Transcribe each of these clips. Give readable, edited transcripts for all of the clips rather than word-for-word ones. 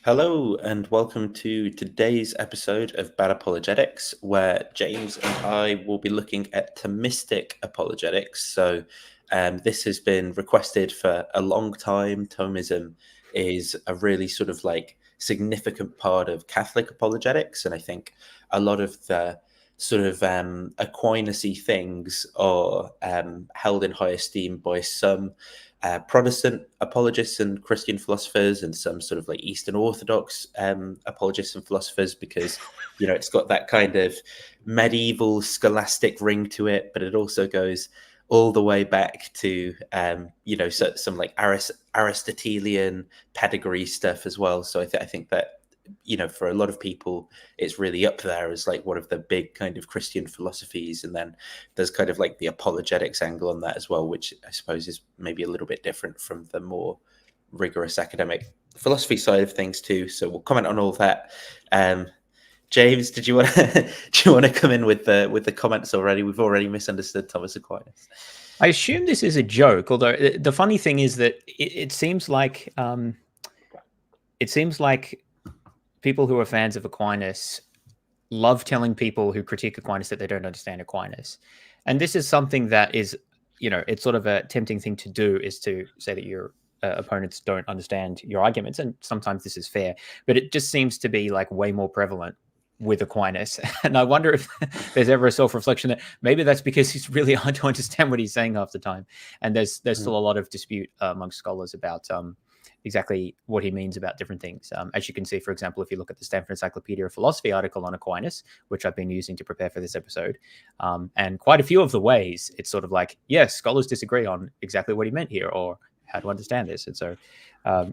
Hello and welcome to today's episode of Bad Apologetics, where James and I will be looking at Thomistic apologetics. So this has been requested for a long time. Thomism is a really sort of like significant part of Catholic apologetics, and I think a lot of the sort of Aquinas-y things are held in high esteem by some Protestant apologists and Christian philosophers, and some sort of like Eastern Orthodox apologists and philosophers, because it's got that kind of medieval scholastic ring to it, but it also goes all the way back to some like Aristotelian pedigree stuff as well. So I think that for a lot of people, it's really up there as like one of the big kind of Christian philosophies. And then there's kind of like the apologetics angle on that as well, which I suppose is maybe a little bit different from the more rigorous academic philosophy side of things too. So we'll comment on all of that. James, do you want to come in with the comments already? We've already misunderstood Thomas Aquinas. I assume this is a joke, although the funny thing is that it seems like people who are fans of Aquinas love telling people who critique Aquinas that they don't understand Aquinas. And this is something that is, it's sort of a tempting thing to do, is to say that your opponents don't understand your arguments. And sometimes this is fair, but it just seems to be like way more prevalent with Aquinas. And I wonder if there's ever a self-reflection that maybe that's because it's really hard to understand what he's saying half the time. And there's still a lot of dispute amongst scholars about exactly what he means about different things. As you can see, for example, if you look at the Stanford Encyclopedia of Philosophy article on Aquinas, which I've been using to prepare for this episode, and quite a few of the ways, it's sort of like, yes, scholars disagree on exactly what he meant here, or how to understand this. And so,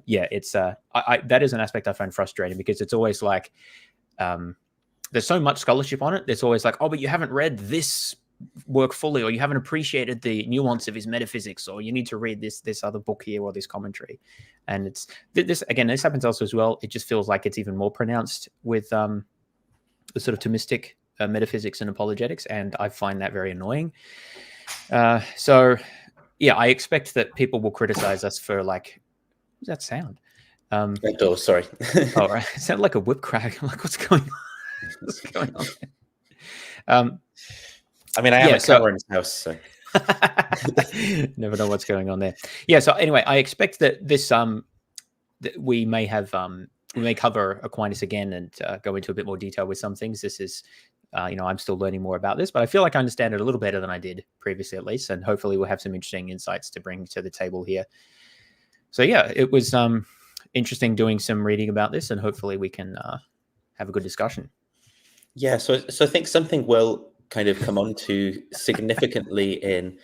it's that is an aspect I find frustrating, because it's always like, there's so much scholarship on it. There's always like, oh, but you haven't read this work fully, or you haven't appreciated the nuance of his metaphysics, or you need to read this other book here, or this commentary. And it's this happens also as well. It just feels like it's even more pronounced with the sort of Thomistic metaphysics and apologetics, and I find that very annoying. So yeah, I expect that people will criticize us for like, what's that sound? Oh, sorry. Oh, right. It sounded like a whip crack. I'm like, what's going on? What's going on? I mean, I am a camera in his house, so never know what's going on there. Yeah. So anyway, I expect that this that we may cover Aquinas again and go into a bit more detail with some things. This is, I'm still learning more about this, but I feel like I understand it a little better than I did previously, at least, and hopefully we'll have some interesting insights to bring to the table here. So yeah, it was interesting doing some reading about this, and hopefully we can have a good discussion. Yeah. So I think something will kind of come on to significantly in.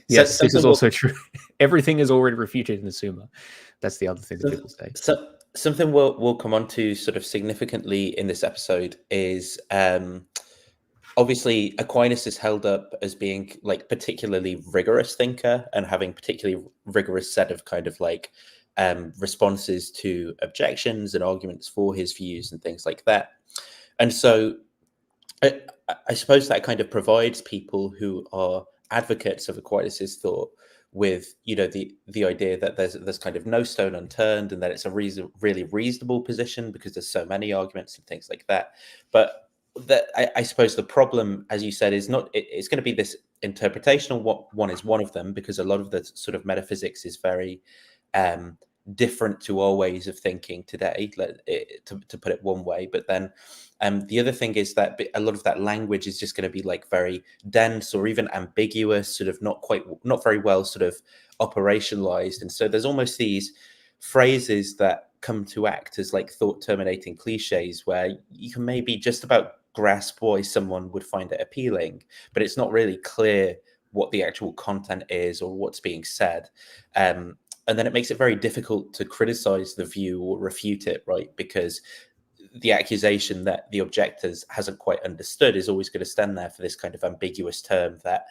Yes, this is also true. Everything is already refuted in the Summa. That's the other thing that people say. So something we'll come on to sort of significantly in this episode is obviously Aquinas is held up as being like particularly rigorous thinker, and having particularly rigorous set of kind of like responses to objections and arguments for his views and things like that. And so I suppose that kind of provides people who are advocates of Aquinas' thought with, the idea that there's kind of no stone unturned, and that it's a really reasonable position because there's so many arguments and things like that. But that I suppose the problem, as you said, is not, it's going to be this interpretational one is one of them, because a lot of the sort of metaphysics is very different to our ways of thinking today, to put it one way. But then the other thing is that a lot of that language is just going to be like very dense or even ambiguous, sort of not very well sort of operationalized. And so there's almost these phrases that come to act as like thought terminating cliches, where you can maybe just about grasp why someone would find it appealing, but it's not really clear what the actual content is or what's being said. And then it makes it very difficult to criticize the view or refute it, right? Because the accusation that the objectors hasn't quite understood is always going to stand there for this kind of ambiguous term that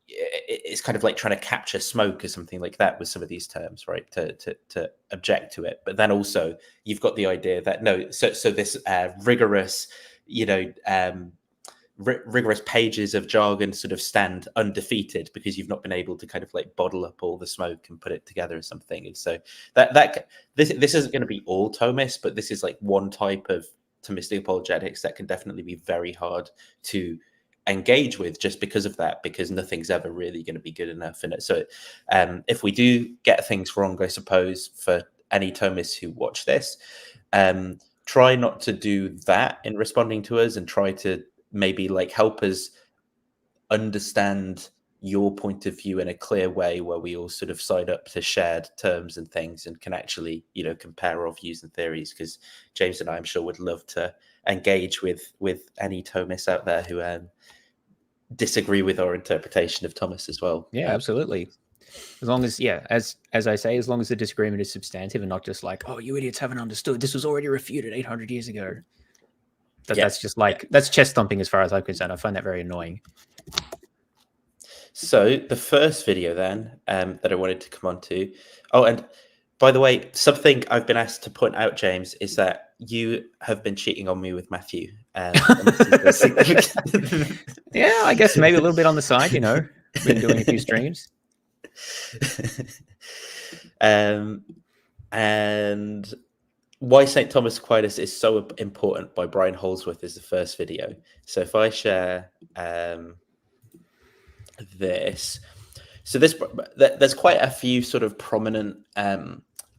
it's kind of like trying to capture smoke or something like that with some of these terms, right? To object to it. But then also you've got the idea that no, so this rigorous, rigorous pages of jargon sort of stand undefeated because you've not been able to kind of like bottle up all the smoke and put it together as something. And so this isn't going to be all Thomists, but this is like one type of Thomistic apologetics that can definitely be very hard to engage with just because of that, because nothing's ever really going to be good enough in it. So if we do get things wrong, I suppose, for any Thomists who watch this, try not to do that in responding to us, and try to maybe like help us understand your point of view in a clear way, where we all sort of sign up to shared terms and things and can actually, you know, compare our views and theories. Because James and I, I'm sure, would love to engage with any Thomists out there who disagree with our interpretation of Thomas as well. Yeah, absolutely. As long as, as I say, as long as the disagreement is substantive and not just like, oh, you idiots haven't understood, this was already refuted 800 years ago. That's just like, that's chest thumping as far as I'm concerned. I find that very annoying. So the first video then that I wanted to come on to, oh, and by the way, something I've been asked to point out, James, is that you have been cheating on me with Matthew. Yeah, I guess maybe a little bit on the side, you know, been doing a few streams. And why St. Thomas Aquinas is so important by Brian Holdsworth is the first video. So if I share this, so there's quite a few sort of prominent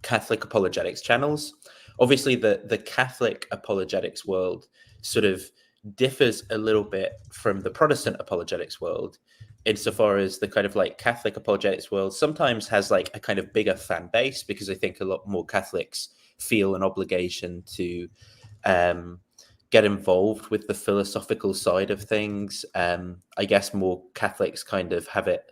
Catholic apologetics channels. Obviously, the Catholic apologetics world sort of differs a little bit from the Protestant apologetics world, insofar as the kind of like Catholic apologetics world sometimes has like a kind of bigger fan base, because I think a lot more Catholics feel an obligation to get involved with the philosophical side of things. I guess more Catholics kind of have it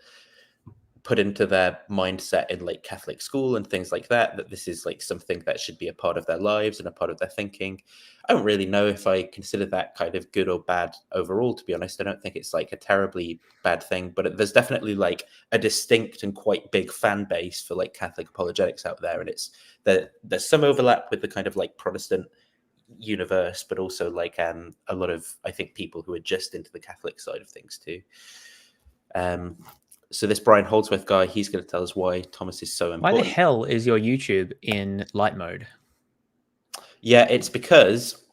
put into their mindset in like Catholic school and things like that, that this is like something that should be a part of their lives and a part of their thinking. I don't really know if I consider that kind of good or bad overall, to be honest. I don't think it's like a terribly bad thing, but there's definitely like a distinct and quite big fan base for like Catholic apologetics out there. And it's there's some overlap with the kind of like Protestant universe, but also like a lot of, I think, people who are just into the Catholic side of things too. So this Brian Holdsworth guy, he's going to tell us why Thomas is so important. Why the hell is your YouTube in light mode? Yeah, it's because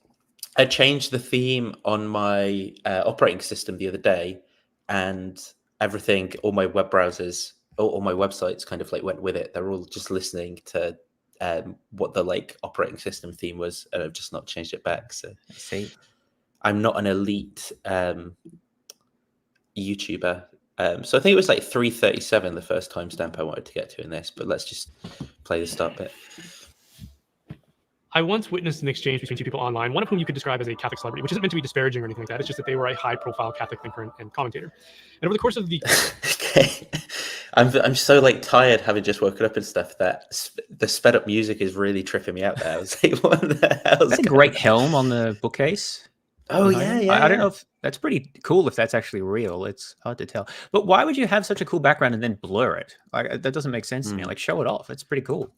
I changed the theme on my operating system the other day, and everything, all my web browsers, all my websites kind of like went with it. They're all just listening to what the like operating system theme was, and I've just not changed it back. So I see. I'm not an elite YouTuber. So I think it was like 337 the first timestamp I wanted to get to in this, but let's just play the start bit. I once witnessed an exchange between two people online, one of whom you could describe as a Catholic celebrity, which isn't meant to be disparaging or anything like that. It's just that they were a high-profile Catholic thinker and commentator. And over the course of the... Okay. I'm so like tired, having just woken up and stuff, that the sped up music is really tripping me out there. I was like, what the hell? That's a great helm on the bookcase. Oh, yeah. I don't know if that's pretty cool, if that's actually real. It's hard to tell. But why would you have such a cool background and then blur it? Like, that doesn't make sense to me. Like, show it off. It's pretty cool.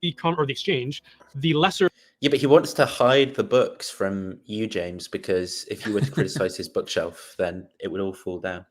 The exchange, the lesser... Yeah, but he wants to hide the books from you, James, because if you were to criticize his bookshelf, then it would all fall down.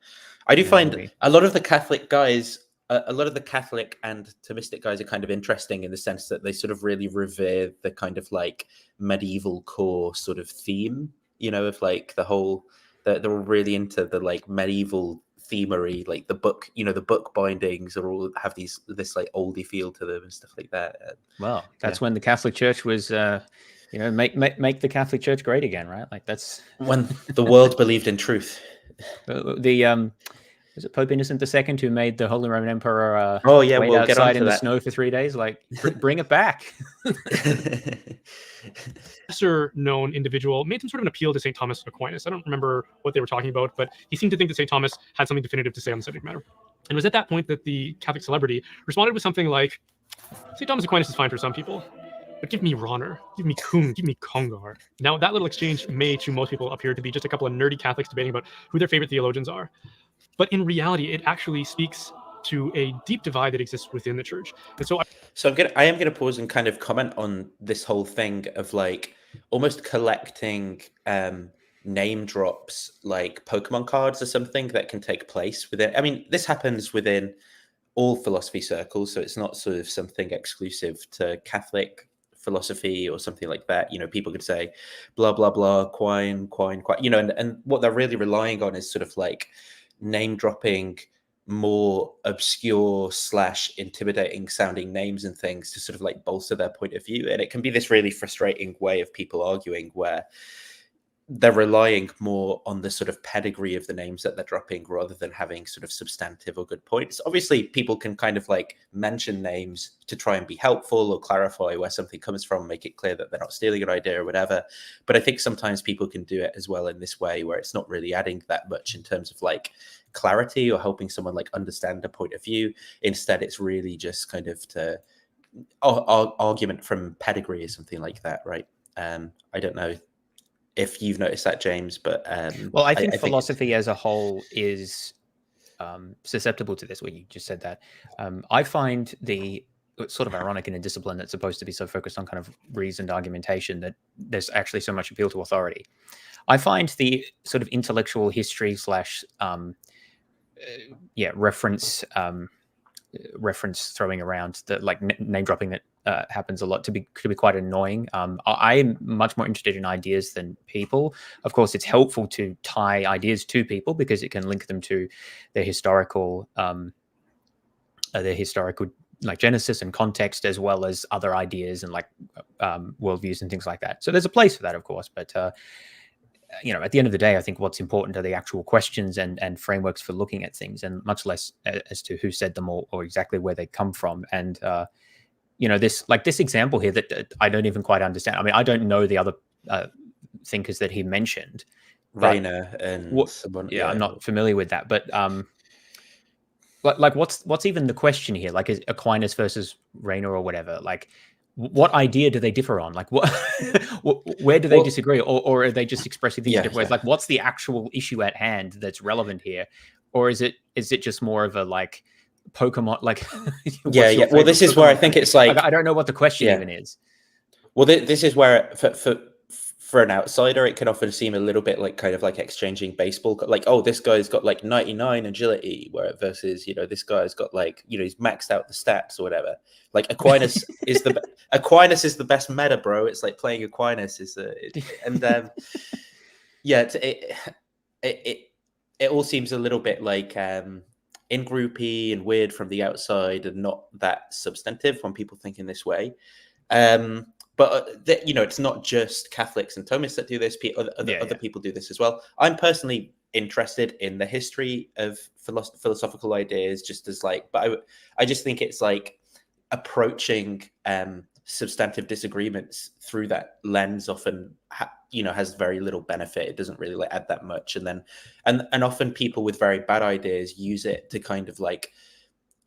I do find a lot of the Catholic guys, a lot of the Catholic and Thomistic guys are kind of interesting in the sense that they sort of really revere the kind of like medieval core sort of theme, you know, of like the whole, they're all really into the like medieval themery, like the book, you know, the book bindings are all have this like oldie feel to them and stuff like that. Well, that's when the Catholic Church was, you know, make the Catholic Church great again, right? Like that's when the world believed in truth. Was it Pope Innocent II who made the Holy Roman Emperor wait we'll outside in the that. snow for 3 days? Like, bring it back. Lesser known individual made some sort of an appeal to St. Thomas Aquinas. I don't remember what they were talking about, but he seemed to think that St. Thomas had something definitive to say on the subject matter. And it was at that point that the Catholic celebrity responded with something like, St. Thomas Aquinas is fine for some people, but give me Ronner, give me Kuhn, give me Congar. Now, that little exchange may to most people appear to be just a couple of nerdy Catholics debating about who their favorite theologians are. But in reality, it actually speaks to a deep divide that exists within the church. And so I am gonna pause and kind of comment on this whole thing of like almost collecting name drops like Pokemon cards or something that can take place within. I mean, this happens within all philosophy circles, so it's not sort of something exclusive to Catholic philosophy or something like that. People could say blah blah blah, quine, and what they're really relying on is sort of like name dropping more obscure / intimidating sounding names and things to sort of like bolster their point of view. And it can be this really frustrating way of people arguing where they're relying more on the sort of pedigree of the names that they're dropping rather than having sort of substantive or good points. Obviously, people can kind of like mention names to try and be helpful or clarify where something comes from, make it clear that they're not stealing an idea or whatever. But I think sometimes people can do it as well in this way where it's not really adding that much in terms of like clarity or helping someone like understand a point of view. Instead, it's really just kind of to argument from pedigree or something like that, right? I don't know if you've noticed that, James, but well, I think philosophy as a whole is susceptible to this. Where you just said that, I find it's sort of ironic in a discipline that's supposed to be so focused on kind of reasoned argumentation that there's actually so much appeal to authority. I find the sort of intellectual history / reference throwing around, the like name dropping that happens a lot to be quite annoying. I'm much more interested in ideas than people. Of course, it's helpful to tie ideas to people because it can link them to their historical like genesis and context, as well as other ideas and like worldviews and things like that. So there's a place for that, of course, but at the end of the day, I think what's important are the actual questions and frameworks for looking at things, and much less as to who said them or exactly where they come from. And this example here that I don't even quite understand. I mean, I don't know the other thinkers that he mentioned. Rayner and someone. Yeah, I'm not familiar with that. But like what's even the question here? Like, is Aquinas versus Rayner or whatever? Like, what idea do they differ on? Like, what where do they disagree, or are they just expressing things in different ways? Like, what's the actual issue at hand that's relevant here, or is it just more of a like Pokemon? Like, Well, this is where I think it's like I don't know what the question even is. Well, this is where for an outsider, it can often seem a little bit like kind of like exchanging baseball. Like, oh, this guy's got like 99 agility, where versus this guy's got like he's maxed out the stats or whatever. Like Aquinas is the best meta, bro. It's like playing Aquinas it all seems a little bit like in-groupy and weird from the outside and not that substantive when people think in this way. But it's not just Catholics and Thomists that do this. Other people do this as well. I'm personally interested in the history of philosophical ideas, just as like, but I just think it's like approaching substantive disagreements through that lens often has very little benefit. It doesn't really like add that much, and often people with very bad ideas use it to kind of like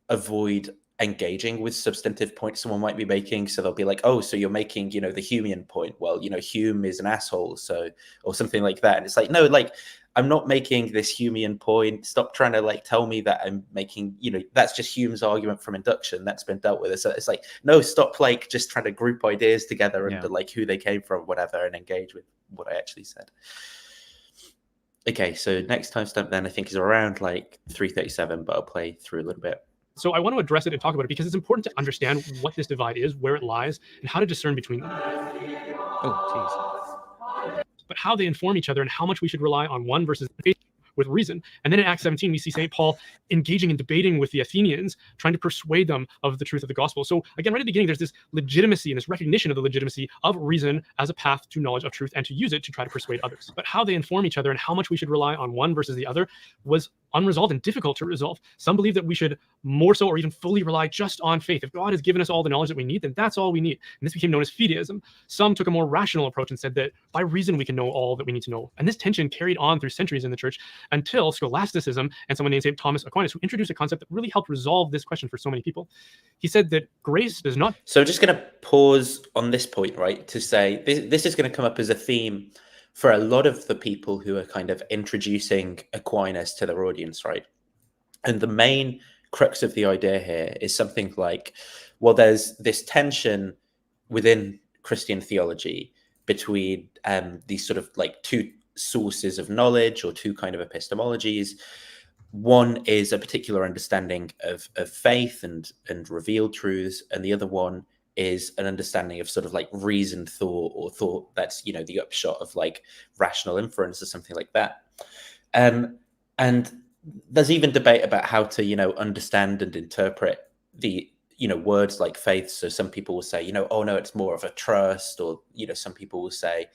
avoid engaging with substantive points someone might be making. So they'll be like, oh, so you're making the Humean point, well Hume is an asshole, so, or something like that. And it's like, no, like I'm not making this Humean point. Stop trying to like tell me that I'm making that's just Hume's argument from induction that's been dealt with. So it's like, no, stop like just trying to group ideas together under like who they came from, whatever, and engage with what I actually said. Okay, so next timestamp then I think is around like 3:37, but I'll play through a little bit. So I want to address it and talk about it because it's important to understand what this divide is, where it lies, and how to discern between them. Oh, geez. But how they inform each other and how much we should rely on one versus the with reason. And then in Acts 17, we see St. Paul engaging and debating with the Athenians, trying to persuade them of the truth of the gospel. So again, right at the beginning, there's this legitimacy and this recognition of the legitimacy of reason as a path to knowledge of truth and to use it to try to persuade others. But how they inform each other and how much we should rely on one versus the other was unresolved and difficult to resolve. Some believe that we should more so or even fully rely just on faith. If God has given us all the knowledge that we need, then that's all we need. And this became known as fideism. Some took a more rational approach and said that by reason we can know all that we need to know. And this tension carried on through centuries in the church until scholasticism and someone named St. Thomas Aquinas, who introduced a concept that really helped resolve this question for so many people. He said that grace does not... So I'm just going to pause on this point, right, to say this is going to come up as a theme for a lot of the people who are kind of introducing Aquinas to their audience, right? And the main crux of the idea here is something like, well, there's this tension within Christian theology between these sort of like two sources of knowledge or two kind of epistemologies. One is a particular understanding of faith and revealed truths, and the other one is an understanding of sort of like reasoned thought, or thought that's the upshot of like rational inference or something like that. And there's even debate about how to understand and interpret the words like faith. So some people will say oh no, it's more of a trust, or some people will say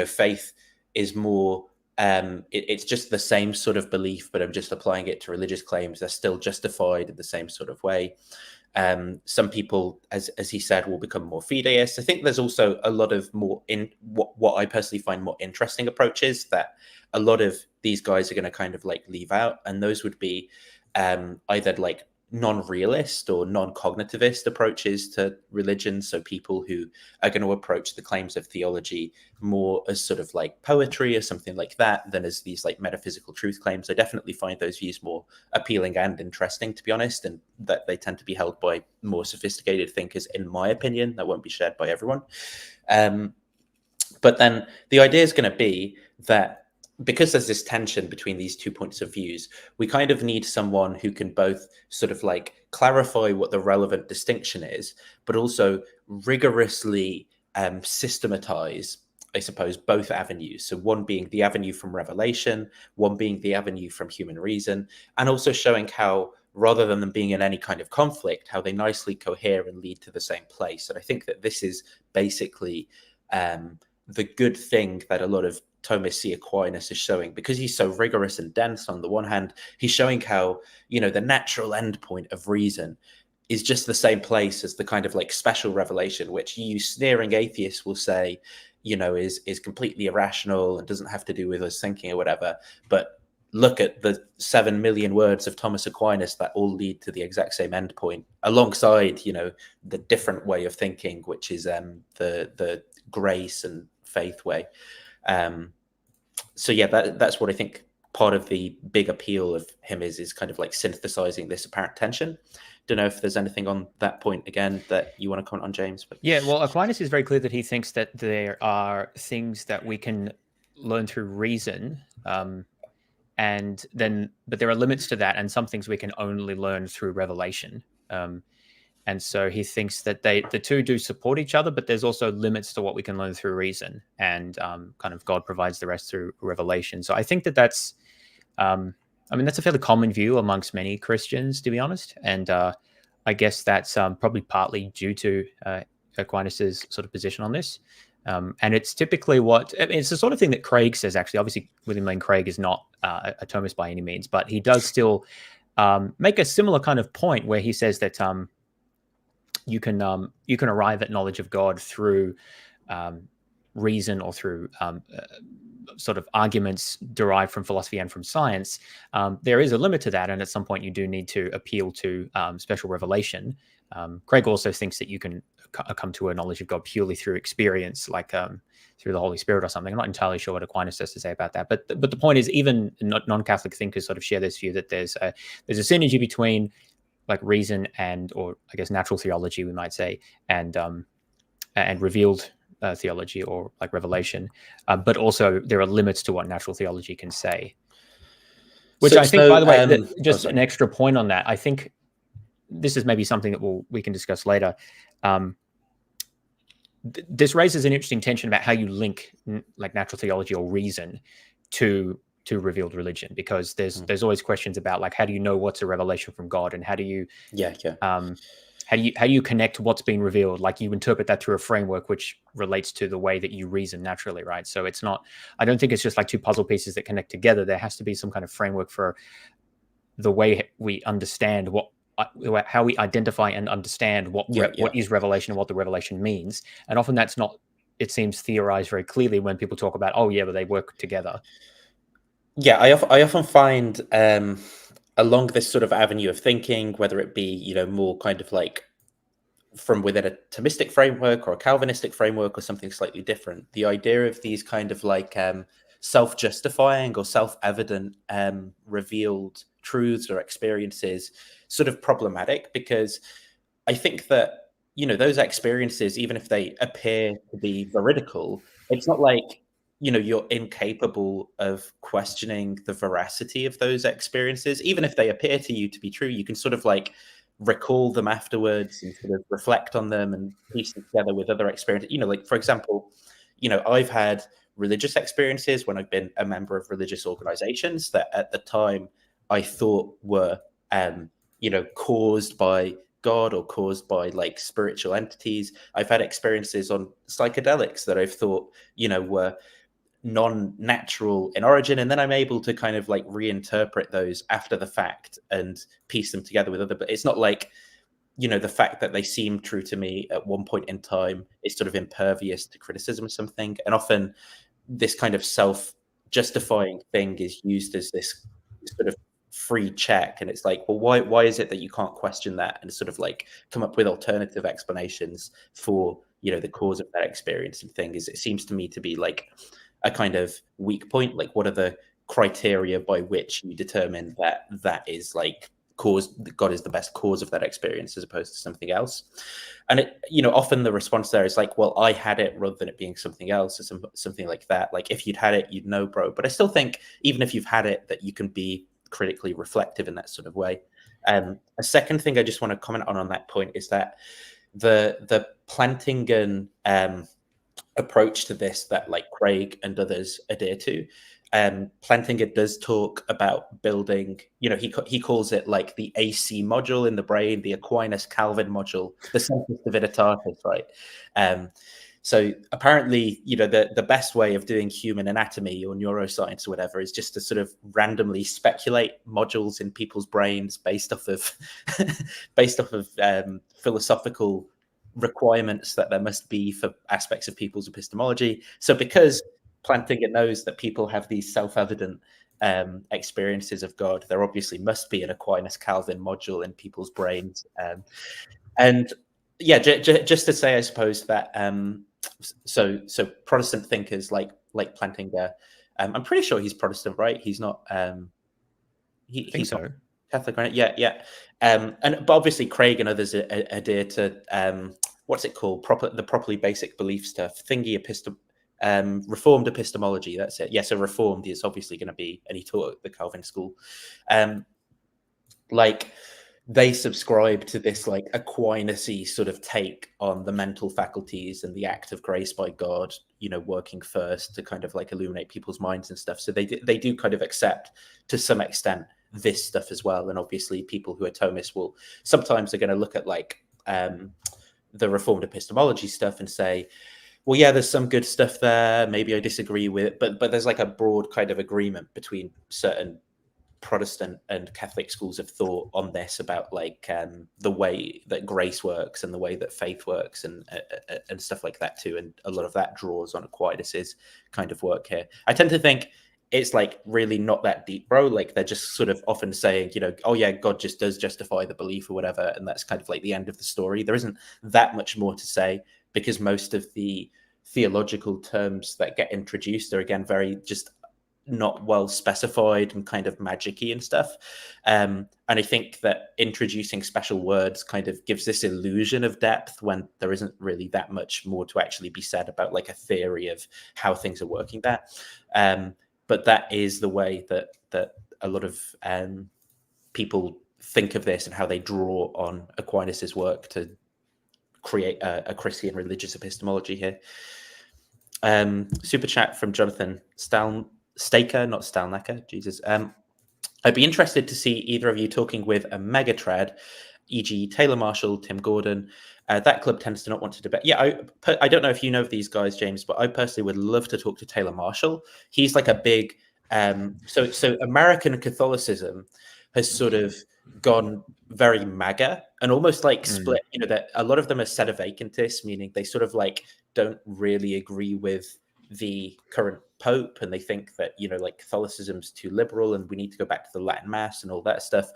faith is more it's just the same sort of belief, but I'm just applying it to religious claims. They're still justified in the same sort of way. Some people, as he said, will become more fideists. I think there's also a lot of more in what I personally find more interesting approaches that a lot of these guys are going to kind of like leave out, and those would be either like non-realist or non-cognitivist approaches to religion. So people who are going to approach the claims of theology more as sort of like poetry or something like that than as these like metaphysical truth claims. I definitely find those views more appealing and interesting, to be honest, and that they tend to be held by more sophisticated thinkers, in my opinion. That won't be shared by everyone. But then the idea is going to be that because there's this tension between these 2 points of views, we kind of need someone who can both sort of like clarify what the relevant distinction is, but also rigorously systematize, I suppose, both avenues. So one being the avenue from revelation, one being the avenue from human reason, and also showing how, rather than them being in any kind of conflict, how they nicely cohere and lead to the same place. And I think that this is basically the good thing that a lot of Thomists see Aquinas is showing, because he's so rigorous and dense. On the one hand, he's showing how the natural end point of reason is just the same place as the kind of like special revelation, which you sneering atheists will say is completely irrational and doesn't have to do with us thinking or whatever. But look at the 7 million words of Thomas Aquinas that all lead to the exact same end point, alongside the different way of thinking, which is the grace and faith way. So yeah, that's what I think part of the big appeal of him is kind of like synthesizing this apparent tension. Don't know if there's anything on that point again that you want to comment on, James. But yeah, well, Aquinas is very clear that he thinks that there are things that we can learn through reason, but there are limits to that, and some things we can only learn through revelation. And so he thinks that the two do support each other, but there's also limits to what we can learn through reason, and kind of God provides the rest through revelation. So I think that's a fairly common view amongst many Christians, to be honest. And I guess that's probably partly due to Aquinas' sort of position on this. And it's typically it's the sort of thing that Craig says, actually. Obviously, William Lane Craig is not a Thomist by any means, but he does still make a similar kind of point where he says that you can arrive at knowledge of God through reason, or through sort of arguments derived from philosophy and from science. There is a limit to that, and at some point you do need to appeal to special revelation. Craig also thinks that you can come to a knowledge of God purely through experience, like through the Holy Spirit or something. I'm not entirely sure what Aquinas has to say about that, but the point is, even non-Catholic thinkers sort of share this view that there's a synergy between like reason or I guess natural theology, we might say, and revealed theology, or like revelation, but also there are limits to what natural theology can say. Which I think, by the way, an extra point on that, I think this is maybe something that we can discuss later. This raises an interesting tension about how you link like natural theology or reason to revealed religion, because there's always questions about like, how do you know what's a revelation from God, and how do you how do you connect what's being revealed? Like, you interpret that through a framework which relates to the way that you reason naturally, right? So it's not, I don't think it's just like two puzzle pieces that connect together. There has to be some kind of framework for the way we understand how we identify and understand what is revelation and what the revelation means. And often that's not, it seems, theorized very clearly when people talk about, but they work together. Yeah, I often find along this sort of avenue of thinking, whether it be more kind of like from within a Thomistic framework or a Calvinistic framework or something slightly different, the idea of these kind of like self-justifying or self-evident revealed truths or experiences sort of problematic, because I think that those experiences, even if they appear to be veridical, it's not like you're incapable of questioning the veracity of those experiences, even if they appear to you to be true. You can sort of like recall them afterwards and sort of reflect on them and piece them together with other experiences. Like, for example, I've had religious experiences when I've been a member of religious organizations that at the time I thought were caused by God or caused by like spiritual entities. I've had experiences on psychedelics that I've thought were non-natural in origin, and then I'm able to kind of like reinterpret those after the fact and piece them together with other. But it's not like the fact that they seem true to me at one point in time is sort of impervious to criticism or something. And often this kind of self-justifying thing is used as this sort of free check, and it's like, well, why is it that you can't question that and sort of like come up with alternative explanations for the cause of that experience and thing? It seems to me to be like a kind of weak point. Like, what are the criteria by which you determine that is like God is the best cause of that experience as opposed to something else? And often the response there is like, well, I had it rather than it being something else or something like that. Like, if you'd had it, you'd know, bro. But I still think even if you've had it, that you can be critically reflective in that sort of way. A second thing I just want to comment on that point is that the Plantingan approach to this that like Craig and others adhere to, Plantinga does talk about building, he calls it like the AC module in the brain, the Aquinas Calvin module, the Sensus Divinitatis, right? So apparently, the best way of doing human anatomy or neuroscience or whatever is just to sort of randomly speculate modules in people's brains based off of philosophical requirements that there must be for aspects of people's epistemology. So because Plantinga knows that people have these self-evident experiences of God, there obviously must be an Aquinas Calvin module in people's brains. And yeah, just to say, I suppose that so Protestant thinkers like Plantinga, I'm pretty sure he's Protestant, right? He's not. He's so. not Catholic, right? Yeah. But obviously Craig and others adhere to what's it called? The properly basic belief stuff, Reformed epistemology. That's it. Yeah, so Reformed is obviously going to be, and he taught at the Calvin school. Like, they subscribe to this like Aquinas-y sort of take on the mental faculties and the act of grace by God, working first to kind of like illuminate people's minds and stuff. So they do kind of accept to some extent this stuff as well. And obviously people who are Thomists will sometimes are going to look at like the Reformed epistemology stuff and say, well, yeah, there's some good stuff there. Maybe I disagree with it, but there's like a broad kind of agreement between certain Protestant and Catholic schools of thought on this about like the way that grace works and the way that faith works and stuff like that too. And a lot of that draws on Aquinas' kind of work here. I tend to think it's like really not that deep, bro. Like, they're just sort of often saying, oh yeah, God just does justify the belief or whatever, and that's kind of like the end of the story. There isn't that much more to say, because most of the theological terms that get introduced are again very just not well specified and kind of magic-y and stuff. And I think that introducing special words kind of gives this illusion of depth when there isn't really that much more to actually be said about like a theory of how things are working there. But that is the way that a lot of people think of this and how they draw on Aquinas' work to create a Christian religious epistemology here. Super chat from Jonathan Staker, not Stalnaker. Jesus. I'd be interested to see either of you talking with a megatrad, e.g. Taylor Marshall, Tim Gordon. That club tends to not want to debate. Yeah, I don't know if you know of these guys, James, but I personally would love to talk to Taylor Marshall. He's like a big... So American Catholicism has sort of gone very MAGA and almost like split, that a lot of them are sedevacantists, meaning they sort of like don't really agree with the current Pope, and they think that, like Catholicism's too liberal and we need to go back to the Latin Mass and all that stuff.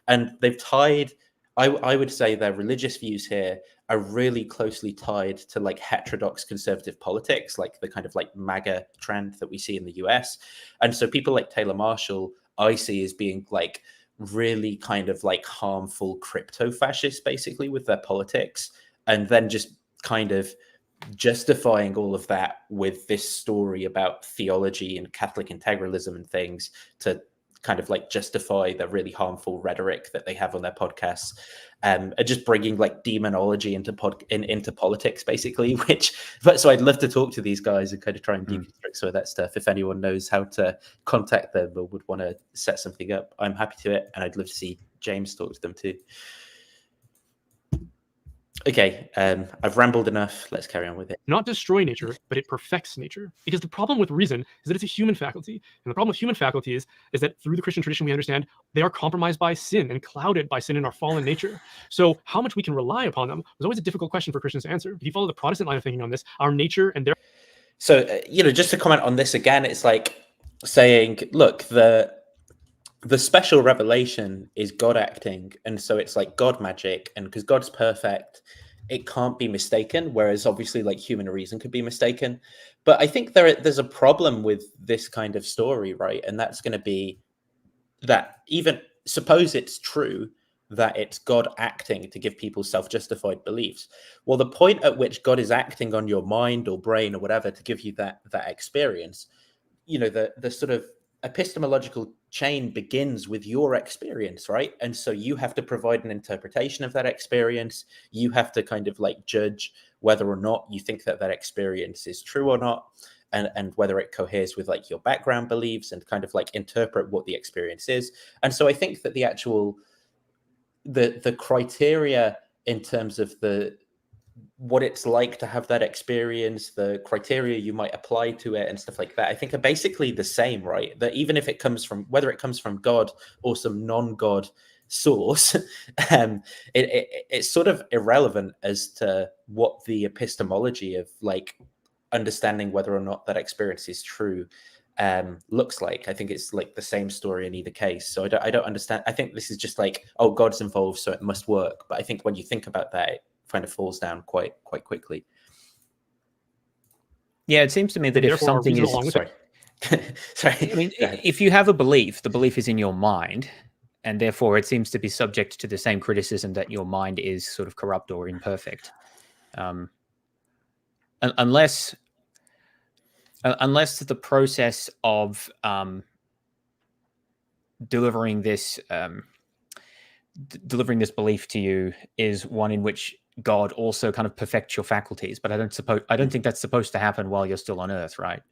And they've tied, I would say their religious views here are really closely tied to like heterodox conservative politics, like the kind of like MAGA trend that we see in the US. And so people like Taylor Marshall, I see as being like really kind of like harmful crypto fascists, basically, with their politics, and then just kind of justifying all of that with this story about theology and Catholic integralism and things to kind of like justify the really harmful rhetoric that they have on their podcasts, and just bringing like demonology into politics, basically. So I'd love to talk to these guys and kind of try and deconstruct some of that stuff. If anyone knows how to contact them or would want to set something up, I'm happy to it, and I'd love to see James talk to them too. Okay, I've rambled enough. Let's carry on with it. Not destroy nature, but it perfects nature. Because the problem with reason is that it's a human faculty. And the problem with human faculties is that through the Christian tradition, we understand they are compromised by sin and clouded by sin in our fallen nature. So how much we can rely upon them was always a difficult question for Christians to answer. If you follow the Protestant line of thinking on this, our nature and their... So, just to comment on this again, it's like saying, look, the special revelation is God acting, and so it's like God magic, and because God's perfect, it can't be mistaken, whereas obviously like human reason could be mistaken. But I think there's a problem with this kind of story, right? And that's going to be that even suppose it's true that it's God acting to give people self-justified beliefs. Well, the point at which God is acting on your mind or brain or whatever to give you that experience, the sort of epistemological chain begins with your experience, right? And so you have to provide an interpretation of that experience. You have to kind of like judge whether or not you think that experience is true or not, and whether it coheres with like your background beliefs, and kind of like interpret what the experience is. And so I think that the actual the criteria in terms of what it's like to have that experience, the criteria you might apply to it and stuff like that, I think are basically the same, right? That even if whether it comes from God or some non-God source, it's sort of irrelevant as to what the epistemology of like understanding whether or not that experience is true looks like. I think it's like the same story in either case. So I don't understand. I think this is just like, oh, God's involved, so it must work. But I think when you think about that, it kind of falls down quite quickly. Yeah, it seems to me that if something is... Sorry. I mean, if you have a belief, the belief is in your mind, and therefore it seems to be subject to the same criticism that your mind is sort of corrupt or imperfect. Unless the process of delivering this belief to you is one in which God also kind of perfects your faculties, but I don't think that's supposed to happen while you're still on Earth, right?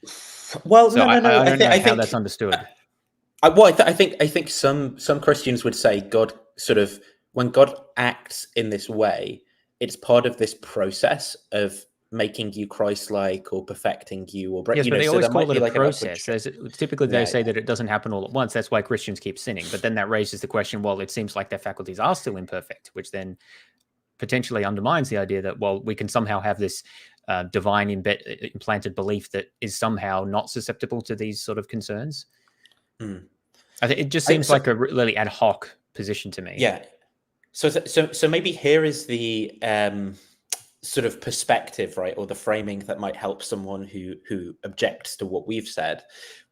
Well, so no. I don't know I how think that's understood. I think some Christians would say God sort of, when God acts in this way, it's part of this process of making you Christ-like or perfecting you, or yes, but they always call it a process. Typically, they say yeah. that it doesn't happen all at once. That's why Christians keep sinning. But then that raises the question: well, it seems like their faculties are still imperfect, which then potentially undermines the idea that, well, we can somehow have this divine implanted belief that is somehow not susceptible to these sort of concerns. I think it just seems like a really ad hoc position to me. Yeah. So maybe here is the sort of perspective, right, or the framing that might help someone who objects to what we've said,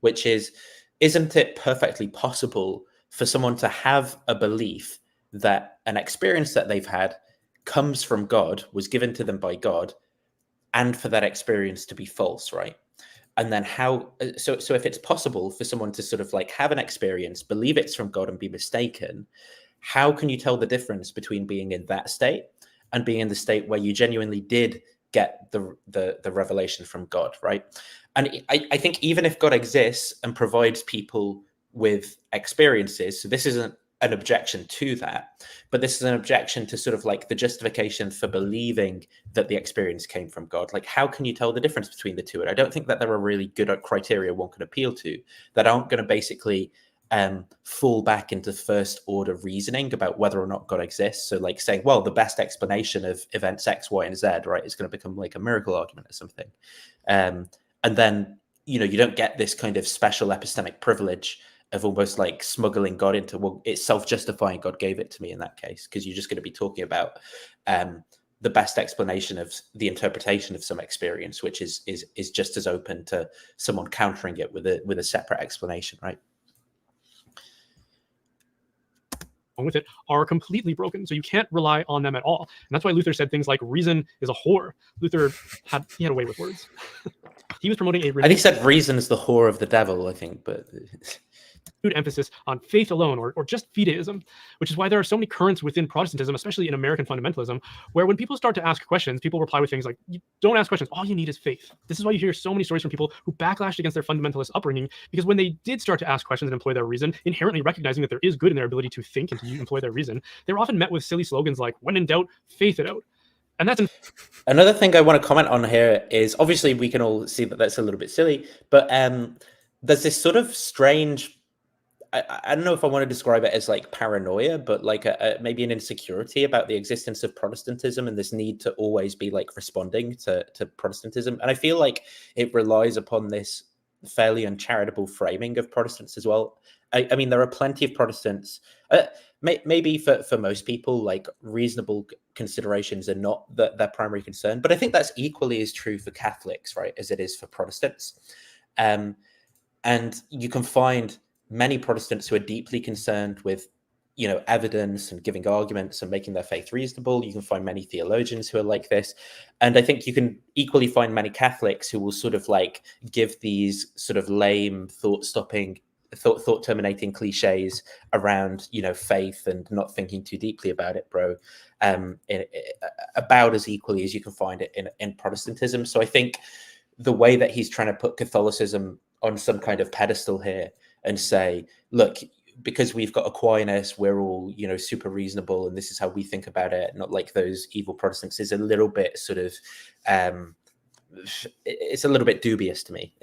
which is, isn't it perfectly possible for someone to have a belief that an experience that they've had comes from God, was given to them by God, and for that experience to be false, right? And then so if it's possible for someone to sort of like have an experience, believe it's from God, and be mistaken, how can you tell the difference between being in that state and being in the state where you genuinely did get the revelation from God, right? And I think even if God exists and provides people with experiences, so this isn't an objection to that, but this is an objection to sort of like the justification for believing that the experience came from God. Like, how can you tell the difference between the two? And I don't think that there are really good criteria one can appeal to that aren't going to basically fall back into first order reasoning about whether or not God exists. So like saying, well, the best explanation of events X, Y, and Z, right, is going to become like a miracle argument or something. And then, you don't get this kind of special epistemic privilege of almost like smuggling God into, well, it's self-justifying, God gave it to me in that case, because you're just going to be talking about the best explanation of the interpretation of some experience, which is just as open to someone countering it with a separate explanation, right? with it are completely broken. So you can't rely on them at all. And that's why Luther said things like reason is a whore. Luther had a way with words. He was promoting a I think he said reason is the whore of the devil, I think, but emphasis on faith alone, or just fideism, which is why there are so many currents within Protestantism, especially in American fundamentalism, where when people start to ask questions, people reply with things like, you don't ask questions, all you need is faith. This is why you hear so many stories from people who backlashed against their fundamentalist upbringing, because when they did start to ask questions and employ their reason, inherently recognizing that there is good in their ability to think and to employ their reason, they were often met with silly slogans like, when in doubt, faith it out. And that's another thing I want to comment on here is, obviously we can all see that that's a little bit silly, but there's this sort of strange, I don't know if I want to describe it as like paranoia, but like maybe an insecurity about the existence of Protestantism and this need to always be like responding to Protestantism. And I feel like it relies upon this fairly uncharitable framing of Protestants as well. I mean, there are plenty of Protestants, maybe for most people, like reasonable considerations are not their primary concern, but I think that's equally as true for Catholics, right, as it is for Protestants. And you can find many Protestants who are deeply concerned with, evidence and giving arguments and making their faith reasonable. You can find many theologians who are like this. And I think you can equally find many Catholics who will sort of like give these sort of lame thought terminating cliches around, faith and not thinking too deeply about it, bro, about as equally as you can find it in Protestantism. So I think the way that he's trying to put Catholicism on some kind of pedestal here and say, look, because we've got Aquinas, we're all, super reasonable, and this is how we think about it, not like those evil Protestants, is a little bit sort of, it's a little bit dubious to me.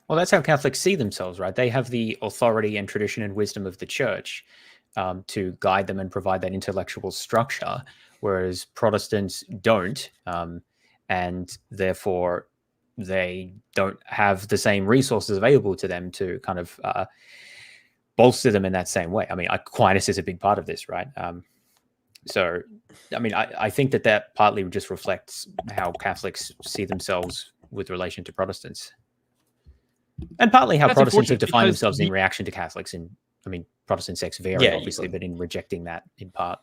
Well, that's how Catholics see themselves, right? They have the authority and tradition and wisdom of the church to guide them and provide that intellectual structure, whereas Protestants don't, and therefore they don't have the same resources available to them to kind of bolster them in that same way. I mean, Aquinas is a big part of this, right? So, I mean, I think that partly just reflects how Catholics see themselves with relation to Protestants. And partly how Protestants have defined themselves in reaction to Catholics. And I mean, Protestant sects vary, obviously, but in rejecting that in part.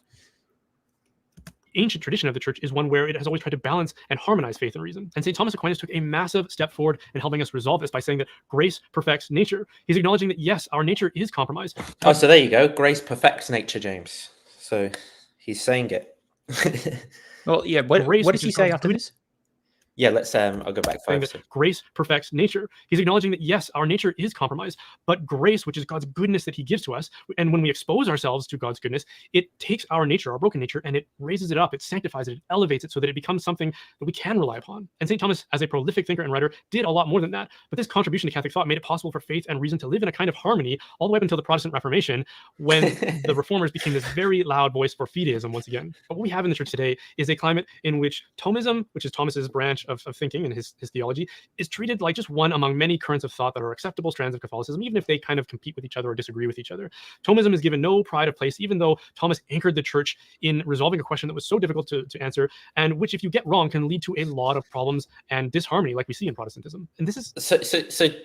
Ancient tradition of the church is one where it has always tried to balance and harmonize faith and reason. And St. Thomas Aquinas took a massive step forward in helping us resolve this by saying that grace perfects nature. He's acknowledging that, yes, our nature is compromised. Oh, so there you go. Grace perfects nature, James. So he's saying it. Well, yeah. What does he say after this? Yeah, let's I'll go back 5 seconds. Grace perfects nature. He's acknowledging that, yes, our nature is compromised, but grace, which is God's goodness that he gives to us, and when we expose ourselves to God's goodness, it takes our nature, our broken nature, and it raises it up, it sanctifies it, it elevates it so that it becomes something that we can rely upon. And St. Thomas, as a prolific thinker and writer, did a lot more than that. But this contribution to Catholic thought made it possible for faith and reason to live in a kind of harmony all the way up until the Protestant Reformation, when the Reformers became this very loud voice for fideism once again. But what we have in the church today is a climate in which Thomism, which is Thomas's branch of thinking and his theology, is treated like just one among many currents of thought that are acceptable strands of Catholicism, even if they kind of compete with each other or disagree with each other. Thomism is given no pride of place, even though Thomas anchored the church in resolving a question that was so difficult to answer, and which, if you get wrong, can lead to a lot of problems and disharmony, like we see in Protestantism. And this is so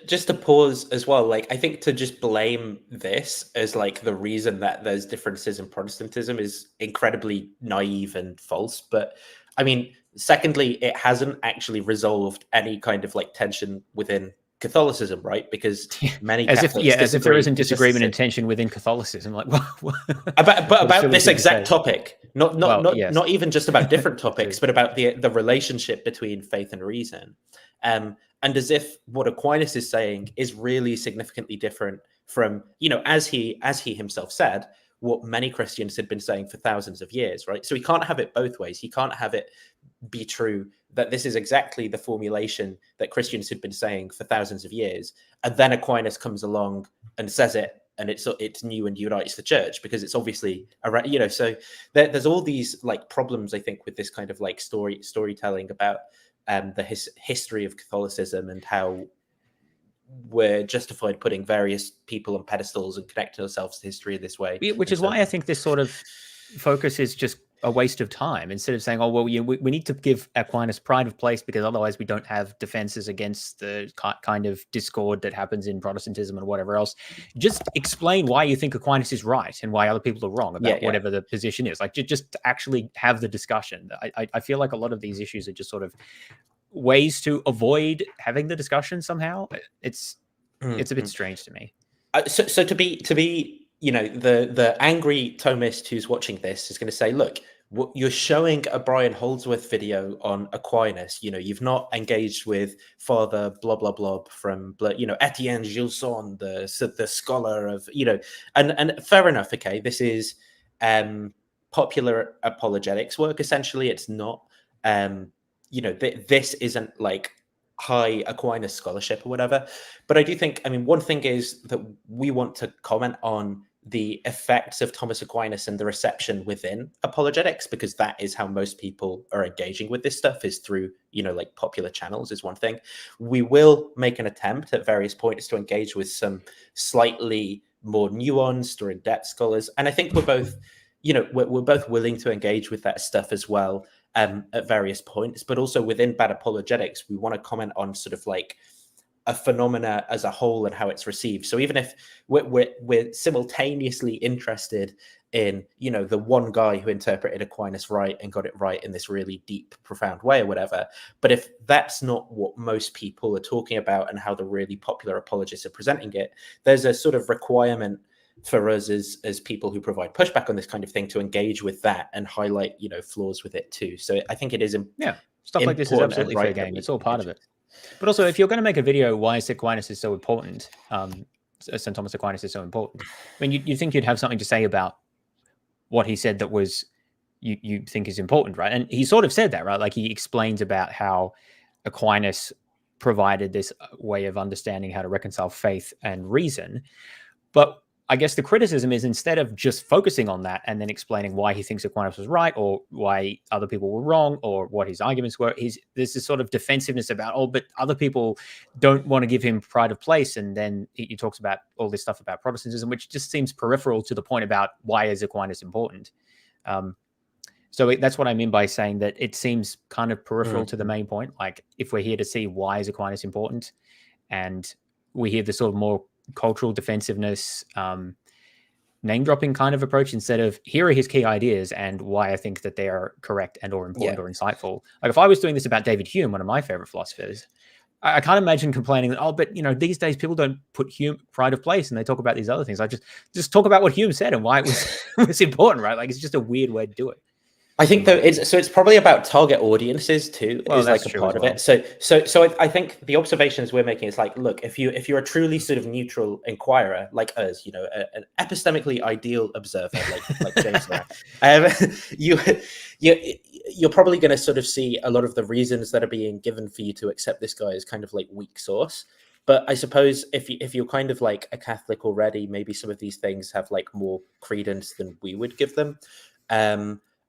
just to pause as well, like I think to just blame this as like the reason that there's differences in Protestantism is incredibly naive and false. But I mean, secondly, it hasn't actually resolved any kind of like tension within Catholicism, right? Because many as Catholics if there isn't disagreement and tension within Catholicism, like about this exact topic, not even just about different topics, but about the relationship between faith and reason, and as if what Aquinas is saying is really significantly different from, as he himself said, what many Christians had been saying for thousands of years, right? So he can't have it both ways. He can't have it be true that this is exactly the formulation that Christians had been saying for thousands of years, and then Aquinas comes along and says it, and it's new and unites the church, because it's obviously around, so there's all these like problems, I think, with this kind of like storytelling about the history of Catholicism and how we're justified putting various people on pedestals and connecting ourselves to history in this way. Which is why I think this sort of focus is just a waste of time, instead of saying, oh, well, we need to give Aquinas pride of place because otherwise we don't have defenses against the kind of discord that happens in Protestantism and whatever else. Just explain why you think Aquinas is right and why other people are wrong about whatever the position is. Like, just actually have the discussion. I feel like a lot of these issues are just sort of ways to avoid having the discussion somehow. It's a bit strange to me. So to be the angry Thomist who's watching this is going to say, look, you're showing a Brian Holdsworth video on Aquinas. You've not engaged with Father blah blah blah from Etienne Gilson, the scholar of and fair enough. Okay, this is popular apologetics work. Essentially, it's not this isn't like high Aquinas scholarship or whatever. But I do think, one thing is that we want to comment on the effects of Thomas Aquinas and the reception within apologetics, because that is how most people are engaging with this stuff, is through, like popular channels is one thing. We will make an attempt at various points to engage with some slightly more nuanced or in-depth scholars. And I think we're both, we're both willing to engage with that stuff as well. At various points, but also within bad apologetics, we want to comment on sort of like a phenomena as a whole and how it's received. So even if we're simultaneously interested in, the one guy who interpreted Aquinas right and got it right in this really deep, profound way or whatever, but if that's not what most people are talking about and how the really popular apologists are presenting it, there's a sort of requirement for us as people who provide pushback on this kind of thing to engage with that and highlight flaws with it too. So I think it is stuff like this is absolutely fair game. It's all part of it. But also, if you're going to make a video why Aquinas is so important, St. Thomas Aquinas is so important, you think you'd have something to say about what he said that was you think is important, right? And he sort of said that, right? Like, he explains about how Aquinas provided this way of understanding how to reconcile faith and reason. But I guess the criticism is, instead of just focusing on that and then explaining why he thinks Aquinas was right or why other people were wrong or what his arguments were, there's this sort of defensiveness about, but other people don't want to give him pride of place. And then he talks about all this stuff about Protestantism, which just seems peripheral to the point about why is Aquinas important. So that's what I mean by saying that it seems kind of peripheral to the main point. Like, if we're here to see why is Aquinas important, and we hear the sort of more cultural defensiveness, name dropping kind of approach, instead of here are his key ideas and why I think that they are correct and or important or insightful. Like, if I was doing this about David Hume, one of my favorite philosophers, I can't imagine complaining that, but these days people don't put Hume pride of place and they talk about these other things. I just talk about what Hume said and why it was important, right? Like, it's just a weird way to do it. I think though it's probably about target audiences too. Well, is like a part of it. So I think the observations we're making is like, look, if you're a truly sort of neutral inquirer like us, an epistemically ideal observer like James and I, you're probably going to sort of see a lot of the reasons that are being given for you to accept this guy as kind of like weak source. But I suppose if you're kind of like a Catholic already, maybe some of these things have like more credence than we would give them.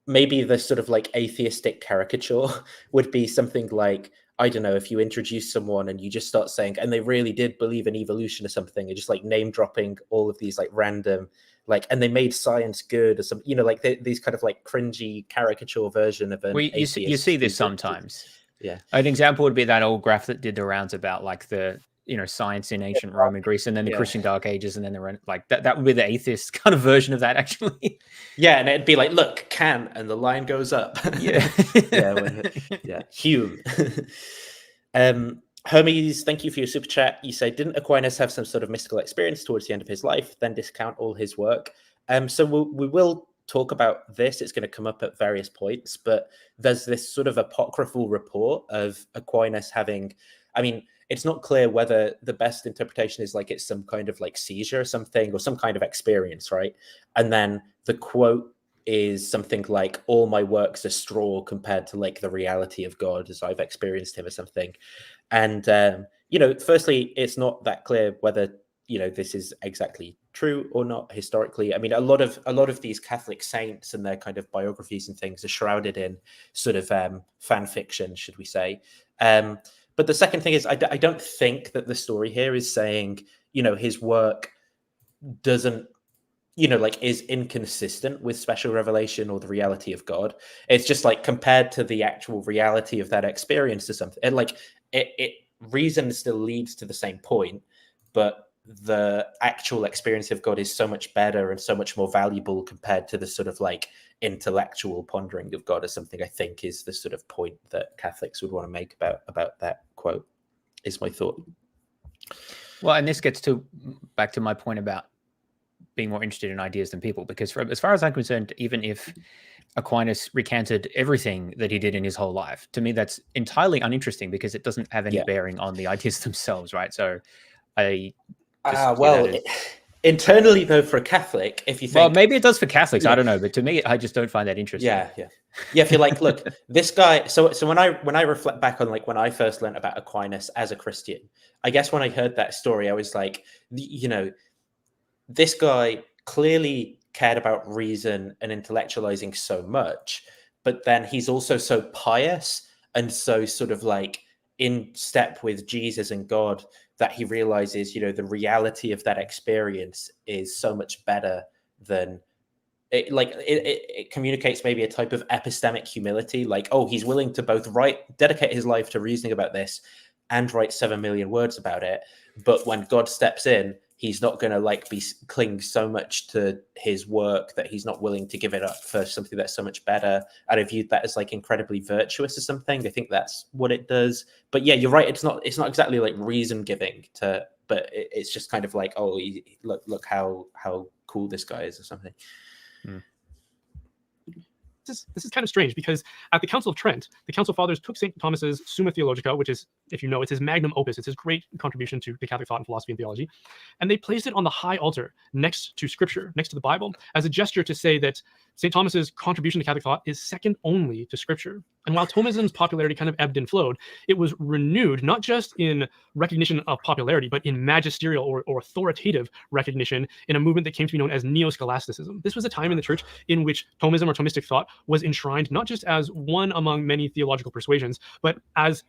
Maybe the sort of like atheistic caricature would be something like, I don't know, if you introduce someone and you just start saying, and they really did believe in evolution or something, and just like name dropping all of these like random, like, and they made science good or some, like these kind of like cringy caricature version of an atheist. You see this sometimes. Yeah. An example would be that old graph that did the rounds about like the, science in ancient Rome and Greece, and then the Christian Dark Ages, and then the like that would be the atheist kind of version of that, actually. Yeah, and it'd be like, look, can, and the line goes up. Hume. Hermes, thank you for your super chat. You say, didn't Aquinas have some sort of mystical experience towards the end of his life, then discount all his work? So we will talk about this. It's going to come up at various points, but there's this sort of apocryphal report of Aquinas having, it's not clear whether the best interpretation is like it's some kind of like seizure or something, or some kind of experience, right? And then the quote is something like, all my works are straw compared to like the reality of God as I've experienced him or something. And, firstly, it's not that clear whether, this is exactly true or not historically. A lot of these Catholic saints and their kind of biographies and things are shrouded in sort of fan fiction, should we say. But the second thing is, I don't think that the story here is saying, his work doesn't, like is inconsistent with special revelation or the reality of God. It's just like compared to the actual reality of that experience or something. And like it reason still leads to the same point, but the actual experience of God is so much better and so much more valuable compared to the sort of like intellectual pondering of God, or something. I think is the sort of point that Catholics would want to make about that quote, is my thought. Well, and this gets back to my point about being more interested in ideas than people, because as far as I'm concerned, even if Aquinas recanted everything that he did in his whole life, to me that's entirely uninteresting, because it doesn't have any bearing on the ideas themselves, right? So I internally though, for a Catholic, if you think, well, maybe it does for Catholics, I don't know, but to me, I just don't find that interesting. If you're like, look, this guy. So when I reflect back on like when I first learned about Aquinas as a Christian, I guess when I heard that story, I was like, this guy clearly cared about reason and intellectualizing so much, but then he's also so pious and so sort of like in step with Jesus and God that he realizes, the reality of that experience is so much better than it. Like it communicates maybe a type of epistemic humility, like, oh, he's willing to both dedicate his life to reasoning about this and write 7 million words about it. But when God steps in, he's not going to like cling so much to his work that he's not willing to give it up for something that's so much better. And I viewed that as like incredibly virtuous or something. I think that's what it does. But yeah, you're right. It's not exactly like reason giving but it's just kind of like, oh, look how cool this guy is or something. This is kind of strange, because at the Council of Trent, the Council Fathers took St. Thomas's Summa Theologica, which is, if you know, it's his magnum opus, it's his great contribution to the Catholic thought and philosophy and theology, and they placed it on the high altar next to Scripture, next to the Bible, as a gesture to say that St. Thomas's contribution to Catholic thought is second only to Scripture. And while Thomism's popularity kind of ebbed and flowed, it was renewed not just in recognition of popularity, but in magisterial or authoritative recognition in a movement that came to be known as neo-scholasticism. This was a time in the church in which Thomism or Thomistic thought was enshrined not just as one among many theological persuasions, but as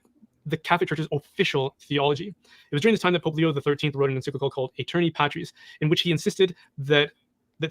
the Catholic Church's official theology. It was during this time that Pope Leo XIII wrote an encyclical called Aeterni Patris, in which he insisted that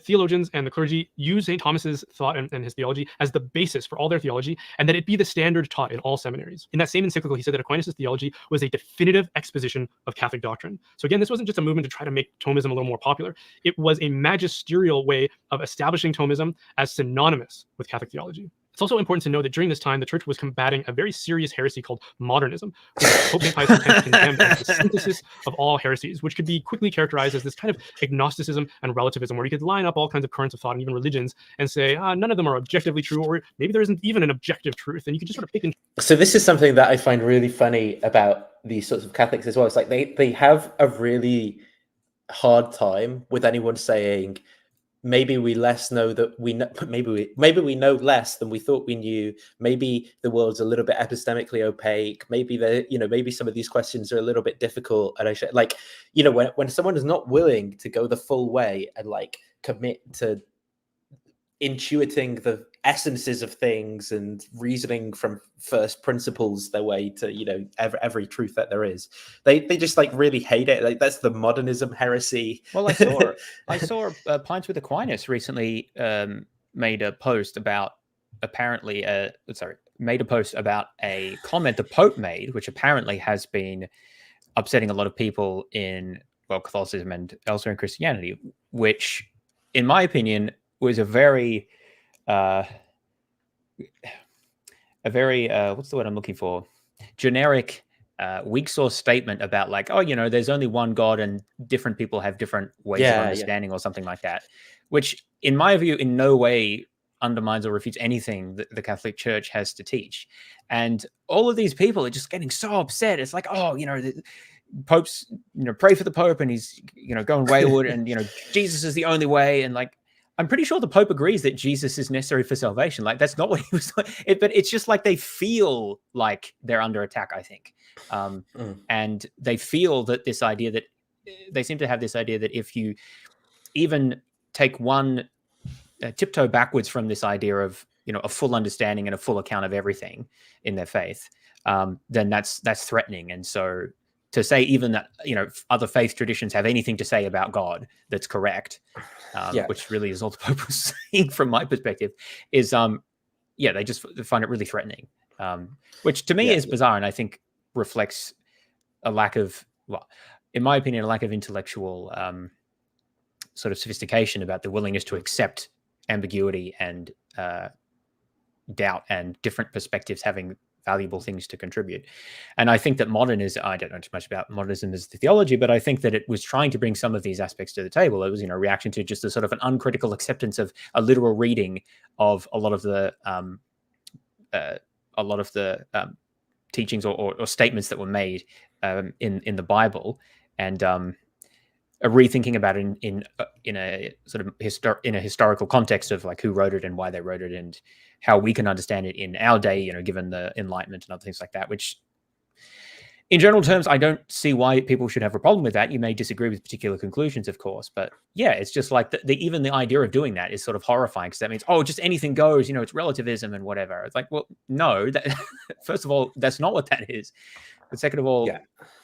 theologians and the clergy use St. Thomas's thought and his theology as the basis for all their theology, and that it be the standard taught in all seminaries. In that same encyclical, he said that Aquinas' theology was a definitive exposition of Catholic doctrine. So again, this wasn't just a movement to try to make Thomism a little more popular. It was a magisterial way of establishing Thomism as synonymous with Catholic theology. It's also important to know that during this time, the church was combating a very serious heresy called modernism, which Pope St. Pius X condemned as the synthesis of all heresies, which could be quickly characterized as this kind of agnosticism and relativism, where you could line up all kinds of currents of thought and even religions and say, none of them are objectively true, or maybe there isn't even an objective truth, and you can just sort of pick and... So this is something that I find really funny about these sorts of Catholics as well. It's like they have a really hard time with anyone saying, maybe we know that we know, maybe we know less than we thought we knew. Maybe the world's a little bit epistemically opaque. Maybe maybe some of these questions are a little bit difficult. And when someone is not willing to go the full way and like commit to intuiting the essences of things and reasoning from first principles their way to every truth that there is, they just like really hate it. Like that's the modernism heresy. Well, I saw Pints with Aquinas recently made a post about a comment the Pope made, which apparently has been upsetting a lot of people in Catholicism and elsewhere in Christianity, which in my opinion was a very what's the word I'm looking for? Generic, weak source statement about like, there's only one God and different people have different ways of understanding or something like that, which in my view in no way undermines or refutes anything that the Catholic Church has to teach. And all of these people are just getting so upset. It's like, the Pope's, pray for the Pope and he's, going wayward and, Jesus is the only way. And like, I'm pretty sure the Pope agrees that Jesus is necessary for salvation. Like, that's not what he was like. But it's just like they feel like they're under attack, I think. And they feel that they seem to have this idea that if you even take one tiptoe backwards from this idea of, a full understanding and a full account of everything in their faith, then that's threatening. And so to say even that, other faith traditions have anything to say about God that's correct, which really is all the Pope was saying from my perspective, is they just find it really threatening, which to me is bizarre, and I think reflects a lack of, in my opinion, a lack of intellectual sort of sophistication about the willingness to accept ambiguity and doubt and different perspectives having valuable things to contribute. And I think that modernism, I don't know too much about modernism as the theology, but I think that it was trying to bring some of these aspects to the table. It was, a reaction to just a sort of an uncritical acceptance of a literal reading of a lot of the teachings or statements that were made in the Bible, and a rethinking about it in a sort of historical context of like who wrote it and why they wrote it and how we can understand it in our day, given the Enlightenment and other things like that, which in general terms, I don't see why people should have a problem with that. You may disagree with particular conclusions, of course, but yeah, it's just like even the idea of doing that is sort of horrifying, because that means, just anything goes, it's relativism and whatever. It's like, well, no, first of all, that's not what that is. But second of all,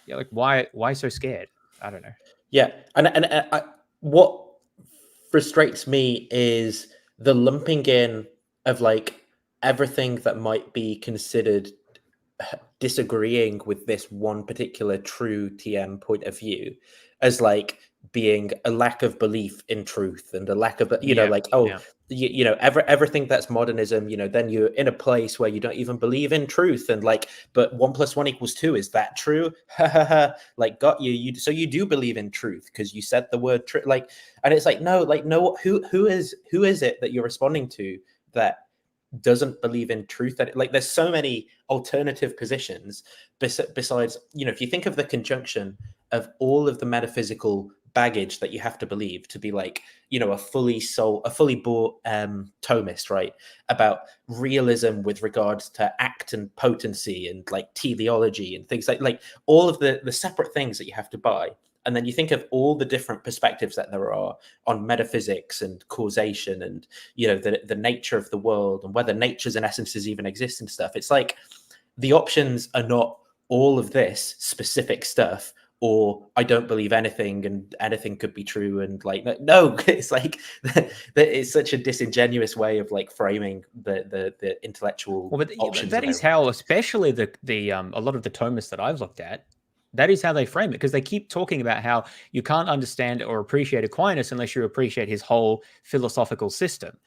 like why so scared? I don't know. Yeah, and what frustrates me is the lumping in of like everything that might be considered disagreeing with this one particular true TM point of view as like being a lack of belief in truth and a lack of, everything that's modernism, then you're in a place where you don't even believe in truth, and like, but 1 + 1 = 2, is that true? Like, got you. So you do believe in truth because you said the word truth. Like, and it's like, no, who is it that you're responding to that doesn't believe in truth? That like, there's so many alternative positions besides, if you think of the conjunction of all of the metaphysical baggage that you have to believe to be like, a fully bought Thomist, right? About realism with regards to act and potency and like teleology and things like all of the separate things that you have to buy. And then you think of all the different perspectives that there are on metaphysics and causation and, the nature of the world and whether natures and essences even exist and stuff. It's like the options are not all of this specific stuff, or I don't believe anything and anything could be true. And like, no, it's like, it's such a disingenuous way of like framing the intellectual options. That is how, especially the a lot of the Thomists that I've looked at, that is how they frame it, because they keep talking about how you can't understand or appreciate Aquinas unless you appreciate his whole philosophical system.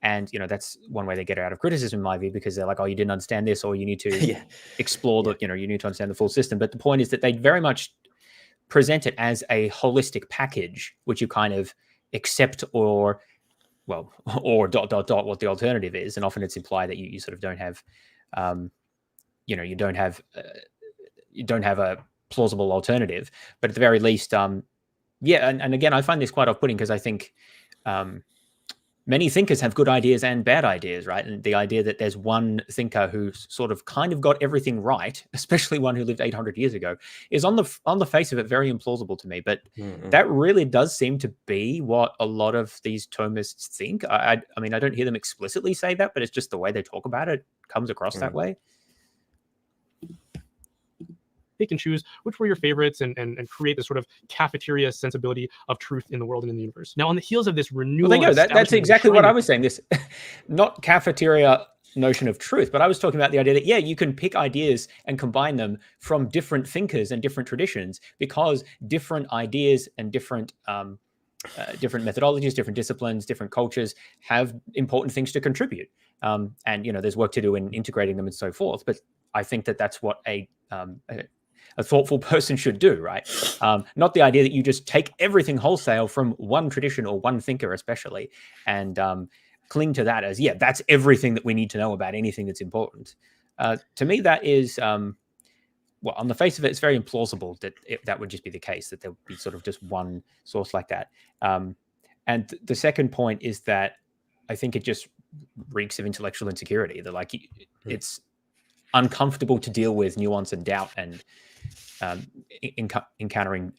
And, that's one way they get out of criticism, in my view, because they're like, you didn't understand this, or you need to explore the, you need to understand the full system. But the point is that they very much present it as a holistic package, which you kind of accept or what the alternative is. And often it's implied that you sort of don't have, you don't have a plausible alternative. But at the very least, and again, I find this quite off-putting, because I think many thinkers have good ideas and bad ideas, right? And the idea that there's one thinker who sort of kind of got everything right, especially one who lived 800 years ago, is on the face of it very implausible to me. But that really does seem to be what a lot of these Thomists think. I mean, I don't hear them explicitly say that, but it's just the way they talk about it comes across that way. Pick and choose which were your favorites and create this sort of cafeteria sensibility of truth in the world and in the universe. Now, on the heels of this renewal, well, there you go. That's exactly what I was saying. This not cafeteria notion of truth, but I was talking about the idea that you can pick ideas and combine them from different thinkers and different traditions, because different ideas and different methodologies, different disciplines, different cultures have important things to contribute. And there's work to do in integrating them and so forth. But I think that that's what a thoughtful person should do, right? Not the idea that you just take everything wholesale from one tradition or one thinker especially, and cling to that as, that's everything that we need to know about anything that's important. To me, that is, on the face of it, it's very implausible that that would just be the case, that there would be sort of just one source like that. And the second point is that I think it just reeks of intellectual insecurity. That like it's uncomfortable to deal with nuance and doubt and encountering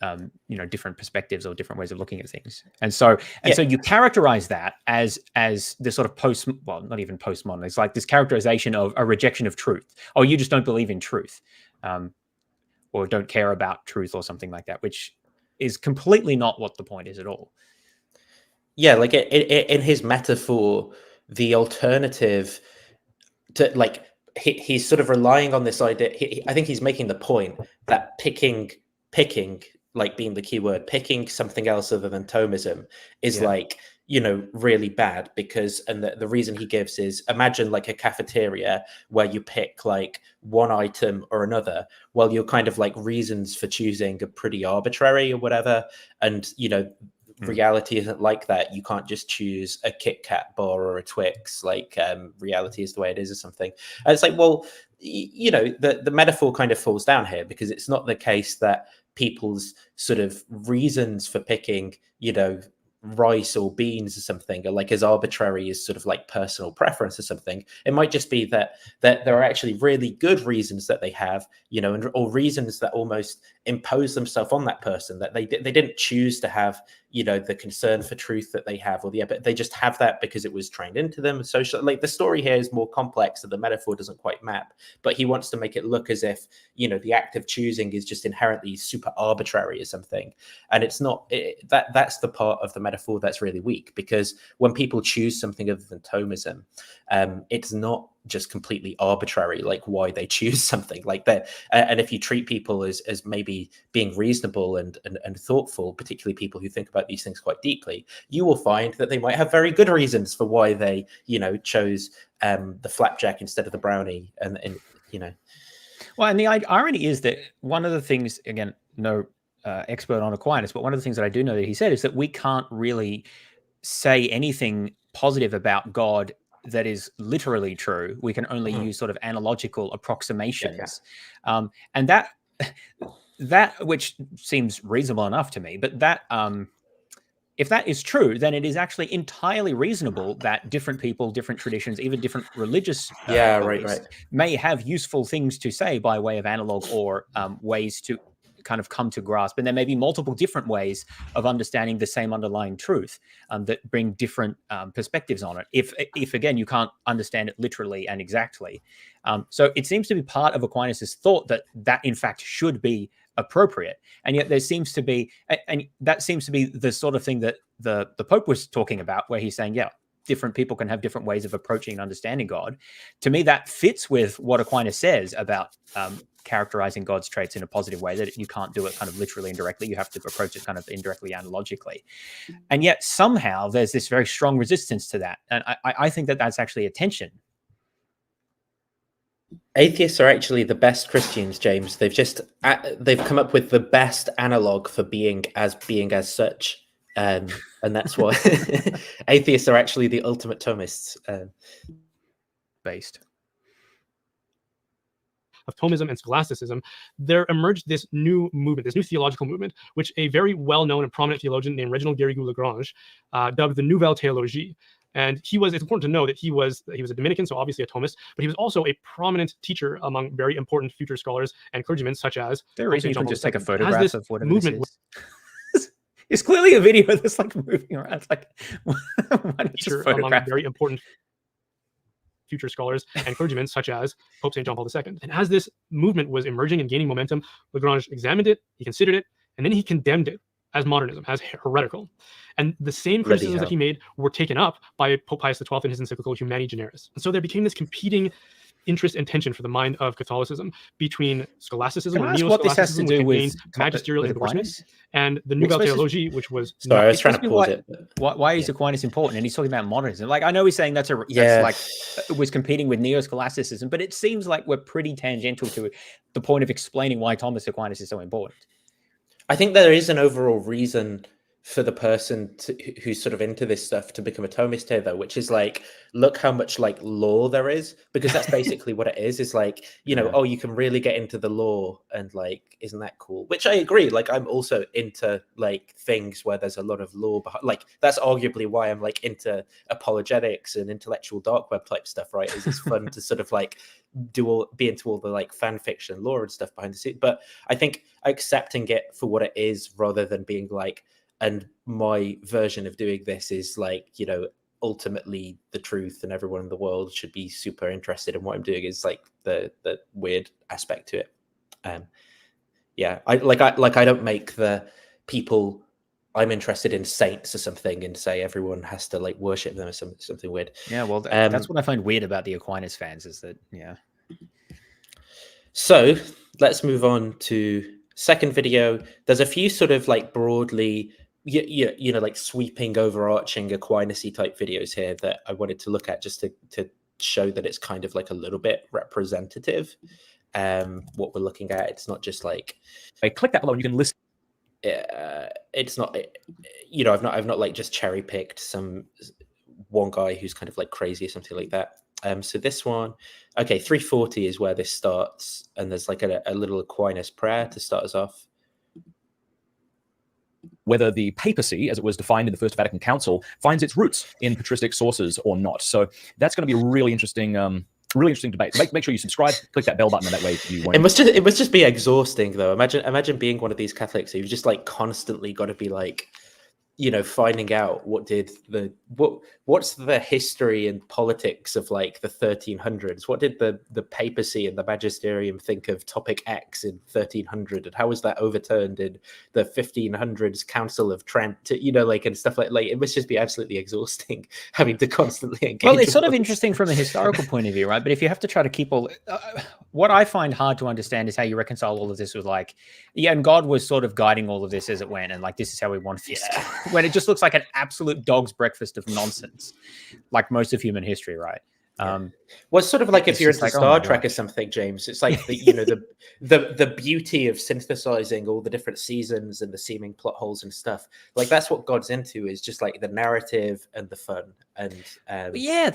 different perspectives or different ways of looking at things. And so you characterize that as this sort of not even postmodern. It's like this characterization of a rejection of truth. Oh, you just don't believe in truth. or don't care about truth or something like that, which is completely not what the point is at all. Yeah, like in his metaphor, the alternative to like he's sort of relying on this idea. I think he's making the point that picking like being the key word, picking something else other than Thomism is like, you know, really bad because, and the reason he gives is, imagine like a cafeteria where you pick like one item or another. Well, your kind of like reasons for choosing are pretty arbitrary or whatever. And, you know, reality isn't like that. You can't just choose a Kit Kat bar or a Twix. Like reality is the way it is or something. And it's like, well, you know, the metaphor kind of falls down here because it's not the case that people's sort of reasons for picking, you know, rice or beans or something are like as arbitrary as sort of like personal preference or something. It might just be that there are actually really good reasons that they have, you know, and or reasons that almost impose themselves on that person, that they didn't choose to have, you know, the concern for truth that they have, or but they just have that because it was trained into them. Social, like the story here is more complex and the metaphor doesn't quite map, but he wants to make it look as if, you know, the act of choosing is just inherently super arbitrary or something. And it's not. That's the part of the metaphor that's really weak, because when people choose something other than Thomism, it's not just completely arbitrary, like why they choose something like that. And if you treat people as maybe being reasonable and thoughtful, particularly people who think about these things quite deeply, you will find that they might have very good reasons for why they, you know, chose the flapjack instead of the brownie. And you know, well, and the irony is that one of the things, again, no expert on Aquinas, but one of the things that I do know that he said is that we can't really say anything positive about God that is literally true. We can only use sort of analogical approximations. And that which seems reasonable enough to me, but that if that is true, then it is actually entirely reasonable that different people, different traditions, even different religious beliefs may have useful things to say by way of analog or ways to kind of come to grasp. And there may be multiple different ways of understanding the same underlying truth that bring different perspectives on it. If again, you can't understand it literally and exactly. So it seems to be part of Aquinas' thought that in fact should be appropriate. And yet there seems to be, and that seems to be the sort of thing that the Pope was talking about, where he's saying, yeah, different people can have different ways of approaching and understanding God. To me, that fits with what Aquinas says about characterizing God's traits in a positive way, that you can't do it kind of literally and directly. You have to approach it kind of indirectly, analogically. And yet somehow there's this very strong resistance to that. And I think that that's actually a tension. Atheists are actually the best Christians, James. They've come up with the best analog for being as such. And that's why atheists are actually the ultimate Thomists. Based of Thomism and scholasticism, there emerged this new movement, this new theological movement, which a very well-known and prominent theologian named Reginald Garrigou-Lagrange dubbed the Nouvelle Théologie. And it's important to know that he was a Dominican, so obviously a Thomist, but he was also a prominent teacher among very important future scholars and clergymen, such as there a reason you can just take a photograph this of whatever movement this is? It's clearly a video that's like moving around. It's like teacher among very important future scholars and clergymen, such as Pope St. John Paul II. And as this movement was emerging and gaining momentum, Lagrange examined it, he considered it, and then he condemned it as modernism, as heretical. And the same criticisms that he made were taken up by Pope Pius XII in his encyclical Humani Generis. And so there became this competing interest and tension for the mind of Catholicism between scholasticism, or neo-scholasticism, which contained magisterial endorsements, and the Nouvelle Théologie, which was... Sorry, I was trying to pause it. Why is Aquinas important? And he's talking about modernism. Like, I know he's saying that's like it was competing with neo-scholasticism, but it seems like we're pretty tangential to the point of explaining why Thomas Aquinas is so important. I think there is an overall reason for the person who's sort of into this stuff to become a Thomist here, though, which is like, look how much like law there is, because that's basically what it is like, you know, oh, you can really get into the law, and like, isn't that cool? Which I agree. Like, I'm also into like things where there's a lot of law behind. Like, that's arguably why I'm like into apologetics and intellectual dark web type stuff, right? Is it's fun to sort of like be into all the like fan fiction law and stuff behind the scenes. But I think accepting it for what it is, rather than being like, and my version of doing this is like, you know, ultimately the truth, and everyone in the world should be super interested in what I'm doing, is like the weird aspect to it. Yeah, I don't make the people I'm interested in saints or something and say everyone has to like worship them or something weird. Yeah, well, that's what I find weird about the Aquinas fans is that, yeah. So let's move on to second video. There's a few sort of like broadly, you know, like sweeping, overarching Aquinas-y type videos here that I wanted to look at just to show that it's kind of like a little bit representative. What we're looking at, it's not just like, click that below and you can list. It's not, you know, I've not like just cherry picked some one guy who's kind of like crazy or something like that. So this one, okay, 340 is where this starts, and there's like a little Aquinas prayer to start us off. Whether the papacy, as it was defined in the First Vatican Council, finds its roots in patristic sources or not. So that's going to be a really interesting debate. Make sure you subscribe, click that bell button, and that way you won't. It must just be exhausting, though. Imagine being one of these Catholics who've just like constantly got to be like, you know, finding out what's the history and politics of like the 1300s. What did the papacy and the magisterium think of topic X in 1300, and how was that overturned in the 1500s Council of Trent? You know, like, and stuff like it must just be absolutely exhausting having to constantly engage. Well, it's sort of interesting from a historical point of view, right? But if you have to try to keep all, what I find hard to understand is how you reconcile all of this with like, yeah, and God was sort of guiding all of this as it went, and like this is how we want this. Yeah. When it just looks like an absolute dog's breakfast of nonsense, like most of human history, right? Well, it's sort of like if you're into like, Star Trek or something, James. It's like you know the beauty of synthesizing all the different seasons and the seeming plot holes and stuff. Like that's what God's into, is just like the narrative and the fun. And yeah,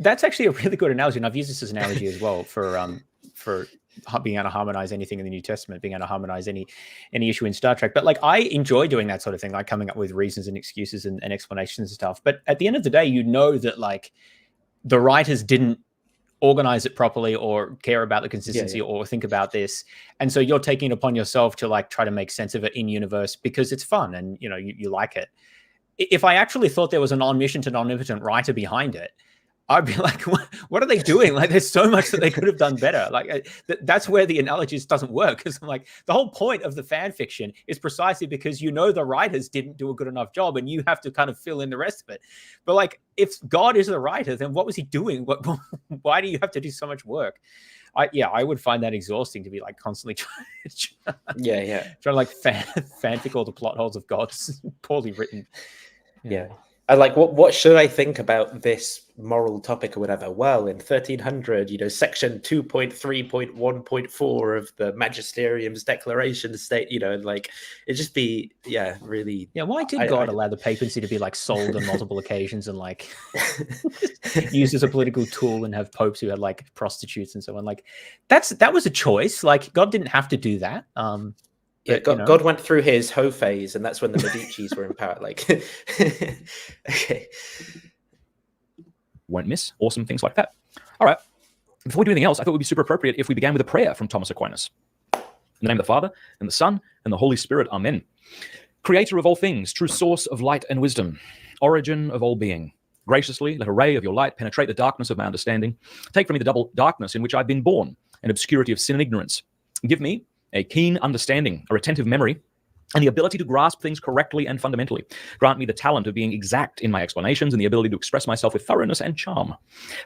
that's actually a really good analogy, and I've used this as an analogy as well for being able to harmonize anything in the New Testament, being able to harmonize any issue in Star Trek. But like, I enjoy doing that sort of thing, like coming up with reasons and excuses and explanations and stuff. But at the end of the day, you know that like the writers didn't organize it properly or care about the consistency or think about this. And so you're taking it upon yourself to like try to make sense of it in universe because it's fun and, you know, you like it. If I actually thought there was an omniscient and omnipotent writer behind it, I'd be like, what are they doing? Like, there's so much that they could have done better. Like, that's where the analogy just doesn't work. Because I'm like, the whole point of the fan fiction is precisely because you know the writers didn't do a good enough job, and you have to kind of fill in the rest of it. But like, if God is the writer, then what was he doing? Why do you have to do so much work? I would find that exhausting to be like constantly trying to like fanfic all the plot holes of God's poorly written. Yeah. I like what should I think about this moral topic or whatever? Well, in 1300, you know, section 2.3.1.4 of the Magisterium's Declaration state, you know, and like it just be really. Yeah, why did God allow the papacy to be like sold on multiple occasions and like used as a political tool and have popes who had like prostitutes and so on? Like that was a choice. Like God didn't have to do that. Yeah, God went through his hoe phase, and that's when the Medicis were in power. Like, okay. Won't miss. Awesome things like that. All right. Before we do anything else, I thought it would be super appropriate if we began with a prayer from Thomas Aquinas. In the name of the Father, and the Son, and the Holy Spirit. Amen. Creator of all things, true source of light and wisdom, origin of all being. Graciously let a ray of your light penetrate the darkness of my understanding. Take from me the double darkness in which I've been born, and obscurity of sin and ignorance. Give me a keen understanding, a retentive memory, and the ability to grasp things correctly and fundamentally. Grant me the talent of being exact in my explanations and the ability to express myself with thoroughness and charm.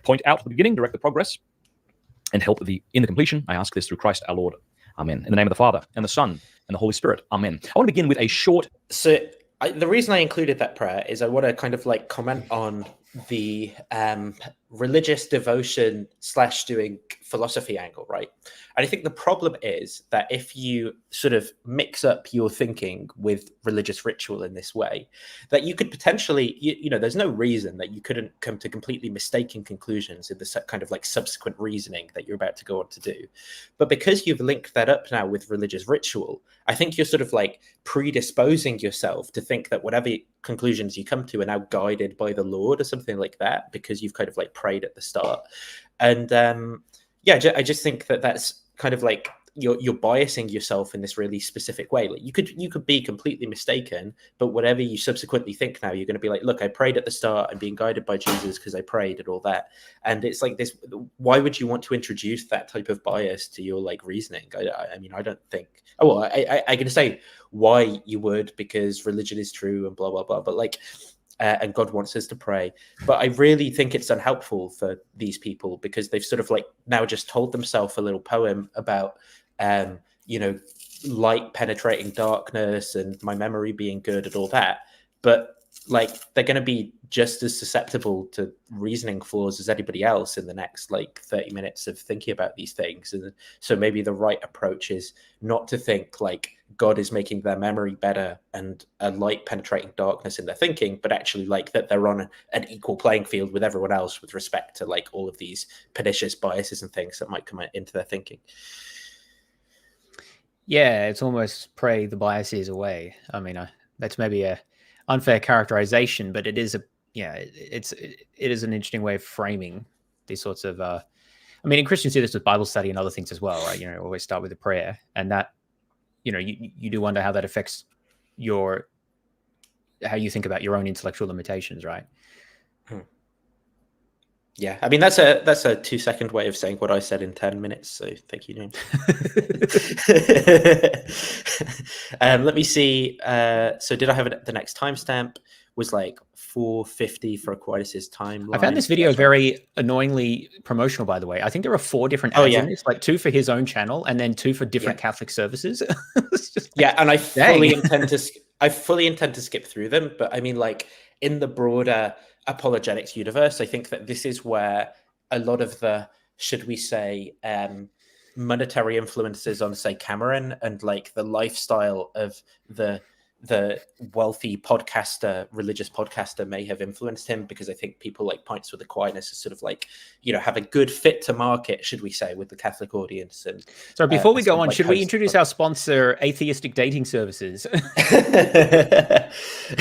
Point out the beginning, direct the progress, and help in the completion. I ask this through Christ our Lord. Amen. In the name of the Father, and the Son, and the Holy Spirit. Amen. I want to begin with a short... So the reason I included that prayer is I want to kind of like comment on the religious devotion / doing philosophy angle, right? And I think the problem is that if you sort of mix up your thinking with religious ritual in this way, that you could potentially, you know, there's no reason that you couldn't come to completely mistaken conclusions in the kind of like subsequent reasoning that you're about to go on to do. But because you've linked that up now with religious ritual, I think you're sort of like predisposing yourself to think that whatever conclusions you come to are now guided by the Lord or something like that, because you've kind of like prayed at the start. And I just think that that's kind of like, you're biasing yourself in this really specific way. Like you could be completely mistaken, but whatever you subsequently think now, you're going to be like, look, I prayed at the start, I'm being guided by Jesus because I prayed and all that. And it's like this, why would you want to introduce that type of bias to your like reasoning? I mean, I don't think, I can say why you would, because religion is true and blah, blah, blah. But like, and God wants us to pray. But I really think it's unhelpful for these people because they've sort of like now just told themselves a little poem about, light penetrating darkness and my memory being good and all that. But like, they're going to be just as susceptible to reasoning flaws as anybody else in the next like 30 minutes of thinking about these things. And so maybe the right approach is not to think like God is making their memory better and a light penetrating darkness in their thinking, but actually like that they're on an equal playing field with everyone else with respect to like all of these pernicious biases and things that might come into their thinking. Yeah, it's almost pray the biases away. I mean, that's maybe a unfair characterization, but it is it is an interesting way of framing these sorts of. I mean, in Christians do this with Bible study and other things as well, right? Always start with a prayer, and that, you do wonder how that affects how you think about your own intellectual limitations, right? Yeah, I mean that's a 2-second way of saying what I said in 10 minutes. So thank you, James. Let me see. So did I have the next timestamp was like 4:50 for Aquinas' timeline? I found this video very annoyingly promotional, by the way. I think there are 4 different ads in this, like 2 for his own channel and then 2 for different Catholic services. It's just like, and I fully intend to skip through them. But I mean, like in the broader apologetics universe, I think that this is where a lot of the, should we say, monetary influences on, say, Cameron and like the lifestyle of the wealthy podcaster, religious podcaster may have influenced him, because I think people like Pints with Aquinas are sort of like, have a good fit to market, should we say, with the Catholic audience. And so before we go on, should we introduce our sponsor, Atheistic Dating Services?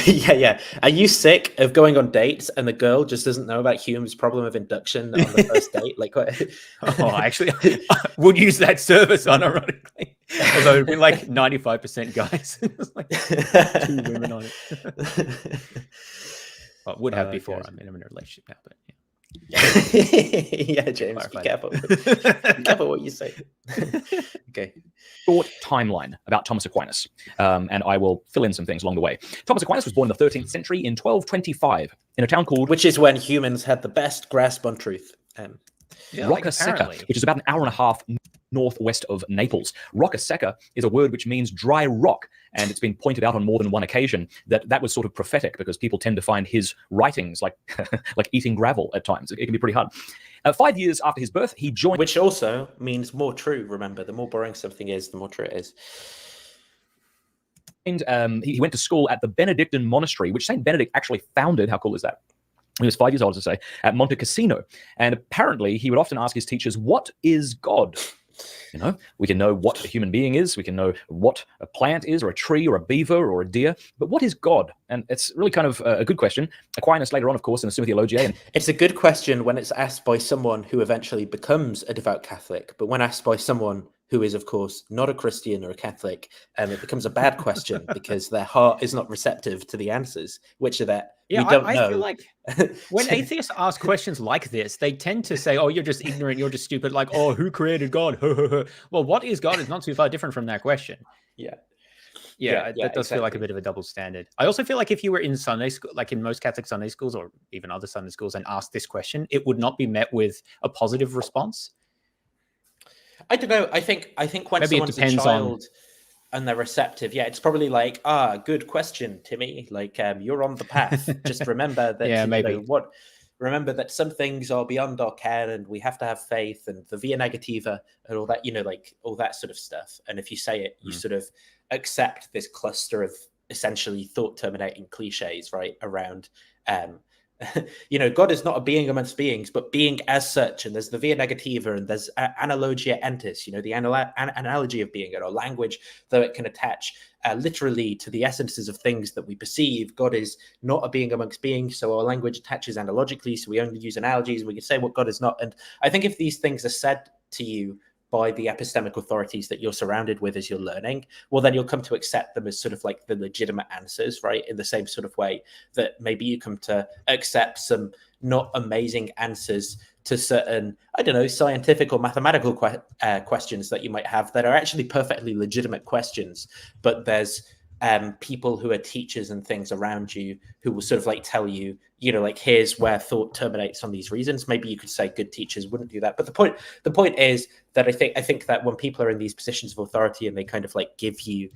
Yeah. Are you sick of going on dates and the girl just doesn't know about Hume's problem of induction on the first date? Like, what? Actually, I would use that service unironically. Although it'd be like 95% guys. It's like 2 women on it. Well, would have before. I'm in a relationship now, but yeah, James, be careful. Be careful what you say. Okay. Short timeline about Thomas Aquinas, and I will fill in some things along the way. Thomas Aquinas was born in the 13th century in 1225 in a town called... Which is when humans had the best grasp on truth. Rocca Secca, which is about an hour and a half northwest of Naples. Rocca Secca is a word which means dry rock, and it's been pointed out on more than one occasion that was sort of prophetic, because people tend to find his writings like like eating gravel at times. It can be pretty hard. 5 years after his birth, he joined... Which also means more true, remember. The more boring something is, the more true it is. And he went to school at the Benedictine monastery, which St. Benedict actually founded. How cool is that? He was 5 years old, as I say, at Monte Cassino. And apparently, he would often ask his teachers, what is God? We can know what a human being is. We can know what a plant is, or a tree, or a beaver, or a deer. But what is God? And it's really kind of a good question. Aquinas later on, of course, in the Summa Theologiae. It's a good question when it's asked by someone who eventually becomes a devout Catholic. But when asked by someone who is, of course, not a Christian or a Catholic, it becomes a bad question because their heart is not receptive to the ansers, which are that we don't know. I feel like when atheists ask questions like this, they tend to say, oh, you're just ignorant, you're just stupid. Like, oh, who created God? Well, what is God is not too far different from that question. Yeah, that does feel like a bit of a double standard. I also feel like if you were in Sunday school, like in most Catholic Sunday schools or even other Sunday schools, and asked this question, it would not be met with a positive response. I don't know. I think when maybe someone's a child and they're receptive, it's probably like, good question, Timmy. Like, you're on the path. Just remember that remember that some things are beyond our care, and we have to have faith, and the via negativa and all that, like all that sort of stuff. And if you say it, you sort of accept this cluster of essentially thought terminating cliches, right, around God is not a being amongst beings, but being as such. And there's the via negativa, and there's analogia entis, the analogy of being, or language, though it can attach literally to the essences of things that we perceive. God is not a being amongst beings, so our language attaches analogically, so we only use analogies, and we can say what God is not. And I think if these things are said to you by the epistemic authorities that you're surrounded with as you're learning, well, then you'll come to accept them as sort of like the legitimate answers, right? In the same sort of way that maybe you come to accept some not amazing answers to certain, I don't know, scientific or mathematical questions that you might have that are actually perfectly legitimate questions, but there's people who are teachers and things around you who will sort of like tell you, you know, like, here's where thought terminates on these reasons. Maybe you could say good teachers wouldn't do that. But the point is that I think that when people are in these positions of authority and they kind of like give you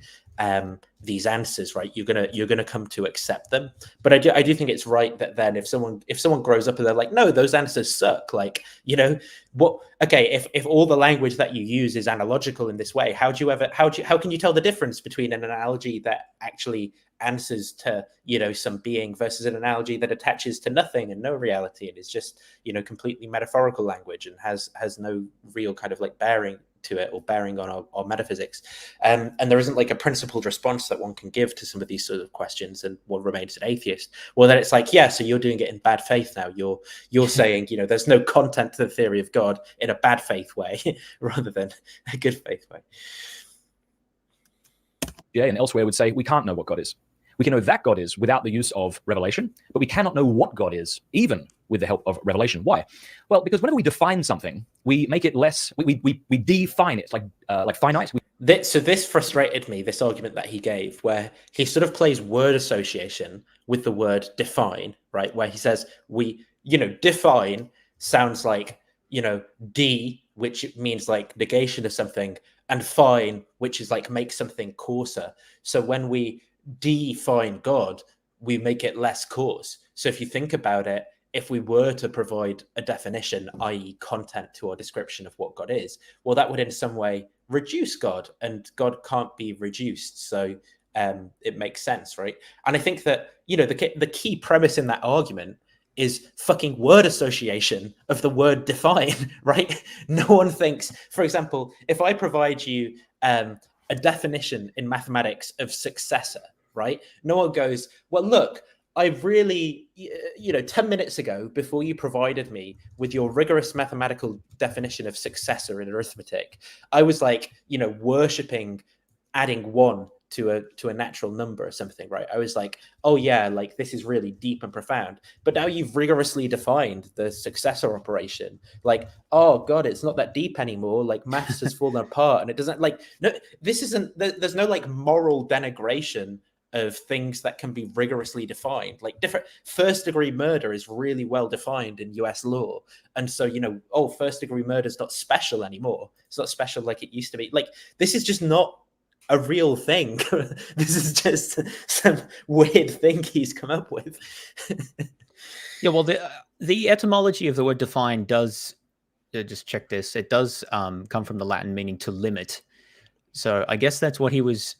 these answers, right, you're gonna come to accept them. But I do think it's right that then if someone grows up and they're like, no, those answers suck, like, you know, what, okay, if all the language that you use is analogical in this way, how can you tell the difference between an analogy that actually answers to, you know, some being versus an analogy that attaches to nothing and no reality and is just, you know, completely metaphorical language and has no real kind of like bearing to it or bearing on our metaphysics, and there isn't like a principled response that one can give to some of these sort of questions, and one remains an atheist. Well, then it's like, yeah, so you're doing it in bad faith now. You're saying, you know, there's no content to the theory of God in a bad faith way rather than a good faith way. Yeah, and elsewhere would say we can't know what God is. We can know that God is without the use of revelation, but we cannot know what God is, even with the help of revelation. Why? Well, because whenever we define something, we make it less, we define it, like finite. So this frustrated me, this argument that he gave, where he sort of plays word association with the word define, right? Where he says define sounds like, which means like negation of something, and fine, which is like make something coarser. So when we define God, we make it less coarse. So if you think about it, if we were to provide a definition, i.e. content to our description of what God is, well, that would in some way reduce God, and God can't be reduced. So it makes sense, right? And I think that, the key premise in that argument is fucking word association of the word define, right? No one thinks, for example, if I provide you a definition in mathematics of successor, right? No one goes, well, look, I really, 10 minutes ago, before you provided me with your rigorous mathematical definition of successor in arithmetic, I was like, worshipping adding one to a natural number or something, right? I was like, oh yeah, like this is really deep and profound. But now you've rigorously defined the successor operation. Like, oh God, it's not that deep anymore. Like maths has fallen apart, and it doesn't there's no like moral denigration of things that can be rigorously defined. Like different first degree murder is really well defined in US law. And so, first degree murder is not special anymore. It's not special like it used to be. Like, this is just not a real thing. This is just some weird thing he's come up with. Yeah, well, the etymology of the word define does, just check this, it does come from the Latin meaning to limit. So I guess that's what he was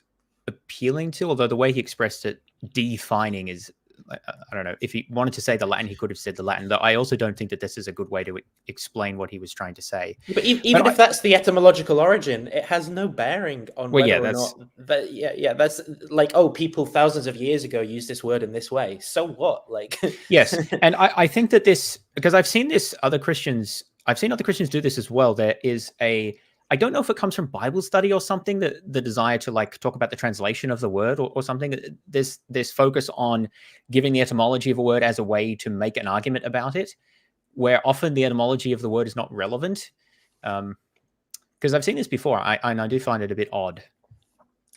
appealing to, although the way he expressed it, defining, is, I don't know. If he wanted to say the Latin, he could have said the Latin, though I also don't think that this is a good way to explain what he was trying to say. But even if that's the etymological origin, it has no bearing on whether or not that, that's like, oh, people thousands of years ago used this word in this way. So what? Like, yes. And I think that this, because I've seen other Christians do this as well. There is I don't know if it comes from Bible study or something, that the desire to like talk about the translation of the word or something. This focus on giving the etymology of a word as a way to make an argument about it, where often the etymology of the word is not relevant. Because I've seen this before, and I do find it a bit odd.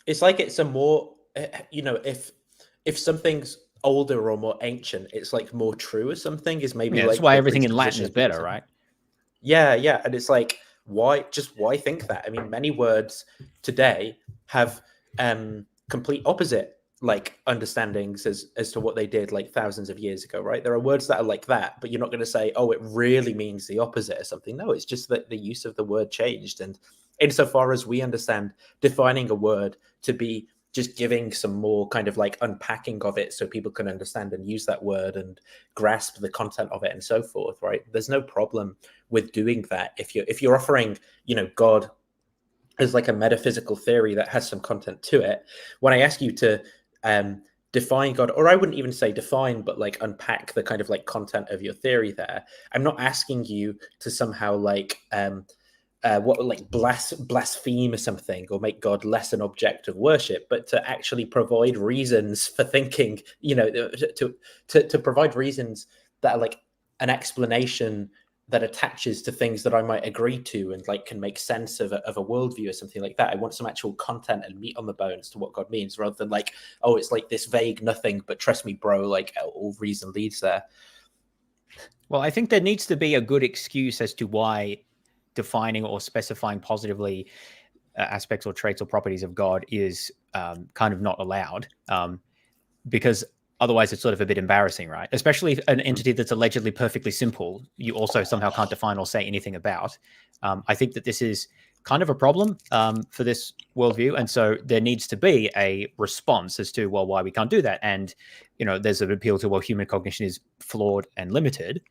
It's like it's a more, if something's older or more ancient, it's like more true or something, is maybe that's why everything in Latin is better, right? Yeah. And it's like, why think that? I mean, many words today have complete opposite like understandings as to what they did like thousands of years ago, right? There are words that are like that, but you're not going to say, oh, it really means the opposite or something. No, it's just that the use of the word changed. And insofar as we understand defining a word to be just giving some more kind of like unpacking of it so people can understand and use that word and grasp the content of it and so forth, right? There's no problem with doing that if you're offering, God as like a metaphysical theory that has some content to it. When I ask you to define God, or I wouldn't even say define, but like unpack the kind of like content of your theory there, I'm not asking you to somehow like blaspheme or something, or make God less an object of worship, but to actually provide reasons for thinking, to provide reasons that are like an explanation that attaches to things that I might agree to and like can make sense of a worldview or something like that. I want some actual content and meat on the bones to what God means, rather than like, oh, it's like this vague nothing, but trust me, bro, like all reason leads there. Well, I think there needs to be a good excuse as to why defining or specifying positively aspects or traits or properties of God is kind of not allowed, because otherwise it's sort of a bit embarrassing, right? Especially if an entity that's allegedly perfectly simple, you also somehow can't define or say anything about. I think that this is kind of a problem for this worldview. And so there needs to be a response as to, well, why we can't do that. And, there's an appeal to, well, human cognition is flawed and limited,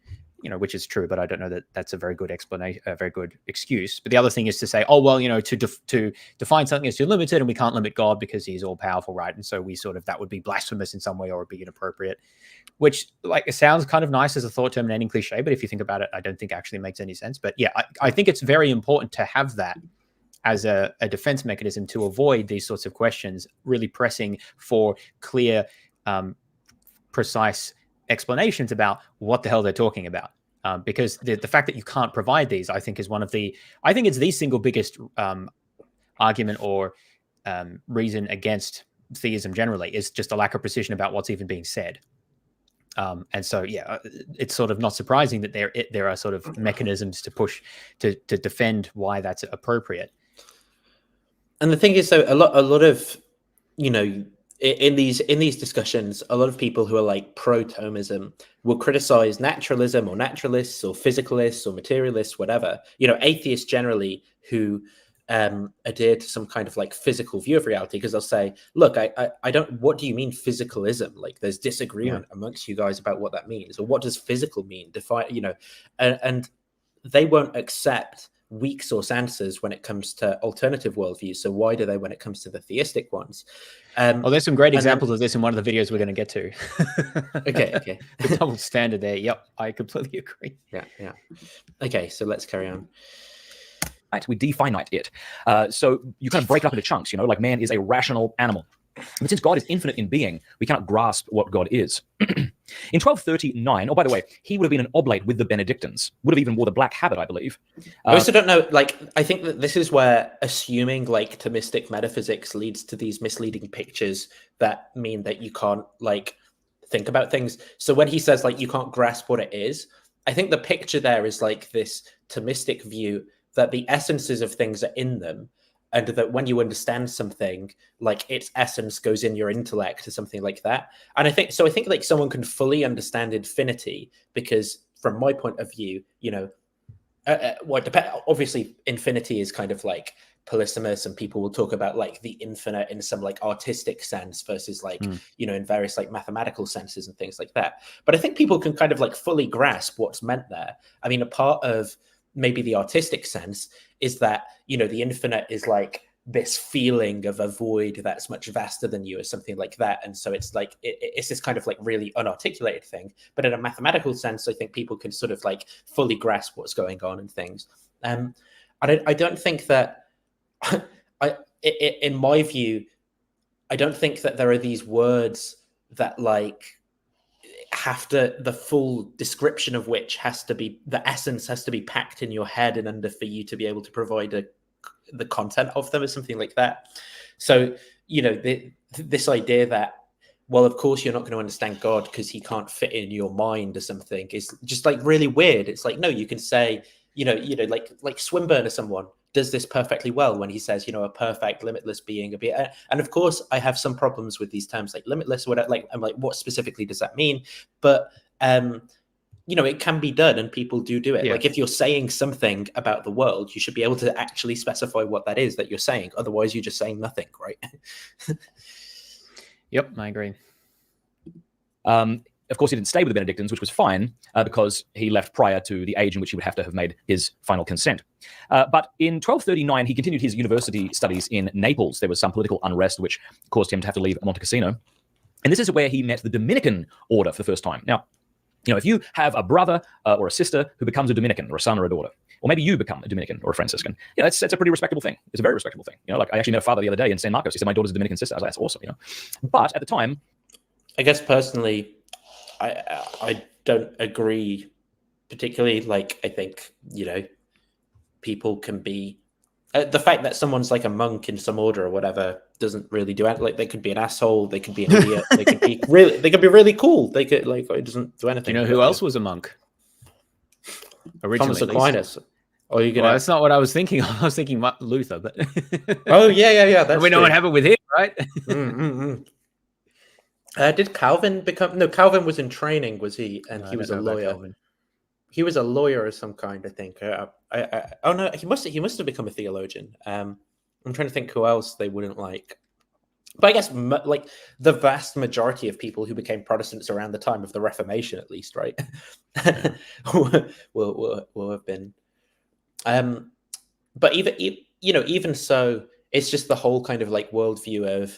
which is true, but I don't know that that's a very good explanation, a very good excuse. But the other thing is to say, oh, well, to define something as too limited, and we can't limit God because he's all powerful, right? And so that would be blasphemous in some way, or it'd be inappropriate, which it sounds kind of nice as a thought terminating cliche, but if you think about it, I don't think actually makes any sense. But yeah, I think it's very important to have that as a defense mechanism to avoid these sorts of questions, really pressing for clear, precise explanations about what the hell they're talking about. Because the fact that you can't provide these, I think, is I think it's the single biggest argument or reason against theism generally, is just a lack of precision about what's even being said. And so, yeah, it's sort of not surprising that there are sort of mechanisms to push to defend why that's appropriate. And the thing is, though, a lot of, in these discussions, a lot of people who are like pro-Thomism will criticize naturalism or naturalists or physicalists or materialists, whatever, atheists generally who adhere to some kind of like physical view of reality, because they'll say, look, I don't, what do you mean physicalism? Like there's disagreement amongst you guys about what that means, or what does physical mean? Define, and they won't accept weak source answers when it comes to alternative worldviews. So why do they when it comes to the theistic ones? Well, there's some great examples of this in one of the videos we're going to get to. Okay. The double standard there. Yep, I completely agree. Yeah. Okay, so let's carry on. Right, we definite it. So you kind of break it up into chunks, like man is a rational animal. But since God is infinite in being, we cannot grasp what God is. In 1239, by the way, he would have been an oblate with the Benedictines, would have even wore the black habit, I believe. I also don't know, I think that this is where assuming Thomistic metaphysics leads to these misleading pictures that mean that you can't think about things. So when he says you can't grasp what it is, I think the picture there is this Thomistic view that the essences of things are in them, and that when you understand something, its essence goes in your intellect or something like that. And I think someone can fully understand infinity because, from my point of view, obviously infinity is kind of polysemous, and people will talk about the infinite in some artistic sense versus in various mathematical senses and things like that. But I think people can kind of fully grasp what's meant there. I mean, a part of maybe the artistic sense is that, the infinite is this feeling of a void that's much vaster than you or something like that. And so it's it's this kind of really unarticulated thing. But in a mathematical sense, I think people can sort of fully grasp what's going on and things. I don't think that, in my view, I don't think that there are these words that the full description of which the essence has to be packed in your head and under for you to be able to provide the content of them or something like that. So, this idea that, well, of course you're not going to understand God because he can't fit in your mind or something is just really weird. It's no, you can say, like Swinburne or someone does this perfectly well when he says, a perfect, limitless being, and of course I have some problems with these terms limitless, what I'm what specifically does that mean? But it can be done, and people do it. Yeah. If you're saying something about the world, you should be able to actually specify what that is that you're saying. Otherwise, you're just saying nothing, right? Yep, I agree. Of course, he didn't stay with the Benedictines, which was fine because he left prior to the age in which he would have to have made his final consent. But in 1239, he continued his university studies in Naples. There was some political unrest, which caused him to have to leave Monte Cassino. And this is where he met the Dominican order for the first time. Now, if you have a brother or a sister who becomes a Dominican, or a son or a daughter, or maybe you become a Dominican or a Franciscan. That's a pretty respectable thing. It's a very respectable thing. Like I actually met a father the other day in San Marcos. He said, my daughter's a Dominican sister. I was like, that's awesome, But at the time, I guess personally, I don't agree particularly. Like, I think, people can be, the fact that someone's like a monk in some order or whatever doesn't really do anything. Like, they could be an asshole, they could be an idiot, they could be really cool. They could, like, it doesn't do anything. Do you know who else was a monk? Originally, Thomas Aquinas. Or you Well, that's not what I was thinking. I was thinking Luther, but oh yeah. That's we know what happened with him, right? Did Calvin become? No, Calvin was in training, was he? And he was a lawyer. He was a lawyer of some kind, I think. Oh no, he must have become a theologian. I'm trying to think who else they wouldn't like. But I guess like the vast majority of people who became Protestants around the time of the Reformation, at least, right, will have been. But even so, it's just the whole kind of like worldview of,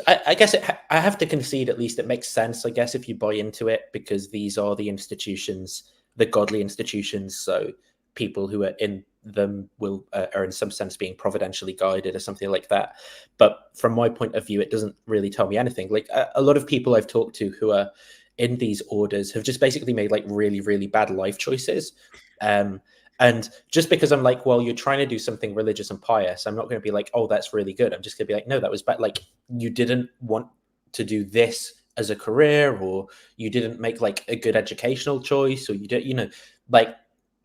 I guess I have to concede, at least it makes sense, I guess, if you buy into it, because these are the institutions, the godly institutions. So people who are in them are in some sense being providentially guided or something like that. But from my point of view, it doesn't really tell me anything. Like a lot of people I've talked to who are in these orders have just basically made like really, really bad life choices. And just because I'm like, well, you're trying to do something religious and pious, I'm not going to be like, oh, that's really good. I'm just going to be like, no, that was bad. Like, you didn't want to do this as a career, or you didn't make like a good educational choice, or you did,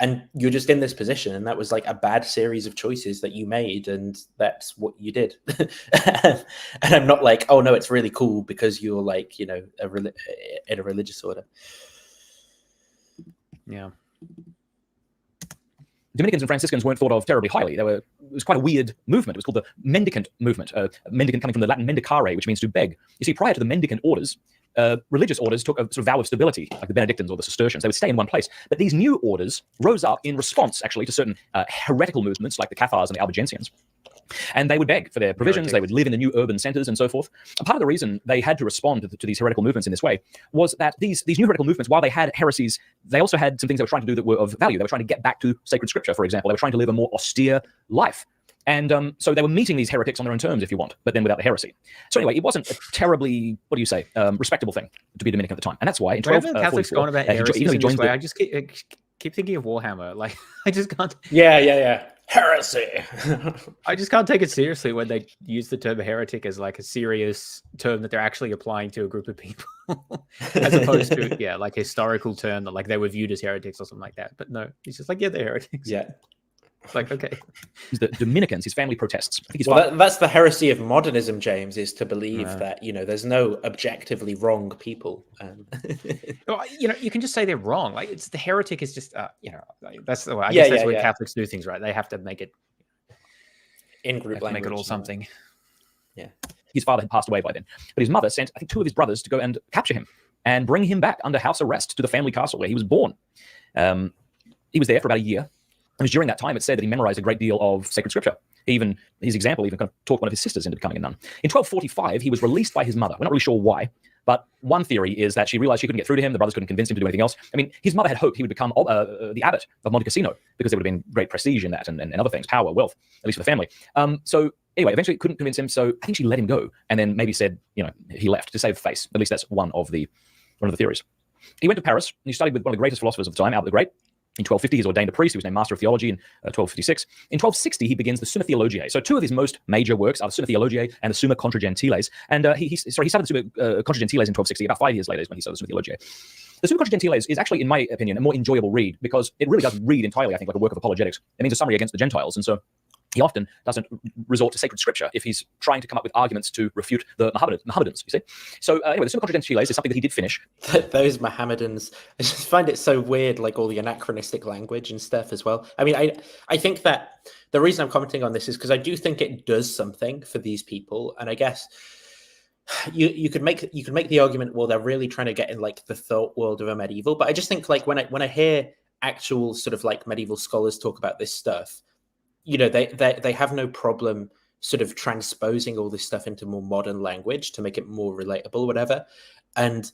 and you're just in this position, and that was like a bad series of choices that you made, and that's what you did. And I'm not like, oh no, it's really cool because you're like, in a religious order. Yeah. Dominicans and Franciscans weren't thought of terribly highly. It was quite a weird movement. It was called the mendicant movement. Mendicant coming from the Latin mendicare, which means to beg. You see, prior to the mendicant orders, religious orders took a sort of vow of stability, like the Benedictines or the Cistercians. They would stay in one place. But these new orders rose up in response, actually, to certain heretical movements like the Cathars and the Albigensians. And they would beg for their provisions. They would live in the new urban centers and so forth. And part of the reason they had to respond to these heretical movements in this way was that these new heretical movements, while they had heresies, they also had some things they were trying to do that were of value. They were trying to get back to sacred scripture, for example. They were trying to live a more austere life. And so they were meeting these heretics on their own terms, if you want, but then without the heresy. So anyway, it wasn't a terribly, respectable thing to be Dominican at the time. And that's why in 1244... Catholics going about heresies in this way, I just keep thinking of Warhammer. Like, I just can't... Yeah. Heresy. I just can't take it seriously when they use the term heretic as like a serious term that they're actually applying to a group of people, as opposed to like a historical term that like they were viewed as heretics or something like that. But no, he's just like, yeah, they're heretics. Yeah. Like, okay. The Dominicans, his family protests. I think that's the heresy of modernism, James, is to believe that, there's no objectively wrong people. Well, you can just say they're wrong. Like, it's the heretic is just, that's the way. I guess that's where Catholics do things, right? They have to make it in group language. Make it all something. Yeah. His father had passed away by then, but his mother sent, I think, 2 of his brothers to go and capture him and bring him back under house arrest to the family castle where he was born. He was there for about a year. It was during that time, it said that he memorized a great deal of sacred scripture. His example even kind of talked one of his sisters into becoming a nun. In 1245, he was released by his mother. We're not really sure why, but one theory is that she realized she couldn't get through to him. The brothers couldn't convince him to do anything else. I mean, his mother had hoped he would become the abbot of Monte Cassino because there would have been great prestige in that and other things, power, wealth, at least for the family. So anyway, eventually couldn't convince him. So I think she let him go and then maybe said, he left to save face. At least that's one of the theories. He went to Paris and he studied with one of the greatest philosophers of the time, Albert the Great. In 1250, he's ordained a priest. He was named Master of Theology in 1256. In 1260, he begins the Summa Theologiae. So 2 of his most major works are the Summa Theologiae and the Summa Contra Gentiles. And he started the Summa Contra Gentiles in 1260. About 5 years later is when he started the Summa Theologiae. The Summa Contra Gentiles is actually, in my opinion, a more enjoyable read because it really does read entirely, I think, like a work of apologetics. It means a summary against the Gentiles. And so he often doesn't resort to sacred scripture if he's trying to come up with arguments to refute the Mohammedans, you see. So anyway, the Summa Contra Gentiles is something that he did finish. Those Mohammedans, I just find it so weird, like all the anachronistic language and stuff as well. I mean, I think that the reason I'm commenting on this is because I do think it does something for these people. And I guess you could make the argument, well, they're really trying to get in like the thought world of a medieval. But I just think like when I hear actual sort of like medieval scholars talk about this stuff, they have no problem sort of transposing all this stuff into more modern language to make it more relatable, whatever. And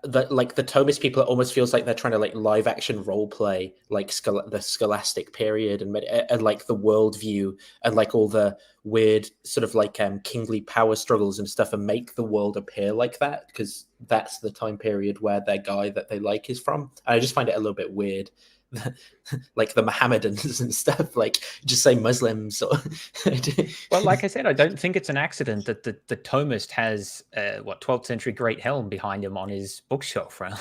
the Thomist people, it almost feels like they're trying to like live action role play like the scholastic period and like the worldview and like all the weird sort of like kingly power struggles and stuff, and make the world appear like that because that's the time period where their guy that they like is from. And I just find it a little bit weird. Like the Mohammedans and stuff, like just say Muslims. Or well, like I said, I don't think it's an accident that the Thomist has 12th century great helm behind him on his bookshelf, right?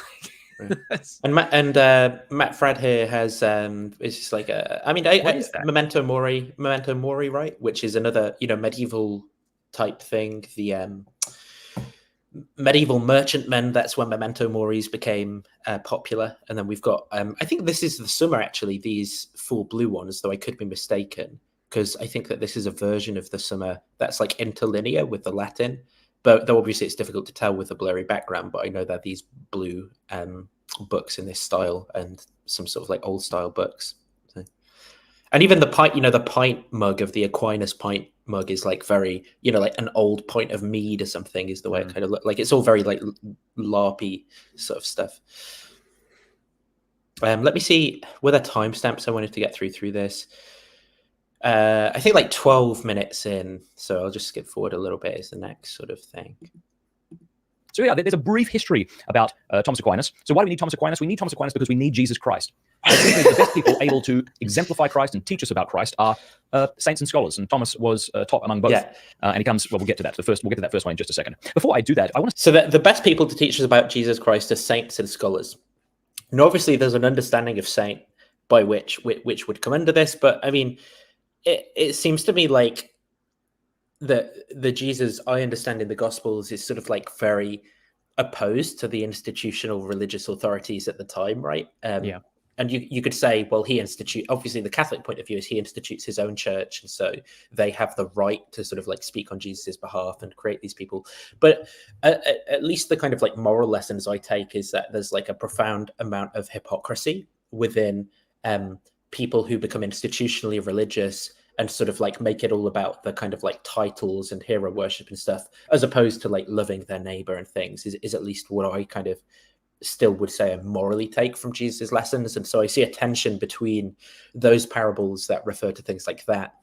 And Matt Fradd here has it's just like what is that? Memento Mori, right? Which is another medieval type thing. The medieval merchantmen, that's when Memento Moris became popular. And then we've got I think this is the Summa, actually, these 4 blue ones, though I could be mistaken, because I think that this is a version of the Summa that's like interlinear with the Latin, but though obviously it's difficult to tell with a blurry background. But I know that these blue books in this style and some sort of like old style books. And even the pint, the pint mug of the Aquinas pint mug is like very, like an old pint of mead or something is the way it kind of look like. It's all very like LARPy sort of stuff. Let me see, were there timestamps I wanted to get through this? I think like 12 minutes in, so I'll just skip forward a little bit as the next sort of thing. So yeah, there's a brief history about Thomas Aquinas. So why do we need Thomas Aquinas? We need Thomas Aquinas because we need Jesus Christ. The best people able to exemplify Christ and teach us about Christ are saints and scholars, and Thomas was top among both. Yeah. And he comes. Well, we'll get to that. We'll get to that first one in just a second. Before I do that, I want to. So the best people to teach us about Jesus Christ are saints and scholars. And obviously, there's an understanding of saint by which would come under this, but I mean, it seems to me like the Jesus I understand in the Gospels is sort of like very opposed to the institutional religious authorities at the time, right? Yeah. And you could say, well, obviously the Catholic point of view is he institutes his own church, and so they have the right to sort of like speak on Jesus's behalf and create these people. But at least the kind of like moral lessons I take is that there's like a profound amount of hypocrisy within people who become institutionally religious and sort of like make it all about the kind of like titles and hero worship and stuff, as opposed to like loving their neighbor and things is at least what I kind of still would say I morally take from Jesus' lessons. And so I see a tension between those parables that refer to things like that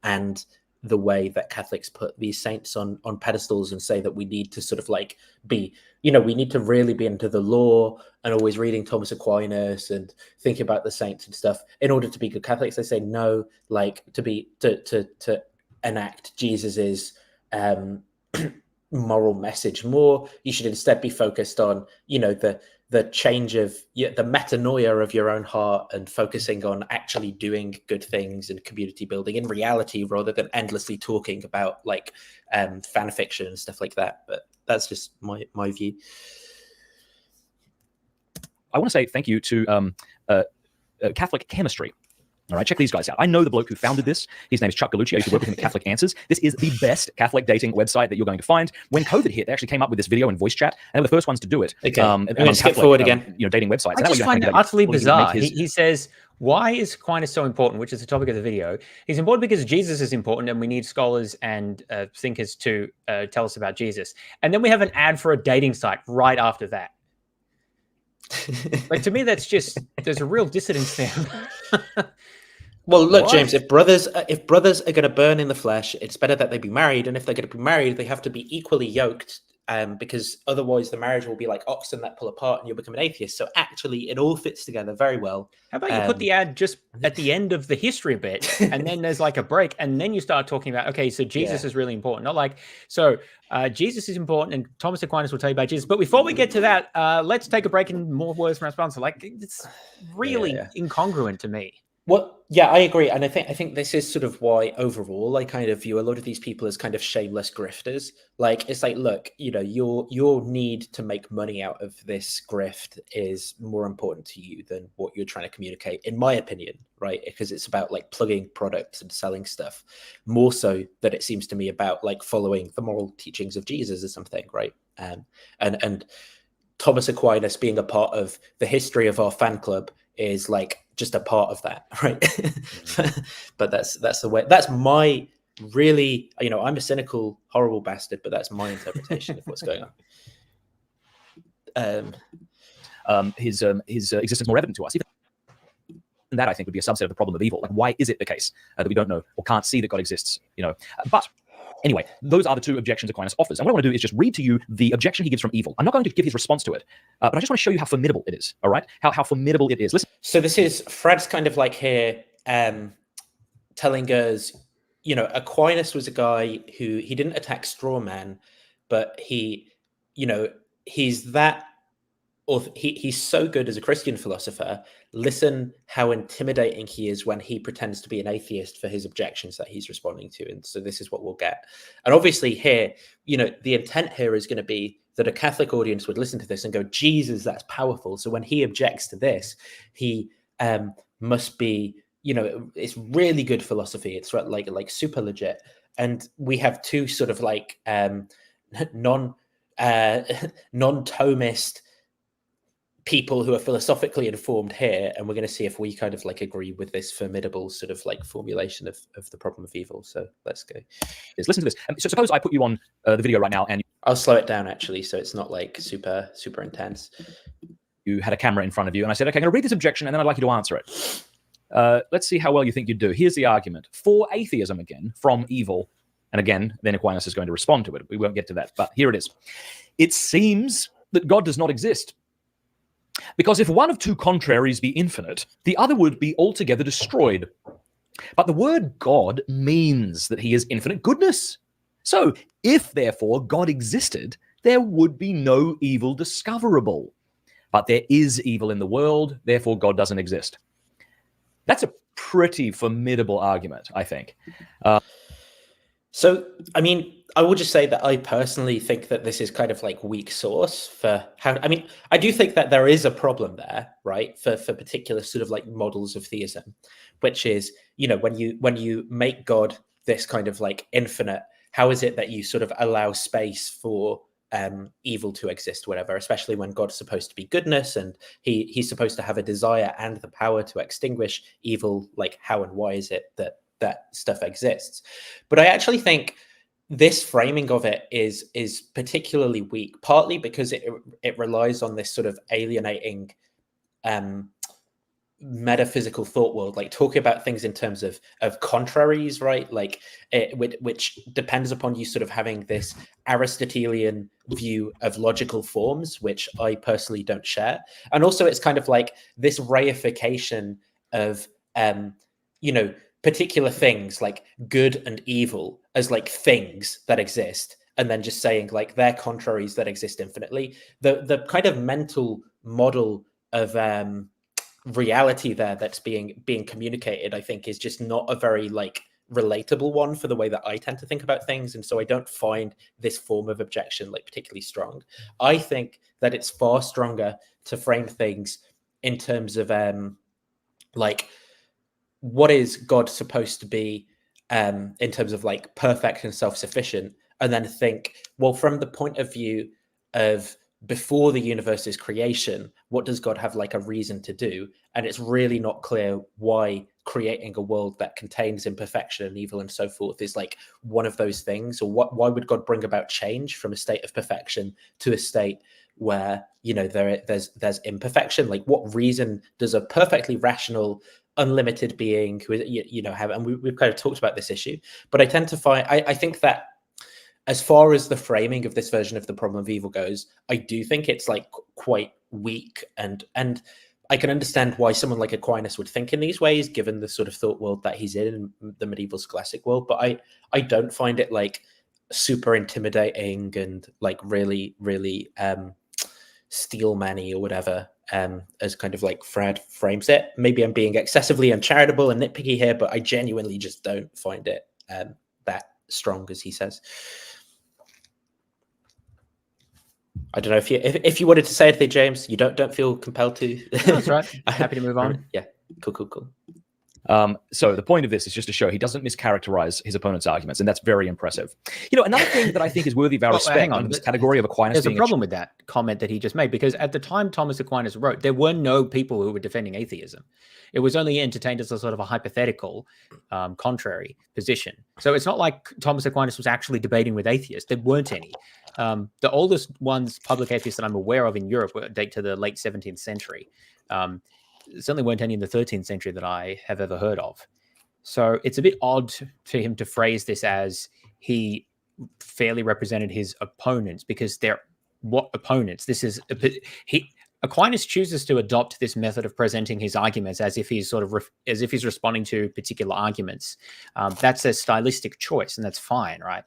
and the way that Catholics put these saints on pedestals and say that we need to sort of like be, we need to really be into the law and always reading Thomas Aquinas and thinking about the saints and stuff in order to be good Catholics. They say no, like to enact Jesus's moral message more, you should instead be focused on the change of the metanoia of your own heart and focusing on actually doing good things and community building in reality rather than endlessly talking about like fan fiction and stuff like that. But that's just my view. I want to say thank you to Catholic Chemistry. All right, check these guys out. I know the bloke who founded this. His name is Chuck Gallucci. I used to work with him at Catholic Answers. This is the best Catholic dating website that you're going to find. When COVID hit, they actually came up with this video and voice chat, and they were the first ones to do it. Okay, I'm going to skip forward again. Dating websites. I just find it utterly bizarre. He says, why is Aquinas so important, which is the topic of the video? He's important because Jesus is important, and we need scholars and thinkers to tell us about Jesus. And then we have an ad for a dating site right after that. Like, to me, that's just, there's a real dissidence there. Well, look, James, if brothers are going to burn in the flesh, it's better that they be married. And if they're going to be married, they have to be equally yoked, because otherwise the marriage will be like oxen that pull apart and you'll become an atheist. So actually, it all fits together very well. How about you put the ad just at the end of the history bit, and then there's like a break, and then you start talking about, okay, so Jesus is really important. Not like, so Jesus is important, and Thomas Aquinas will tell you about Jesus. But before we get to that, let's take a break and more words from our sponsor. Like, it's really incongruent to me. Well, yeah, I agree. And I think this is sort of why overall I kind of view a lot of these people as kind of shameless grifters. Like, it's like, look, your need to make money out of this grift is more important to you than what you're trying to communicate, in my opinion, right? Because it's about like plugging products and selling stuff more so than it seems to me about like following the moral teachings of Jesus or something, right? And Thomas Aquinas being a part of the history of our fan club is like just a part of that, right? But that's the way, that's my really, I'm a cynical, horrible bastard, but that's my interpretation of what's going on. his existence more evident to us. Even that, I think, would be a subset of the problem of evil. Like, why is it the case that we don't know or can't see that God exists? But anyway, those are the two objections Aquinas offers. And what I want to do is just read to you the objection he gives from evil. I'm not going to give his response to it, but I just want to show you how formidable it is. All right, how formidable it is. Listen. So this is Fradd's kind of like here telling us, Aquinas was a guy who he didn't attack straw man, but he's so good as a Christian philosopher. Listen how intimidating he is when he pretends to be an atheist for his objections that he's responding to. And so this is what we'll get. And obviously here, the intent here is going to be that a Catholic audience would listen to this and go, Jesus, that's powerful. So when he objects to this, he must be, it's really good philosophy. It's like super legit. And we have two sort of like non-Thomist people who are philosophically informed here, and we're going to see if we kind of like agree with this formidable sort of like formulation of the problem of evil. So let's go. Listen to this. So suppose I put you on the video right now, and I'll slow it down actually, so it's not like super intense. You had a camera in front of you, and I said, okay, I'm going to read this objection, and then I'd like you to answer it. Let's see how well you think you do. Here's the argument for atheism again from evil, and again, then Aquinas is going to respond to it. We won't get to that, but here it is. It seems that God does not exist. Because if one of two contraries be infinite, the other would be altogether destroyed. But the word God means that he is infinite goodness. So if, therefore, God existed, there would be no evil discoverable. But there is evil in the world, therefore God doesn't exist. That's a pretty formidable argument, I think. So, I mean, I will just say that I personally think that this is kind of like weak source for how, I do think that there is a problem there, right? For particular sort of like models of theism, which is, when you make God this kind of like infinite, how is it that you sort of allow space for evil to exist, whatever, especially when God's supposed to be goodness and he's supposed to have a desire and the power to extinguish evil. Like, how and why is it that stuff exists? But I actually think this framing of it is particularly weak, partly because it relies on this sort of alienating metaphysical thought world, like talking about things in terms of contraries, right? Like which depends upon you sort of having this Aristotelian view of logical forms, which I personally don't share. And also it's kind of like this reification of particular things like good and evil as like things that exist, and then just saying like they're contraries that exist infinitely. The kind of mental model of reality there that's being communicated, I think, is just not a very like relatable one for the way that I tend to think about things. And so I don't find this form of objection like particularly strong. I think that it's far stronger to frame things in terms of like, what is God supposed to be in terms of like perfect and self-sufficient, and then think, well, from the point of view of before the universe's creation, what does God have like a reason to do? And it's really not clear why creating a world that contains imperfection and evil and so forth is like one of those things. Or why would God bring about change from a state of perfection to a state where there's imperfection? Like, what reason does a perfectly rational, unlimited being who have, and we've kind of talked about this issue, but I tend to find, I think that as far as the framing of this version of the problem of evil goes, I do think it's like quite weak, and I can understand why someone like Aquinas would think in these ways, given the sort of thought world that he's in the medieval scholastic world. But I don't find it like super intimidating and like really steelman-y or whatever, as kind of like Fradd frames it. Maybe I'm being excessively uncharitable and nitpicky here, but I genuinely just don't find it that strong as he says. I don't know if you wanted to say anything, James. You don't feel compelled to. No, that's right. Happy to move on. Yeah, cool. So the point of this is just to show he doesn't mischaracterize his opponent's arguments, and that's very impressive. Another thing that I think is worthy of our respect in this category of Aquinas. There's a problem with that comment that he just made, because at the time Thomas Aquinas wrote, there were no people who were defending atheism. It was only entertained as a sort of a hypothetical, contrary position. So it's not like Thomas Aquinas was actually debating with atheists. There weren't any. The oldest ones, public atheists that I'm aware of in Europe, date to the late 17th century. Certainly weren't any in the 13th century that I have ever heard of. So it's a bit odd for him to phrase this as he fairly represented his opponents, because they're what opponents? This is Aquinas chooses to adopt this method of presenting his arguments as if he's as if he's responding to particular arguments. That's a stylistic choice, and that's fine, right?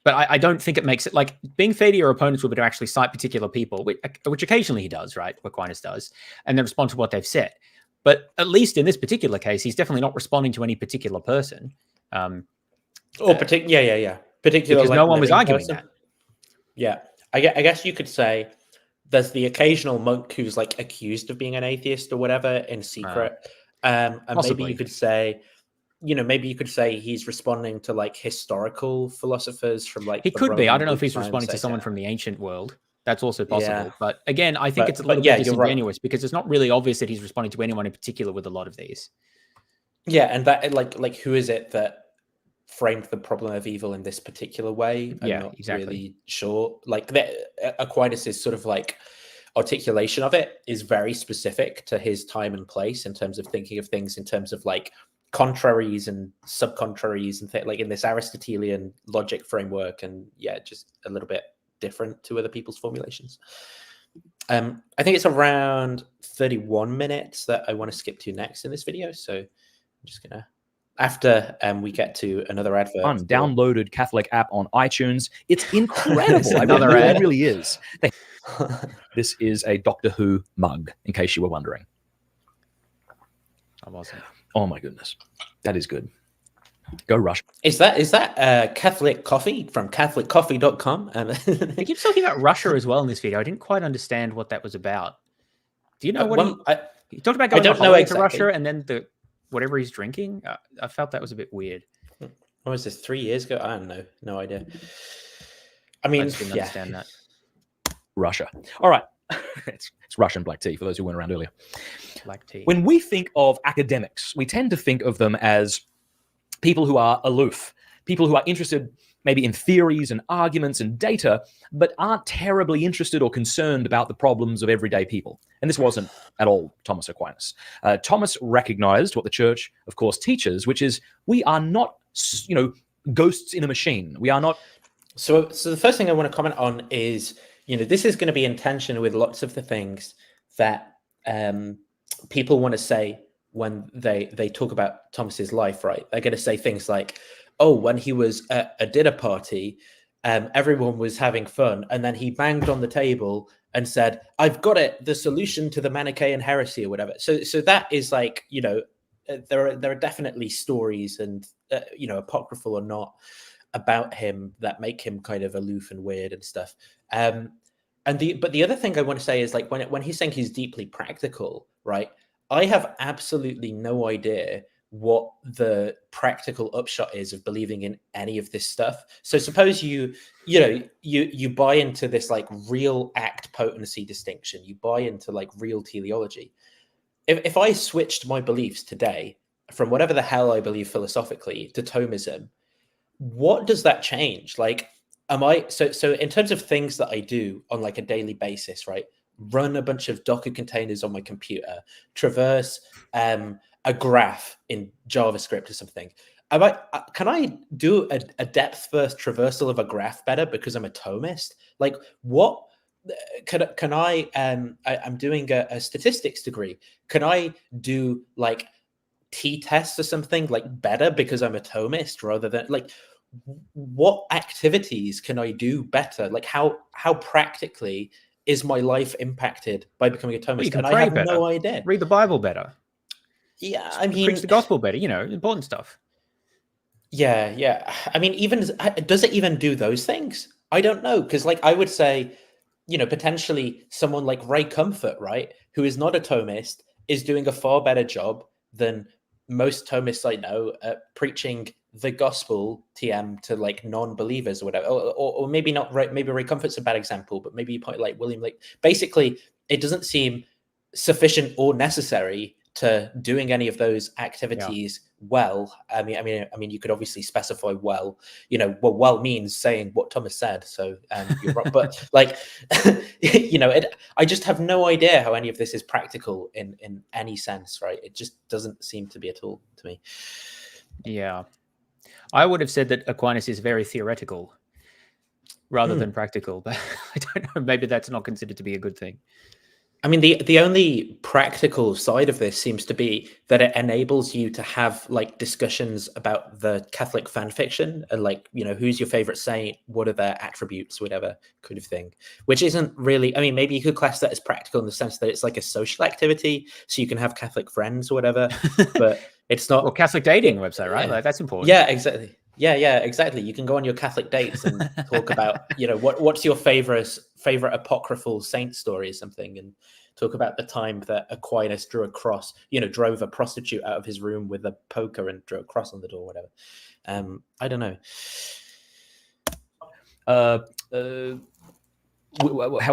But I don't think it makes it like being fair to your opponents would be to actually cite particular people, which occasionally he does, right? Aquinas does, and then respond to what they've said. But at least in this particular case, he's definitely not responding to any particular person. Particular, because like, no one was arguing person. that. Yeah, I guess you could say there's the occasional monk who's like accused of being an atheist or whatever in secret, and possibly. maybe you could say he's responding to like historical philosophers from like he the could be. I Roman don't know if he's times, responding to someone from the ancient world. That's also possible. Yeah. But again, I think it's a little bit disingenuous because it's not really obvious that he's responding to anyone in particular with a lot of these. Yeah, and that like who is it that framed the problem of evil in this particular way? I'm not really sure. Like Aquinas' sort of like articulation of it is very specific to his time and place in terms of thinking of things in terms of like contraries and subcontraries and like in this Aristotelian logic framework, and just a little bit different to other people's formulations. I think it's around 31 minutes that I want to skip to next in this video, so I'm just gonna, after we get to another advert. Downloaded Catholic app on iTunes. It's incredible. Another ad. It really is. This is a Doctor Who mug, in case you were wondering. Awesome. Oh my goodness, that is good. Go Russia. Is that Catholic coffee from CatholicCoffee.com? He keeps talking about Russia as well in this video. I didn't quite understand what that was about. Do you know what he talked about going on holiday to Russia and then whatever he's drinking? I felt that was a bit weird. What was this, 3 years ago? I don't know. No idea. I mean, I just didn't understand that. Russia. All right. It's Russian black tea for those who weren't around earlier. Black tea. When we think of academics, we tend to think of them as people who are aloof, people who are interested maybe in theories and arguments and data, but aren't terribly interested or concerned about the problems of everyday people. And this wasn't at all Thomas Aquinas. Thomas recognized what the church, of course, teaches, which is we are not, ghosts in a machine. We are not. So the first thing I want to comment on is, this is going to be in tension with lots of the things that people want to say when they talk about Thomas's life, right? They're going to say things like, oh, when he was at a dinner party, everyone was having fun, and then he banged on the table and said, I've got it, the solution to the Manichaean heresy or whatever. So that is like, there are definitely stories and, apocryphal or not, about him that make him kind of aloof and weird and stuff. But the other thing I want to say is like when he's saying he's deeply practical, right? I have absolutely no idea what the practical upshot is of believing in any of this stuff. So suppose you buy into this like real act potency distinction, you buy into like real teleology. If I switched my beliefs today from whatever the hell I believe philosophically to Thomism, what does that change? Like, so in terms of things that I do on like a daily basis, right? Run a bunch of Docker containers on my computer, traverse a graph in JavaScript or something. Can I do a depth first traversal of a graph better because I'm a Thomist? Like, what can I? I'm doing a statistics degree. Can I do like t-tests or something like better because I'm a Thomist rather than like? What activities can I do better? Like how practically is my life impacted by becoming a Thomist? Well, you can and pray I have better. No idea. Read the Bible better. Yeah, I mean, preach the gospel better. Important stuff. Yeah. I mean, even does it even do those things? I don't know, because like I would say, potentially someone like Ray Comfort, right, who is not a Thomist, is doing a far better job than most Thomists I know at preaching the gospel to like non-believers or whatever, or maybe not. Maybe Ray Comfort's a bad example, but maybe you point like William. Like basically, it doesn't seem sufficient or necessary to doing any of those activities well. I mean, you could obviously specify well. Well means saying what Thomas said. So you're right. But like, I just have no idea how any of this is practical in any sense, right? It just doesn't seem to be at all to me. Yeah, I would have said that Aquinas is very theoretical rather than practical, but I don't know. Maybe that's not considered to be a good thing. I mean, the only practical side of this seems to be that it enables you to have like discussions about the Catholic fan fiction and like, who's your favorite saint, what are their attributes, whatever kind of thing, which isn't really, I mean, maybe you could class that as practical in the sense that it's like a social activity, so you can have Catholic friends or whatever, but it's not. Well, Catholic dating website, right? Like, that's important. Yeah, exactly. Yeah, exactly. You can go on your Catholic dates and talk about, what's your favorite apocryphal saint story or something, and talk about the time that Aquinas drew a cross, drove a prostitute out of his room with a poker and drew a cross on the door, whatever. I don't know. How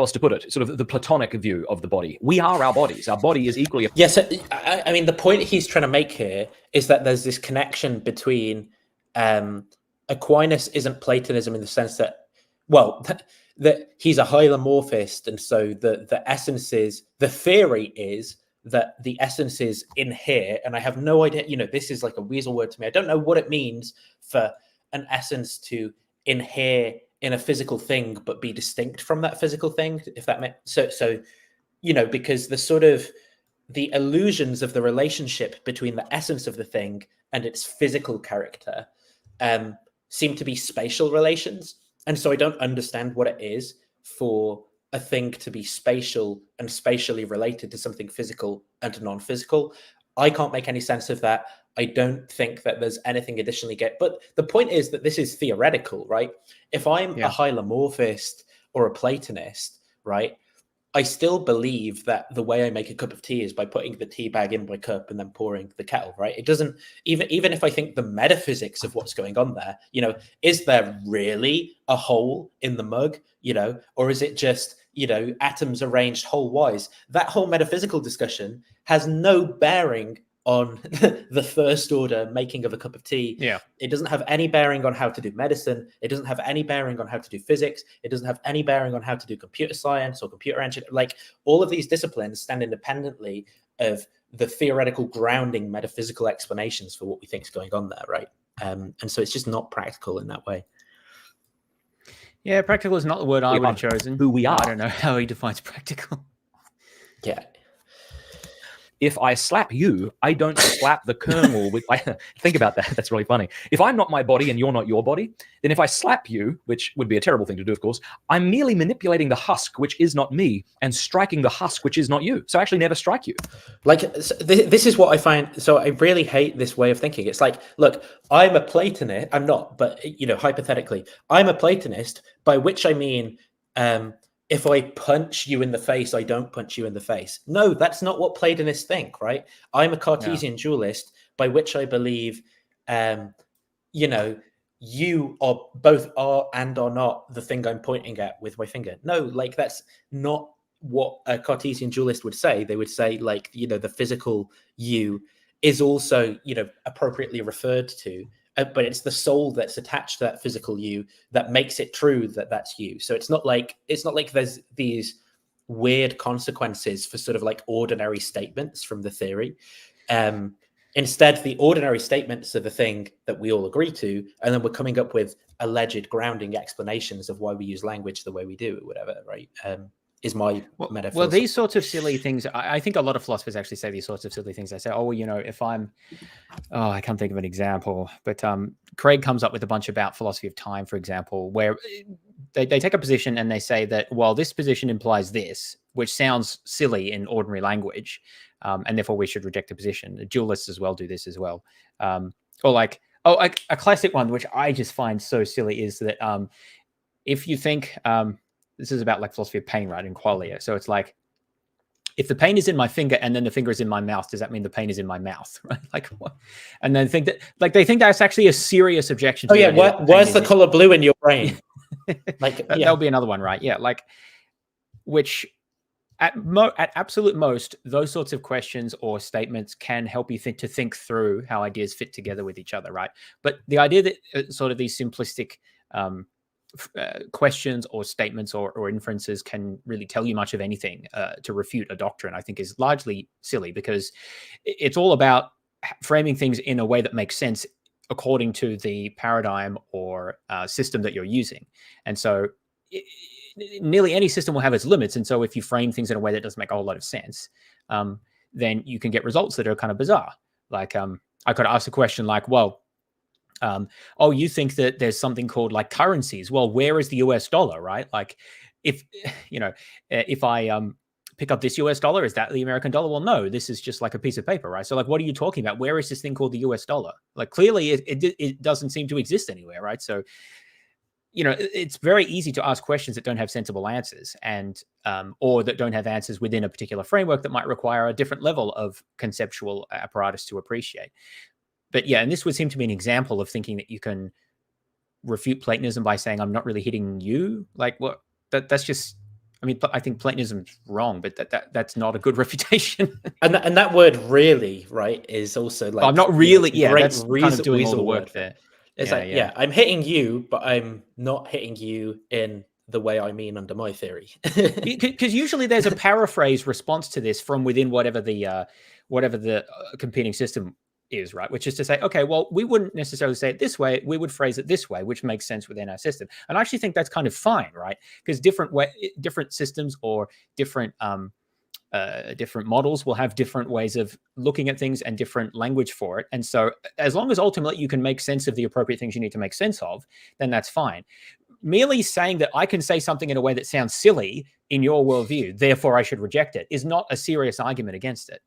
else to put it? Sort of the Platonic view of the body. We are our bodies. Our body is equally. Yes, I mean, the point he's trying to make here is that there's this connection between Aquinas isn't Platonism in the sense that, well, that he's a hylomorphist, and so the essence is, the theory is that the essence is inhere, and I have no idea, this is like a weasel word to me. I don't know what it means for an essence to inhere in a physical thing but be distinct from that physical thing, if that makes so because the sort of the illusions of the relationship between the essence of the thing and its physical character seem to be spatial relations. And so I don't understand what it is for a thing to be spatial and spatially related to something physical and non-physical. I can't make any sense of that. I don't think that there's anything additionally but the point is that this is theoretical, right? If I'm a hylomorphist or a Platonist, right, I still believe that the way I make a cup of tea is by putting the tea bag in my cup and then pouring the kettle, right? It doesn't, even if I think the metaphysics of what's going on there, is there really a hole in the mug, or is it just, atoms arranged hole-wise? That whole metaphysical discussion has no bearing on the first order making of a cup of tea. Yeah. It doesn't have any bearing on how to do medicine. It doesn't have any bearing on how to do physics. It doesn't have any bearing on how to do computer science or computer engineering. Like, all of these disciplines stand independently of the theoretical grounding metaphysical explanations for what we think is going on there, right? And so it's just not practical in that way. Yeah, practical is not the word I would have chosen. Who we are. I don't know how he defines practical. Yeah. If I slap you, I don't slap the kernel with. Think about that. That's really funny. If I'm not my body and you're not your body, then if I slap you, which would be a terrible thing to do, of course, I'm merely manipulating the husk, which is not me, and striking the husk, which is not you. So I actually never strike you. Like, this is what I find. So I really hate this way of thinking. It's like, look, I'm a Platonist. I'm not, but hypothetically, I'm a Platonist, by which I mean, if I punch you in the face, I don't punch you in the face. No, that's not what Platonists think, right? I'm a Cartesian dualist, by which I believe, you are both are and are not the thing I'm pointing at with my finger. No, like, that's not what a Cartesian dualist would say. They would say, like, the physical you is also, appropriately referred to. But it's the soul that's attached to that physical you that makes it true that that's you. So it's not like there's these weird consequences for sort of like ordinary statements from the theory. Instead, the ordinary statements are the thing that we all agree to, and then we're coming up with alleged grounding explanations of why we use language the way we do, or whatever, right? Is my metaphor. Well, these sorts of silly things, I think a lot of philosophers actually say these sorts of silly things. They say, if I'm, I can't think of an example, but Craig comes up with a bunch about philosophy of time, for example, where they take a position and they say that, well, this position implies this, which sounds silly in ordinary language, and therefore we should reject the position. The dualists as well do this as well. Or like, a classic one, which I just find so silly, is that if you think... this is about like philosophy of pain, right? In qualia. So it's like, if the pain is in my finger and then the finger is in my mouth, does that mean the pain is in my mouth? Right? Like, what? And then think that, like, they think that's actually a serious objection. Where's the color blue in your brain? Like, that'll be another one, right? Yeah. Like, which at absolute most, those sorts of questions or statements can help you to think through how ideas fit together with each other, right? But the idea that sort of these simplistic questions or statements or inferences can really tell you much of anything to refute a doctrine, I think is largely silly, because it's all about framing things in a way that makes sense according to the paradigm or system that you're using. And so nearly any system will have its limits. And so if you frame things in a way that doesn't make a whole lot of sense, then you can get results that are kind of bizarre. Like I could ask a question like, well, oh, you think that there's something called like currencies. Well, where is the US dollar, right? Like if, if I pick up this US dollar, is that the American dollar? Well, no, this is just like a piece of paper, right? So like, what are you talking about? Where is this thing called the US dollar? Like clearly it doesn't seem to exist anywhere, right? So, it's very easy to ask questions that don't have sensible answers, and or that don't have answers within a particular framework that might require a different level of conceptual apparatus to appreciate. But yeah, and this would seem to be an example of thinking that you can refute Platonism by saying, I'm not really hitting you. Like, what? That's just, I mean, I think Platonism's wrong, but that's not a good refutation. and that word really, right, is also like, I'm not really, that's weasel, kind of doing all the work there. It's I'm hitting you, but I'm not hitting you in the way I mean under my theory. Because usually there's a paraphrase response to this from within whatever the competing system is, right? Which is to say, okay, well, we wouldn't necessarily say it this way. We would phrase it this way, which makes sense within our system. And I actually think that's kind of fine, right? Because different systems or different models will have different ways of looking at things and different language for it. And so as long as ultimately you can make sense of the appropriate things you need to make sense of, then that's fine. Merely saying that I can say something in a way that sounds silly in your worldview, therefore I should reject it, is not a serious argument against it.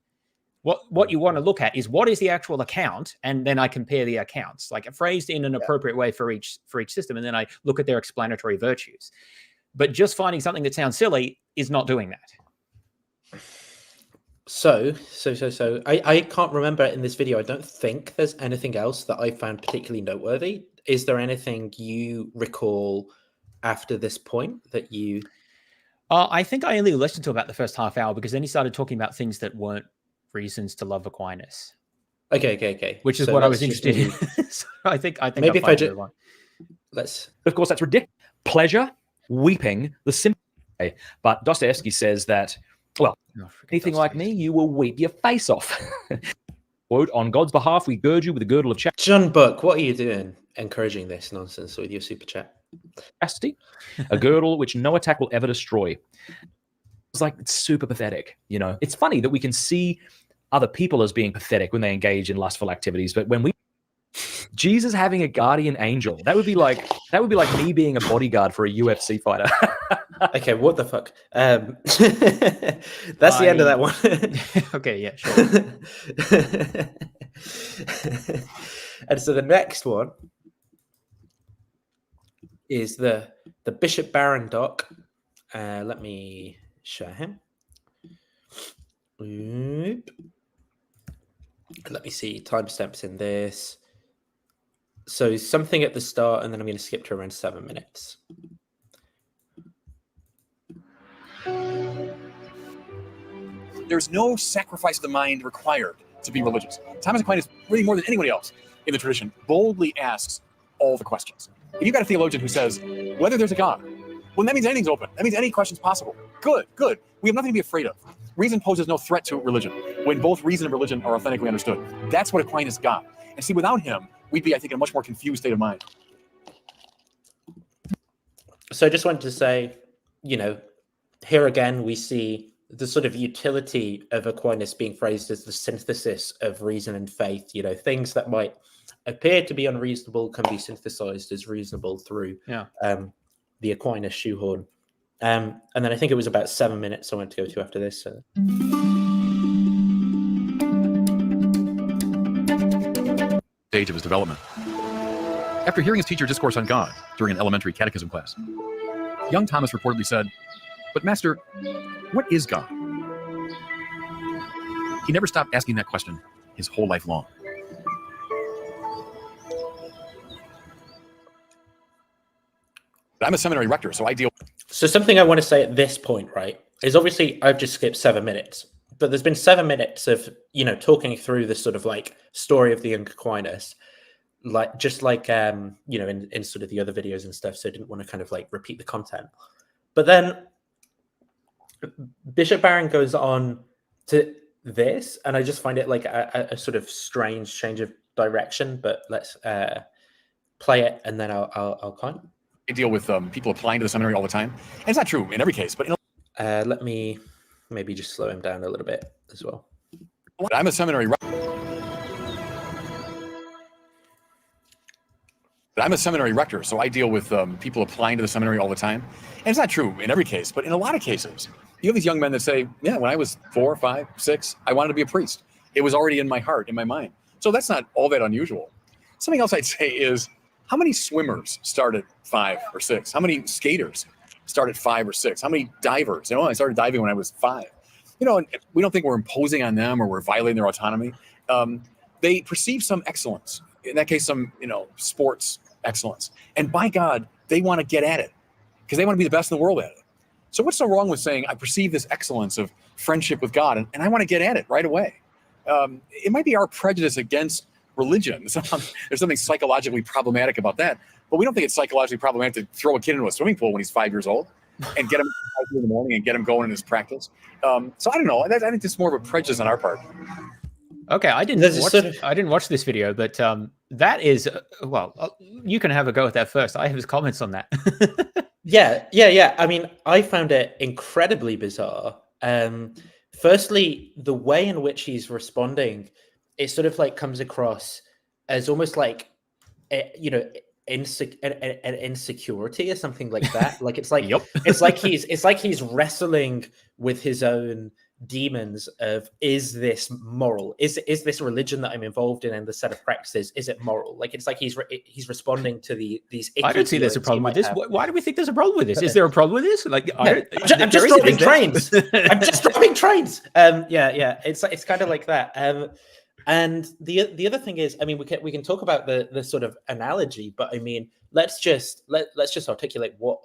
What you want to look at is what is the actual account, and then I compare the accounts, like phrased in an appropriate way for each system, and then I look at their explanatory virtues. But just finding something that sounds silly is not doing that. So I can't remember in this video. I don't think there's anything else that I found particularly noteworthy. Is there anything you recall after this point that you? I think I only listened to about the first half hour, because then he started talking about things that weren't reasons to love Aquinas. Okay. Which is what I was interested in. So I think maybe if I just let's. Of course, that's ridiculous. Pleasure, weeping, the simple way. But Dostoevsky says that, well, anything like me, you will weep your face off. Quote, on God's behalf, we gird you with the girdle of John Buck, what are you doing encouraging this nonsense with your super chat? Chastity, a girdle which no attack will ever destroy. It's super pathetic. It's funny that we can see other people as being pathetic when they engage in lustful activities, but when Jesus having a guardian angel, that would be like me being a bodyguard for a UFC fighter. Okay, what the fuck? That's the end of that one. Okay, yeah, sure. And so the next one is the Bishop Barron doc. Let me share him. Let me see timestamps in this. So something at the start, and then I'm going to skip to around 7 minutes. There's no sacrifice of the mind required to be religious. Thomas Aquinas, really more than anybody else in the tradition, boldly asks all the questions. If you've got a theologian who says, whether there's a God, well, that means anything's open. That means any question's possible. Good. We have nothing to be afraid of. Reason poses no threat to religion when both reason and religion are authentically understood. That's what Aquinas got. And see, without him, we'd be, I think, in a much more confused state of mind. So I just wanted to say, here again, we see the sort of utility of Aquinas being phrased as the synthesis of reason and faith. Things that might appear to be unreasonable can be synthesized as reasonable through the Aquinas shoehorn. And then I think it was about 7 minutes I wanted to go to after this. So. Stage of his development. After hearing his teacher discourse on God during an elementary catechism class, young Thomas reportedly said, "But Master, what is God?" He never stopped asking that question his whole life long. I'm a seminary rector, so I deal. So something I want to say at this point, right, is obviously I've just skipped 7 minutes, but there's been 7 minutes of, you know, talking through this sort of like story of the young Aquinas, like just like you know, in sort of the other videos and stuff. So I didn't want to kind of like repeat the content. But then Bishop Barron goes on to this, and I just find it like a sort of strange change of direction. But let's play it, and then I'll comment. I deal with people applying to the seminary all the time, and it's not true in every case, but let me maybe just slow him down a little bit as well. I'm a seminary rector, so I deal with people applying to the seminary all the time, and it's not true in every case, but in a lot of cases, you have these young men that say, yeah, when I was 4, 5, 6, I wanted to be a priest. It was already in my heart, in my mind. So that's not all that unusual. Something else I'd say is, how many swimmers start at 5 or 6? How many skaters start at 5 or 6? How many divers? You know, I started diving when I was 5. You know, and we don't think we're imposing on them or we're violating their autonomy. They perceive some excellence. In that case, some, you know, sports excellence. And by God, they want to get at it because they want to be the best in the world at it. So what's so wrong with saying, I perceive this excellence of friendship with God, and I want to get at it right away? It might be our prejudice against religion. There's something psychologically problematic about that, but we don't think it's psychologically problematic to throw a kid into a swimming pool when he's 5 years old and get him in the morning and get him going in his practice. So I don't know. I think it's more of a prejudice on our part. Okay, I didn't watch this video, but that is you can have a go at that first. I have his comments on that. Yeah. I mean, I found it incredibly bizarre. Firstly, the way in which he's responding, it sort of like comes across as almost like, you know, an insecurity or something like that. Like it's like it's like he's wrestling with his own demons of, is this moral? Is this religion that I'm involved in and the set of practices, is it moral? Like it's like he's responding to these. I don't see there's a problem with this. Why do we think there's a problem with this? Is there a problem with this? Like I'm just dropping trains. I'm just dropping trains. Yeah. It's kind of like that. And the other thing is, I mean, we can talk about the sort of analogy, but I mean, let's just articulate what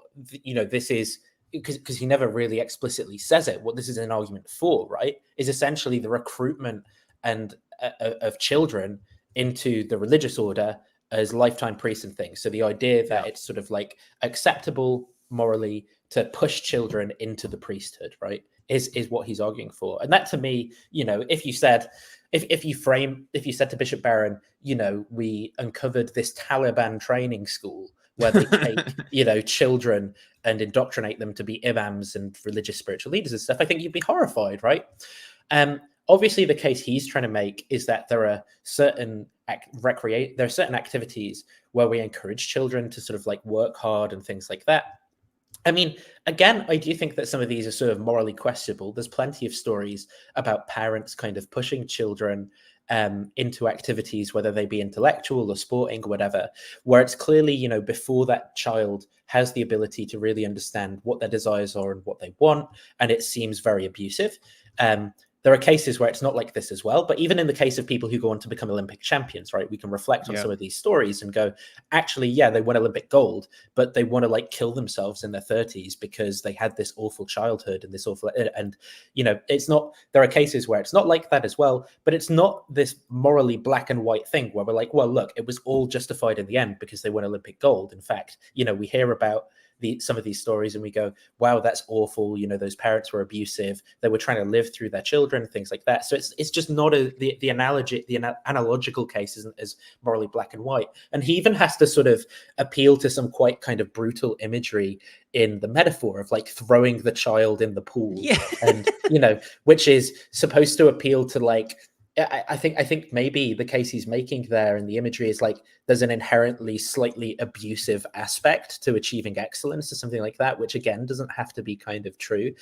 this is, because he never really explicitly says it. What this is an argument for, right, is essentially the recruitment and of children into the religious order as lifetime priests and things. So the idea that it's sort of like acceptable morally to push children into the priesthood, right, is what he's arguing for. And that, to me, if you said to Bishop Barron, we uncovered this Taliban training school where they take, children and indoctrinate them to be imams and religious spiritual leaders and stuff, I think you'd be horrified, right? Obviously, the case he's trying to make is that there are certain activities where we encourage children to sort of like work hard and things like that. I mean, again, I do think that some of these are sort of morally questionable. There's plenty of stories about parents kind of pushing children into activities, whether they be intellectual or sporting or whatever, where it's clearly, before that child has the ability to really understand what their desires are and what they want, and it seems very abusive. There are cases where it's not like this as well, but even in the case of people who go on to become Olympic champions, right, we can reflect on some of these stories and go, actually, yeah, they won Olympic gold, but they want to like kill themselves in their 30s because they had this awful childhood and this awful, and it's not, there are cases where it's not like that as well, but it's not this morally black and white thing where we're like, well, look, it was all justified in the end because they won Olympic gold. In fact, we hear about some of these stories and we go, wow, that's awful. Those parents were abusive. They were trying to live through their children, things like that. So it's just not the analogical case isn't as morally black and white. And he even has to sort of appeal to some quite kind of brutal imagery in the metaphor of like throwing the child in the pool, and which is supposed to appeal to like, I think maybe the case he's making there in the imagery is like there's an inherently slightly abusive aspect to achieving excellence or something like that, which again doesn't have to be kind of true.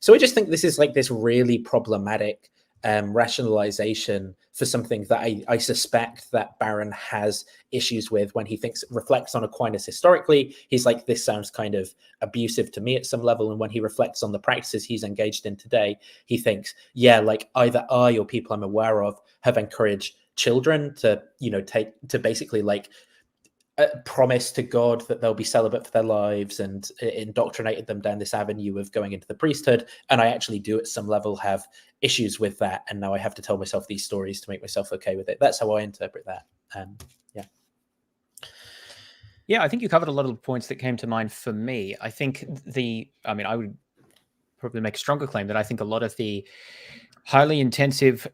So I just think this is like this really problematic rationalization for something that I suspect that Barron has issues with when he reflects on Aquinas historically. He's like, this sounds kind of abusive to me at some level. And when he reflects on the practices he's engaged in today, he thinks, yeah, like either I or people I'm aware of have encouraged children to, basically like promise to God that they'll be celibate for their lives and indoctrinated them down this avenue of going into the priesthood. And I actually do at some level have issues with that. And now I have to tell myself these stories to make myself okay with it. That's how I interpret that. Yeah, I think you covered a lot of the points that came to mind for me. I think I would probably make a stronger claim that I think a lot of the highly intensive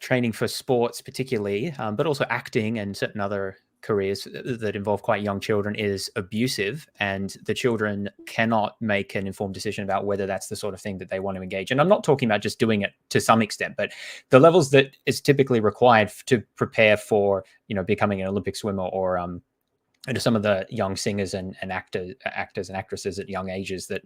training for sports particularly, but also acting and certain other careers that involve quite young children is abusive, and the children cannot make an informed decision about whether that's the sort of thing that they want to engage in. I'm not talking about just doing it to some extent, but the levels that is typically required to prepare for, becoming an Olympic swimmer or and some of the young singers and actors and actresses at young ages that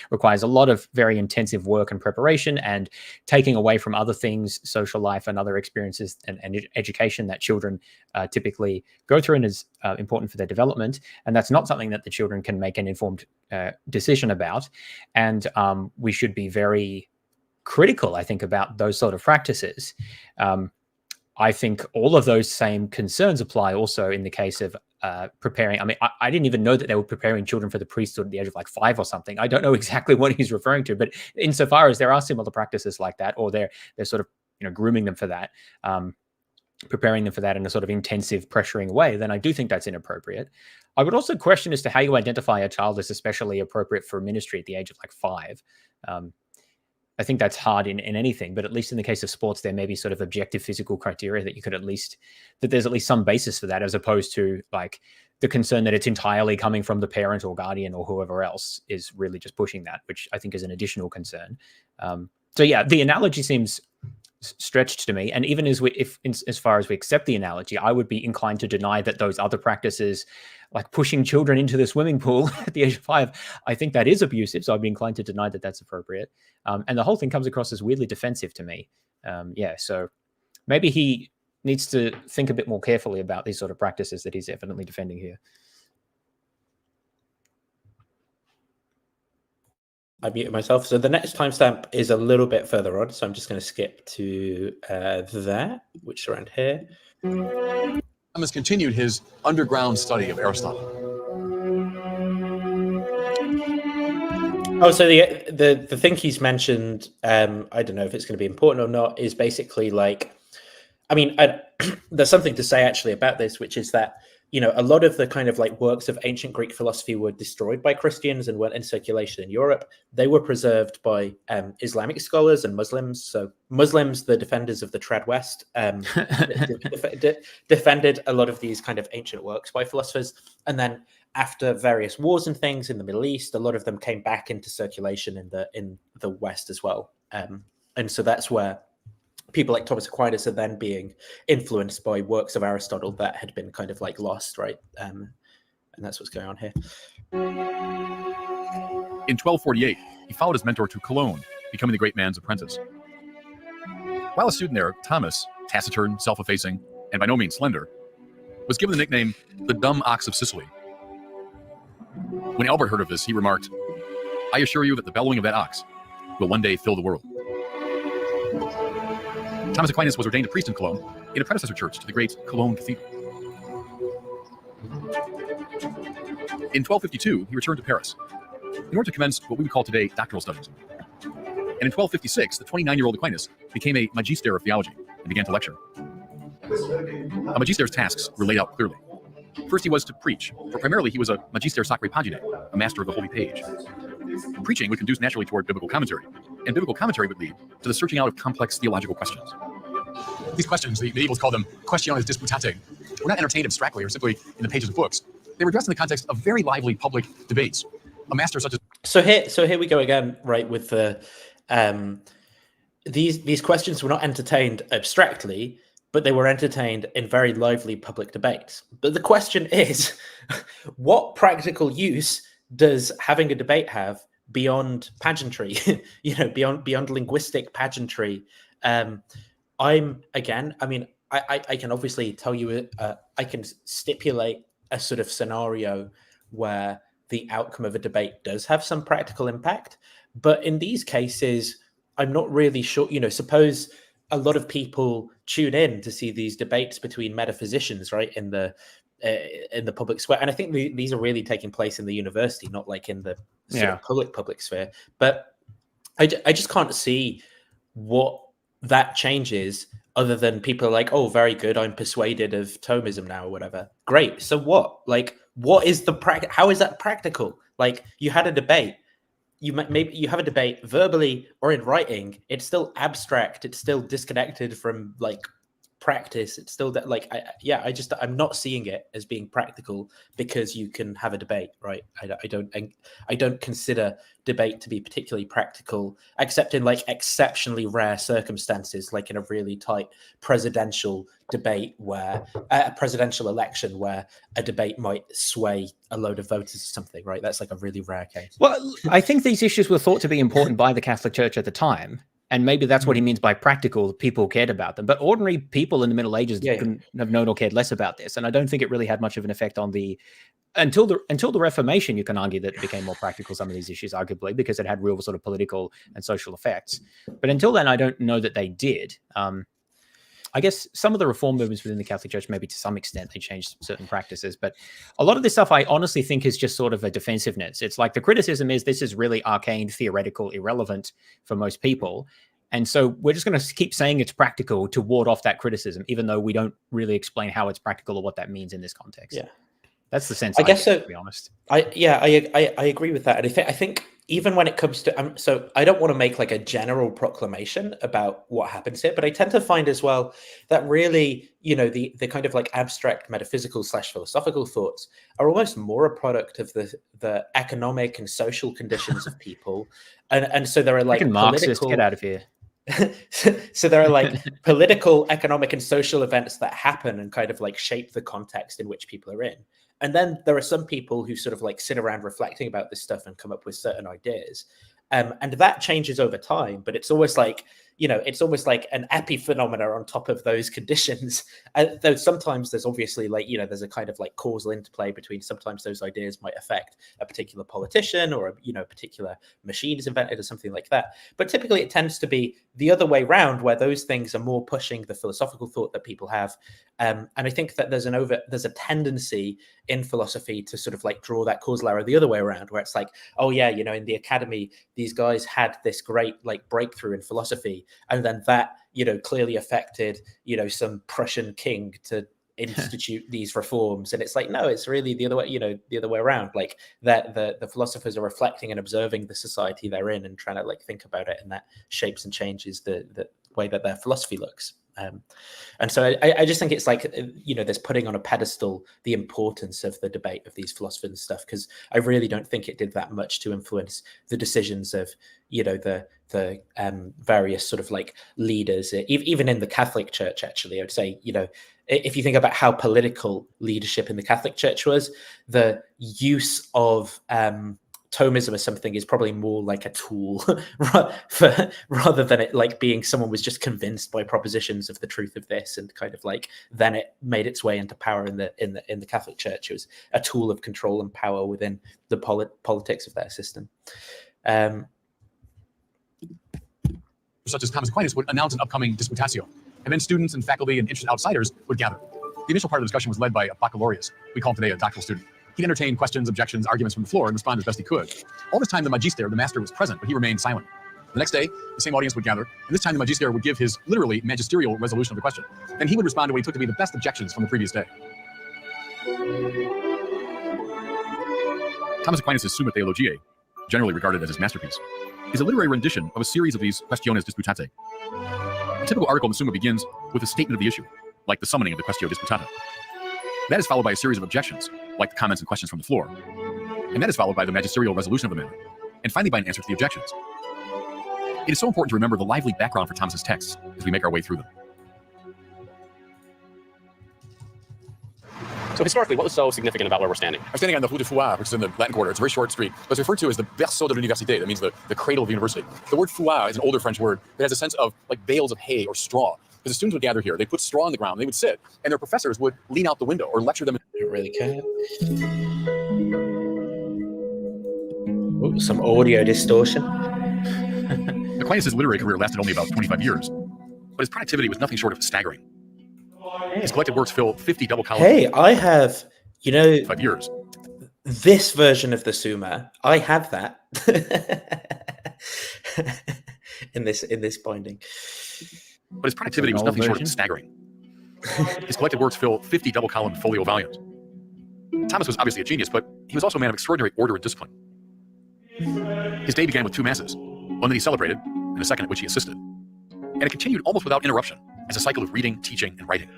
requires a lot of very intensive work and preparation and taking away from other things, social life and other experiences and education that children typically go through and is important for their development. And that's not something that the children can make an informed decision about. And we should be very critical, I think, about those sort of practices. I think all of those same concerns apply also in the case of preparing. I mean, I didn't even know that they were preparing children for the priesthood at the age of like 5 or something. I don't know exactly what he's referring to, but insofar as there are similar practices like that, or they're sort of grooming them for that, preparing them for that in a sort of intensive, pressuring way, then I do think that's inappropriate. I would also question as to how you identify a child as especially appropriate for ministry at the age of like 5. I think that's hard in anything, but at least in the case of sports, there may be sort of objective physical criteria that you could that there's at least some basis for that, as opposed to like the concern that it's entirely coming from the parent or guardian or whoever else is really just pushing that, which I think is an additional concern. So yeah, the analogy seems stretched to me. And even as far as we accept the analogy, I would be inclined to deny that those other practices, like pushing children into the swimming pool at the age of 5, I think that is abusive. So I'd be inclined to deny that that's appropriate. And the whole thing comes across as weirdly defensive to me. So maybe he needs to think a bit more carefully about these sort of practices that he's evidently defending here. I muted myself. So the next timestamp is a little bit further on. So I'm just going to skip to there, which is around here. Has continued his underground study of Aristotle. Oh, so the thing he's mentioned, I don't know if it's going to be important or not, is basically like, I mean, there's something to say actually about this, which is that, a lot of the kind of like works of ancient Greek philosophy were destroyed by Christians and went in circulation in Europe. They were preserved by Islamic scholars and Muslims. So Muslims, the defenders of the Trad West, defended a lot of these kind of ancient works by philosophers. And then after various wars and things in the Middle East, a lot of them came back into circulation in the West as well. And so that's where people like Thomas Aquinas are then being influenced by works of Aristotle that had been kind of like lost, right? And that's what's going on here. In 1248, he followed his mentor to Cologne, becoming the great man's apprentice. While a student there, Thomas, taciturn, self-effacing, and by no means slender, was given the nickname the dumb ox of Sicily. When Albert heard of this, he remarked, "I assure you that the bellowing of that ox will one day fill the world." Thomas Aquinas was ordained a priest in Cologne, in a predecessor church to the great Cologne Cathedral. In 1252, he returned to Paris in order to commence what we would call today doctoral studies. And in 1256, the 29-year-old Aquinas became a magister of theology and began to lecture. A magister's tasks were laid out clearly. First, he was to preach, for primarily he was a magister sacri paginae, a master of the holy page. Preaching would conduce naturally toward biblical commentary, and biblical commentary would lead to the searching out of complex theological questions. These questions, the medievals called them questiones disputate, were not entertained abstractly or simply in the pages of books. They were addressed in the context of very lively public debates. A master such as... So here we go again, right, with the... These questions were not entertained abstractly, but they were entertained in very lively public debates. But the question is, what practical use does having a debate have beyond pageantry, beyond linguistic pageantry? I can obviously tell you, I can stipulate a sort of scenario where the outcome of a debate does have some practical impact. But in these cases, I'm not really sure, suppose a lot of people tune in to see these debates between metaphysicians, right, in the in the public square. And I think these are really taking place in the university, not like in the sort of public sphere. But I just can't see what that changes, other than people are like, oh, very good, I'm persuaded of Thomism now or whatever. Great. So what? Like, what is how is that practical? Like, you had a debate. Maybe you have a debate verbally or in writing. It's still abstract. It's still disconnected from like practice. It's still that like I'm not seeing it as being practical because you can have a debate, right? I don't consider debate to be particularly practical, except in like exceptionally rare circumstances, like in a really tight presidential debate where a presidential election where a debate might sway a load of voters or something, right? That's like a really rare case. Well, I think these issues were thought to be important by the Catholic Church at the time. And maybe that's what he means by practical. People cared about them, but ordinary people in the Middle Ages couldn't have known or cared less about this. And I don't think it really had much of an effect on until the Reformation. You can argue that it became more practical, some of these issues, arguably, because it had real sort of political and social effects. But until then, I don't know that they did. I guess some of the reform movements within the Catholic Church, maybe to some extent, they changed certain practices. But a lot of this stuff, I honestly think, is just sort of a defensiveness. It's like the criticism is this is really arcane, theoretical, irrelevant for most people. And so we're just going to keep saying it's practical to ward off that criticism, even though we don't really explain how it's practical or what that means in this context. Yeah. That's the sense I guess get, so, to be honest. I agree with that. And I think even when it comes to, so I don't want to make like a general proclamation about what happens here, but I tend to find as well that really, the kind of like abstract metaphysical / philosophical thoughts are almost more a product of the economic and social conditions of people. And so there are like Marxist, get out of here. So there are like political, economic, and social events that happen and kind of like shape the context in which people are in. And then there are some people who sort of like sit around reflecting about this stuff and come up with certain ideas. And that changes over time, but it's almost like, it's almost like an epiphenomena on top of those conditions. Though sometimes there's obviously like, there's a kind of like causal interplay between sometimes those ideas might affect a particular politician or, a particular machine is invented or something like that. But typically it tends to be the other way around, where those things are more pushing the philosophical thought that people have. And I think that there's a tendency in philosophy to sort of like draw that causal arrow the other way around, where it's like, oh yeah, in the academy, these guys had this great like breakthrough in philosophy. And then that, clearly affected, some Prussian king to institute these reforms. And it's like, no, it's really the other way, the other way around. Like that the philosophers are reflecting and observing the society they're in and trying to like think about it, and that shapes and changes the way that their philosophy looks. And so I just think it's like, there's putting on a pedestal the importance of the debate of these philosophers and stuff, because I really don't think it did that much to influence the decisions of, the various sort of like leaders, even in the Catholic Church, actually. I would say, if you think about how political leadership in the Catholic Church was, the use of Thomism or something is probably more like a tool rather than it like being someone was just convinced by propositions of the truth of this, and kind of like then it made its way into power in the Catholic Church. It was a tool of control and power within the politics of their system. Such as Thomas Aquinas would announce an upcoming disputatio, and then students and faculty and interested outsiders would gather. The initial part of the discussion was led by a baccalaureus. We call him today a doctoral student. He'd entertain questions, objections, arguments from the floor and respond as best he could. All this time, the magister, the master, was present, but he remained silent. The next day, the same audience would gather, and this time the magister would give his literally magisterial resolution of the question. Then he would respond to what he took to be the best objections from the previous day. Thomas Aquinas' Summa Theologiae, generally regarded as his masterpiece, is a literary rendition of a series of these questiones disputate. A typical article in the Summa begins with a statement of the issue, like the summoning of the quaestio disputata. That is followed by a series of objections, like the comments and questions from the floor. And that is followed by the magisterial resolution of the matter, and finally by an answer to the objections. It is so important to remember the lively background for Thomas's texts as we make our way through them. So historically, what was so significant about where we're standing? I'm standing on the Rue de Fouard, which is in the Latin Quarter. It's a very short street, but it's referred to as the berceau de l'université. That means the cradle of the university. The word fouard is an older French word that has a sense of like bales of hay or straw. Because the students would gather here, they put straw on the ground, they would sit, and their professors would lean out the window or lecture them. I don't really care. Ooh, some audio distortion. Aquinas' literary career lasted only about 25 years, but his productivity was nothing short of staggering. His collected works fill 50 double columns. Hey, I have You know, 5 years. this version of the Summa, I have that in this binding. But his productivity was An old nothing short of version? staggering. His collected works fill 50 double-column folio volumes. Thomas was obviously a genius, but he was also a man of extraordinary order and discipline. His day began with 2 masses, one that he celebrated, and a second at which he assisted. And it continued almost without interruption, as a cycle of reading, teaching, and writing.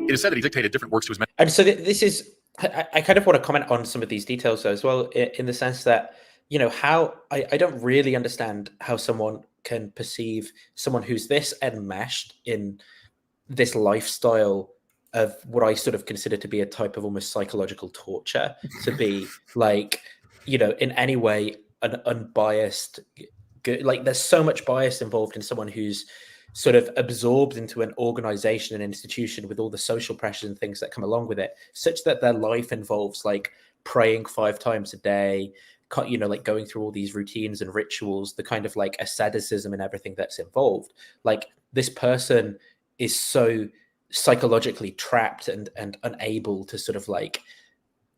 It is said that he dictated different works to his men. And so this is, I kind of want to comment on some of these details though, as well, in the sense that, you know, how I don't really understand how someone can perceive someone who's this enmeshed in this lifestyle of what I sort of consider to be a type of almost psychological torture, to be like, you know, in any way an unbiased, good, like there's so much bias involved in someone who's sort of absorbed into an organization and institution with all the social pressures and things that come along with it, such that their life involves like praying 5 times a day, you know, like going through all these routines and rituals, the kind of like asceticism and everything that's involved. Like this person is so psychologically trapped and unable to sort of like,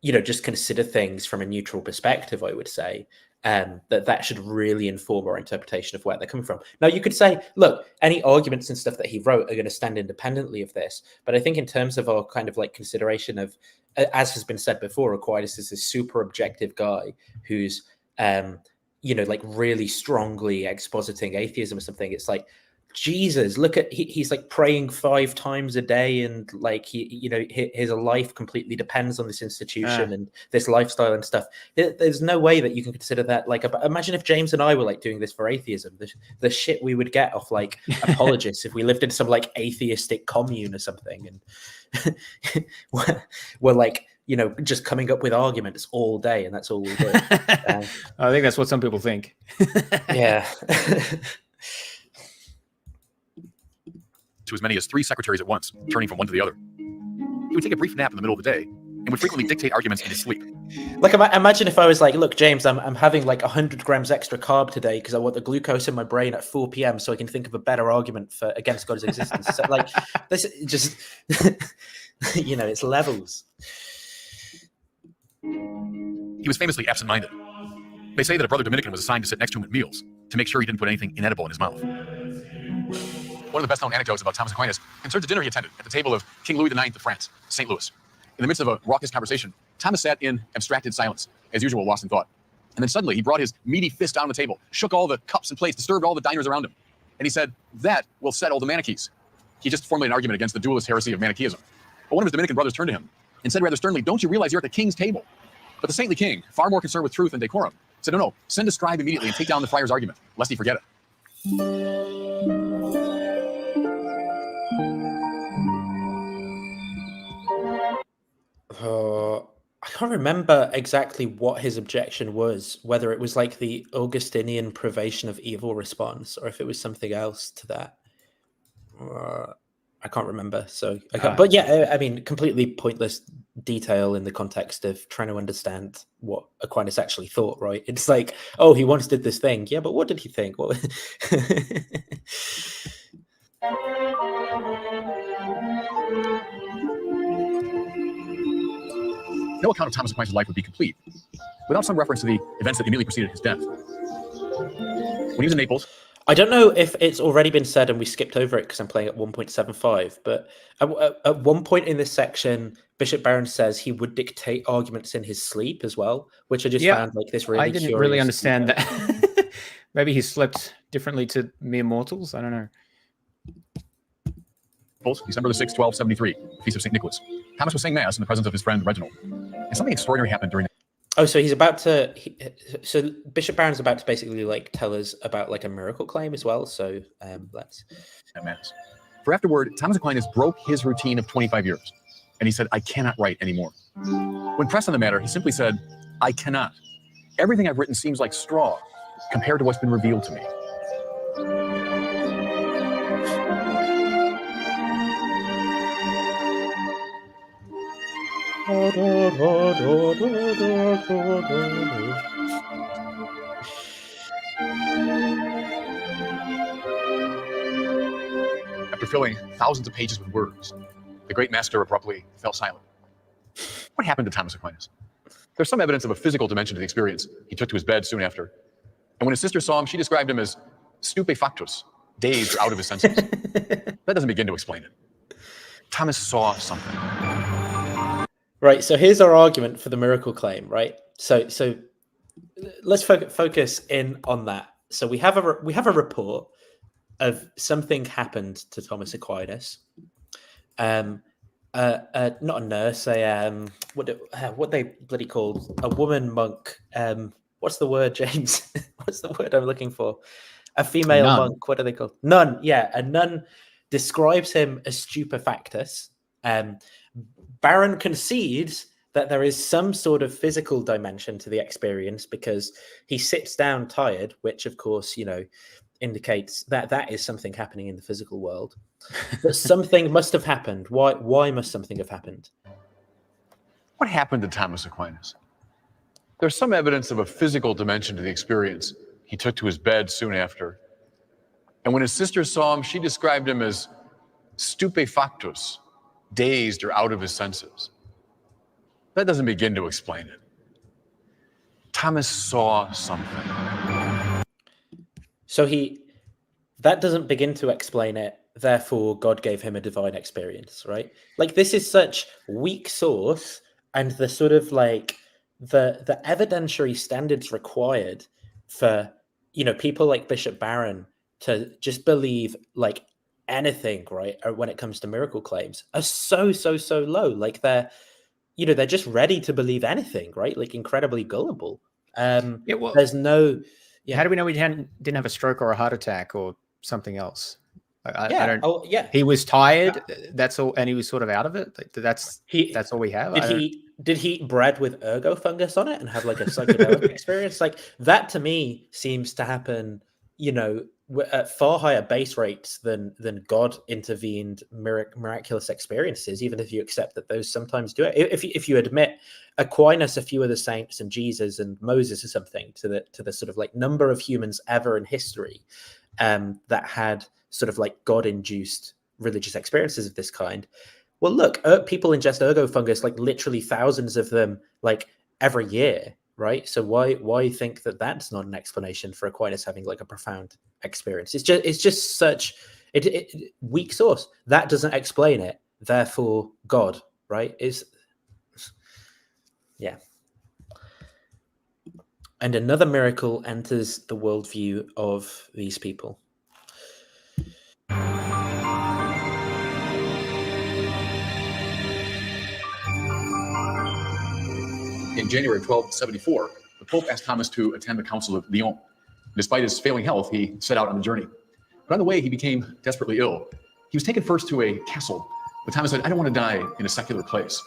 you know, just consider things from a neutral perspective, I would say. That should really inform our interpretation of where they're coming from. Now, you could say, look, any arguments and stuff that he wrote are going to stand independently of this. But I think in terms of our kind of like consideration of, as has been said before, Aquinas is this super objective guy who's, you know, like really strongly expositing atheism or something. It's like, Jesus, look at he's like praying 5 times a day, and like he, you know, his life completely depends on this institution and this lifestyle and stuff. There's no way that you can consider that like imagine if James and I were like doing this for atheism, the shit we would get off like apologists if we lived in some like atheistic commune or something, and we're like, you know, just coming up with arguments all day, and that's all we do. I think that's what some people think. Yeah. To as many as 3 secretaries at once, turning from one to the other. He would take a brief nap in the middle of the day and would frequently dictate arguments in his sleep. Like, imagine if I was like, look, James, I'm having like 100 grams extra carb today because I want the glucose in my brain at 4 p.m. so I can think of a better argument for against God's existence. So, like, this just, you know, it's levels. He was famously absent-minded. They say that a brother Dominican was assigned to sit next to him at meals to make sure he didn't put anything inedible in his mouth. One of the best-known anecdotes about Thomas Aquinas concerns a dinner he attended at the table of King Louis IX of France, St. Louis. In the midst of a raucous conversation, Thomas sat in abstracted silence, as usual, lost in thought. And then suddenly he brought his meaty fist down on the table, shook all the cups and plates, disturbed all the diners around him. And he said, that will settle the Manichees. He just formulated an argument against the dualist heresy of Manichaeism. But one of his Dominican brothers turned to him and said rather sternly, don't you realize you're at the king's table? But the saintly king, far more concerned with truth and decorum, said, no, send a scribe immediately and take down the friar's argument, lest he forget it. I can't remember exactly what his objection was, whether it was like the Augustinian privation of evil response or if it was something else to that. I can't remember. So, but yeah, I mean, completely pointless detail in the context of trying to understand what Aquinas actually thought, right? It's like, oh, he once did this thing. Yeah, but what did he think? What? No account of Thomas Aquinas' life would be complete without some reference to the events that immediately preceded his death. When he was in Naples, I don't know if it's already been said and we skipped over it because I'm playing at 1.75, but at one point in this section, Bishop Barron says he would dictate arguments in his sleep as well, which I just found like this really curious. I didn't really understand that. Maybe he slept differently to mere mortals. I don't know. December the 6th, 1273, Feast of St. Nicholas. Thomas was saying Mass in the presence of his friend Reginald. And something extraordinary happened during Oh, so he's about to. So Bishop Barron's about to basically like tell us about like a miracle claim as well. So let's. Mass. For afterward, Thomas Aquinas broke his routine of 25 years. And he said, I cannot write anymore. When pressed on the matter, he simply said, I cannot. Everything I've written seems like straw compared to what's been revealed to me. After filling thousands of pages with words, the great master abruptly fell silent. What happened to Thomas Aquinas? There's some evidence of a physical dimension to the experience he took to his bed soon after. And when his sister saw him, she described him as stupefactus, dazed or out of his senses. That doesn't begin to explain it. Thomas saw something. Right. So here's our argument for the miracle claim, right? So let's focus in on that. So we have a report of something happened to Thomas Aquinas. Not a nurse, what they bloody called a woman monk. What's the word, James? What's the word I'm looking for? A female monk. What are they called? Nun. Yeah, a nun describes him as stupefactus. Barron concedes that there is some sort of physical dimension to the experience because he sits down tired, which of course, indicates that that is something happening in the physical world. But something must have happened. Why must something have happened? What happened to Thomas Aquinas? There's some evidence of a physical dimension to the experience he took to his bed soon after. And when his sister saw him, she described him as stupefactus, dazed or out of his senses. That doesn't begin to explain it. Thomas saw something. So that doesn't begin to explain it. Therefore, God gave him a divine experience, right? Like, this is such weak source, and the sort of like the evidentiary standards required for people like Bishop Barron to just believe like anything, right? Or when it comes to miracle claims, are so low. Like they're just ready to believe anything, right? Like incredibly gullible. There's no. Yeah. How do we know he didn't have a stroke or a heart attack or something else? I don't. Oh, yeah. He was tired. That's all, and he was sort of out of it. That's all we have. Did he eat bread with ergo fungus on it and have like a psychedelic experience? Like that to me seems to happen, at far higher base rates than God intervened miraculous experiences. Even if you accept that those sometimes do it, if you admit Aquinas, a few of the saints, and Jesus and Moses or something to the sort of like number of humans ever in history that had sort of like God-induced religious experiences of this kind. Well, look, people ingest ergo fungus, like literally thousands of them, like every year, right? So why think that that's not an explanation for Aquinas having like a profound experience? It's just such weak source that doesn't explain it. Therefore, God, right? Yeah. And another miracle enters the worldview of these people. In January of 1274, the Pope asked Thomas to attend the Council of Lyon. Despite his failing health, he set out on the journey. But on the way, he became desperately ill. He was taken first to a castle, but Thomas said, "I don't want to die in a secular place."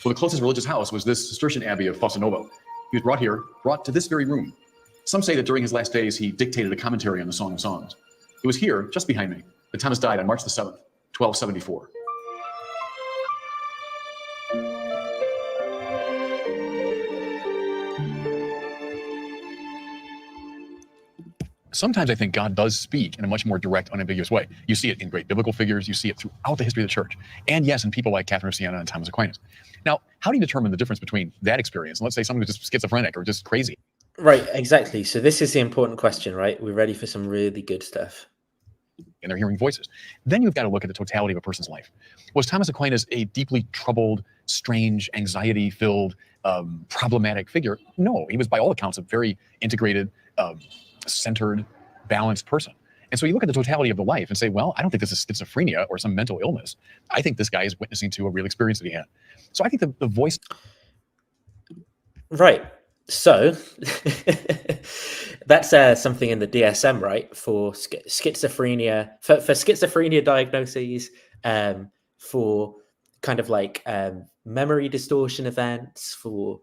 Well, the closest religious house was this Cistercian abbey of Fossanova. He was brought to this very room. Some say that during his last days, he dictated a commentary on the Song of Songs. It was here, just behind me, that Thomas died on March the 7th, 1274. Sometimes I think God does speak in a much more direct, unambiguous way. You see it in great biblical figures. You see it throughout the history of the church. And yes, in people like Catherine of Siena and Thomas Aquinas. Now, how do you determine the difference between that experience and let's say someone who's just schizophrenic or just crazy? Right, exactly. So this is the important question, right? We're ready for some really good stuff. And they're hearing voices. Then you've got to look at the totality of a person's life. Was Thomas Aquinas a deeply troubled, strange, anxiety-filled, problematic figure? No, he was by all accounts a very integrated, centered, balanced person. And so you look at the totality of the life and say, well, I don't think this is schizophrenia or some mental illness. I think this guy is witnessing to a real experience that he had. So I think the voice... Right. So that's something in the DSM, right? For schizophrenia, for schizophrenia diagnoses, for kind of like memory distortion events, for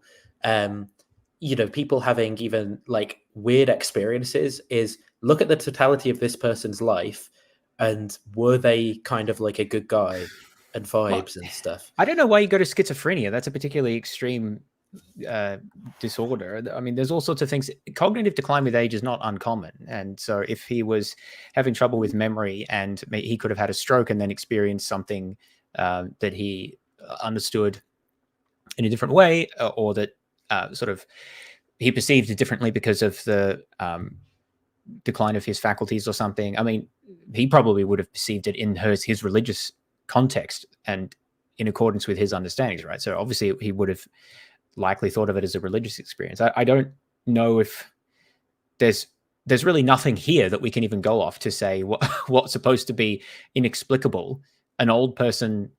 people having even like weird experiences, is look at the totality of this person's life and were they kind of like a good guy and vibes and stuff. I don't know why you go to schizophrenia. That's a particularly extreme disorder. I mean, there's all sorts of things. Cognitive decline with age is not uncommon. And so if he was having trouble with memory and he could have had a stroke and then experienced something that he understood in a different way, or that sort of he perceived it differently because of the decline of his faculties or something. I mean, he probably would have perceived it in his religious context and in accordance with his understandings, right? So obviously he would have likely thought of it as a religious experience. I don't know if there's really nothing here that we can even go off to say what's supposed to be inexplicable. An old person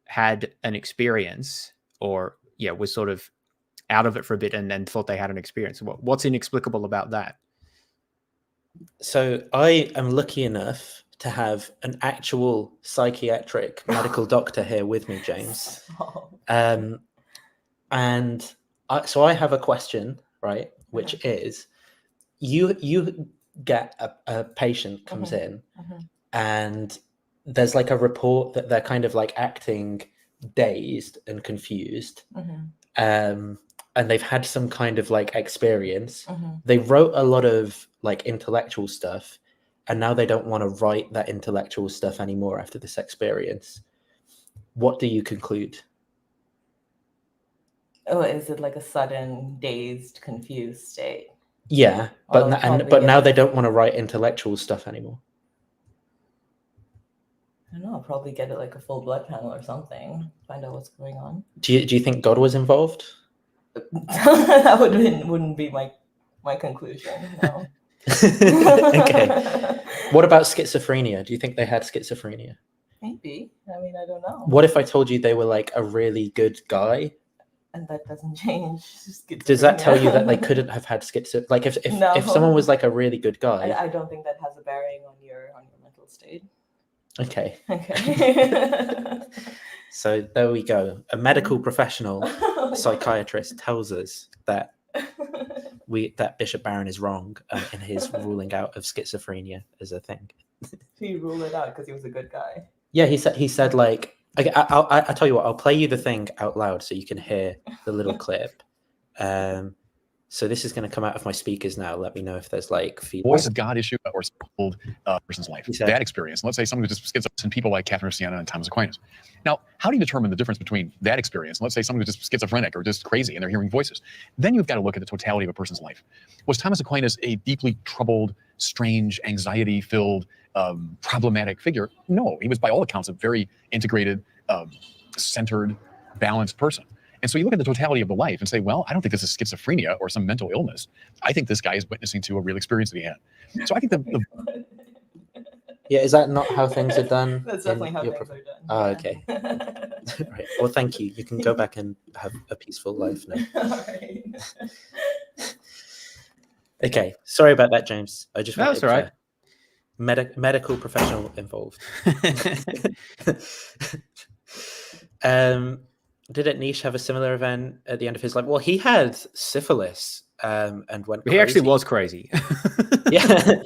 had an experience, or was sort of out of it for a bit and then thought they had an experience. What's inexplicable about that? So I am lucky enough to have an actual psychiatric medical doctor here with me, James. So I have a question, right? Which is, you get a patient comes in, and there's like a report that they're kind of like acting dazed and confused, and they've had some kind of like experience. They wrote a lot of like intellectual stuff, and now they don't want to write that intellectual stuff anymore after this experience. What do you conclude? Oh, is it like a sudden dazed, confused state? Yeah, but now they don't want to write intellectual stuff anymore. I don't know. I'll probably get it like a full blood panel or something. Find out what's going on. Do you think God was involved? That wouldn't be my conclusion. No. Okay. What about schizophrenia? Do you think they had schizophrenia? Maybe. I mean, I don't know. What if I told you they were like a really good guy? And that doesn't change. Does that tell you that they couldn't have had schizophrenia? Like if someone was like a really good guy, I don't think that has a bearing on your mental state. Okay. Okay. So there we go. A medical professional psychiatrist tells us that Bishop Barron is wrong in his ruling out of schizophrenia as a thing. He ruled it out because he was a good guy. Yeah, he said like, okay, I'll tell you what, I'll play you the thing out loud so you can hear the little clip. So this is going to come out of my speakers now. Let me know if there's like feedback. Voice of God issue or old person's life. That experience. Let's say someone who just schizophrenic, and people like Catherine of Siena and Thomas Aquinas. Now, how do you determine the difference between that experience? Let's say someone who's just schizophrenic or just crazy and they're hearing voices. Then you've got to look at the totality of a person's life. Was Thomas Aquinas a deeply troubled, strange, anxiety-filled, problematic figure? No, he was by all accounts a very integrated, centered, balanced person. And so you look at the totality of the life and say, well, I don't think this is schizophrenia or some mental illness. I think this guy is witnessing to a real experience that he had. So I think Yeah, is that not how things are done? That's definitely how things are done. Oh, okay. Right. Well, thank you. You can go back and have a peaceful life now. All right. Okay. Sorry about that, James. I just That's all right. Medical professional involved. Didn't Nish have a similar event at the end of his life? Well, he had syphilis and went crazy. He actually was crazy. Yeah.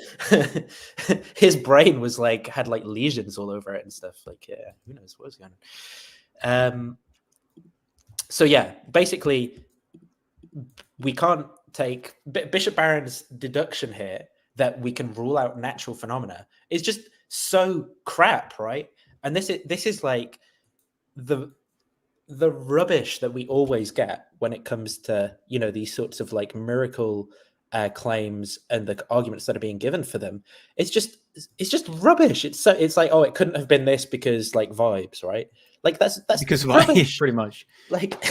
His brain was like, had like lesions all over it and stuff. Like, yeah, who knows what was going on. So yeah, basically, we can't take Bishop Barron's deduction here that we can rule out natural phenomena is just so crap, right? And this is like the rubbish that we always get when it comes to, you know, these sorts of like miracle claims and the arguments that are being given for them. It's just rubbish. It's like, oh, it couldn't have been this because like vibes, right? Like that's because rubbish. Pretty much. Like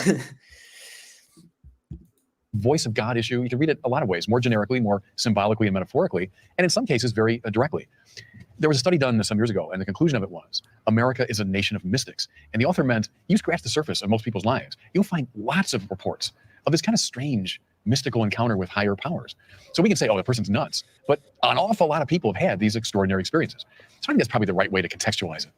voice of God issue, you can read it a lot of ways, more generically, more symbolically and metaphorically, and in some cases very directly. There was a study done some years ago, and the conclusion of it was, America is a nation of mystics. And the author meant, you scratch the surface of most people's lives, you'll find lots of reports of this kind of strange mystical encounter with higher powers. So we can say, oh, the person's nuts, but an awful lot of people have had these extraordinary experiences. So I think that's probably the right way to contextualize it.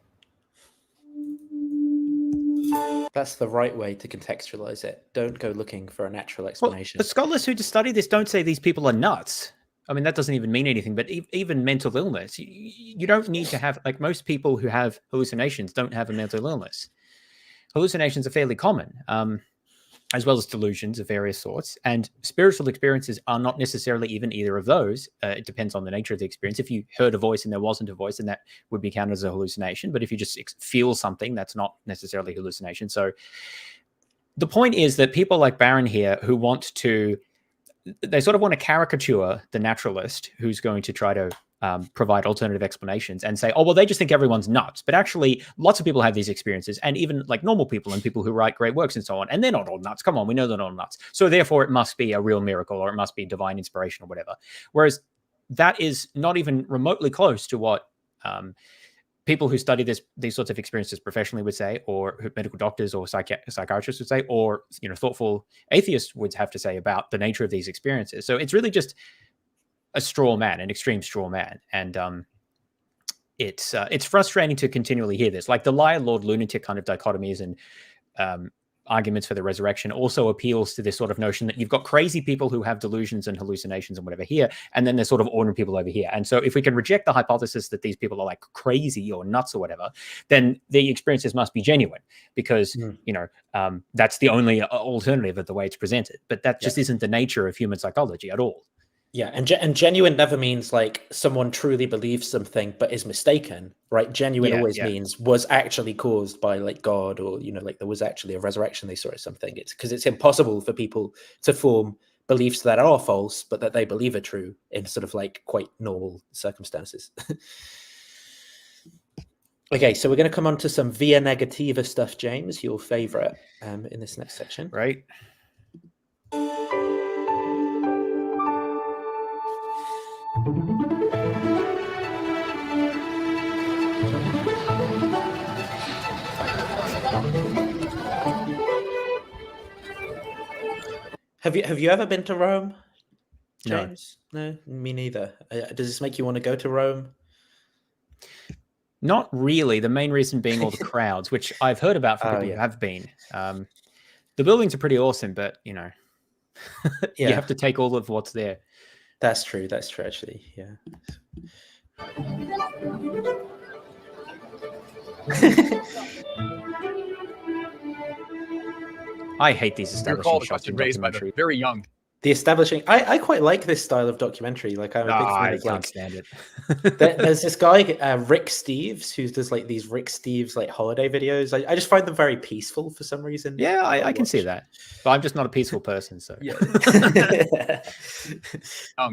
that's the right way to contextualize it. Don't go looking for a natural explanation. Well, the scholars who study this don't say these people are nuts. I mean, that doesn't even mean anything, but even mental illness, you don't need to have, like most people who have hallucinations don't have a mental illness. Hallucinations are fairly common, as well as delusions of various sorts. And spiritual experiences are not necessarily even either of those. It depends on the nature of the experience. If you heard a voice and there wasn't a voice, then that would be counted as a hallucination. But if you just feel something, that's not necessarily hallucination. So the point is that people like Barron here who want to, they sort of want to caricature the naturalist who's going to try to provide alternative explanations and say, oh, well, they just think everyone's nuts. But actually, lots of people have these experiences, and even like normal people and people who write great works and so on. And they're not all nuts. Come on, we know they're not all nuts. So therefore, it must be a real miracle, or it must be divine inspiration or whatever. Whereas that is not even remotely close to what people who study these sorts of experiences professionally would say, or who medical doctors or psychiatrists would say, or thoughtful atheists would have to say about the nature of these experiences. So it's really just a straw man, an extreme straw man, and it's frustrating to continually hear this. Like the liar, Lord, lunatic kind of dichotomies and arguments for the resurrection also appeals to this sort of notion that you've got crazy people who have delusions and hallucinations and whatever here, and then there's sort of ordinary people over here. And so if we can reject the hypothesis that these people are like crazy or nuts or whatever, then the experiences must be genuine, because that's the only alternative of the way it's presented. But that just isn't the nature of human psychology at all. Yeah, and genuine never means like someone truly believes something but is mistaken, right? Genuine always means was actually caused by like God, or like there was actually a resurrection they saw or something. It's because it's impossible for people to form beliefs that are false but that they believe are true in sort of like quite normal circumstances. Okay, so we're going to come on to some via negativa stuff, James, your favorite in this next section. Right. Have you ever been to Rome, James? No, me neither. Does this make you want to go to Rome? Not really. The main reason being all the crowds, which I've heard about from people who have been. The buildings are pretty awesome, but you have to take all of what's there. That's true. That's true, actually. Yeah. I hate these establishing shots in documentary. Very young. The establishing, I quite like this style of documentary. Like I'm a big fan of. I can't stand it. There's this guy, Rick Steves, who does like these Rick Steves like holiday videos. I just find them very peaceful for some reason. Yeah, I can see that, but I'm just not a peaceful person. So yeah.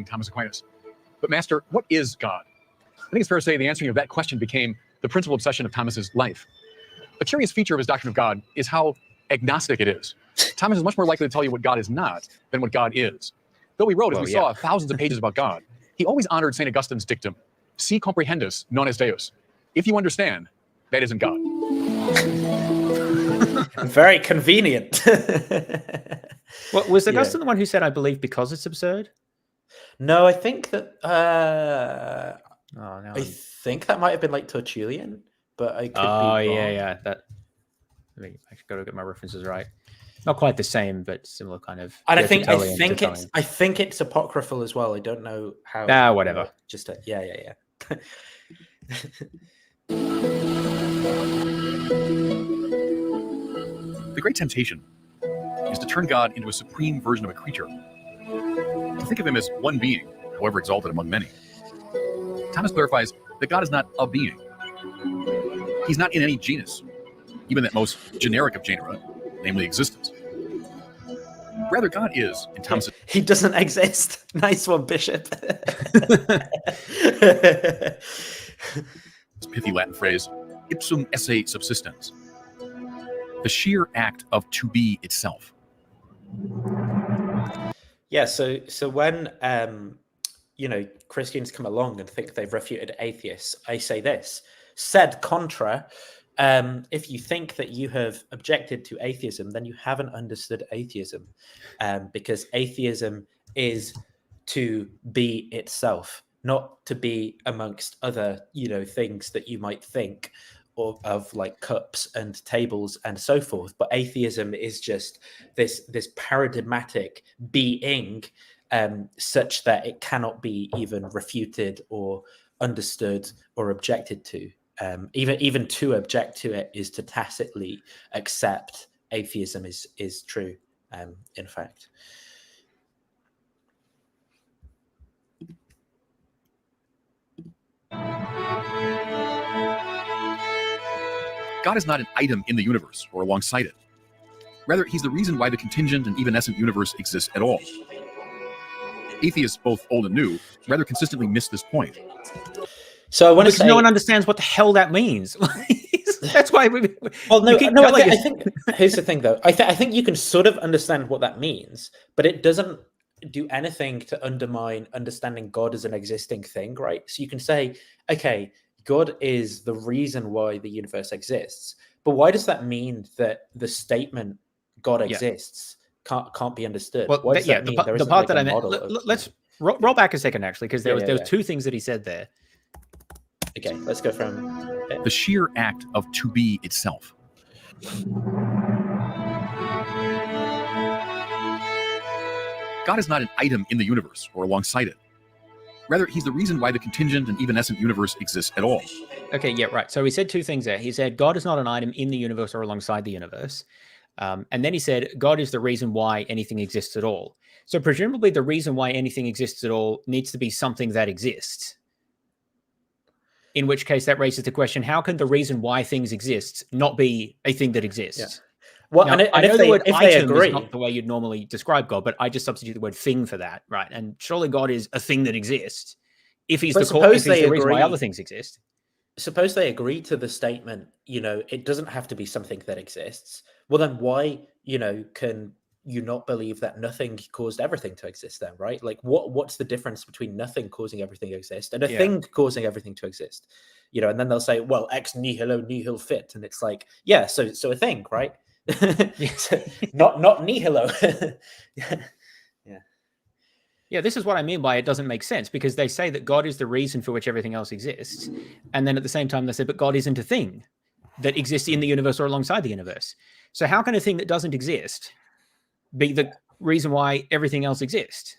Thomas Aquinas. But Master, what is God? I think it's fair to say the answering of that question became the principal obsession of Thomas's life. A curious feature of his doctrine of God is how agnostic it is. Thomas is much more likely to tell you what God is not than what God is. Though he wrote, as we saw, thousands of pages about God, he always honored St. Augustine's dictum, si comprehendus, non est Deus. If you understand, that isn't God. Very convenient. Well, was Augustine the one who said, I believe because it's absurd? No, I think that... no. I think that might have been like Tertullian, but I could be wrong. Yeah. I got to get my references right. Not quite the same, but similar kind of. And I think it's apocryphal as well. I don't know how. Whatever. Yeah. The great temptation is to turn God into a supreme version of a creature, to think of him as one being, however exalted among many. Thomas clarifies that God is not a being. He's not in any genus, even that most generic of genera, namely existence. Rather, God is, in Thomas'... He doesn't exist. Nice one, Bishop. This pithy Latin phrase, ipsum esse subsistens. The sheer act of to be itself. Yeah, so when Christians come along and think they've refuted atheists, I say this: sed contra, if you think that you have objected to atheism, then you haven't understood atheism, because atheism is to be itself, not to be amongst other things that you might think of like cups and tables and so forth. But atheism is just this paradigmatic being, such that it cannot be even refuted or understood or objected to. Even to object to it is to tacitly accept atheism is true, in fact. God is not an item in the universe or alongside it. Rather, he's the reason why the contingent and evanescent universe exists at all. Atheists, both old and new, rather consistently miss this point. So I want to Because say no one understands what the hell that means. That's why we. Well, no, you keep no. telling I us- think here's the thing, though. I think you can sort of understand what that means, but it doesn't do anything to undermine understanding God as an existing thing, right? So you can say, okay, God is the reason why the universe exists, but why does that mean that the statement "God exists" can't be understood? Well, Why does that the, mean there the isn't, part like, that a I meant. model of- Let's roll back a second, actually, because there Yeah, was yeah. two things that he said there. Okay, let's go from The sheer act of to be itself. God is not an item in the universe or alongside it. Rather, he's the reason why the contingent and evanescent universe exists at all. Okay, yeah, right. So he said two things there. He said God is not an item in the universe or alongside the universe. And then he said God is the reason why anything exists at all. So presumably the reason why anything exists at all needs to be something that exists. In which case that raises the question, how can the reason why things exist not be a thing that exists? Yeah. Well, Now, and I if know they, the word if they item agree, is not the way you'd normally describe God, but I just substitute the word thing for that, right? And surely God is a thing that exists. If he's But the suppose if he's they the reason why agree- other things exist. suppose they agree to the statement, it doesn't have to be something that exists. Well, then why, can you not believe that nothing caused everything to exist then, right? Like what's the difference between nothing causing everything to exist and a Yeah. thing causing everything to exist? And then they'll say, well, ex nihilo nihil fit. And it's like, yeah, so a thing, right? So, not nihilo. Yeah, this is what I mean by it doesn't make sense, because they say that God is the reason for which everything else exists. And then at the same time, they say, but God isn't a thing that exists in the universe or alongside the universe. So how can a thing that doesn't exist be the reason why everything else exists?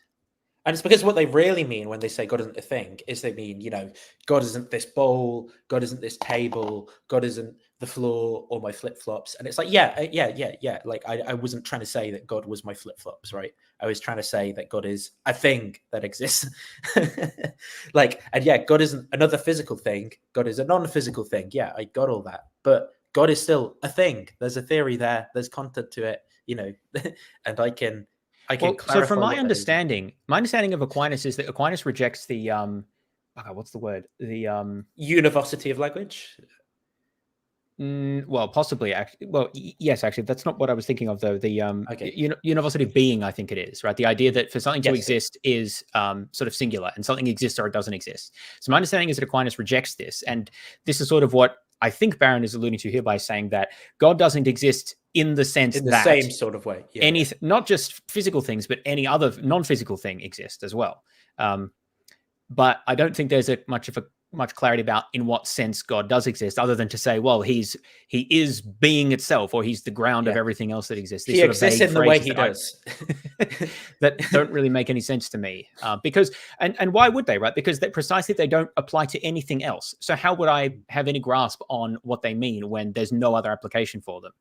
And it's because what they really mean when they say God isn't a thing is they mean, God isn't this bowl, God isn't this table, God isn't the floor or my flip-flops. And it's like, yeah. Like I wasn't trying to say that God was my flip-flops, right? I was trying to say that God is a thing that exists. God isn't another physical thing. God is a non-physical thing. Yeah, I got all that. But God is still a thing. There's a theory there. There's content to it, and I can so from clarify my understanding of Aquinas is that Aquinas rejects the what's the word? The univocity of language. Well, possibly. Yes, actually, that's not what I was thinking of, though. The Okay. univocity of being, I think it is, right? The idea that for something to Yes. exist is sort of singular, and something exists or it doesn't exist. So my understanding is that Aquinas rejects this, and this is sort of what I think Barron is alluding to here by saying that God doesn't exist in the sense In the that same sort of way. Yeah, anything, not just physical things, but any other non-physical thing exists as well. But I don't think there's much clarity about in what sense God does exist, other than to say, well, he is being itself, or he's the ground of everything else that exists. These He sort of exists vague in the way phrases he that does. that don't really make any sense to me, because and why would they, right? Because precisely they don't apply to anything else. So how would I have any grasp on what they mean when there's no other application for them?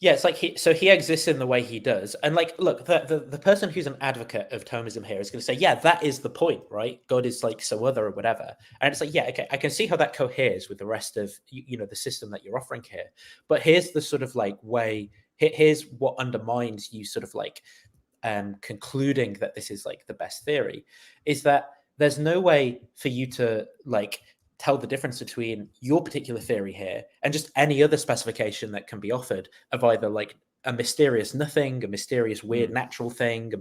Yeah, it's like he exists in the way he does. And like, look, the person who's an advocate of Thomism here is going to say, yeah, that is the point, right? God is like so other or whatever. And it's like, yeah, okay, I can see how that coheres with the rest of, the system that you're offering here. But here's the sort of like way, here's what undermines you sort of like concluding that this is like the best theory, is that there's no way for you to like tell the difference between your particular theory here and just any other specification that can be offered of either like a mysterious nothing, a mysterious weird natural thing,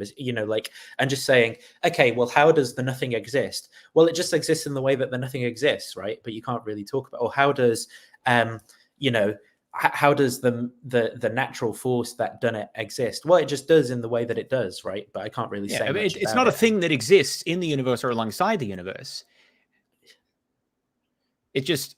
and just saying, okay, well, how does the nothing exist? Well, it just exists in the way that the nothing exists, right? But you can't really talk about, or how does, how does the natural force that done it exist? Well, it just does in the way that it does, right? But I can't really say I mean, much it's about not a it. thing that exists in the universe or alongside the universe. It just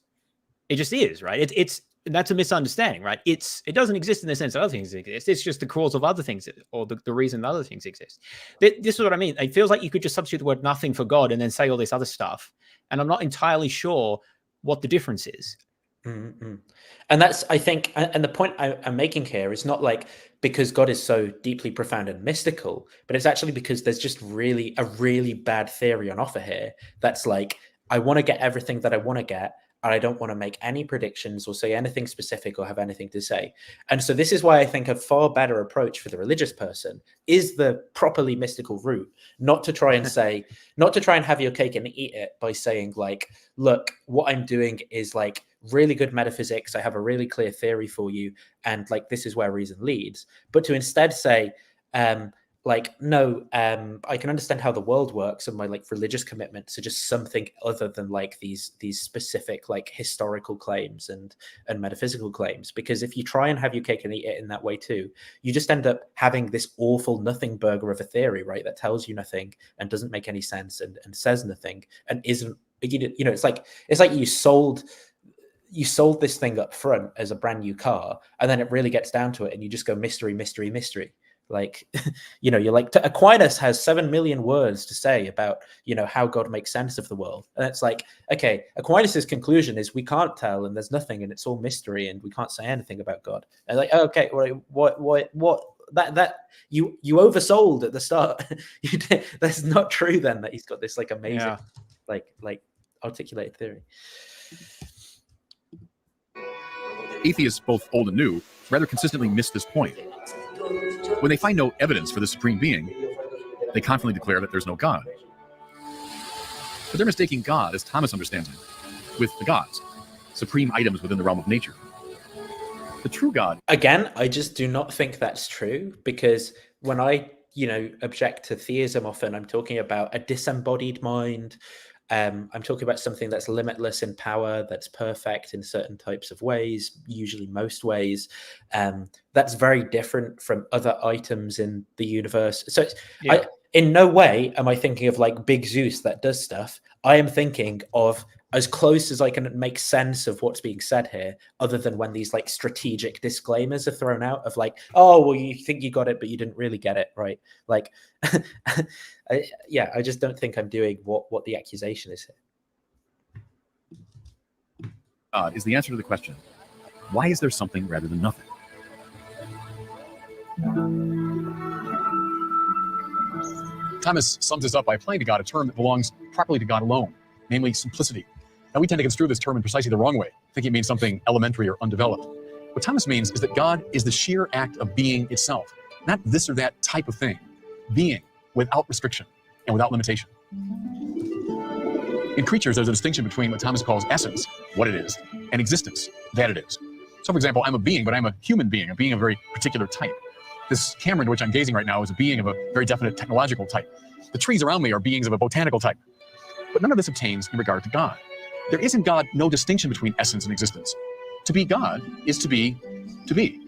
is, right? That's a misunderstanding, right? It doesn't exist in the sense that other things exist. It's just the cause of other things, or the reason that other things exist. This is what I mean. It feels like you could just substitute the word nothing for God and then say all this other stuff. And I'm not entirely sure what the difference is. Mm-hmm. And that's, I think, and the point I'm making here is not like because God is so deeply profound and mystical, but it's actually because there's just a really bad theory on offer here. That's like, I want to get everything that I want to get, and I don't want to make any predictions or say anything specific or have anything to say. And so this is why I think a far better approach for the religious person is the properly mystical route, not to try and say, not to try and have your cake and eat it by saying like, look, what I'm doing is like really good metaphysics. I have a really clear theory for you. And like, this is where reason leads. But to instead say, like, no, I can understand how the world works, and my like religious commitments are just something other than like these specific like historical claims and metaphysical claims. Because if you try and have your cake and eat it in that way too, you just end up having this awful nothing burger of a theory, right? That tells you nothing and doesn't make any sense and says nothing and isn't, you know, it's like you sold this thing up front as a brand new car, and then it really gets down to it and you just go mystery, mystery, mystery. Like, you know, you're like, Aquinas has 7 million words to say about, you know, how God makes sense of the world. And it's like, okay, Aquinas's conclusion is we can't tell and there's nothing and it's all mystery and we can't say anything about God. And like, okay, what that you oversold at the start. That's not true then, that he's got this like amazing, like articulated theory. Atheists, both old and new, rather consistently miss this point. When they find no evidence for the supreme being, they confidently declare that there's no God. But they're mistaking God, as Thomas understands him, with the gods, supreme items within the realm of nature. The true God. Again, I just do not think that's true, because when I, you know, object to theism, often I'm talking about a disembodied mind. I'm talking about something that's limitless in power, that's perfect in certain types of ways, usually most ways. That's very different from other items in the universe. So in no way am I thinking of like Big Zeus that does stuff. I am thinking of as close as I can make sense of what's being said here, other than when these like strategic disclaimers are thrown out of like, oh, well, you think you got it, but you didn't really get it, right? Like, I just don't think I'm doing what the accusation is here. Is the answer to the question, why is there something rather than nothing? Thomas sums this up by applying to God a term that belongs properly to God alone, namely simplicity. Now, we tend to construe this term in precisely the wrong way, thinking it means something elementary or undeveloped. What Thomas means is that God is the sheer act of being itself, not this or that type of thing. Being without restriction and without limitation. In creatures, there's a distinction between what Thomas calls essence, what it is, and existence, that it is. So, for example, I'm a being, but I'm a human being, a being of a very particular type. This camera into which I'm gazing right now is a being of a very definite technological type. The trees around me are beings of a botanical type. But none of this obtains in regard to God. There is in God no distinction between essence and existence. To be God is to be. You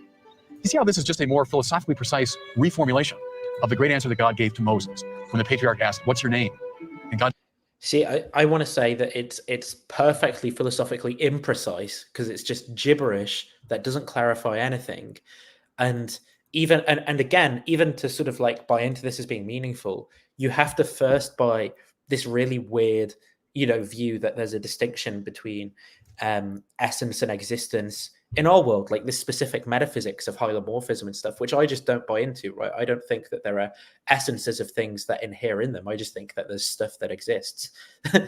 see how this is just a more philosophically precise reformulation of the great answer that God gave to Moses when the patriarch asked, "What's your name?" And God. See, I want to say that it's perfectly philosophically imprecise, because it's just gibberish that doesn't clarify anything. And again, even to sort of like buy into this as being meaningful, you have to first buy this really weird, you know, view that there's a distinction between essence and existence in our world, like this specific metaphysics of hylomorphism and stuff, which I just don't buy into, right? I don't think that there are essences of things that inhere in them. I just think that there's stuff that exists. So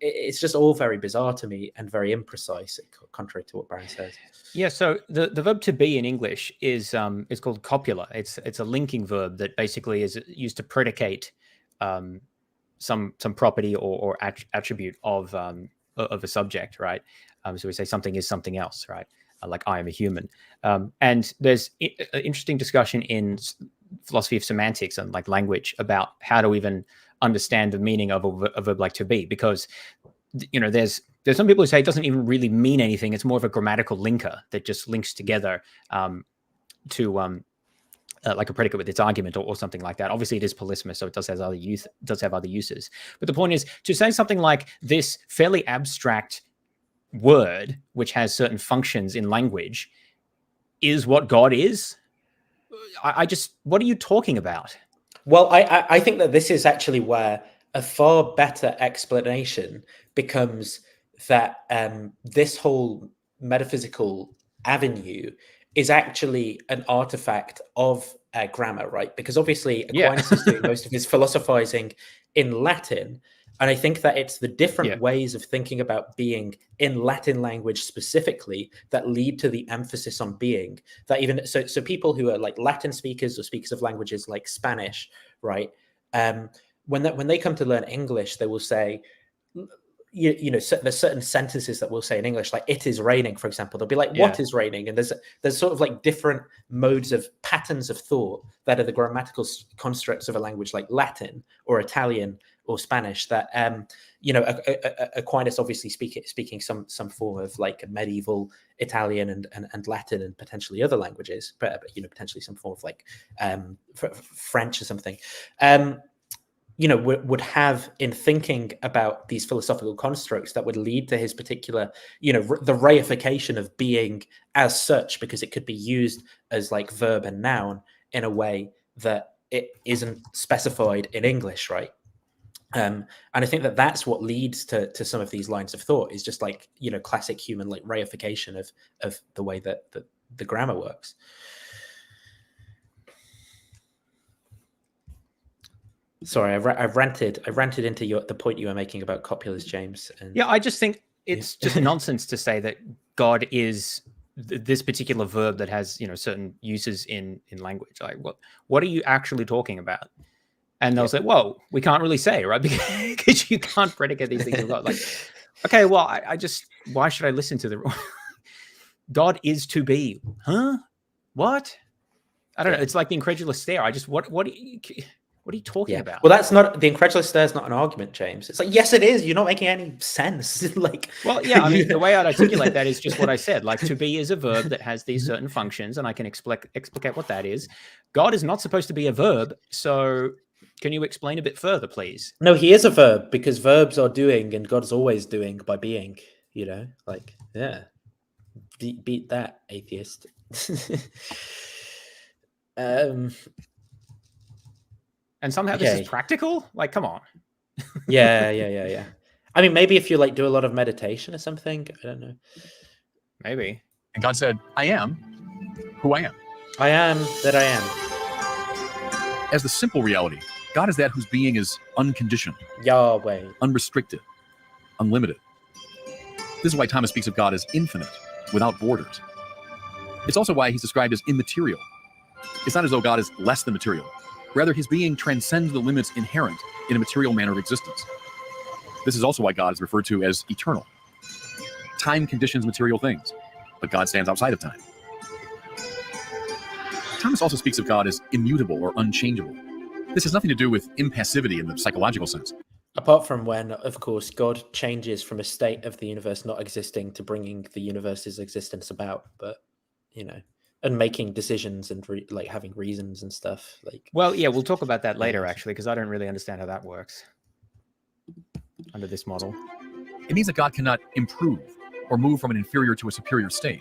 it's just all very bizarre to me and very imprecise, contrary to what Barron says. Yeah, so the verb to be in English is called copula. It's a linking verb that basically is used to predicate some property or attribute of a subject, right? So we say something is something else, right? Like I am a human. And there's an interesting discussion in philosophy of semantics and like language about how to even understand the meaning of a verb like to be, because, you know, there's some people who say it doesn't even really mean anything. It's more of a grammatical linker that just links together to like a predicate with its argument or something like that. Obviously, it is polysemous, so it does have other uses. But the point is to say something like this fairly abstract word, which has certain functions in language, is what God is. What are you talking about? Well, I think that this is actually where a far better explanation becomes that this whole metaphysical avenue is actually an artifact of grammar, right? Because obviously Aquinas is doing most of his philosophizing in Latin, And I think that it's the different Yeah. ways of thinking about being in Latin language specifically that lead to the emphasis on being. That even so people who are like Latin speakers or speakers of languages like Spanish, right? When they come to learn English, they will say, you know, there's certain sentences that we'll say in English, like "it is raining," for example. They'll be like, "What is raining?" And there's sort of like different modes of patterns of thought that are the grammatical constructs of a language like Latin or Italian or Spanish that you know, Aquinas obviously speaking some form of like medieval Italian and Latin and potentially other languages, but you know, potentially some form of like French or something. You know, would have in thinking about these philosophical constructs that would lead to his particular, you know, the reification of being as such, because it could be used as like verb and noun in a way that it isn't specified in English, right? And I think that that's what leads to some of these lines of thought, is just like, you know, classic human like reification of the way that the grammar works. Sorry, I ranted into the point you were making about copulars, James. And Yeah, I just think it's just nonsense to say that God is this particular verb that has, you know, certain uses in language. Like, what are you actually talking about? And they'll say, well, we can't really say, right? Because you can't predicate these things. Like, okay, well, I just, why should I listen to the God is to be? Huh? What? I don't know. It's like the incredulous stare. I just, what are you talking about? Well, that's not, the incredulous stare is not an argument, James. It's like, yes, it is. You're not making any sense. Like, well, yeah, I mean, the way I'd articulate that is just what I said. Like, to be is a verb that has these certain functions, and I can explicate what that is. God is not supposed to be a verb, so can you explain a bit further, please? No, he is a verb, because verbs are doing, and God's always doing by being. You know, like, yeah, beat that, atheist. And somehow this is practical? Like, come on. Yeah. I mean, maybe if you like do a lot of meditation or something, I don't know. Maybe. And God said, I am who I am. I am that I am. As the simple reality, God is that whose being is unconditioned, Yahweh, unrestricted, unlimited. This is why Thomas speaks of God as infinite, without borders. It's also why he's described as immaterial. It's not as though God is less than material. Rather, his being transcends the limits inherent in a material manner of existence. This is also why God is referred to as eternal. Time conditions material things, but God stands outside of time. Thomas also speaks of God as immutable or unchangeable. This has nothing to do with impassivity in the psychological sense. Apart from when, of course, God changes from a state of the universe not existing to bringing the universe's existence about, but, you know, and making decisions and like having reasons and stuff. Like, well, yeah, we'll talk about that later, actually, because I don't really understand how that works under this model. It means that God cannot improve or move from an inferior to a superior state.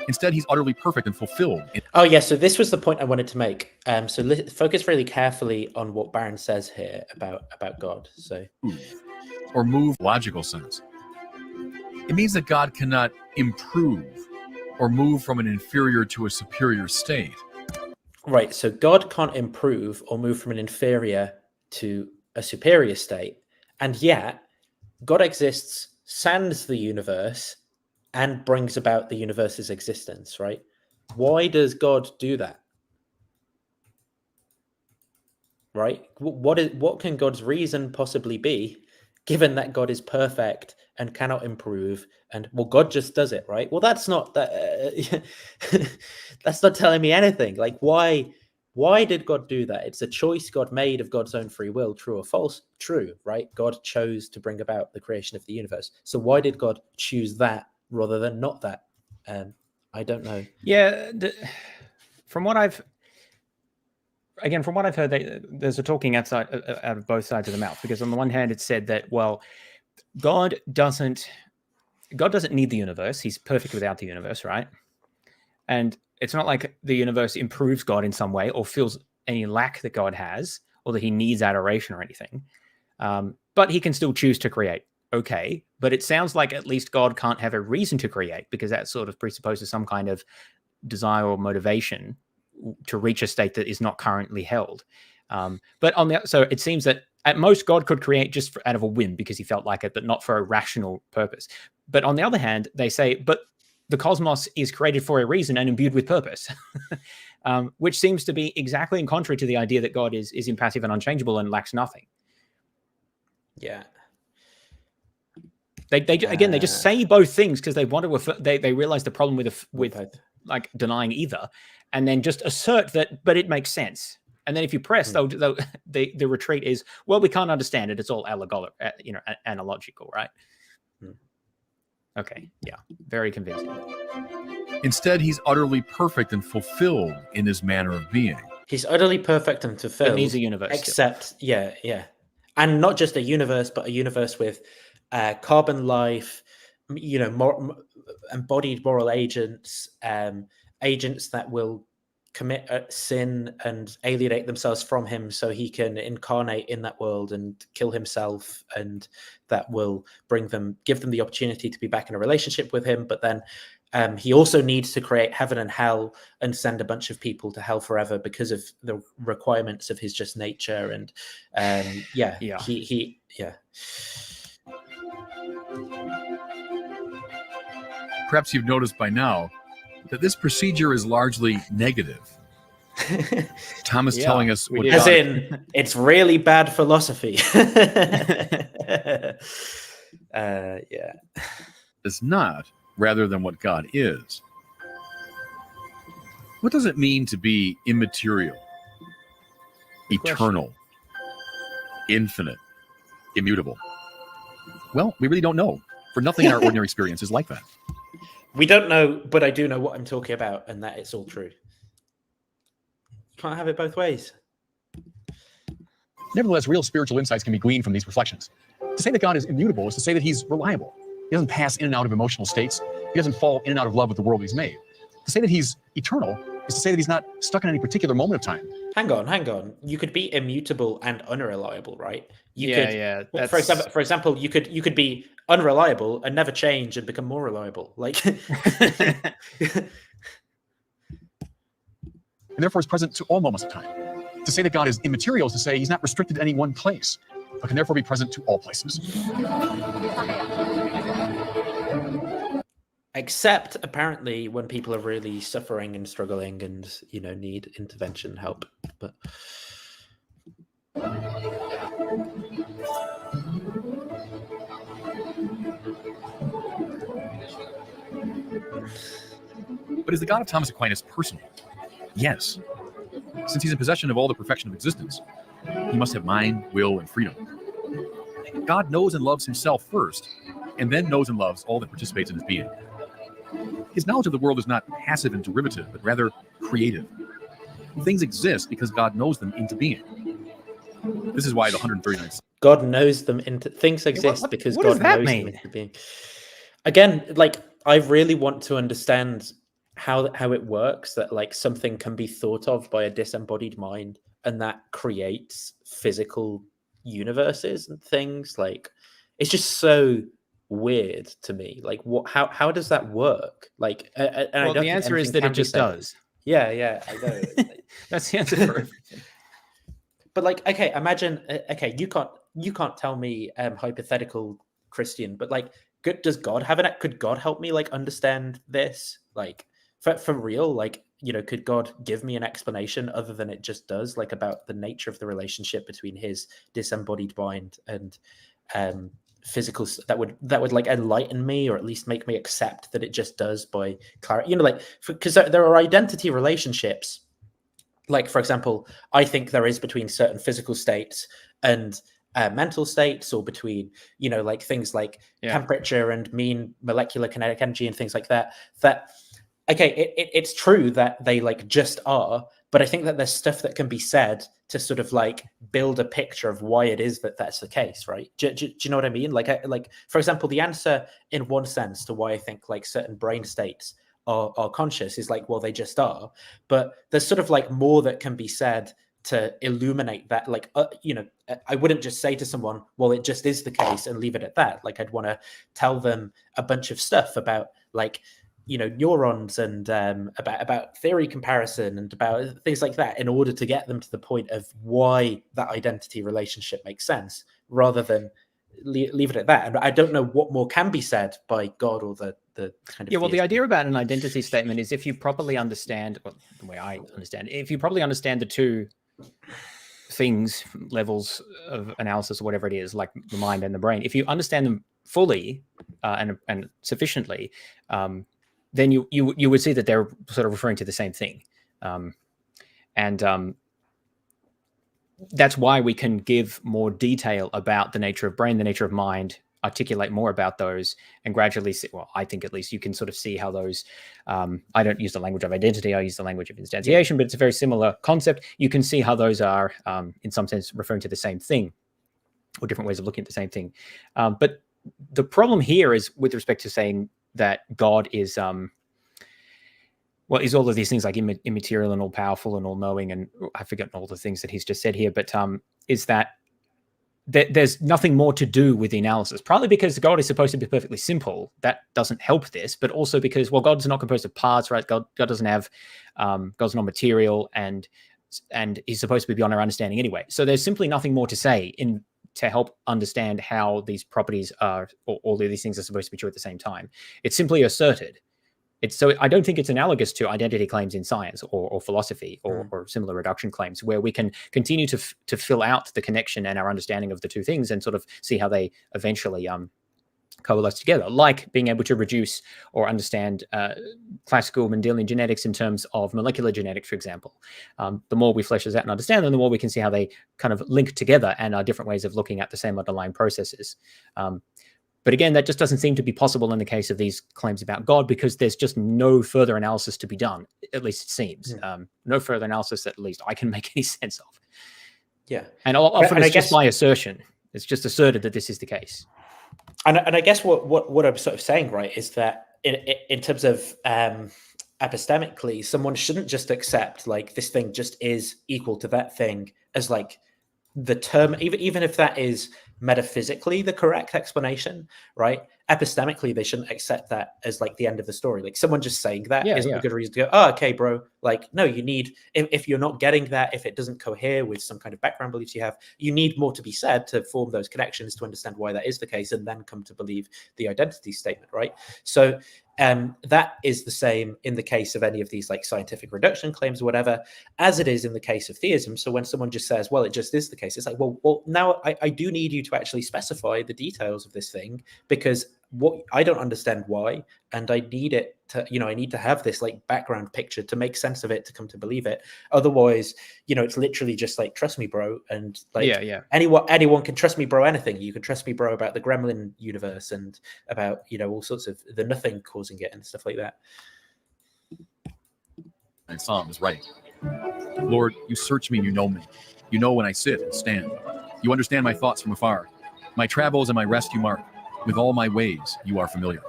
Instead, he's utterly perfect and fulfilled. Oh, yeah. So this was the point I wanted to make. So focus really carefully on what Barron says here about God. So, or move logical sense. It means that God cannot improve or move from an inferior to a superior state. Right. So God can't improve or move from an inferior to a superior state. And yet, God exists, sans the universe, and brings about the universe's existence, right? Why does God do that? Right? What can God's reason possibly be, given that God is perfect and cannot improve? And well, God just does it, right? Well, that's not that. That's not telling me anything. Like, why did God do that? It's a choice God made of God's own free will, true or false? True, right? God chose to bring about the creation of the universe. So why did God choose that rather than not that? I don't know. Yeah, from what I've heard, there's a talking out of both sides of the mouth, because on the one hand, it's said that, well, God doesn't need the universe. He's perfect without the universe, right? And it's not like the universe improves God in some way or feels any lack that God has, or that he needs adoration or anything. But he can still choose to create. Okay. But it sounds like at least God can't have a reason to create, because that sort of presupposes some kind of desire or motivation to reach a state that is not currently held. So it seems that At most, God could create just out of a whim because he felt like it, but not for a rational purpose. But on the other hand, they say, but the cosmos is created for a reason and imbued with purpose, which seems to be exactly in contrary to the idea that God is impassive and unchangeable and lacks nothing. Yeah. They again, they just say both things because they want to they realize the problem with like denying either, and then just assert that, but it makes sense. And then if you press, the retreat is, well, we can't understand it. It's all allegorical, analogical, right? Okay, yeah, very convincing. Instead, he's utterly perfect and fulfilled in his manner of being. He's utterly perfect and fulfilled. But needs a universe. Except, yeah. And not just a universe, but a universe with carbon life, more embodied moral agents, agents that will commit sin and alienate themselves from him so he can incarnate in that world and kill himself, and that will give them the opportunity to be back in a relationship with him. But then he also needs to create heaven and hell and send a bunch of people to hell forever because of the requirements of his just nature. And Perhaps you've noticed by now that this procedure is largely negative. Thomas telling us what as in it's really bad philosophy. It's not, rather than what God is. What does it mean to be immaterial, eternal, infinite, immutable? Well, we really don't know, for nothing in our ordinary experience is like that. We don't know, but I do know what I'm talking about, and that it's all true. You can't have it both ways. Nevertheless, real spiritual insights can be gleaned from these reflections. To say that God is immutable is to say that he's reliable. He doesn't pass in and out of emotional states. He doesn't fall in and out of love with the world he's made. To say that he's eternal is to say that he's not stuck in any particular moment of time. Hang on. You could be immutable and unreliable, right? For example, you could be unreliable and never change and become more reliable. Like, and therefore is present to all moments of time. To say that God is immaterial is to say he's not restricted to any one place, but can therefore be present to all places. Except apparently when people are really suffering and struggling and need intervention help. But is the God of Thomas Aquinas personal? Yes. Since he's in possession of all the perfection of existence, he must have mind, will, and freedom. God knows and loves himself first, and then knows and loves all that participates in his being. His knowledge of the world is not passive and derivative, but rather creative. Things exist because God knows them into being. This is why the 139th... God knows them into... Things exist because what God does that knows mean? them into being. Again, like, I really want to understand how it works, that like something can be thought of by a disembodied mind and that creates physical universes and things. Like, it's just so weird to me. Like, how does that work? Like, well, the answer is that it just does. Yeah, I know. That's the answer for everything. But like, okay, imagine, okay, you can't tell me hypothetical Christian, but like, does God have could God help me like understand this? Like, for real? Like, could God give me an explanation other than it just does, like about the nature of the relationship between his disembodied mind and physical, that would like enlighten me, or at least make me accept that it just does by clarity, like, because there are identity relationships, like, for example, I think there is between certain physical states and mental states, or between like things like temperature and mean molecular kinetic energy and things like that okay, it's true that they like just are, but I think that there's stuff that can be said to sort of like build a picture of why it is that that's the case, right? Do you know what I mean? Like, for example, the answer in one sense to why I think like certain brain states are conscious is like, well, they just are. But there's sort of like more that can be said to illuminate that. Like, I wouldn't just say to someone, well, it just is the case, and leave it at that. Like, I'd want to tell them a bunch of stuff about like neurons and about theory comparison and about things like that in order to get them to the point of why that identity relationship makes sense, rather than leave it at that. And I don't know what more can be said by God or the kind of the idea about an identity statement is if you properly understand, well, the way I understand it, if you properly understand the two things, levels of analysis or whatever it is, like the mind and the brain, if you understand them fully and sufficiently, then you would see that they're sort of referring to the same thing. That's why we can give more detail about the nature of brain, the nature of mind, articulate more about those, and gradually see, well, I think at least you can sort of see how those, I don't use the language of identity, I use the language of instantiation, but it's a very similar concept. You can see how those are, in some sense, referring to the same thing, or different ways of looking at the same thing. But the problem here is with respect to saying that God is, is all of these things like immaterial and all powerful and all knowing, and I've forgotten all the things that he's just said here, but is that there's nothing more to do with the analysis, partly because God is supposed to be perfectly simple. That doesn't help this, but also because, well, God's not composed of parts, right? God doesn't have, God's not material, and he's supposed to be beyond our understanding anyway. So there's simply nothing more to say to help understand how these properties are, or all of these things are supposed to be true at the same time. It's simply asserted. So I don't think it's analogous to identity claims in science or philosophy or similar reduction claims, where we can continue to fill out the connection and our understanding of the two things and sort of see how they eventually coalesce together, like being able to reduce or understand classical Mendelian genetics in terms of molecular genetics, for example. The more we flesh this out and understand them, the more we can see how they kind of link together and are different ways of looking at the same underlying processes. But again, that just doesn't seem to be possible in the case of these claims about God, because there's just no further analysis to be done, at least it seems. No further analysis that at least I can make any sense of. Yeah. And often it's just my assertion. It's just asserted that this is the case. And I guess what I'm sort of saying, right, is that in terms of epistemically, someone shouldn't just accept like this thing just is equal to that thing as like the term, even if that is metaphysically the correct explanation, right? Epistemically, they shouldn't accept that as like the end of the story. Like someone just saying that isn't a good reason to go, oh, okay, bro. Like, no, you need, if you're not getting that, if it doesn't cohere with some kind of background beliefs you have, you need more to be said to form those connections to understand why that is the case, and then come to believe the identity statement, right? So that is the same in the case of any of these like scientific reduction claims or whatever, as it is in the case of theism. So when someone just says, well, it just is the case, it's like, well, now I do need you to actually specify the details of this thing, because what I don't understand why, and I need it to, I need to have this like background picture to make sense of it, to come to believe it. Otherwise, it's literally just like, trust me, bro. And like, anyone can trust me, bro, anything. You can trust me, bro, about the Gremlin universe and about, all sorts of the nothing causing it and stuff like that. And Psalm is right. Lord, you search me, you know me. You know when I sit and stand. You understand my thoughts from afar. My travels and my rest you mark. With all my ways, you are familiar.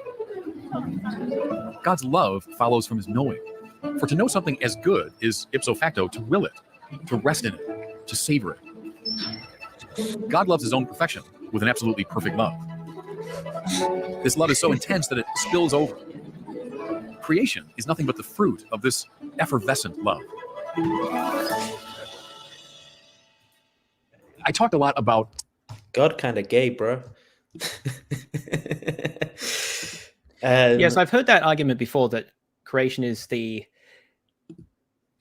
God's love follows from his knowing. For to know something as good is ipso facto to will it, to rest in it, to savor it. God loves his own perfection with an absolutely perfect love. This love is so intense that it spills over. Creation is nothing but the fruit of this effervescent love. I talked a lot about God kind of gay, bro. Yes, I've heard that argument before, that creation is the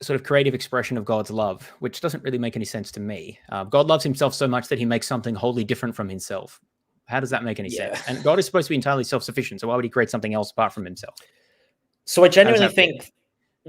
sort of creative expression of God's love, which doesn't really make any sense to me. God loves himself so much that he makes something wholly different from himself. How does that make any sense? And God is supposed to be entirely self-sufficient, so why would he create something else apart from himself? So I genuinely think,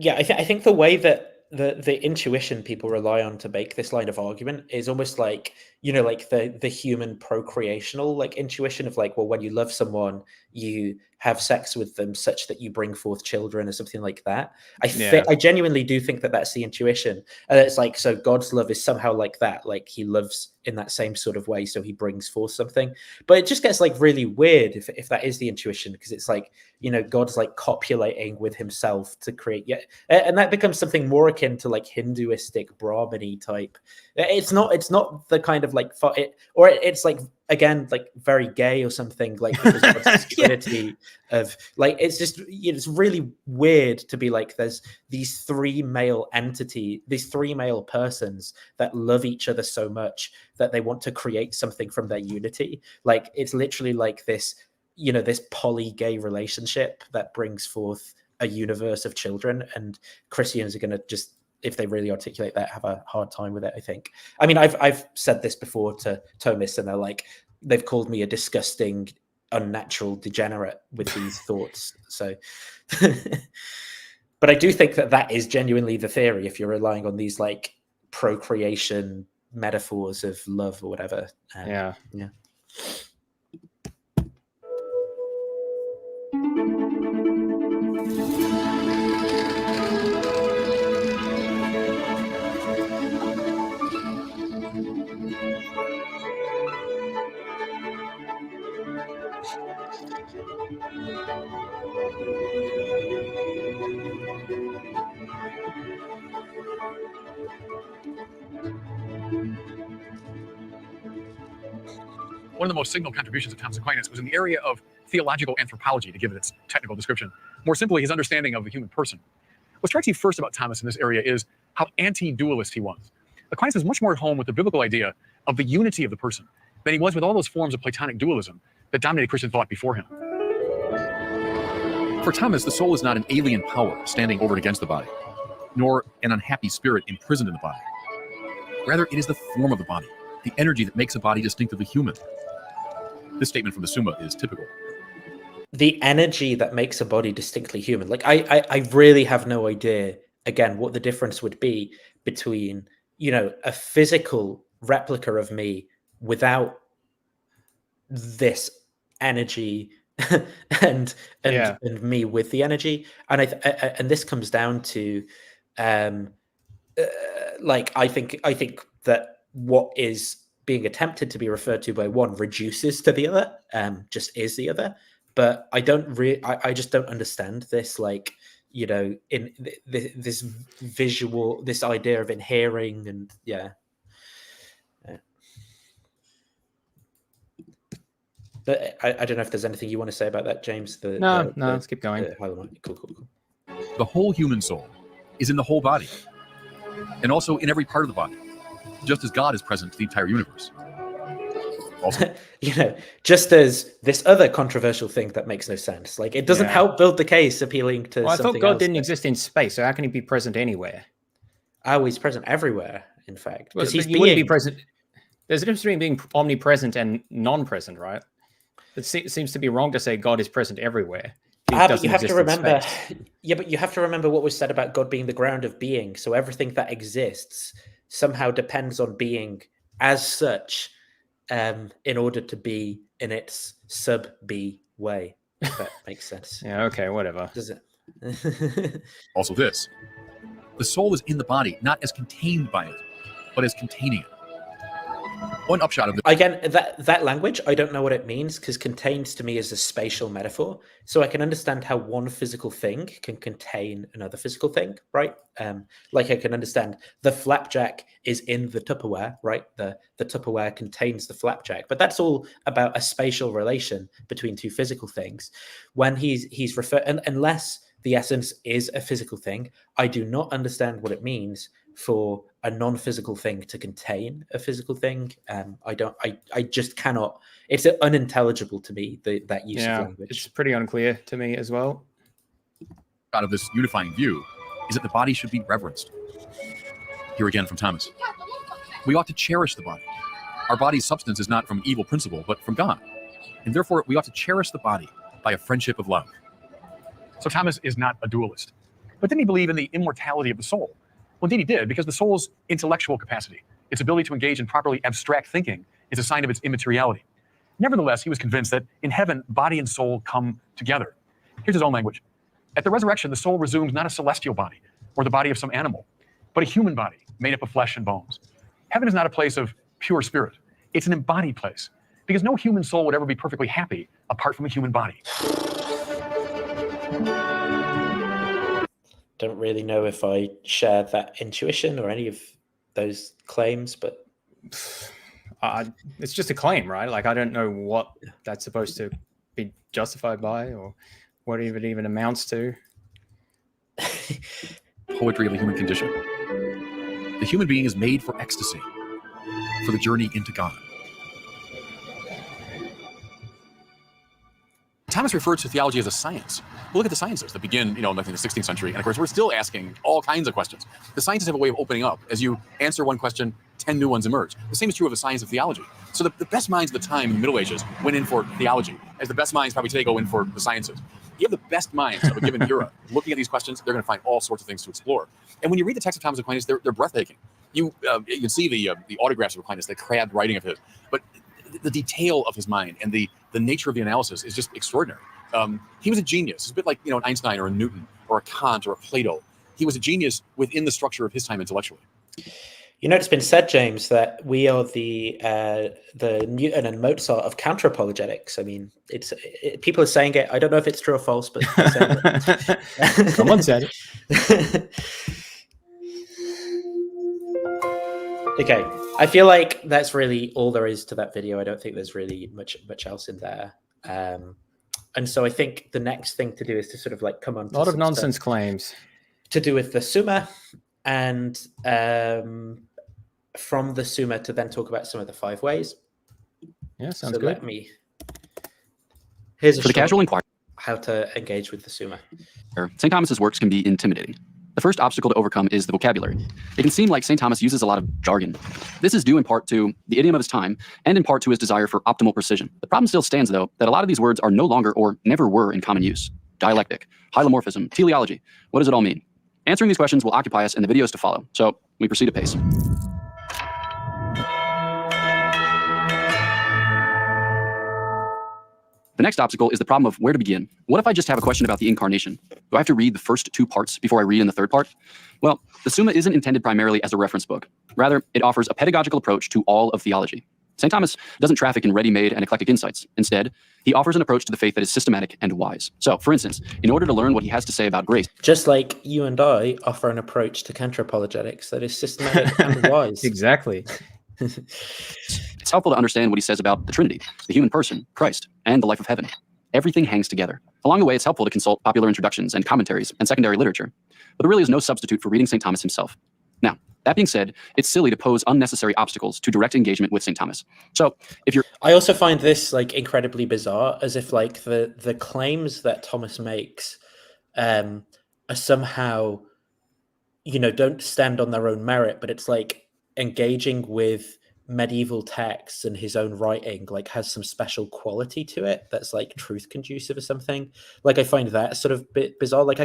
I think the way that the intuition people rely on to make this line of argument is almost like, like the human procreational like intuition of like, well, when you love someone, you have sex with them such that you bring forth children or something like that. I genuinely do think that that's the intuition. And it's like, so God's love is somehow like that, like he loves in that same sort of way, so he brings forth something. But it just gets like really weird if that is the intuition, because it's like, God's like copulating with himself to create, and that becomes something more akin to like Hinduistic Brahmani type. It's not the kind of like it's like again, like very gay or something, like because of this trinity of like, it's just, you know, it's really weird to be like, there's these three male persons that love each other so much that they want to create something from their unity. Like, it's literally like this, you know, this poly-gay relationship that brings forth a universe of children, and Christians are going to just, if they really articulate that, have a hard time with it, I think. I mean, I've said this before to Thomists, and they're like, they've called me a disgusting, unnatural degenerate with these thoughts. So, but I do think that is genuinely the theory, if you're relying on these like procreation metaphors of love or whatever. Yeah. One of the most signal contributions of Thomas Aquinas was in the area of theological anthropology, to give it its technical description. More simply, his understanding of the human person. What strikes you first about Thomas in this area is how anti-dualist he was. Aquinas was much more at home with the biblical idea of the unity of the person than he was with all those forms of Platonic dualism that dominated Christian thought before him. For Thomas, the soul is not an alien power standing over and against the body, nor an unhappy spirit imprisoned in the body. Rather, it is the form of the body, the energy that makes a body distinctively human. This statement from the Summa is typical. The energy that makes a body distinctly human. Like, I really have no idea, again, what the difference would be between, you know, a physical replica of me without this energy and me with the energy. And and this comes down to like, I think that what is being attempted to be referred to by one reduces to the other, just is the other. But I just don't understand this, like, you know, in this visual, this idea of inhering, and But I don't know if there's anything you want to say about that, James. No, let's keep going. Cool. The whole human soul is in the whole body, and also in every part of the body, just as God is present to the entire universe. Also, you know, just as this other controversial thing that makes no sense. Like, it doesn't help build the case appealing to I something thought God else didn't exist in space, so how can he be present anywhere? Oh, he's present everywhere, in fact. Well, Because he wouldn't be present. There's a difference between being omnipresent and non-present, right? It seems to be wrong to say God is present everywhere. But you have to remember, but you have to remember what was said about God being the ground of being. So everything that exists somehow depends on being as such, in order to be in its sub-B way. If that makes sense. Yeah. Okay. Whatever. Does it? also this. The soul is in the body, not as contained by it, but as containing it. One upshot of the Again, that language, I don't know what it means, because contained to me is a spatial metaphor. So I can understand how one physical thing can contain another physical thing, right? Like, I can understand the flapjack is in the Tupperware, right? The Tupperware contains the flapjack, but that's all about a spatial relation between two physical things. When he's unless the essence is a physical thing, I do not understand what it means for a non-physical thing to contain a physical thing. I just cannot. It's unintelligible to me, that use of language. It's pretty unclear to me as well. Out of this unifying view is that the body should be reverenced. Here again from Thomas. We ought to cherish the body. Our body's substance is not from evil principle, but from God. And therefore, we ought to cherish the body by a friendship of love. So Thomas is not a dualist. But didn't he believe in the immortality of the soul? Well, indeed he did, because the soul's intellectual capacity, its ability to engage in properly abstract thinking, is a sign of its immateriality. Nevertheless, he was convinced that in heaven, body and soul come together. Here's his own language. At the resurrection, the soul resumes not a celestial body or the body of some animal, but a human body made up of flesh and bones. Heaven is not a place of pure spirit. It's an embodied place, because no human soul would ever be perfectly happy apart from a human body. Don't really know if I share that intuition or any of those claims, but it's just a claim, right? Like, I don't know what that's supposed to be justified by, or what it even amounts to. Poetry of the human condition. The human being is made for ecstasy, for the journey into God. Thomas referred to theology as a science. Well, look at the sciences that begin, in the 16th century, and of course, we're still asking all kinds of questions. The sciences have a way of opening up. As you answer one question, 10 new ones emerge. The same is true of the science of theology. So the best minds of the time in the Middle Ages went in for theology, as the best minds probably today go in for the sciences. You have the best minds of a given era looking at these questions. They're going to find all sorts of things to explore. And when you read the text of Thomas Aquinas, they're breathtaking. You can see the autographs of Aquinas, the crabbed writing of his, but the detail of his mind and the nature of the analysis is just extraordinary. He was a genius. It's a bit like an Einstein or a Newton or a Kant or a Plato. He was a genius within the structure of his time intellectually. It's been said, James, that we are the Newton and Mozart of counter-apologetics. I mean, people are saying it. I don't know if it's true or false, but Someone said it. Okay, I feel like that's really all there is to that video. I don't think there's really much else in there. And so I think the next thing to do is to sort of like come on to A lot of nonsense claims to do with the Summa, and from the Summa to then talk about some of the 5 ways. Yeah, sounds so good. Here's a For the casual inquirer, how to engage with the Summa. St. Thomas's works can be intimidating. The first obstacle to overcome is the vocabulary. It can seem like St. Thomas uses a lot of jargon. This is due in part to the idiom of his time and in part to his desire for optimal precision. The problem still stands, though, that a lot of these words are no longer or never were in common use. Dialectic, hylomorphism, teleology. What does it all mean? Answering these questions will occupy us in the videos to follow, so we proceed apace. The next obstacle is the problem of where to begin. What if I just have a question about the incarnation? Do I have to read the first 2 parts before I read in the 3rd part? Well, the Summa isn't intended primarily as a reference book. Rather, it offers a pedagogical approach to all of theology. St. Thomas doesn't traffic in ready-made and eclectic insights. Instead, he offers an approach to the faith that is systematic and wise. So, for instance, in order to learn what he has to say about grace, just like you and I offer an approach to counter-apologetics that is systematic and wise. Exactly. It's helpful to understand what he says about the Trinity, the human person, Christ, and the life of heaven. Everything hangs together. Along the way, it's helpful to consult popular introductions and commentaries and secondary literature. But there really is no substitute for reading St. Thomas himself. Now, that being said, it's silly to pose unnecessary obstacles to direct engagement with St. Thomas. So, if you're... I also find this like incredibly bizarre, as if like the claims that Thomas makes are somehow, don't stand on their own merit, but it's like engaging with medieval texts and his own writing like has some special quality to it that's like truth conducive or something. Like I find that sort of bit bizarre. Like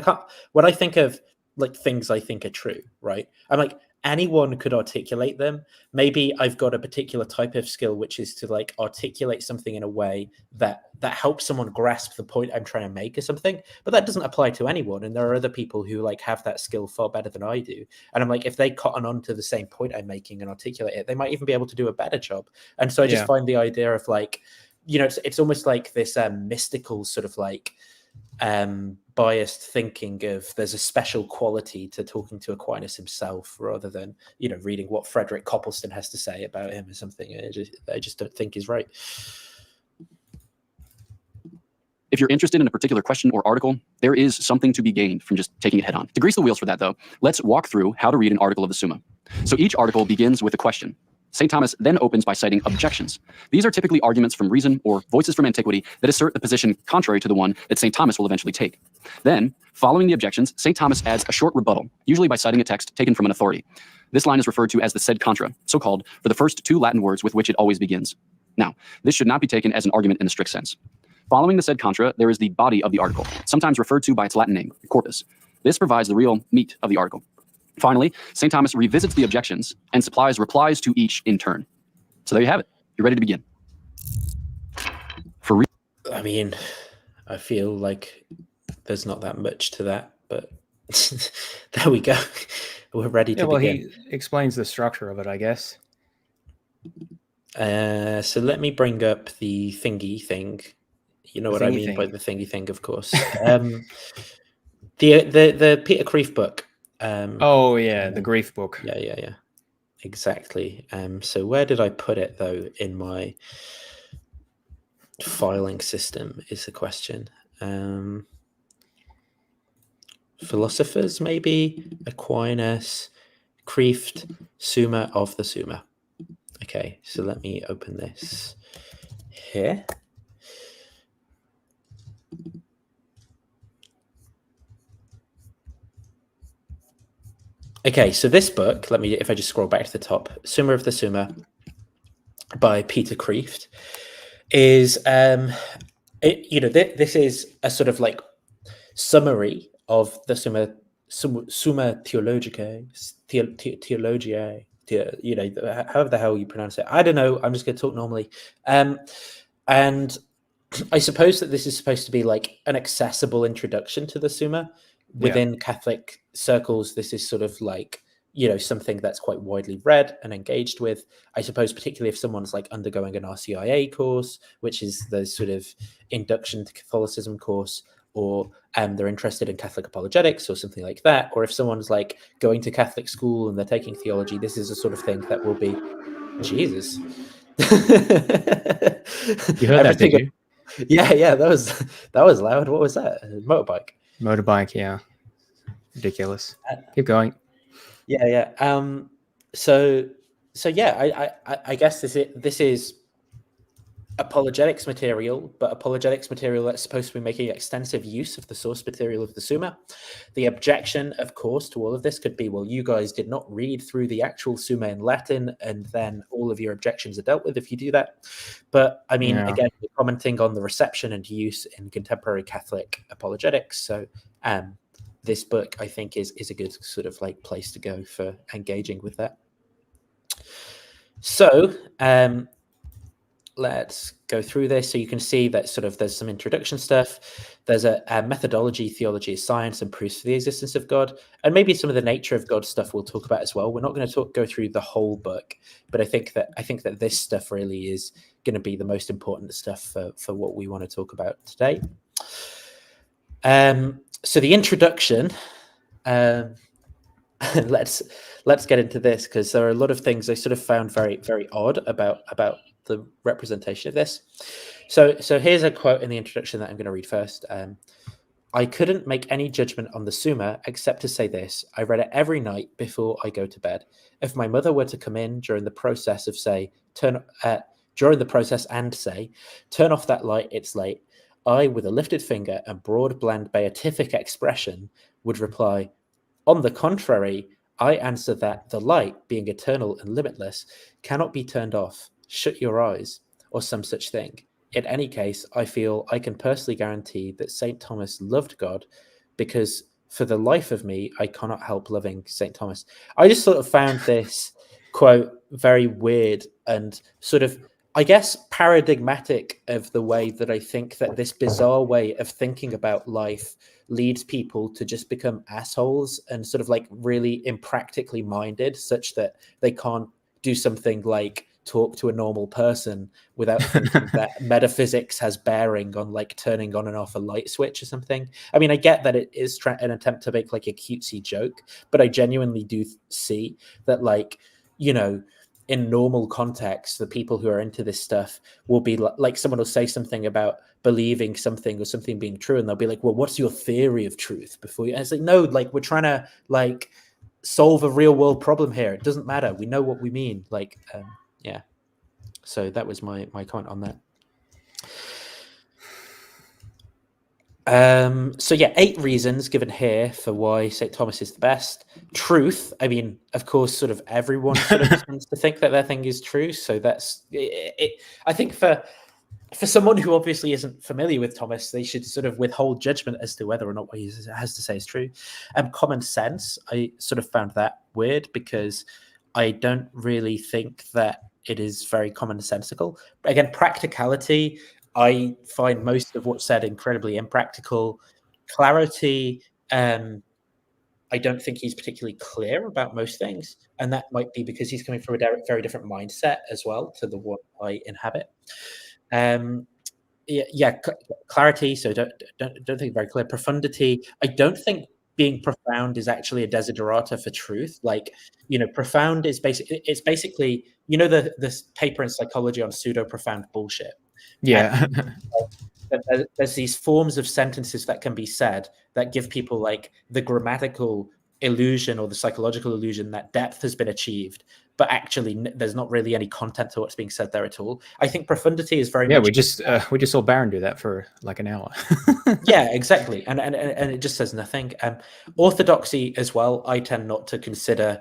when I think of like things I think are true, right? I'm like, anyone could articulate them. Maybe I've got a particular type of skill, which is to like articulate something in a way that helps someone grasp the point I'm trying to make or something, but that doesn't apply to anyone. And there are other people who like have that skill far better than I do. And I'm like, if they cotton on to the same point I'm making and articulate it, they might even be able to do a better job. And so I just find the idea of like, it's almost like this mystical sort of like biased thinking of there's a special quality to talking to Aquinas himself rather than reading what Frederick Copleston has to say about him or something. I just don't think is right. If you're interested in a particular question or article, there is something to be gained from just taking it head on. To grease the wheels for that, though, let's walk through how to read an article of the Summa. So each article begins with a question. St. Thomas then opens by citing objections. These are typically arguments from reason or voices from antiquity that assert the position contrary to the one that St. Thomas will eventually take. Then, following the objections, St. Thomas adds a short rebuttal, usually by citing a text taken from an authority. This line is referred to as the sed contra, so called for the first 2 Latin words with which it always begins. Now, this should not be taken as an argument in the strict sense. Following the sed contra, there is the body of the article, sometimes referred to by its Latin name, corpus. This provides the real meat of the article. Finally, St. Thomas revisits the objections and supplies replies to each in turn. So there you have it. You're ready to begin. I mean, I feel like there's not that much to that, but there we go. We're ready to begin. He explains the structure of it, I guess. So let me bring up the thingy thing. You know what I mean by the thingy thing, of course. The Peter Kreeft book. The Kreeft book. Yeah. exactly. So where did I put it though in my filing system is the question. Philosophers, maybe Aquinas, Kreeft, Summa of the Summa. Okay, so let me open this here. Okay, so this book, if I just scroll back to the top, Summa of the Summa by Peter Kreeft, is this is a sort of like summary of the Summa Theologiae, however the hell you pronounce it. I don't know. I'm just going to talk normally. And I suppose that this is supposed to be like an accessible introduction to the Summa. Within Catholic circles, this is sort of like, something that's quite widely read and engaged with. I suppose particularly if someone's like undergoing an RCIA course, which is the sort of induction to Catholicism course, or they're interested in Catholic apologetics or something like that, or if someone's like going to Catholic school and they're taking theology, this is a sort of thing that will be, Jesus. You heard that, did you? Yeah, that was loud. What was that? A motorbike. Motorbike, yeah. Ridiculous. Keep going. Yeah. So yeah, I guess this is apologetics material, but apologetics material that's supposed to be making extensive use of the source material of the Summa. The objection, of course, to all of this could be, well, you guys did not read through the actual Summa in Latin, and then all of your objections are dealt with if you do that. But I mean, again, we're commenting on the reception and use in contemporary Catholic apologetics. So this book, I think, is a good sort of like place to go for engaging with that. So let's go through this. So you can see that sort of there's some introduction stuff. There's a methodology, theology of science, and proofs for the existence of God, and maybe some of the nature of God stuff we'll talk about as well. We're not going to go through the whole book, but I think that this stuff really is going to be the most important stuff for what we want to talk about today. So the introduction. Let's get into this, because there are a lot of things I sort of found very, very odd about the representation of this. So here's a quote in the introduction that I'm going to read first. I couldn't make any judgment on the Summa except to say this: I read it every night before I go to bed. If my mother were to come in during the process and say, turn off that light, it's late, I, with a lifted finger and broad, bland, beatific expression, would reply, on the contrary, I answer that the light, being eternal and limitless, cannot be turned off. Shut your eyes, or some such thing. In any case, I feel I can personally guarantee that St. Thomas loved God, because for the life of me, I cannot help loving St. Thomas. I just sort of found this quote very weird and sort of, I guess, paradigmatic of the way that I think that this bizarre way of thinking about life leads people to just become assholes and sort of like really impractically minded, such that they can't do something like talk to a normal person without thinking that metaphysics has bearing on like turning on and off a light switch or something. I mean, I get that it is an attempt to make like a cutesy joke, but I genuinely do see that, like, in normal context, the people who are into this stuff will be like, someone will say something about believing something or something being true, and they'll be like, well, what's your theory of truth before you? And it's like, no, like, we're trying to like solve a real world problem here. It doesn't matter. We know what we mean. Like, yeah. So that was my comment on that. So yeah, 8 reasons given here for why St. Thomas is the best. Truth. I mean, of course, sort of everyone sort of tends to think that their thing is true. So that's it. I think for someone who obviously isn't familiar with Thomas, they should sort of withhold judgment as to whether or not what he has to say is true. Common sense. I sort of found that weird, because I don't really think that it is very commonsensical. But again, practicality. I find most of what's said incredibly impractical. Clarity, I don't think he's particularly clear about most things, and that might be because he's coming from a very different mindset as well to the one I inhabit. Clarity. So don't think very clear. Profundity. I don't think being profound is actually a desiderata for truth. Like, profound is basically, this paper in psychology on pseudo profound bullshit. Yeah. There's these forms of sentences that can be said that give people like the grammatical illusion or the psychological illusion that depth has been achieved, but actually there's not really any content to what's being said there at all. I think profundity is very much. We just saw Barron do that for like an hour. Yeah, exactly, and it just says nothing. Orthodoxy as well, I tend not to consider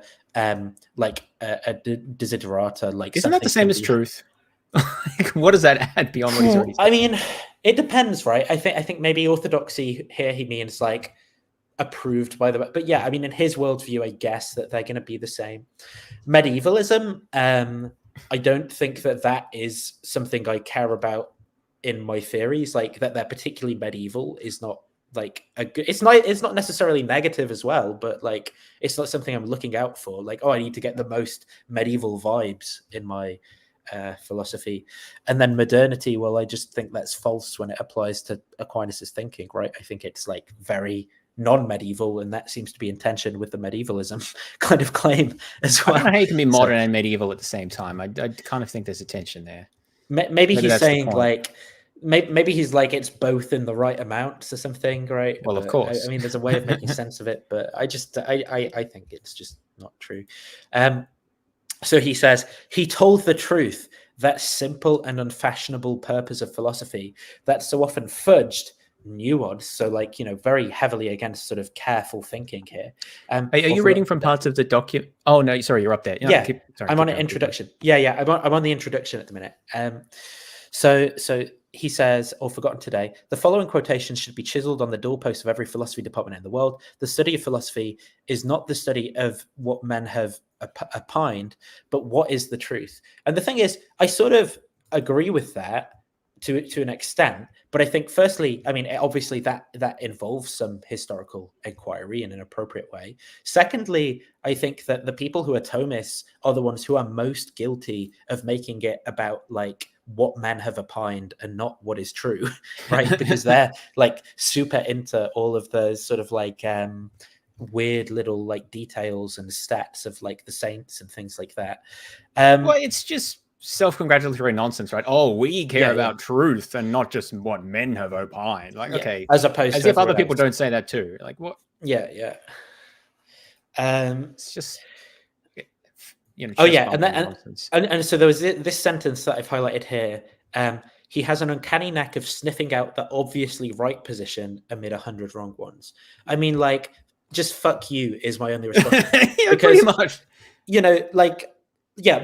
like a desiderata. Like, isn't that the same as truth? What does that add beyond what he's already said? I mean, it depends, right? I think maybe orthodoxy here he means like approved by the, but yeah, I mean, in his worldview, I guess that they're going to be the same. Medievalism, I don't think that is something I care about in my theories. Like that they're particularly medieval is not like a good. It's not necessarily negative as well, but like it's not something I'm looking out for. Like, oh, I need to get the most medieval vibes in my philosophy. And then modernity, well, I just think that's false when it applies to Aquinas's thinking, right? I think it's like very non-medieval, and that seems to be in tension with the medievalism kind of claim as well. I don't know how you can be modern and medieval at the same time. I kind of think there's a tension there. Maybe he's saying like maybe he's like it's both in the right amounts or something, right? Well, of course. I mean, there's a way of making sense of it, but I think it's just not true. So he says, he told the truth, that simple and unfashionable purpose of philosophy that's so often fudged, nuanced, so like, very heavily against sort of careful thinking here. Are you reading from parts of the document? Oh, no, sorry, you're up there. I'm on an introduction. Yeah, I'm on the introduction at the minute. So he says, or forgotten today, the following quotations should be chiseled on the doorposts of every philosophy department in the world. The study of philosophy is not the study of what men have opined, but what is the truth. And the thing is, I sort of agree with that to an extent, but I think firstly, I mean, obviously that involves some historical inquiry in an appropriate way. Secondly, I think that the people who are Thomists are the ones who are most guilty of making it about like what men have opined and not what is true, right? Because they're like super into all of those sort of like weird little like details and stats of like the saints and things like that. Well, it's just self-congratulatory nonsense, right? Oh, we care about truth and not just what men have opined. Like, okay, as opposed as if other people don't say that too. Like, what? Yeah. It's just, and so there was this sentence that I've highlighted here. He has an uncanny knack of sniffing out the obviously right position amid 100 wrong ones. I mean, like, just fuck you is my only response. Yeah, because, pretty much.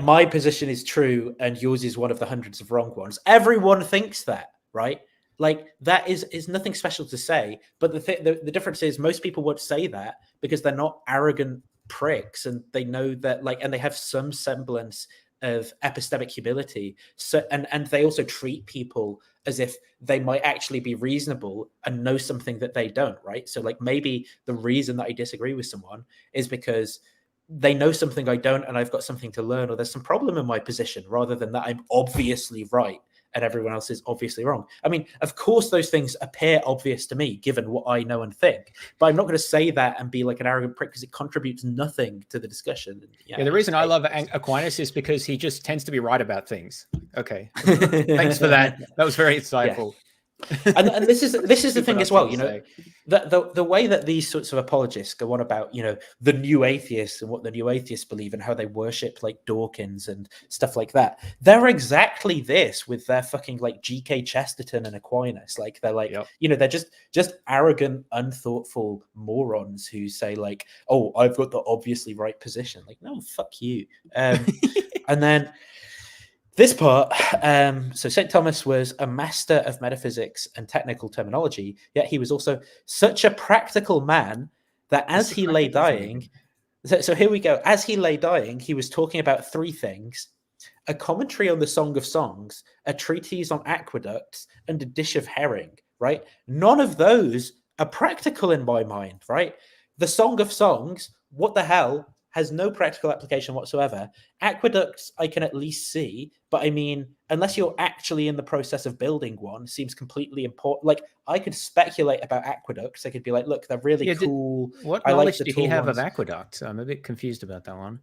My position is true and yours is one of the hundreds of wrong ones. Everyone thinks that, right? Like, that is nothing special to say. But the difference is most people won't say that because they're not arrogant pricks, and they know that, like, and they have some semblance of epistemic humility. So and they also treat people as if they might actually be reasonable and know something that they don't, right? So like maybe the reason that I disagree with someone is because they know something I don't and I've got something to learn, or there's some problem in my position, rather than that I'm obviously right and everyone else is obviously wrong. I mean, of course, those things appear obvious to me, given what I know and think, but I'm not going to say that and be like an arrogant prick because it contributes nothing to the discussion. Yeah, the reason I love Aquinas is because he just tends to be right about things. Okay, thanks for that. That was very insightful. Yeah. And this is the thing as well, the way that these sorts of apologists go on about, the new atheists and what the new atheists believe and how they worship like Dawkins and stuff like that. They're exactly this with their fucking like G.K. Chesterton and Aquinas. Like they're like, they're just arrogant, unthoughtful morons who say like, oh, I've got the obviously right position. Like, no, fuck you. And then this part, so St. Thomas was a master of metaphysics and technical terminology, yet he was also such a practical man that as he lay dying, so here we go, as he lay dying, he was talking about three things: a commentary on the Song of Songs, a treatise on aqueducts, and a dish of herring, right? None of those are practical in my mind, right? The Song of Songs, what the hell? has no practical application whatsoever. Aqueducts I can at least see, but I mean, unless you're actually in the process of building one, seems completely important. Like, I could speculate about aqueducts. I could be like, look, they're really cool. What I knowledge like the did he tall have ones. of aqueducts? I'm a bit confused about that one.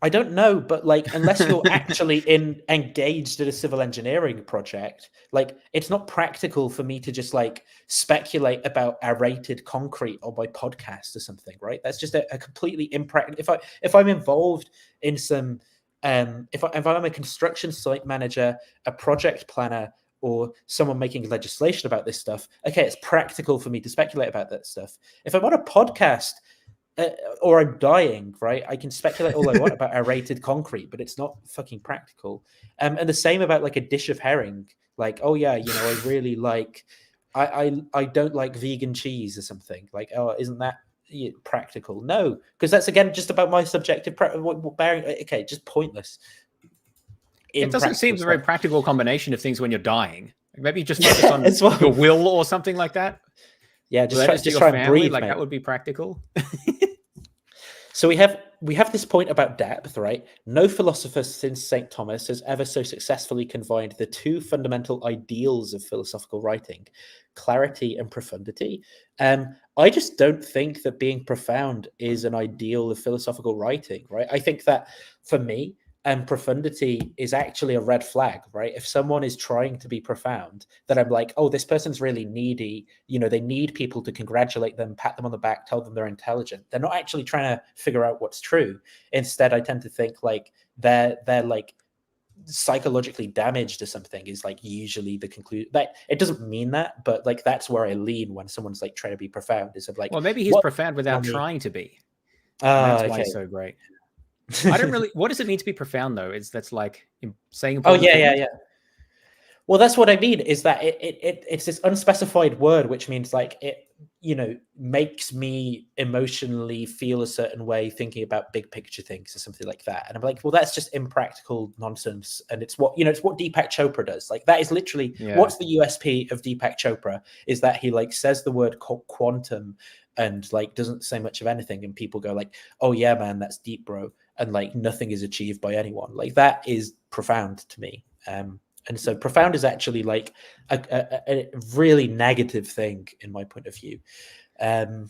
I don't know, but like, unless you're actually engaged in a civil engineering project, like, it's not practical for me to just like speculate about aerated concrete on my podcast or something, right? That's just a completely impractical. If I'm involved in some, if I'm a construction site manager, a project planner, or someone making legislation about this stuff, okay, it's practical for me to speculate about that stuff. If I'm on a podcast, or I'm dying, right? I can speculate all I want about aerated concrete, but it's not fucking practical. And the same about like a dish of herring. Like, oh yeah, you know, I really like, I don't like vegan cheese or something. Like, oh, isn't that practical? No, because that's again just about my subjective. Okay, just pointless. It doesn't seem a very practical combination of things when you're dying. Maybe just focus on your will or something like that. Yeah, just try and breathe. Like, mate. that would be practical. So we have this point about depth, right? No philosopher since St. Thomas has ever so successfully combined the two fundamental ideals of philosophical writing, clarity and profundity. I just don't think that being profound is an ideal of philosophical writing, right? I think that for me, profundity is actually a red flag, right? If someone is trying to be profound, then I'm like, oh, this person's really needy. You know, they need people to congratulate them, pat them on the back, tell them they're intelligent. They're not actually trying to figure out what's true. Instead, I tend to think like they're like psychologically damaged or something is like usually the conclusion. That it doesn't mean that, but like that's where I lean when someone's like trying to be profound. Is of like, well, maybe he's profound without trying to be. That's why it's so great. I don't really. What does it mean to be profound, though? That's like saying. Oh yeah. Well, that's what I mean. Is that it's this unspecified word, which means like it, you know, makes me emotionally feel a certain way thinking about big picture things or something like that. And I'm like, well, that's just impractical nonsense. And it's what, you know, it's what Deepak Chopra does. Like that is literally what's the USP of Deepak Chopra is that he like says the word quantum and like doesn't say much of anything, and people go like, oh yeah, man, that's deep, bro. And like nothing is achieved by anyone. Like that is profound to me. And so profound is actually like a really negative thing in my point of view. You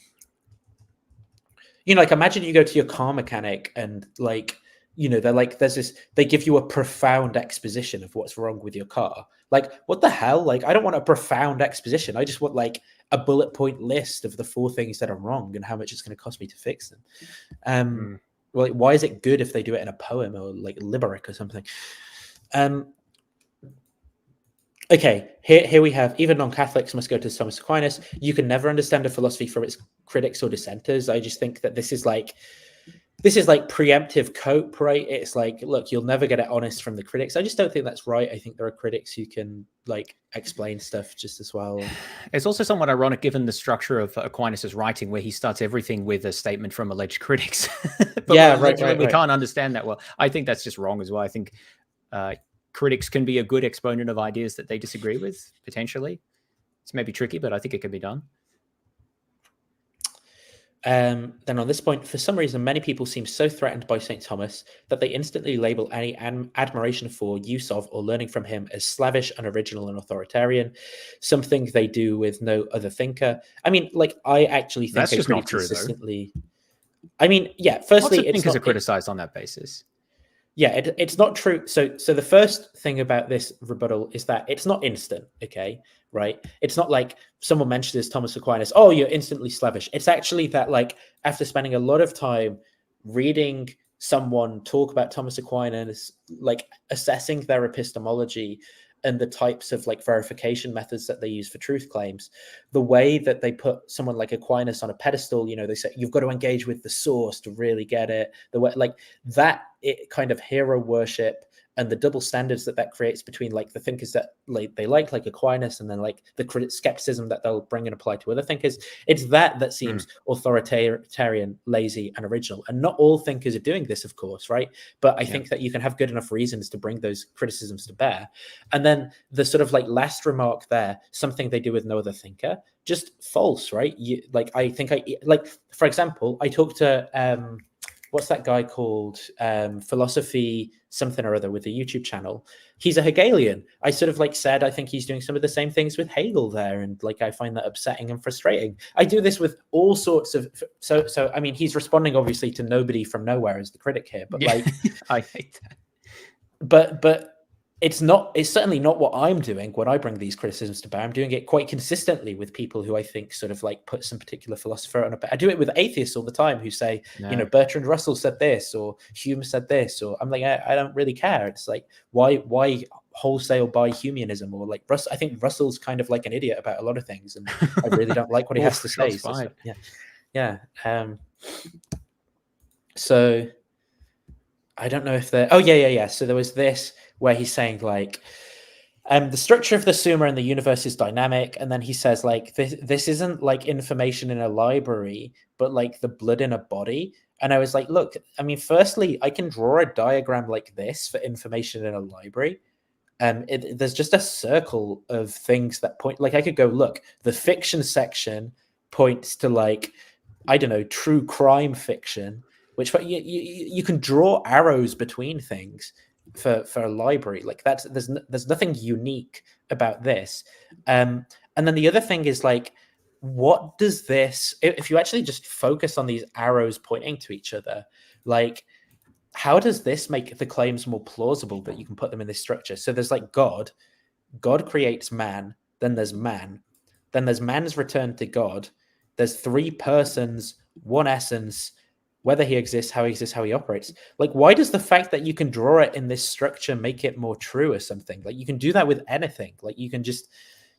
know, like imagine you go to your car mechanic and like, you know, they're like, they give you a profound exposition of what's wrong with your car. Like, what the hell? Like, I don't want a profound exposition. I just want like a bullet point list of the 4 things that are wrong and how much it's going to cost me to fix them. Well, like, why is it good if they do it in a poem or like limerick or something? Okay, here we have, even non-Catholics must go to Thomas Aquinas. You can never understand a philosophy from its critics or dissenters. I just think that this is like preemptive cope, right? It's like, look, you'll never get it honest from the critics. I just don't think that's right. I think there are critics who can like explain stuff just as well. It's also somewhat ironic given the structure of Aquinas' writing, where he starts everything with a statement from alleged critics. But yeah, we can't understand that well. I think that's just wrong as well. I think critics can be a good exponent of ideas that they disagree with, potentially. It's maybe tricky, but I think it can be done. Then on this point, for some reason, many people seem so threatened by St. Thomas that they instantly label any admiration for, use of, or learning from him as slavish, unoriginal, and authoritarian, something they do with no other thinker. I mean, like, I actually think that's just not true, consistently. Though. I mean, yeah, firstly, lots of thinkers are criticized on that basis. Yeah, it's not true. So the first thing about this rebuttal is that it's not instant, okay, right? It's not like someone mentions Thomas Aquinas, oh, you're instantly slavish. It's actually that, like, after spending a lot of time reading someone talk about Thomas Aquinas, like assessing their epistemology and the types of like verification methods that they use for truth claims, the way that they put someone like Aquinas on a pedestal, you know, they say you've got to engage with the source to really get it. The way like that, it kind of hero worship and the double standards that creates between like the thinkers that they like Aquinas and then like the skepticism that they'll bring and apply to other thinkers. It's that seems authoritarian, lazy, and original. And not all thinkers are doing this, of course, right? But I think that you can have good enough reasons to bring those criticisms to bear. And then the sort of like last remark there, something they do with no other thinker, just false, right? For example, I talked to what's that guy called? Philosophy something or other with the YouTube channel. He's a Hegelian. I sort of like said, I think he's doing some of the same things with Hegel there. And like, I find that upsetting and frustrating. I do this with all sorts of, so I mean, he's responding obviously to nobody from nowhere as the critic here, but like, I hate that. But it's certainly not what I'm doing when I bring these criticisms to bear. I'm doing it quite consistently with people who I think sort of like put some particular philosopher on a. I do it with atheists all the time who say, you know, Bertrand Russell said this, or Hume said this, or I'm like, I don't really care. It's like, why wholesale buy Humeanism, or like I think Russell's kind of like an idiot about a lot of things, and I really don't like what he has to say. So, so I don't know if there. Oh yeah. So there was this where he's saying like, the structure of the Summa and the universe is dynamic, and then he says like, this isn't like information in a library, but like the blood in a body. And I was like, look, I mean, firstly, I can draw a diagram like this for information in a library. There's just a circle of things that point. Like I could go, look, the fiction section points to like, I don't know, true crime fiction. Which you can draw arrows between things for a library. Like there's nothing unique about this. And then the other thing is like, what does this, if you actually just focus on these arrows pointing to each other, like how does this make the claims more plausible that you can put them in this structure? So there's like God creates man, then there's man's return to God. There's three persons, one essence, whether he exists, how he operates. Like, why does the fact that you can draw it in this structure make it more true or something? Like, you can do that with anything. Like, you can just,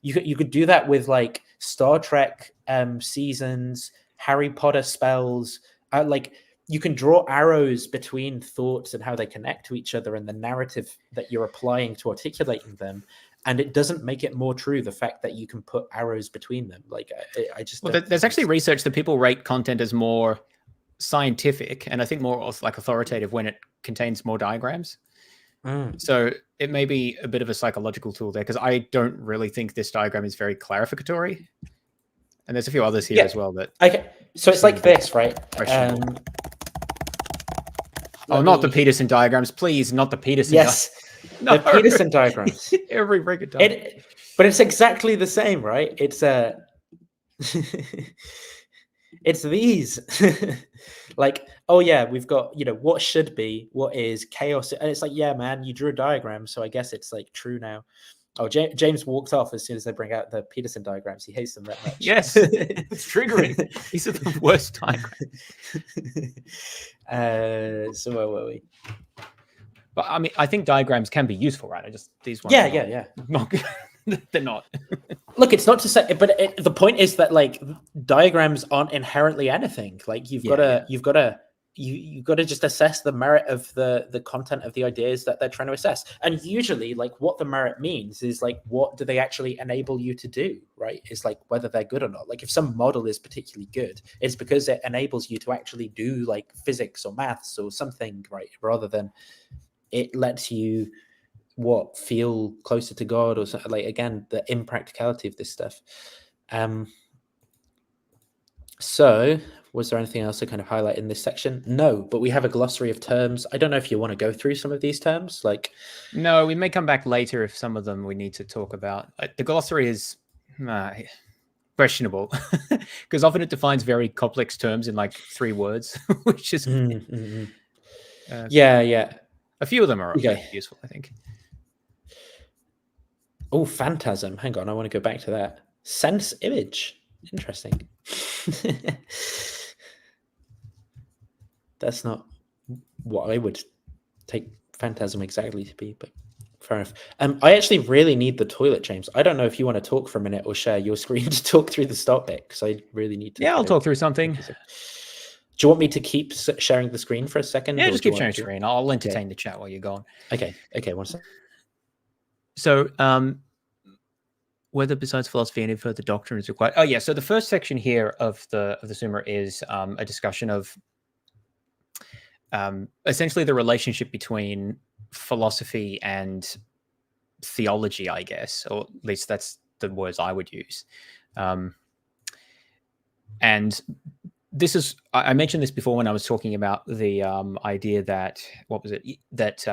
you could do that with like Star Trek seasons, Harry Potter spells. Like, you can draw arrows between thoughts and how they connect to each other and the narrative that you're applying to articulating them. And it doesn't make it more true, the fact that you can put arrows between them. Like, I just... Well, there's actually research that people rate content as more scientific, and I think more like authoritative when it contains more diagrams. So it may be a bit of a psychological tool there, because I don't really think this diagram is very clarificatory. And there's a few others here as well that... Okay, so it's like this, right? Not the Peterson diagrams, please, not the Peterson. Yes, the Peterson diagrams. Every regular diagram. But it's exactly the same, right? It's it's these. Like, oh yeah, we've got, you know, what should be, what is, chaos, and it's like, yeah, man, you drew a diagram, so I guess it's like true now. Oh, James walked off as soon as they bring out the Peterson diagrams. He hates them that much. Yes, it's triggering. These are the worst diagrams. So where were we? But I mean, I think diagrams can be useful, right? These ones. Yeah. They're not. Look, it's not to say, but the point is that like diagrams aren't inherently anything. Like you've got to just assess the merit of the content of the ideas that they're trying to assess. And usually, like what the merit means is like, what do they actually enable you to do? Right? It's like whether they're good or not. Like if some model is particularly good, it's because it enables you to actually do like physics or maths or something, right? Rather than it lets you feel closer to God or something. Like again, the impracticality of this stuff. So was there anything else to kind of highlight in this section? No, but we have a glossary of terms. I don't know if you want to go through some of these terms. Like, no, we may come back later if some of them we need to talk about. The glossary is questionable because often it defines very complex terms in like 3 words, which is yeah. A few of them are useful, I think. Oh, phantasm. Hang on, I want to go back to that. Sense image. Interesting. That's not what I would take phantasm exactly to be, but fair enough. I actually really need the toilet, James. I don't know if you want to talk for a minute or share your screen to talk through the start bit, because I really need to. Yeah, I'll talk through something. Do you want me to keep sharing the screen for a second? Yeah, just keep sharing the screen. I'll entertain the chat while you're gone. Okay, 1 second. So, whether besides philosophy any further doctrine is required. Oh yeah, so the first section here of the Summa is a discussion of essentially the relationship between philosophy and theology, I guess, or at least that's the words I would use. And this is, I mentioned this before when I was talking about the idea that, what was it, that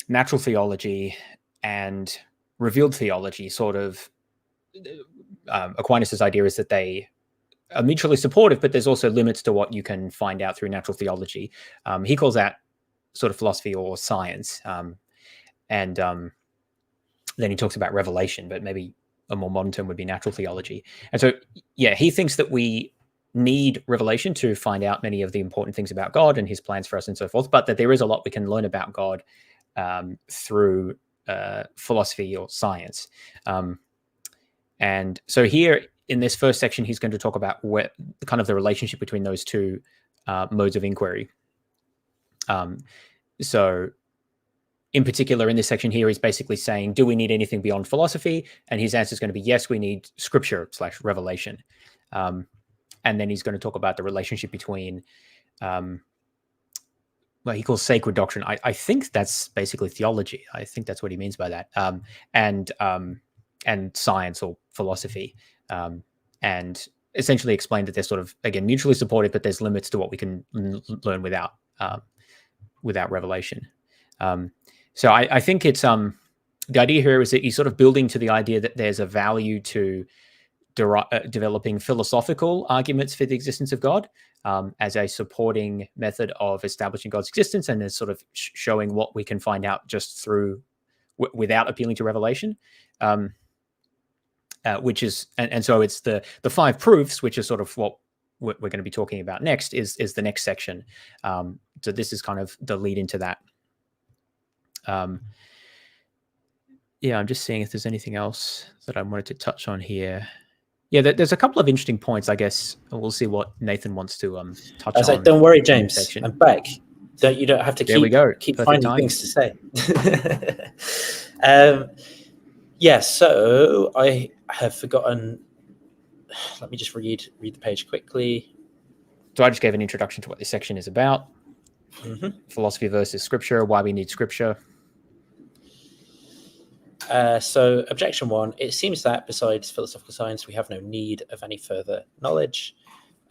natural theology and revealed theology sort of, Aquinas' idea is that they are mutually supportive, but there's also limits to what you can find out through natural theology. He calls that sort of philosophy or science. And then he talks about revelation, but maybe a more modern term would be natural theology. And so, yeah, he thinks that we need revelation to find out many of the important things about God and his plans for us and so forth, but that there is a lot we can learn about God through philosophy or science. And so here in this first section, he's going to talk about kind of the relationship between those two modes of inquiry. So in particular, in this section here, he's basically saying, do we need anything beyond philosophy? And his answer is going to be, yes, we need scripture/revelation. And then he's going to talk about the relationship between what he calls sacred doctrine. I think that's basically theology. I think that's what he means by that. And science or philosophy. And essentially explain that they're sort of, again, mutually supportive, but there's limits to what we can learn without revelation. So I think it's the idea here is that he's sort of building to the idea that there's a value to developing philosophical arguments for the existence of God as a supporting method of establishing God's existence, and as sort of showing what we can find out just through without appealing to revelation. Which is, and so it's the 5 proofs, which is sort of what we're going to be talking about next, is the next section. So this is kind of the lead into that. Yeah, I'm just seeing if there's anything else that I wanted to touch on here. Yeah, there's a couple of interesting points, I guess. We'll see what Nathan wants to touch on. Like, don't worry, James. I'm back. You don't have to keep finding time. things to say. Yeah, so I have forgotten. Let me just read the page quickly. So I just gave an introduction to what this section is about. Mm-hmm. Philosophy versus scripture, why we need scripture. So objection 1, it seems that besides philosophical science, we have no need of any further knowledge.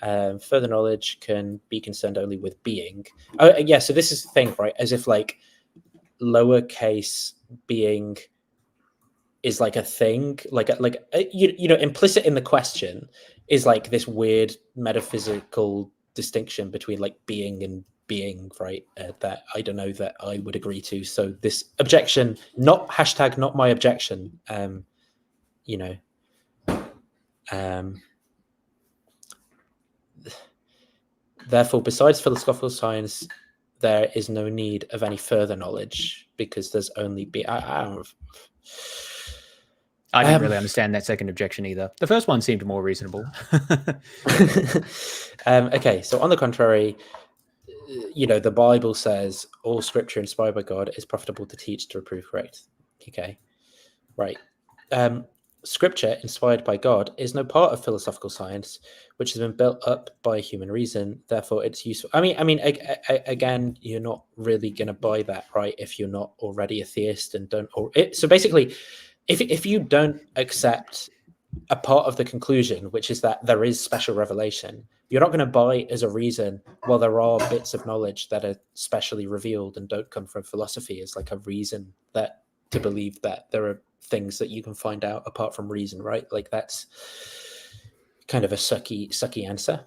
Further knowledge can be concerned only with being. Oh, yeah, so this is the thing, right? As if like lowercase being is like a thing, you know, implicit in the question is like this weird metaphysical distinction between like being and being, right? That I don't know that I would agree to. So this objection, not my objection. You know, therefore, besides philosophical science, there is no need of any further knowledge because there's only I didn't really understand that second objection either. The first one seemed more reasonable. Okay, so on the contrary, you know, the Bible says all scripture inspired by God is profitable to teach, to reprove, correct? Okay, right. Scripture inspired by God is no part of philosophical science, which has been built up by human reason. Therefore, it's useful. I mean, again, you're not really going to buy that, right? If you're not already a theist and don't. So basically, if you don't accept a part of the conclusion, which is that there is special revelation, you're not going to buy as a reason, well, there are bits of knowledge that are specially revealed and don't come from philosophy, as like a reason that to believe that there are things that you can find out apart from reason, right? Like that's kind of a sucky answer.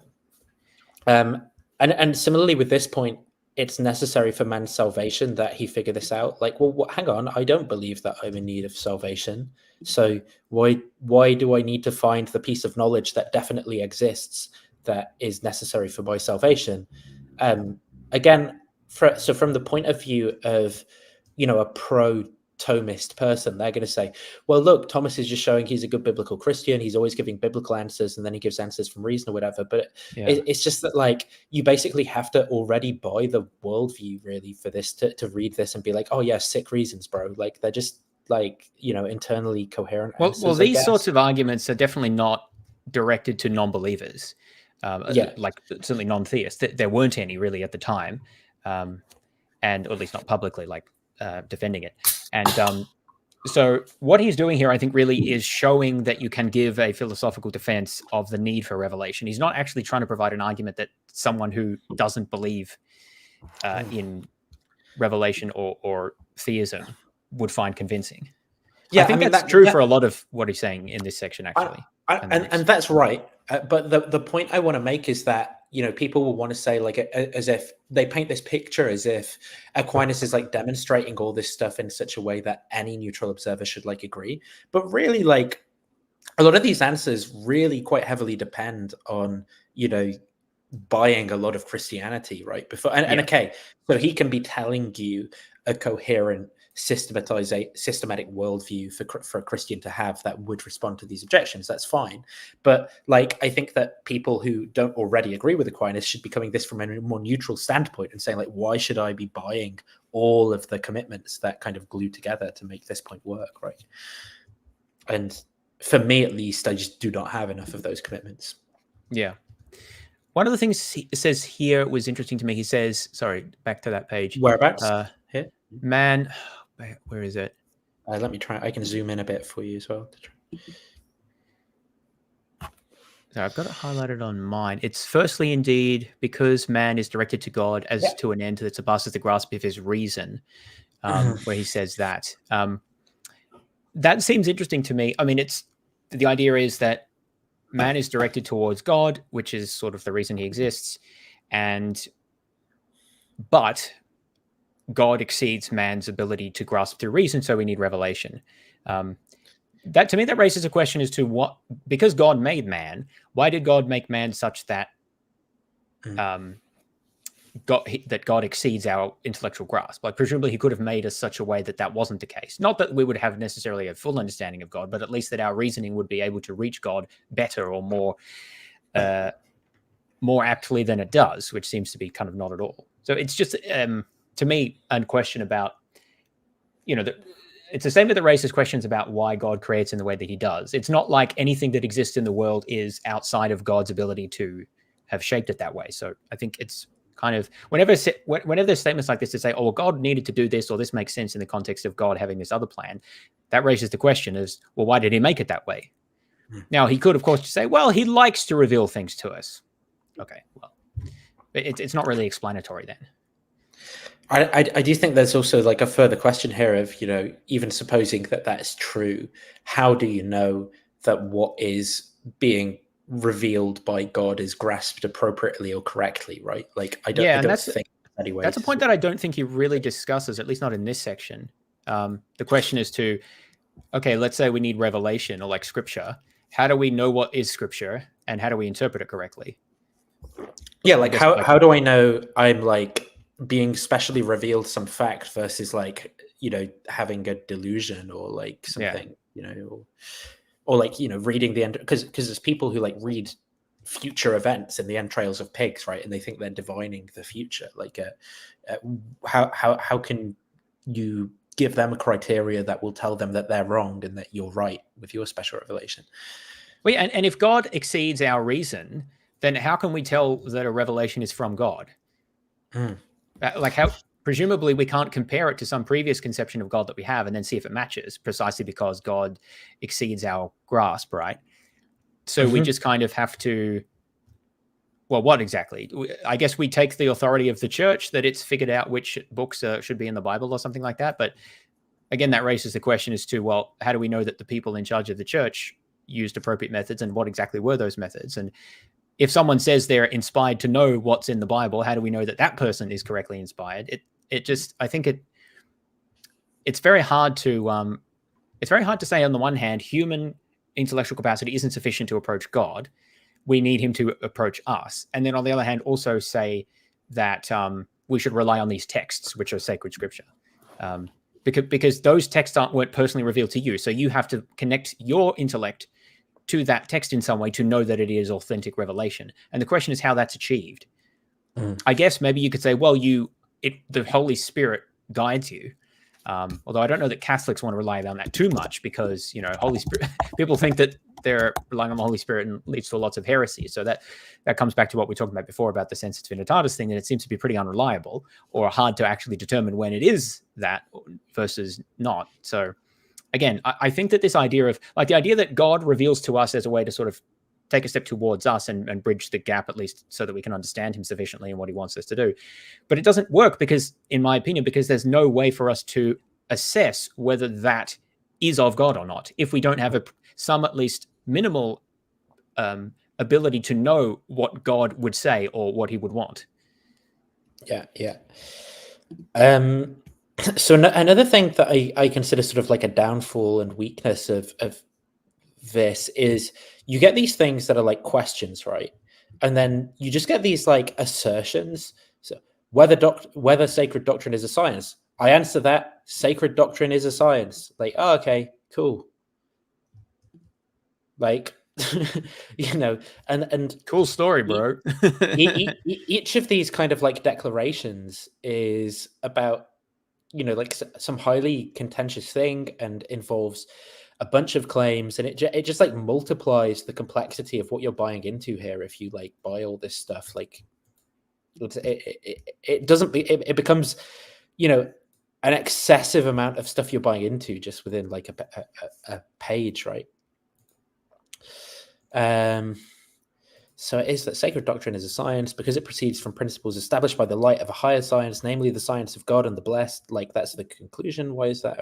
And similarly with this point, it's necessary for man's salvation that he figure this out. Like, well, hang on, I don't believe that I'm in need of salvation. So why do I need to find the piece of knowledge that definitely exists that is necessary for my salvation? Again, so from the point of view of, you know, a pro-Thomist person, they're going to say, well, look, Thomas is just showing he's a good biblical Christian. He's always giving biblical answers, and then he gives answers from reason or whatever. But it's just that, like, you basically have to already buy the worldview, really, for this to read this and be like, oh, yeah, sick reasons, bro. Like, they're just, like, you know, internally coherent answers, well, these sorts of arguments are definitely not directed to non-believers. Like, certainly non-theists. There weren't any, really, at the time. And or at least not publicly, like, defending it. And So what he's doing here, I think, really is showing that you can give a philosophical defense of the need for revelation. He's not actually trying to provide an argument that someone who doesn't believe in revelation or theism would find convincing. Yeah, I think that's true for a lot of what he's saying in this section, actually. And that's right. But the point I want to make is that, people will want to say, like, as if they paint this picture as if Aquinas is like demonstrating all this stuff in such a way that any neutral observer should like agree. But really, like, a lot of these answers really quite heavily depend on, buying a lot of Christianity, right? And okay, so he can be telling you a coherent systematic worldview for a Christian to have that would respond to these objections. That's fine. But like, I think that people who don't already agree with Aquinas should be coming this from a more neutral standpoint and saying, like, why should I be buying all of the commitments that kind of glue together to make this point work, right? And for me, at least, I just do not have enough of those commitments. Yeah. One of the things he says here was interesting to me. He says, sorry, back to that page. Whereabouts? Here? Man, where is it? Let me try. I can zoom in a bit for you as well. So I've got it highlighted on mine. It's firstly, indeed, because man is directed to God as to an end that surpasses the grasp of his reason, where he says that. That seems interesting to me. I mean, the idea is that man is directed towards God, which is sort of the reason he exists, but God exceeds man's ability to grasp through reason, so we need revelation. That, to me, that raises a question as to because God made man, why did God make man such that God exceeds our intellectual grasp? Like, presumably he could have made us such a way that wasn't the case. Not that we would have necessarily a full understanding of God, but at least that our reasoning would be able to reach God better or more aptly than it does, which seems to be kind of not at all. So it's just, to me, a question about, it's a statement that raises questions about why God creates in the way that he does. It's not like anything that exists in the world is outside of God's ability to have shaped it that way. So I think it's kind of, whenever there's statements like this to say, oh, well, God needed to do this, or this makes sense in the context of God having this other plan, that raises the question as, well, why did he make it that way? Now, he could, of course, say, well, he likes to reveal things to us. Okay, well, it's not really explanatory then. I do think there's also like a further question here of, even supposing that is true, how do you know that what is being revealed by God is grasped appropriately or correctly, right? Like, I don't think anyway. That's a point that I don't think he really discusses, at least not in this section. The question is to, okay, let's say we need revelation or like scripture. How do we know what is scripture and how do we interpret it correctly? Yeah, like how do I know I'm like being specially revealed some fact versus like, having a delusion or like something, or like, reading the end, because there's people who like read future events in the entrails of pigs, right? And they think they're divining the future. Like, how can you give them a criteria that will tell them that they're wrong and that you're right with your special revelation? Well, and if God exceeds our reason, then how can we tell that a revelation is from God? Like, how? Presumably, we can't compare it to some previous conception of God that we have and then see if it matches, precisely because God exceeds our grasp, right? So we just kind of have to, well, what exactly? I guess we take the authority of the church that it's figured out which books should be in the Bible or something like that. But again, that raises the question as to, well, how do we know that the people in charge of the church used appropriate methods, and what exactly were those methods? And if someone says they're inspired to know what's in the Bible, how do we know that that person is correctly inspired? I think it's very hard to say on the one hand, human intellectual capacity isn't sufficient to approach God. We need him to approach us. And then on the other hand, also say that we should rely on these texts, which are sacred scripture. Because those texts weren't personally revealed to you. So you have to connect your intellect to that text in some way to know that it is authentic revelation. And the question is how that's achieved. I guess maybe you could say, well, the Holy Spirit guides you. Although I don't know that Catholics want to rely on that too much, because, Holy Spirit, people think that they're relying on the Holy Spirit and leads to lots of heresy. So that comes back to what we talked about before about the sensus divinitatis thing, and it seems to be pretty unreliable or hard to actually determine when it is that versus not. So again, I think that this idea of like the idea that God reveals to us as a way to sort of take a step towards us and bridge the gap, at least so that we can understand him sufficiently and what he wants us to do. But it doesn't work because, in my opinion, because there's no way for us to assess whether that is of God or not if we don't have some at least minimal ability to know what God would say or what he would want. Yeah. So another thing that I consider sort of like a downfall and weakness of this is you get these things that are like questions, right? And then you just get these like assertions. So whether sacred doctrine is a science, I answer that sacred doctrine is a science. Like, oh, okay, cool. Like, and cool story, bro. Each of these kind of like declarations is about, like some highly contentious thing and involves a bunch of claims, and it just like multiplies the complexity of what you're buying into here. If you like buy all this stuff, like it becomes, an excessive amount of stuff you're buying into just within like a page, right? So it is that sacred doctrine is a science because it proceeds from principles established by the light of a higher science, namely the science of God and the blessed. Like, that's the conclusion. Why is that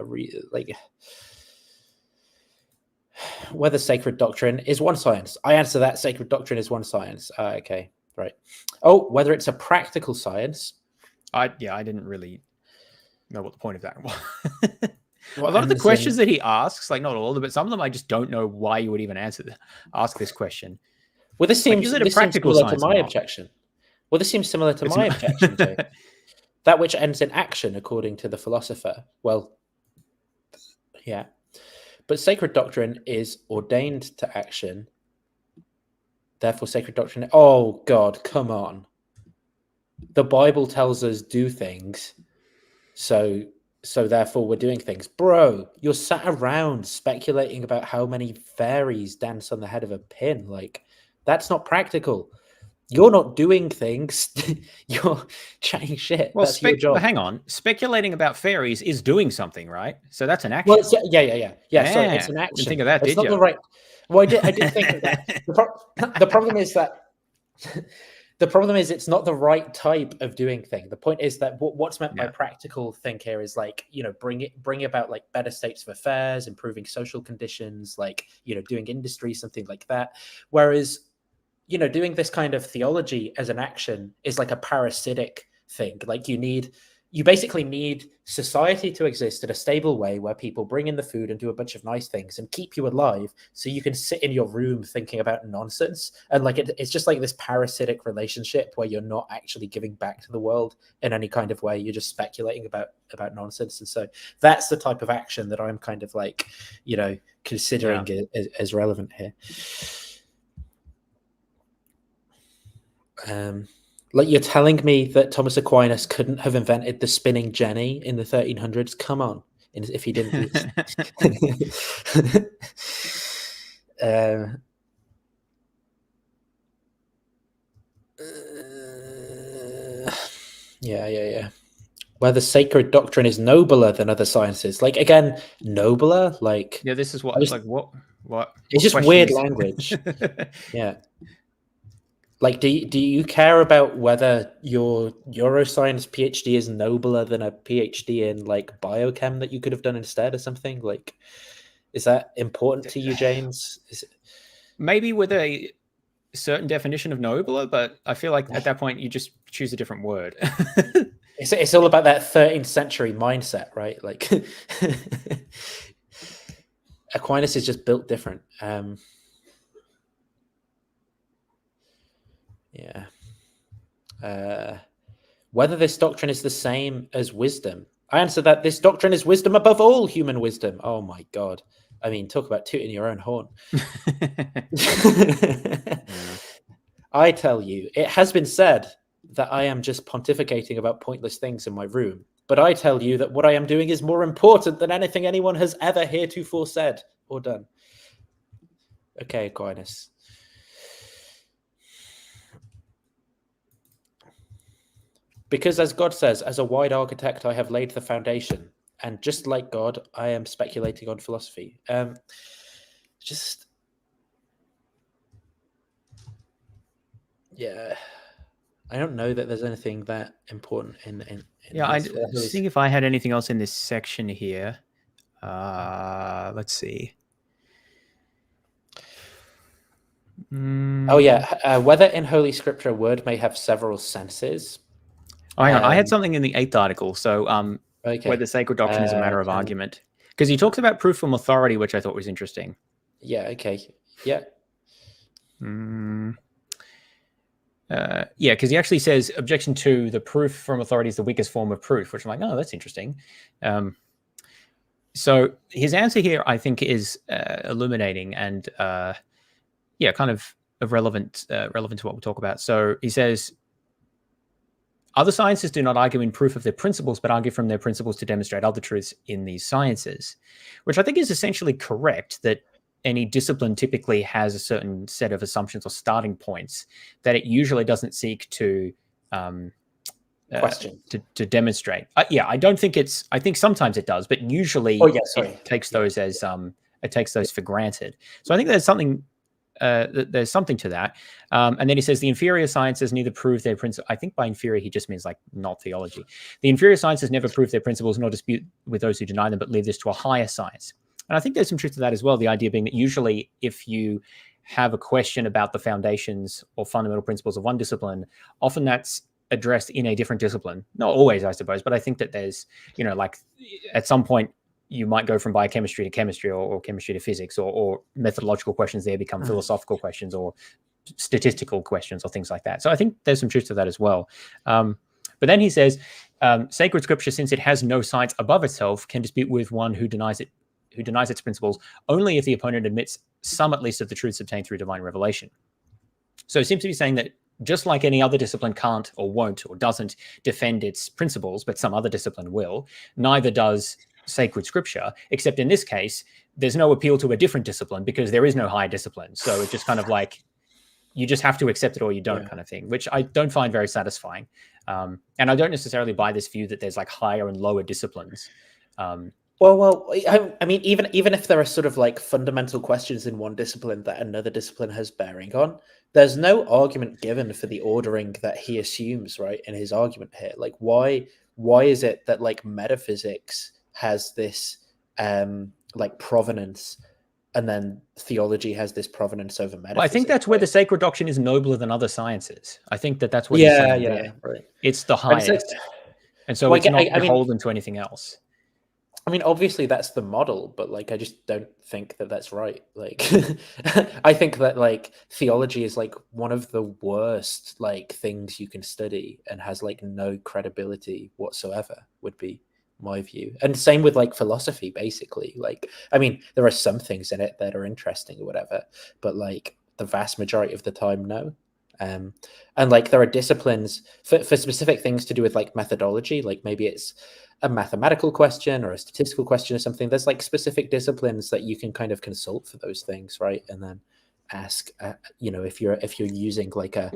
whether sacred doctrine is one science? I answer that sacred doctrine is one science. Okay, right. Oh, whether it's a practical science. I didn't really know what the point of that was. A lot of the questions that he asks, like not all of them, but some of them, I just don't know why you would even ask this question. Well, this seems similar to my objection. Well, this seems similar to my objection too. That which ends in action, according to the philosopher. Well, yeah. But sacred doctrine is ordained to action. Therefore, sacred doctrine... Oh, God, come on. The Bible tells us do things, so therefore we're doing things. Bro, you're sat around speculating about how many fairies dance on the head of a pin. Like, that's not practical. You're not doing things. You're chatting shit. Well, that's your job. Hang on. Speculating about fairies is doing something, right? So that's an action. Well, yeah. Sorry, it's an action. Didn't think of that, it's did not you? the right. Well, I did think of that. The problem is that the problem is it's not the right type of doing thing. The point is that what's meant by practical thing here is like, bring about like better states of affairs, improving social conditions, like, doing industry, something like that. Whereas, doing this kind of theology as an action is like a parasitic thing. Like you basically need society to exist in a stable way where people bring in the food and do a bunch of nice things and keep you alive so you can sit in your room thinking about nonsense. And like it's just like this parasitic relationship where you're not actually giving back to the world in any kind of way. You're just speculating about nonsense. And so that's the type of action that I'm kind of like, considering as relevant here. Like, you're telling me that Thomas Aquinas couldn't have invented the spinning jenny in the 1300s? Come on, if he didn't. Yeah. Whether sacred doctrine is nobler than other sciences. Like, again, nobler? Like, yeah, this is what what it's just weird language. Yeah. Like, do you care about whether your neuroscience PhD is nobler than a PhD in like biochem that you could have done instead or something? Like, is that important to you, James? Maybe with a certain definition of nobler, but I feel like at that point you just choose a different word. It's all about that 13th century mindset, right? Like, Aquinas is just built different. Yeah. Whether this doctrine is the same as wisdom. I answer that this doctrine is wisdom above all human wisdom. Oh my God. I mean, talk about tooting your own horn. I tell you, it has been said that I am just pontificating about pointless things in my room. But I tell you that what I am doing is more important than anything anyone has ever heretofore said or done. Okay, Aquinas. Because as God says, as a wide architect, I have laid the foundation, and just like God, I am speculating on philosophy. Just yeah, I don't know that there's anything that important in Yeah, I these. seeing if I had anything else in this section here. Let's see. Oh yeah, whether in Holy Scripture a word may have several senses. Oh, hang on. I had something in the 8th article. So, Okay. whether sacred doctrine is a matter of argument, because he talks about proof from authority, which I thought was interesting. Yeah. Okay. Yeah. Yeah, because he actually says objection 2, the proof from authority is the weakest form of proof, which I'm like, oh, that's interesting. So his answer here, I think, is illuminating and yeah, kind of relevant to what we'll talk about. So he says, other sciences do not argue in proof of their principles, but argue from their principles to demonstrate other truths in these sciences, which I think is essentially correct, that any discipline typically has a certain set of assumptions or starting points that it usually doesn't seek to question to demonstrate. Yeah, I don't think it's. I think sometimes it does, but usually it takes those as it takes those for granted. So I think there's something. There's something to that. And then he says the inferior sciences neither prove their principles. I think by inferior he just means like not theology. The inferior sciences never prove their principles nor dispute with those who deny them, but leave this to a higher science. And I think there's some truth to that as well. The idea being that usually if you have a question about the foundations or fundamental principles of one discipline, often that's addressed in a different discipline. Not always, I suppose, but I think that there's, you know, like at some point you might go from biochemistry to chemistry or chemistry to physics, or methodological questions there become philosophical questions or statistical questions or things like that. So I think there's some truth to that as well. But then he says, sacred scripture, since it has no science above itself, can dispute with one who denies its principles only if the opponent admits some, at least, of the truths obtained through divine revelation. So it seems to be saying that just like any other discipline can't or won't or doesn't defend its principles, but some other discipline will, neither does sacred scripture, except in this case, there's no appeal to a different discipline because there is no higher discipline. So it's just kind of like, you just have to accept it or you don't kind of thing, which I don't find very satisfying. And I don't necessarily buy this view that there's like higher and lower disciplines. Well, I mean, even if there are sort of like fundamental questions in one discipline that another discipline has bearing on, there's no argument given for the ordering that he assumes, right, in his argument here. Like, why is it that like metaphysics has this like provenance, and then theology has this provenance over metaphysics? Well, I think that's where the sacred doctrine is nobler than other sciences. I think that's what he's saying there. Right. It's the highest, and so it's not beholden to anything else. I mean, obviously that's the model, but like, I just don't think that that's right. Like, I think that like theology is like one of the worst like things you can study and has like no credibility whatsoever, would be my view. And same with like philosophy, basically. Like, I mean, there are some things in it that are interesting or whatever, but like the vast majority of the time, no. And like there are disciplines for specific things to do with like methodology, like maybe it's a mathematical question or a statistical question or something. There's like specific disciplines that you can kind of consult for those things, right? And then ask, you know, if you're using like a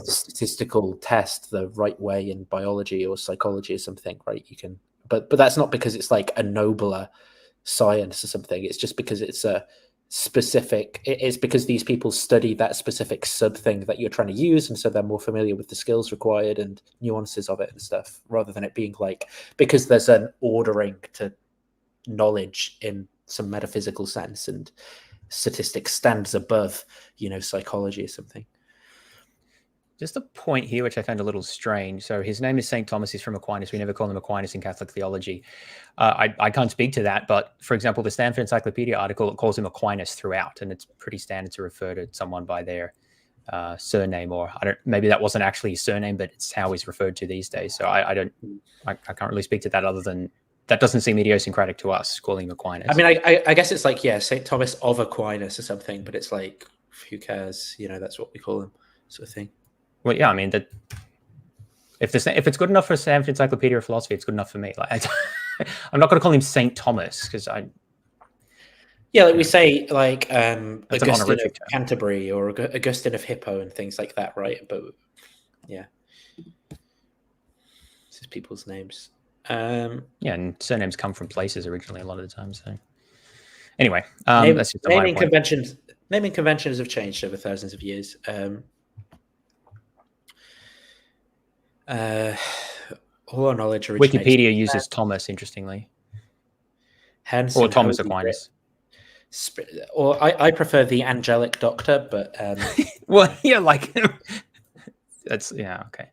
statistical test the right way in biology or psychology or something, right? You can, but that's not because it's like a nobler science or something. It's just because it's a specific, it's because these people study that specific sub thing that you're trying to use, and so they're more familiar with the skills required and nuances of it and stuff, rather than it being like because there's an ordering to knowledge in some metaphysical sense and statistics stands above, you know, psychology or something. Just a point here, which I found a little strange. So his name is St. Thomas. He's from Aquinas. We never call him Aquinas in Catholic theology. I can't speak to that. But for example, the Stanford Encyclopedia article, it calls him Aquinas throughout. And it's pretty standard to refer to someone by their surname, or maybe that wasn't actually his surname, but it's how he's referred to these days. So I can't really speak to that, other than that doesn't seem idiosyncratic to us, calling him Aquinas. I mean, I guess it's like, yeah, St. Thomas of Aquinas or something, but it's like, who cares? You know, that's what we call him, sort of thing. Well, yeah, I mean, that if it's good enough for Stanford Encyclopedia of Philosophy, it's good enough for me. Like, I'm not going to call him St. Thomas because like we say, like Augustine of Canterbury or Augustine of Hippo and things like that, right? But yeah, it's just people's names. Yeah, and surnames come from places originally a lot of the time. So anyway, Name, that's just a minor naming point. conventions. Naming conventions have changed over thousands of years. All our knowledge originates. Wikipedia uses Thomas, interestingly, Hence, or in Thomas Holy Aquinas. Writ- Or I prefer the angelic doctor, but Well, yeah, like that's okay.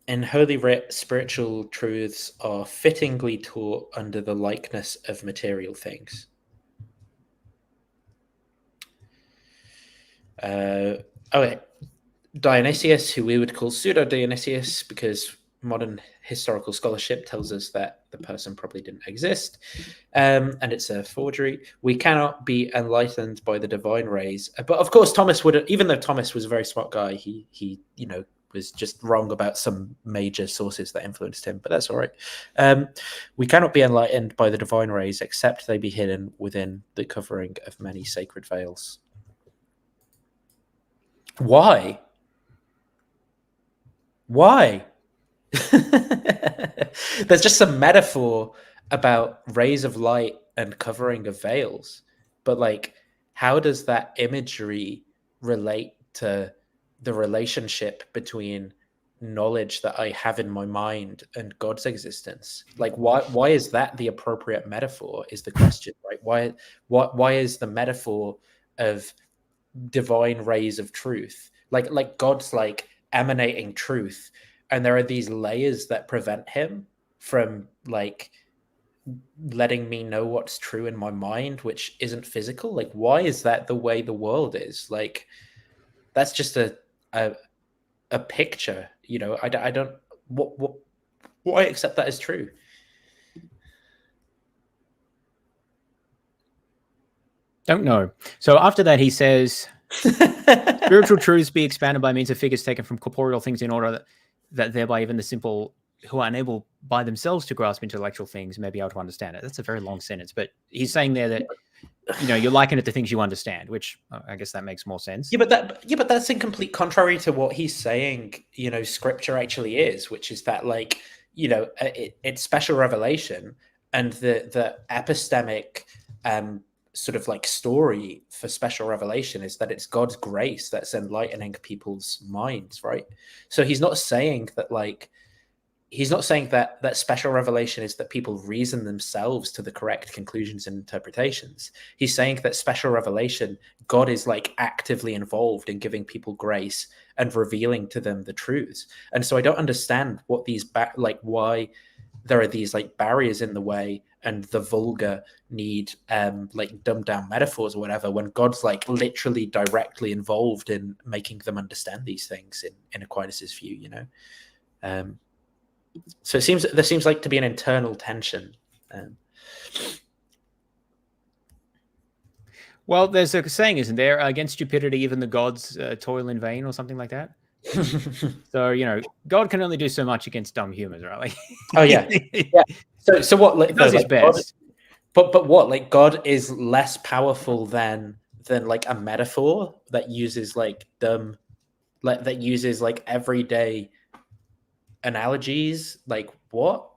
in Holy Writ, spiritual truths are fittingly taught under the likeness of material things. Okay. Dionysius, who we would call pseudo-Dionysius, because modern historical scholarship tells us that the person probably didn't exist, and it's a forgery. We cannot be enlightened by the divine rays. But of course, Thomas would, even though Thomas was a very smart guy, he was just wrong about some major sources that influenced him. But that's all right. We cannot be enlightened by the divine rays, except they be hidden within the covering of many sacred veils. Why? Why? There's just some metaphor about rays of light and covering of veils, but like, how does that imagery relate to the relationship between knowledge that I have in my mind and God's existence? Like, why is that the appropriate metaphor is the question, right? Why is the metaphor of divine rays of truth like God's like emanating truth, and there are these layers that prevent him from like letting me know what's true in my mind, which isn't physical? Like, why is that the way the world is? Like, that's just a picture, I don't why accept that as true? Don't know. So after that, he says, spiritual truths be expanded by means of figures taken from corporeal things, in order that thereby even the simple who are unable by themselves to grasp intellectual things may be able to understand it. That's a very long sentence, but he's saying there that you liken it to things you understand, which I guess that makes more sense. But that's in complete contrary to what he's saying. Scripture actually is, which is that like it's special revelation, and the epistemic sort of like story for special revelation is that it's God's grace that's enlightening people's minds, right? So he's not saying that that special revelation is that people reason themselves to the correct conclusions and interpretations. He's saying that special revelation, God is like actively involved in giving people grace and revealing to them the truths. And so I don't understand what these why there are these like barriers in the way, and the vulgar need like dumbed down metaphors or whatever, when God's like literally directly involved in making them understand these things in Aquinas's view, so there seems like to be an internal tension. Well, there's a saying, isn't there? Against stupidity, even the gods toil in vain, or something like that. So God can only do so much against dumb humans, right? Like, oh yeah. So what? Like, does his best. But what? Like, God is less powerful than like a metaphor that uses like dumb, like that uses like everyday analogies. Like what?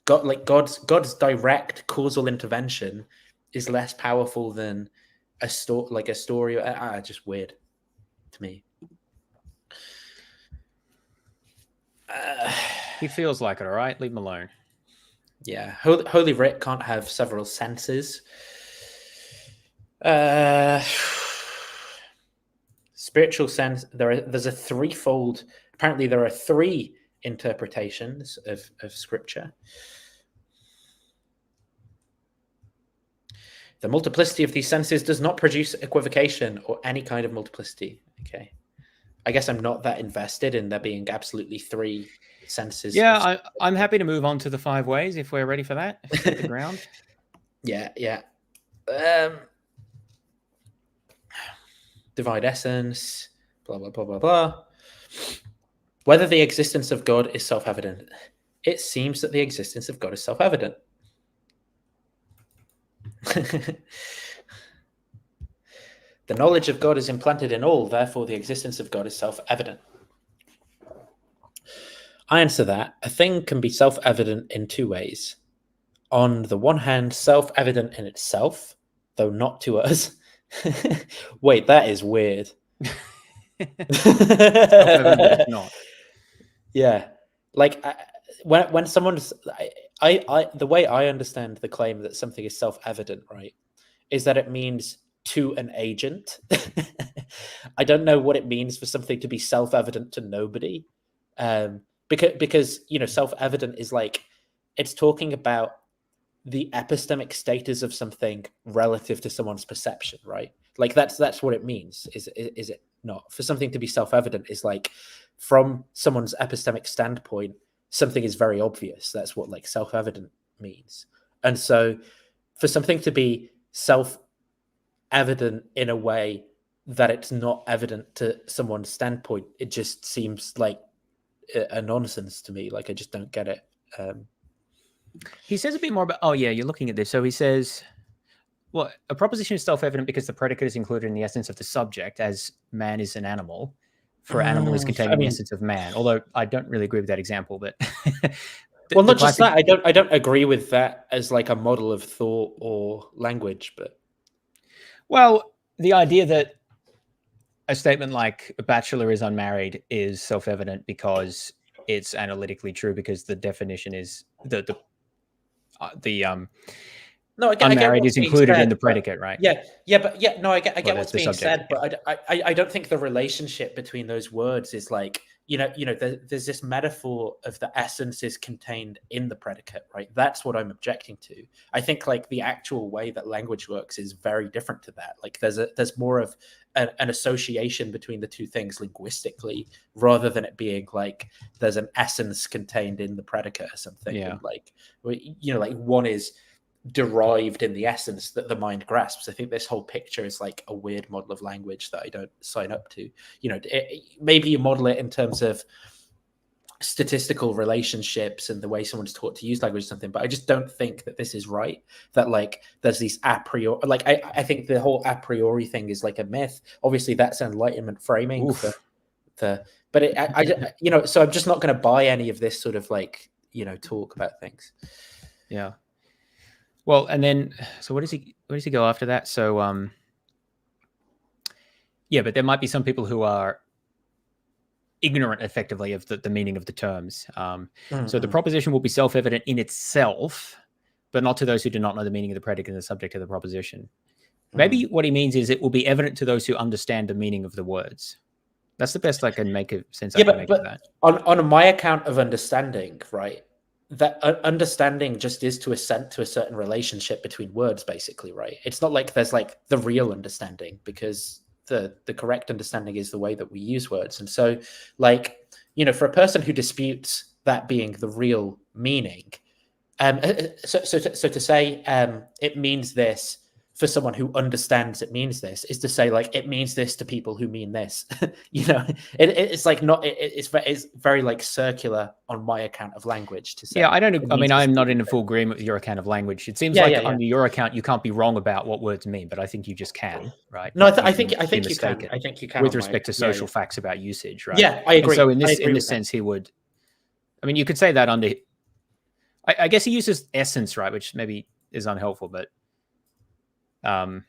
God's direct causal intervention is less powerful than a story. Just weird to me. He feels like it, all right? Leave him alone. Yeah, Holy Writ can't have several senses. Spiritual sense, there's a threefold. Apparently, there are three interpretations of Scripture. The multiplicity of these senses does not produce equivocation or any kind of multiplicity. Okay. I guess I'm not that invested in there being absolutely three senses. Yeah, I'm happy to move on to the 5 ways if we're ready for that. Hit the ground. Yeah. Divine essence, blah, blah, blah, blah, blah. Whether the existence of God is self-evident. It seems that the existence of God is self-evident. The knowledge of God is implanted in all, therefore the existence of God is self-evident. I answer that. A thing can be self-evident in two ways. On the one hand, self-evident in itself, though not to us. Wait, that is weird. Self-evident, but it's not. Yeah, like when someone's, the way I understand the claim that something is self-evident, right, is that it means to an agent. I don't know what it means for something to be self-evident to nobody, because self-evident is like, it's talking about the epistemic status of something relative to someone's perception, right? Like that's what it means. Is it not? For something to be self-evident is like, from someone's epistemic standpoint, something is very obvious. That's what like self-evident means. And so for something to be self-evident in a way that it's not evident to someone's standpoint, it just seems like a nonsense to me. Like I just don't get it. He says a bit more about, oh yeah, you're looking at this. So he says, well, a proposition is self-evident because the predicate is included in the essence of the subject, as man is an animal, for animal is contained in the essence of man. Although I don't really agree with that example, but well, not just that. I don't agree with that as like a model of thought or language, but well, the idea that a statement like a bachelor is unmarried is self-evident because it's analytically true, because the definition is no, I get unmarried is included said, in the predicate, right? No, I get what's being said, but I don't think the relationship between those words is like, there's this metaphor of the essence is contained in the predicate, right? That's what I'm objecting to. I think like the actual way that language works is very different to that. Like there's more of an association between the two things linguistically, rather than it being like there's an essence contained in the predicate or something. Yeah. And like one is derived in the essence that the mind grasps. I think this whole picture is like a weird model of language that I don't sign up to. Maybe you model it in terms of statistical relationships and the way someone's taught to use language or something, but I just don't think that this is right. That like there's these a priori, like I think the whole a priori thing is like a myth. Obviously that's Enlightenment framing so I'm just not going to buy any of this sort of like talk about things. Yeah. Well, and then, so where does he go after that? So, yeah, but there might be some people who are ignorant effectively of the meaning of the terms. So the proposition will be self-evident in itself, but not to those who do not know the meaning of the predicate and the subject of the proposition. Maybe what he means is it will be evident to those who understand the meaning of the words. That's the best I can make of sense. I can make of that. On my account of understanding, right? That understanding just is to assent to a certain relationship between words, basically, right? It's not like there's like the real understanding, because the correct understanding is the way that we use words. And so like, for a person who disputes that being the real meaning, so to say it means this for someone who understands it means this is to say like it means this to people who mean this. It's like not it's very like circular on my account of language to say. Yeah, I'm not in full agreement with your account of language. It seems under your account you can't be wrong about what words mean, but I think you just can, right? No, I think you can. I think you can with respect to social facts about usage, right? Yeah, I agree. And so in this sense, he would. I mean, you could say that under. I guess he uses essence, right, which maybe is unhelpful, but. No,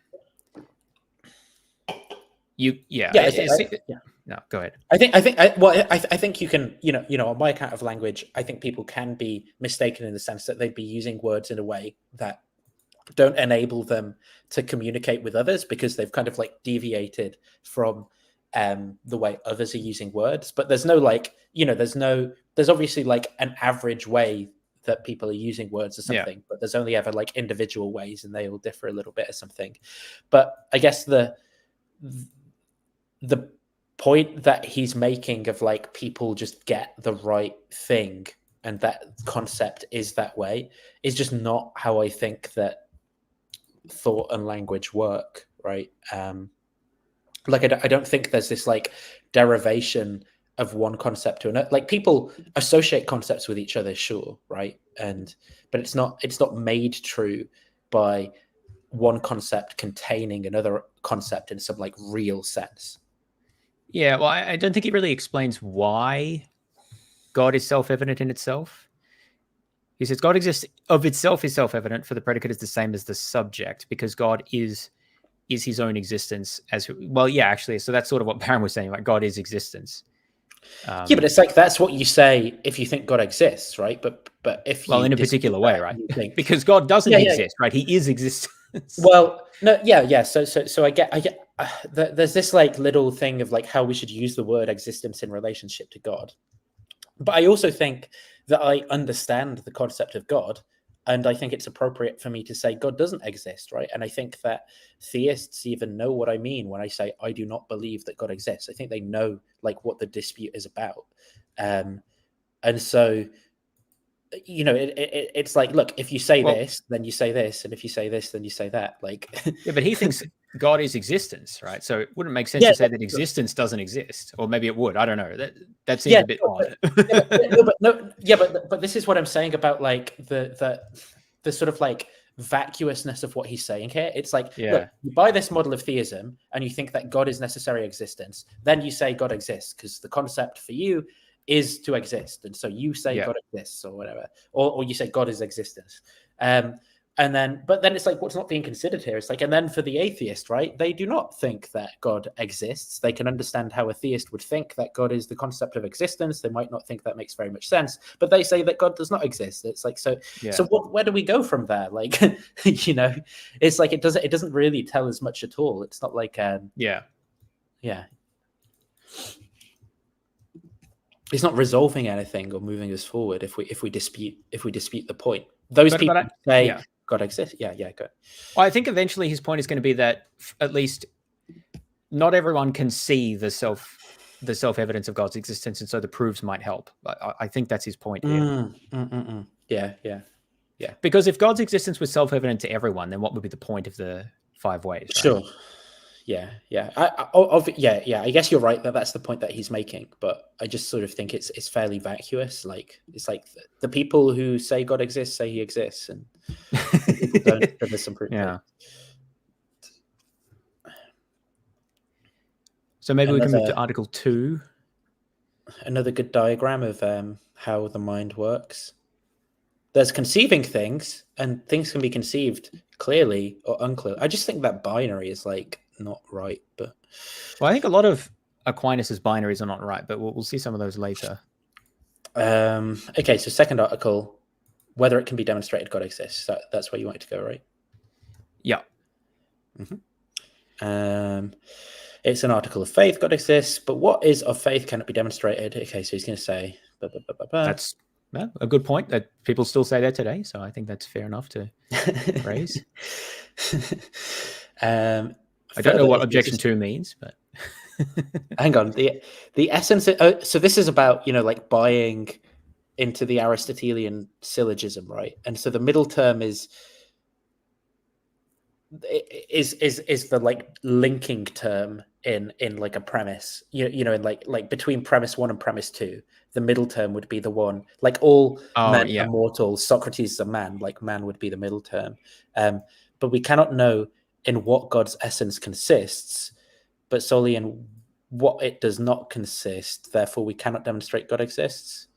go ahead. I think you can, on my account of language, I think people can be mistaken in the sense that they'd be using words in a way that don't enable them to communicate with others, because they've kind of like deviated from the way others are using words. But there's no like, there's obviously like an average way that people are using words or something, but there's only ever like individual ways, and they all differ a little bit or something. But I guess the point that he's making of like people just get the right thing and that concept is that way is just not how I think that thought and language work, right? Like I don't think there's this like derivation of one concept to another. Like people associate concepts with each other, sure, right? But it's not made true by one concept containing another concept in some like real sense. Yeah, well, I don't think it really explains why God is self-evident in itself. He says God exists of itself is self-evident, for the predicate is the same as the subject, because God is his own existence as well. Yeah, actually, so that's sort of what Barron was saying. Like God is existence. Yeah, but it's like that's what you say if you think God exists, right? But if well, you in a dispute particular way, that, right? you think, Because God doesn't Yeah, yeah. exist, right? He is existence. well, no, yeah. So I get. There's this like little thing of like how we should use the word existence in relationship to God, but I also think that I understand the concept of God, and I think it's appropriate for me to say God doesn't exist, right? And I think that theists even know what I mean when I say I do not believe that God exists. I think they know like what the dispute is about, and so it's like, look, if you say this, then you say this, and if you say this, then you say that. Like, yeah, but he thinks God is existence, right? So it wouldn't make sense Yeah, to say that existence doesn't exist, or maybe it would. I don't know. That seems Yeah, a bit odd. but this is what I'm saying about like the sort of like vacuousness of what he's saying here. It's like, look, you buy this model of theism and you think that God is necessary existence, then you say God exists because the concept for you is to exist, and so you say God exists or whatever, or you say God is existence. And then, but then it's like, what's not being considered here? It's like, and then for the atheist, right? They do not think that God exists. They can understand how a theist would think that God is the concept of existence. They might not think that makes very much sense, but they say that God does not exist. It's like, so where do we go from there? Like, it's like, it doesn't really tell us much at all. It's not like, yeah. It's not resolving anything or moving us forward if we dispute the point. Those people say God exists. Yeah, good. Well, I think eventually his point is going to be that at least not everyone can see the self-evidence of God's existence, and so the proofs might help. I think that's his point here. Yeah. Because if God's existence was self-evident to everyone, then what would be the point of the 5 ways? Right? Sure. Yeah. I guess you're right that's the point that he's making, but I just sort of think it's fairly vacuous. Like it's like the people who say God exists say he exists, and people don't. There's some proof. Yeah. So maybe we can move to Article 2. Another good diagram of how the mind works. There's conceiving things, and things can be conceived clearly or unclear. I just think that binary is like not right, but I think a lot of Aquinas' binaries are not right, but we'll see some of those later. Okay, so second article, whether it can be demonstrated God exists. That's where you wanted to go, right? Yeah. Mm-hmm. It's an article of faith, God exists, but what is of faith cannot be demonstrated. Okay, so he's going to say that's a good point that people still say that today, so I think that's fair enough to raise. I don't know what objection 2 means, but hang on. The essence so this is about like buying into the Aristotelian syllogism, right? And so the middle term is the like linking term in like a premise, in like between premise 1 and premise 2. The middle term would be the one, like all men are mortal, Socrates is a man, like man would be the middle term. But we cannot know in what God's essence consists, but solely in what it does not consist. Therefore, we cannot demonstrate God exists.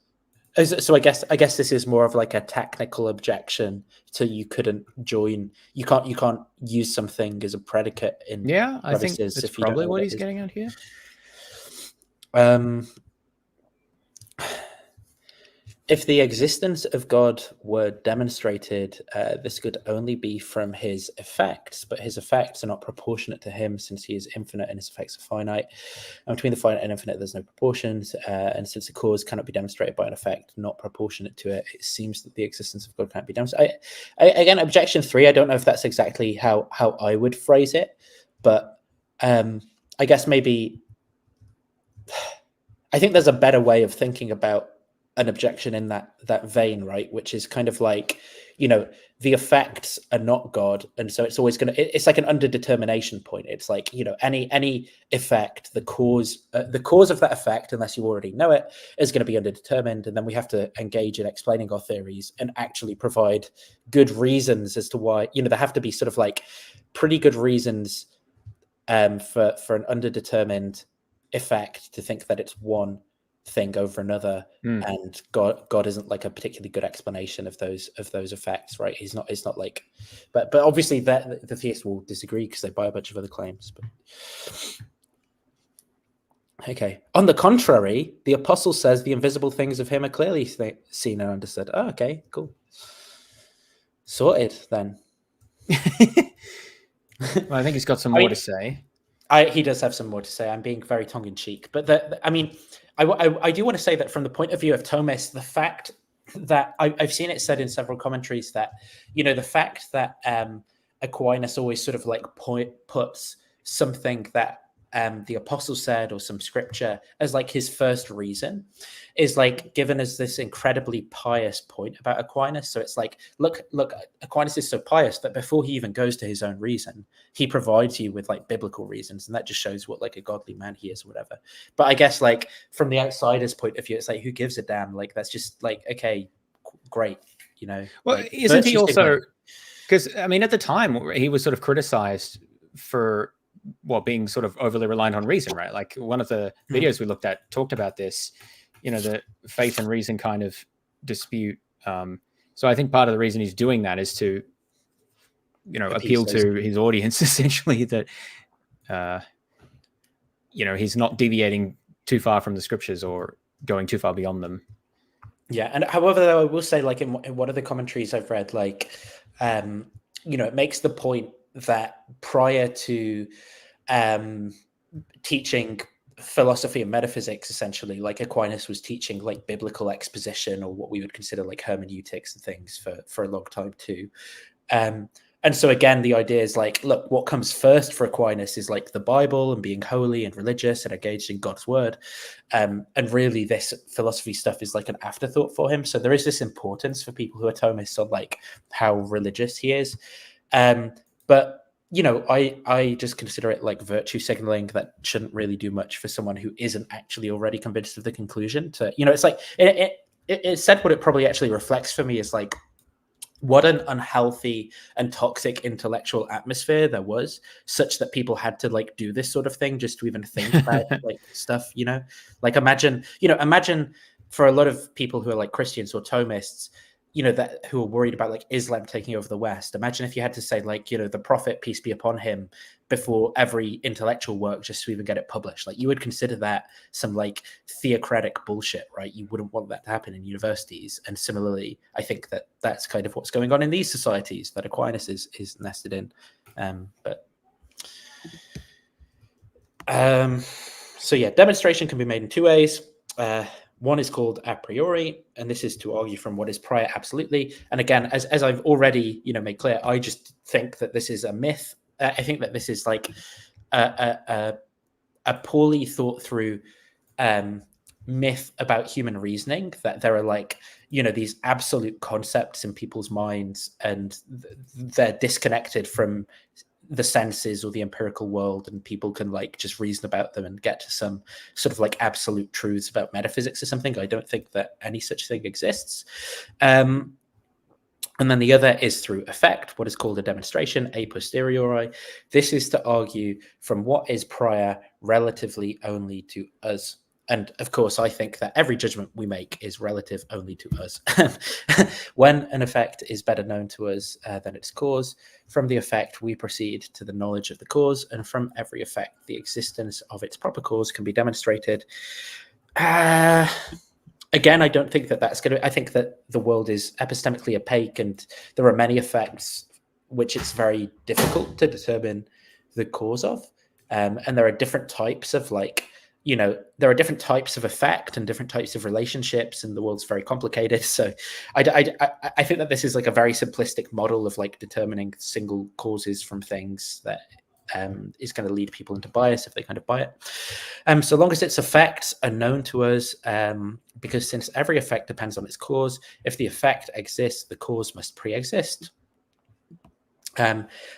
So I guess this is more of like a technical objection. So you couldn't join. You can't use something as a predicate in. Yeah, I think that's probably what he's getting at here. If the existence of God were demonstrated, this could only be from his effects, but his effects are not proportionate to him, since he is infinite and his effects are finite. And between the finite and infinite, there's no proportions. And since a cause cannot be demonstrated by an effect not proportionate to it, it seems that the existence of God can't be demonstrated. Again, objection 3, I don't know if that's exactly how I would phrase it, but I guess maybe I think there's a better way of thinking about an objection in that vein, right? Which is kind of like, the effects are not God, and so it's always it's like an underdetermination point. It's like, any effect, the cause of that effect, unless you already know it, is going to be underdetermined, and then we have to engage in explaining our theories and actually provide good reasons as to why. There have to be sort of like pretty good reasons for an underdetermined effect to think that it's one thing over another, and God isn't like a particularly good explanation of those effects, right? It's not like, but obviously that the theists will disagree because they buy a bunch of other claims. But okay, on the contrary, the apostle says the invisible things of him are clearly seen and understood. Oh, okay, cool, sorted then. Well, I think he's got some more to say. He does have some more to say. I'm being very tongue-in-cheek, but I mean, I do want to say that from the point of view of Thomists, the fact that I've seen it said in several commentaries that, you know, the fact that Aquinas always sort of like puts something that the apostle said or some scripture as like his first reason is like given as this incredibly pious point about Aquinas. So it's like, look, Aquinas is so pious that before he even goes to his own reason, he provides you with like biblical reasons, and that just shows what like a godly man he is or whatever. But I guess like from the outsider's point of view, it's like, who gives a damn? Like that's just like, okay, great, you know. Well, like, isn't he also, because I mean at the time he was sort of criticized for being sort of overly reliant on reason, right? Like one of the videos we looked at talked about this, you know, the faith and reason kind of dispute. So I think part of the reason he's doing that is to, you know, appeal to his audience essentially, that, you know, he's not deviating too far from the scriptures or going too far beyond them. Yeah. And however, though, I will say, like in one of the commentaries I've read, like, you know, it makes the point that prior to teaching philosophy and metaphysics, essentially, like Aquinas was teaching like biblical exposition, or what we would consider like hermeneutics and things for a long time too. And so again, the idea is like, look, what comes first for Aquinas is like the Bible and being holy and religious and engaged in God's word. And really this philosophy stuff is like an afterthought for him. So there is this importance for people who are Thomists on like how religious he is. But, you know, I just consider it like virtue signaling that shouldn't really do much for someone who isn't actually already convinced of the conclusion. To, you know, it's like, it said what it probably actually reflects for me is like, what an unhealthy and toxic intellectual atmosphere there was, such that people had to like do this sort of thing just to even think about like stuff, you know, like imagine for a lot of people who are like Christians or Thomists, you know, that who are worried about like Islam taking over the West. Imagine if you had to say like, you know, the Prophet, peace be upon him, before every intellectual work just to even get it published. Like you would consider that some like theocratic bullshit, right? You wouldn't want that to happen in universities. And similarly, I think that that's kind of what's going on in these societies that Aquinas is nested in. So yeah, demonstration can be made in two ways. One is called a priori, and this is to argue from what is prior absolutely. And again, as I've already, you know, made clear, I just think that this is a myth. I think that this is like a poorly thought through myth about human reasoning, that there are like, you know, these absolute concepts in people's minds, and they're disconnected from the senses or the empirical world, and people can like just reason about them and get to some sort of like absolute truths about metaphysics or something. I don't think that any such thing exists. And then the other is through effect, what is called a demonstration, a posteriori. This is to argue from what is prior relatively only to us. And of course, I think that every judgment we make is relative only to us. When an effect is better known to us than its cause, from the effect we proceed to the knowledge of the cause, and from every effect the existence of its proper cause can be demonstrated. Again, I don't think that that's going to... I think that the world is epistemically opaque, and there are many effects which it's very difficult to determine the cause of. And there are different types of like... You know, there are different types of effect and different types of relationships, and the world's very complicated. So I think that this is like a very simplistic model of like determining single causes from things that is going to lead people into bias if they kind of buy it. So long as its effects are known to us, because since every effect depends on its cause, if the effect exists, the cause must pre-exist.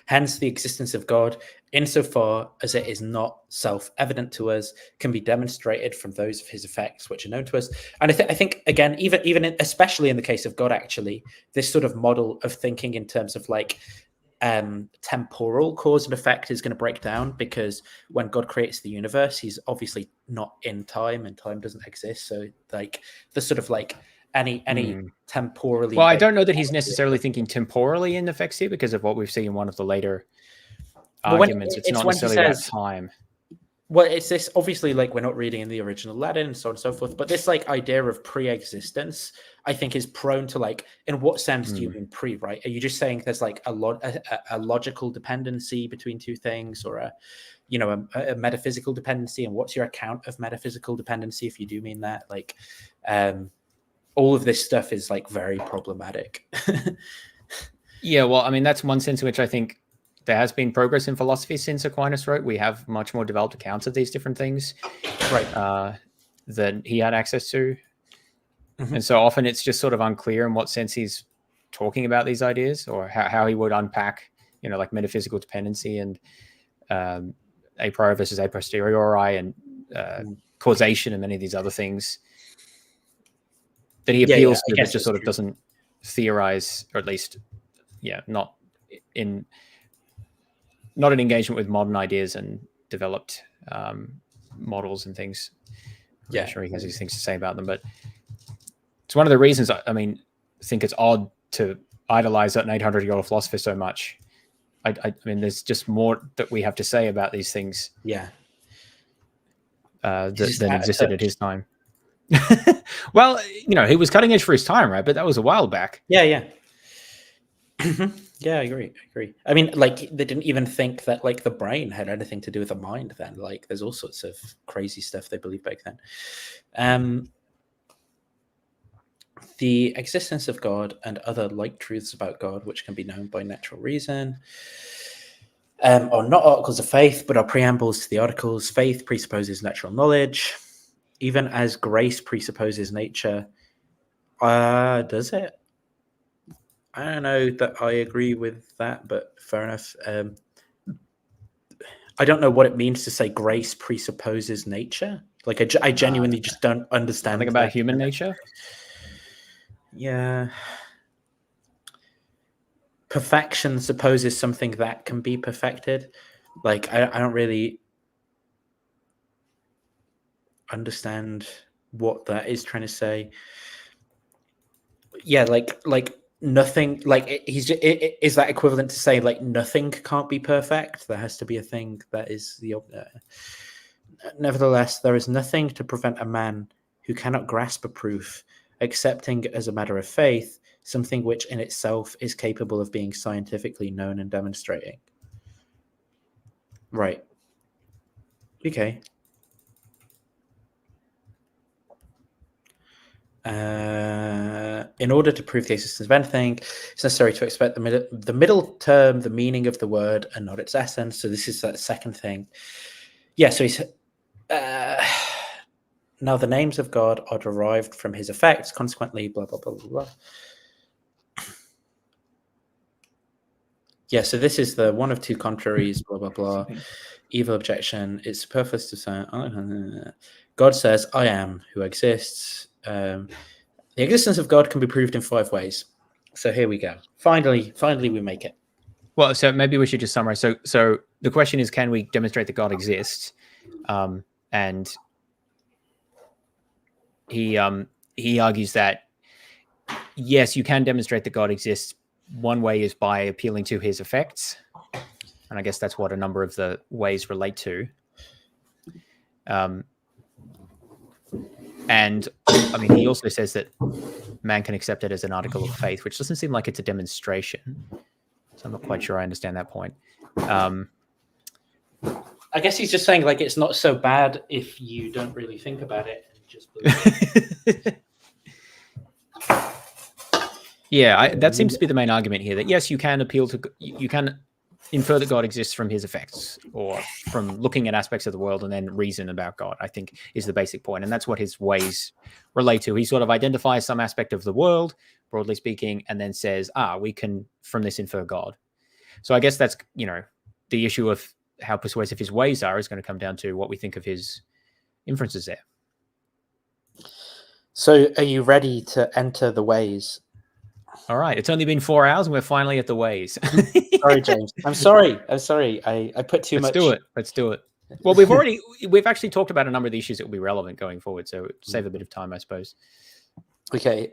Hence, the existence of God, insofar as it is not self-evident to us, can be demonstrated from those of his effects which are known to us. And I think again, especially in the case of God, actually, this sort of model of thinking in terms of like temporal cause and effect is going to break down, because when God creates the universe, he's obviously not in time, and time doesn't exist. So like the sort of like any temporally. Well, I don't know that he's necessarily thinking temporally in effects here, because of what we've seen in one of the later arguments. It's not necessarily about time. Well, it's this, obviously, like, we're not reading in the original Latin and so on and so forth, but this like idea of pre-existence, I think, is prone to like, in what sense do you mean pre, right? Are you just saying there's like a logical dependency between two things, or a metaphysical dependency? And what's your account of metaphysical dependency, if you do mean that? Like, all of this stuff is like very problematic. Yeah, well, I mean, that's one sense in which I think there has been progress in philosophy since Aquinas wrote. We have much more developed accounts of these different things, right, than he had access to. And so often it's just sort of unclear in what sense he's talking about these ideas, or how he would unpack, like metaphysical dependency and a priori versus a posteriori, and causation, and many of these other things that he appeals to, but just sort of doesn't theorize, or at least, not in an engagement with modern ideas and developed models and things. I'm sure he has these things to say about them, but it's one of the reasons, I think it's odd to idolize an 800-year-old philosopher so much. I mean, there's just more that we have to say about these things. Than existed at his time. Well, he was cutting edge for his time, right? But that was a while back. Yeah, I agree. I mean, like, they didn't even think that like the brain had anything to do with the mind then. Like, there's all sorts of crazy stuff they believed back then. The existence of God and other like truths about God, which can be known by natural reason, are not articles of faith, but are preambles to the articles. Faith presupposes natural knowledge, even as grace presupposes nature. Does it? I don't know that I agree with that, but fair enough. I don't know what it means to say grace presupposes nature. Like, I genuinely just don't understand. Something about human nature? Yeah. Perfection supposes something that can be perfected. Like, I don't really understand what that is trying to say. Yeah, like nothing, like is that equivalent to say like nothing can't be perfect? There has to be a thing that is the nevertheless, there is nothing to prevent a man who cannot grasp a proof, accepting as a matter of faith something which in itself is capable of being scientifically known and demonstrating. Right. Okay. In order to prove the existence of anything, it's necessary to expect the middle term, the meaning of the word, and not its essence. So this is that second thing. Yeah, so he's now the names of God are derived from his effects, consequently, blah, blah, blah, blah, blah. Yeah, so this is the one of two contraries, blah, blah, blah. Evil objection. It's superfluous to say. God says, I am who exists. The existence of God can be proved in 5 ways. So here we go. Finally, we make it. Well, so maybe we should just summarize. So the question is, can we demonstrate that God exists? And he argues that yes, you can demonstrate that God exists. One way is by appealing to his effects, and I guess that's what a number of the ways relate to. And I mean, he also says that man can accept it as an article of faith, which doesn't seem like it's a demonstration. So I'm not quite sure I understand that point. I guess he's just saying, like, it's not so bad if you don't really think about it and just believe it. Yeah, that seems to be the main argument here. That yes, you can appeal to, you can infer that God exists from his effects, or from looking at aspects of the world and then reason about God, I think is the basic point. And that's what his ways relate to. He sort of identifies some aspect of the world, broadly speaking, and then says, we can from this infer God. So I guess that's, the issue of how persuasive his ways are is going to come down to what we think of his inferences there. So are you ready to enter the ways? All right, it's only been 4 hours and we're finally at the ways. Sorry, James. I'm sorry. I put too much. Let's do it. Well, we've actually talked about a number of the issues that will be relevant going forward, so save a bit of time, I suppose. Okay.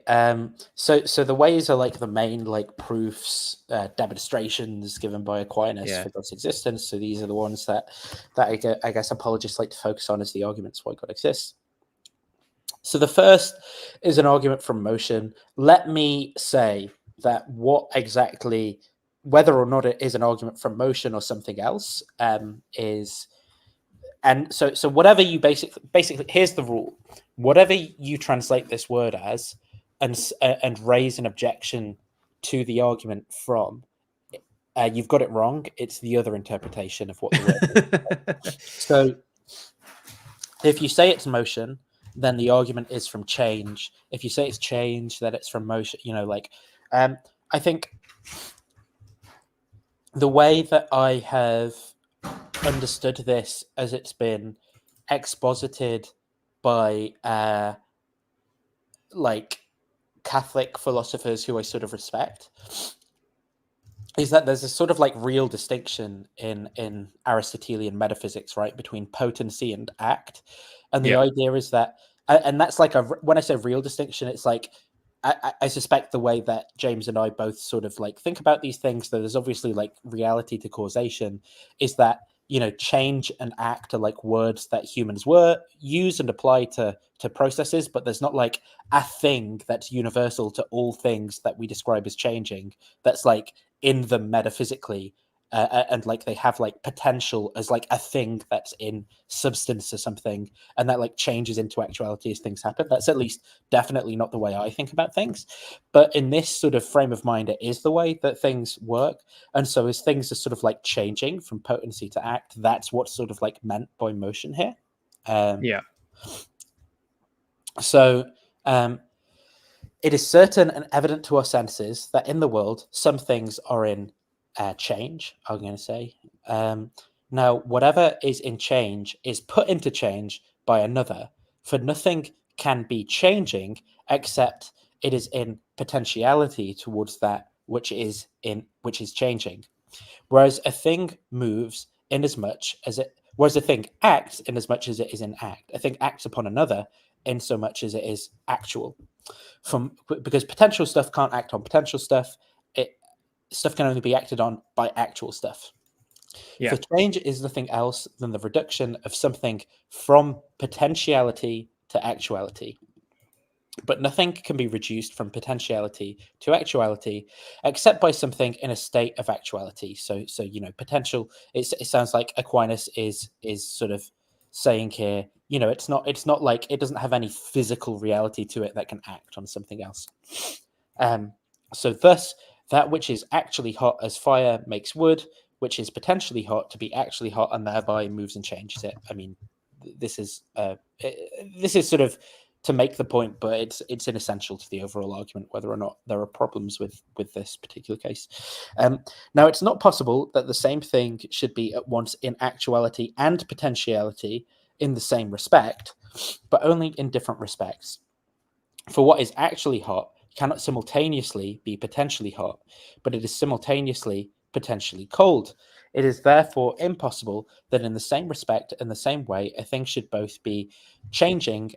So the ways are like the main like proofs, demonstrations given by Aquinas for God's existence. So these are the ones that I guess apologists like to focus on as the arguments why God exists. So the first is an argument from motion. Let me say that what exactly, whether or not it is an argument from motion or something else, is, and so whatever you basically here's the rule: whatever you translate this word as, and raise an objection to the argument from, you've got it wrong. It's the other interpretation of what the word is. So if you say it's motion, then the argument is from change. If you say it's change, then it's from motion. I think the way that I have understood this as it's been exposited by Catholic philosophers who I sort of respect is that there's a sort of like real distinction in Aristotelian metaphysics, right, between potency and act. And the idea is that, and that's like when I say real distinction, it's like, I suspect the way that James and I both sort of like think about these things, that there's obviously like reality to causation, is that, change and act are like words that humans use and apply to processes, but there's not like a thing that's universal to all things that we describe as changing, that's like in them metaphysically. And like they have like potential as like a thing that's in substance or something, and that like changes into actuality as things happen. That's at least definitely not the way I think about things. But in this sort of frame of mind, it is the way that things work. And so as things are sort of like changing from potency to act, that's what's sort of like meant by motion here. So it is certain and evident to our senses that in the world, some things are in change, I'm going to say. Now, whatever is in change is put into change by another, for nothing can be changing except it is in potentiality towards that which is changing. Whereas a thing moves inasmuch as whereas a thing acts inasmuch as it is in act. A thing acts upon another in so much as it is actual. Because potential stuff can't act on potential stuff. Stuff can only be acted on by actual stuff. For change is nothing else than the reduction of something from potentiality to actuality. But nothing can be reduced from potentiality to actuality except by something in a state of actuality. So potential. It sounds like Aquinas is sort of saying here, it's not like it doesn't have any physical reality to it that can act on something else. So thus, that which is actually hot as fire makes wood, which is potentially hot to be actually hot, and thereby moves and changes it. I mean, this is sort of to make the point, but it's inessential to the overall argument whether or not there are problems with this particular case. Now, it's not possible that the same thing should be at once in actuality and potentiality in the same respect, but only in different respects. For what is actually hot cannot simultaneously be potentially hot, but it is simultaneously potentially cold. It is therefore impossible that in the same respect and the same way a thing should both be changing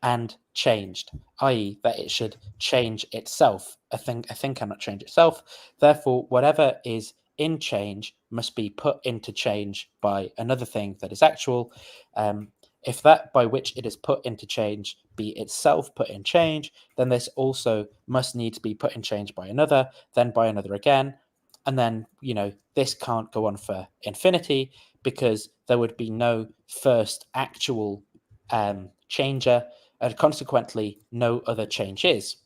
and changed, i.e. that it should change itself. A thing cannot change itself. Therefore, whatever is in change must be put into change by another thing that is actual. If that by which it is put into change be itself put in change, then this also must needs be put in change by another, then by another again. And then, this can't go on for infinity, because there would be no first actual changer, and consequently no other changes,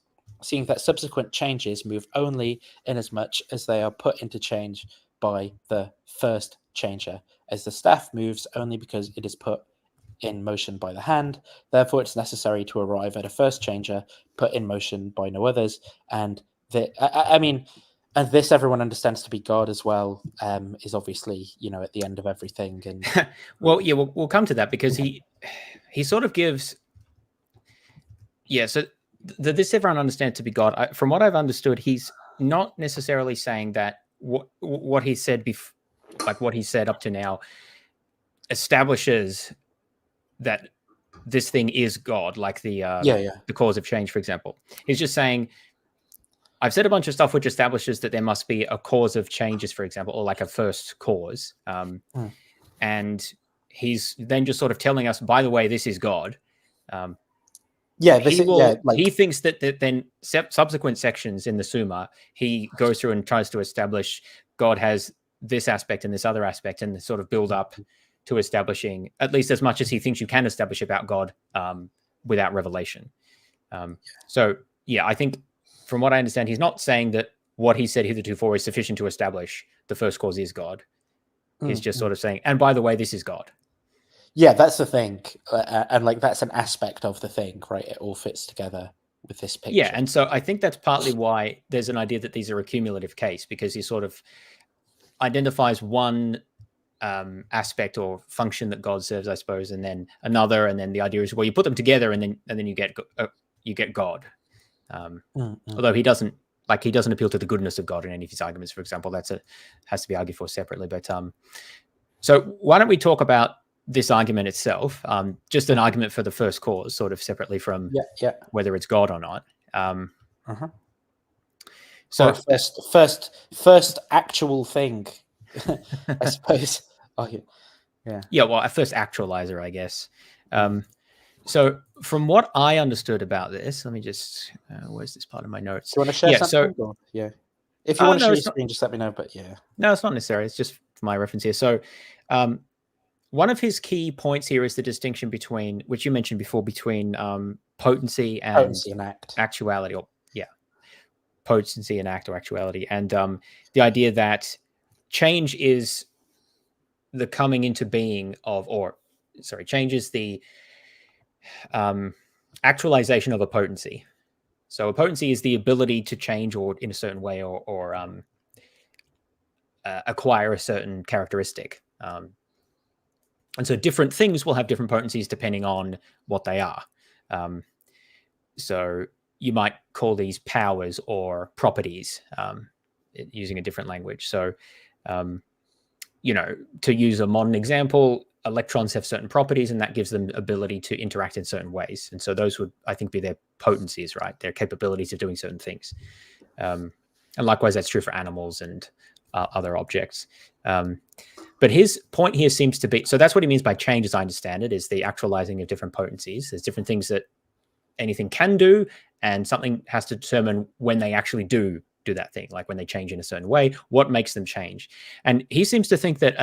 seeing that subsequent changes move only inasmuch as they are put into change by the first changer, as the staff moves only because it is put in motion by the hand. Therefore, it's necessary to arrive at a first changer put in motion by no others. And and this everyone understands to be God as well, is obviously, at the end of everything. And we'll come to that, because he sort of gives, so this everyone understands to be God. From what I've understood, he's not necessarily saying that what he said like what he said up to now establishes that this thing is God, like the cause of change, for example. He's just saying, I've said a bunch of stuff which establishes that there must be a cause of changes, for example, or like a first cause. And he's then just sort of telling us, by the way, this is God. He thinks that then subsequent sections in the Summa, he goes through and tries to establish God has this aspect and this other aspect, and sort of build up to establishing at least as much as he thinks you can establish about God without revelation. So yeah, I think from what I understand, he's not saying that what he said hitherto is sufficient to establish the first cause is God. He's just sort of saying, and by the way, this is God. Yeah, that's the thing. And like, that's an aspect of the thing, right? It all fits together with this picture. Yeah, and so I think that's partly why there's an idea that these are a cumulative case, because he sort of identifies one aspect or function that God serves, I suppose, and then another, and then the idea is, well, you put them together, and then you get God. Although he doesn't appeal to the goodness of God in any of his arguments, for example. Has to be argued for separately. But so why don't we talk about this argument itself? Just an argument for the first cause, sort of separately from whether it's God or not. So or first actual thing, I suppose. Well, a first actualizer, I guess. So from what I understood about this, let me just where's this part of my notes? Do you want to share something? If you want to share your screen, just let me know. But no, it's not necessary. It's just for my reference here. So one of his key points here is the distinction between, which you mentioned before, between potency and act. Actuality, or potency and act or actuality, and the idea that change is the coming into being of, change is the actualization of a potency. So a potency is the ability to change or in a certain way or acquire a certain characteristic. And so different things will have different potencies depending on what they are. So you might call these powers or properties, using a different language. So, to use a modern example, electrons have certain properties, and that gives them the ability to interact in certain ways. And so those would, I think, be their potencies, right? Their capabilities of doing certain things. And likewise, that's true for animals and other objects. But his point here seems to be, so that's what he means by change, as I understand it, is the actualizing of different potencies. There's different things that anything can do, and something has to determine when they actually do that thing, like when they change in a certain way, what makes them change. And he seems to think that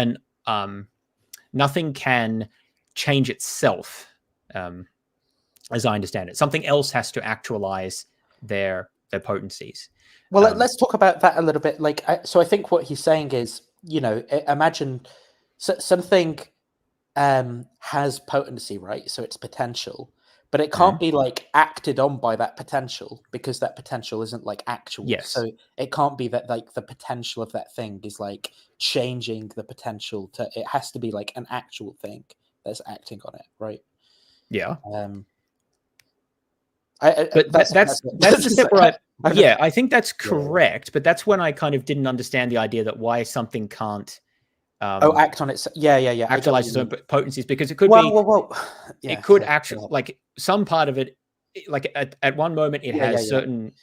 nothing can change itself, as I understand it. Something else has to actualize their potencies. Well, let's talk about that a little bit. So I think what he's saying is, imagine something has potency, right? So it's potential, but it can't be acted on by that potential, because that potential isn't actual. Yes. So it can't be that the potential of that thing is changing the potential to. It has to be an actual thing that's acting on it, right? Yeah. But that's the step where I think that's correct. But that's when I kind of didn't understand the idea that why something can't act on its actualize its own potencies, because it could it could actually some part of it, at one moment it has certain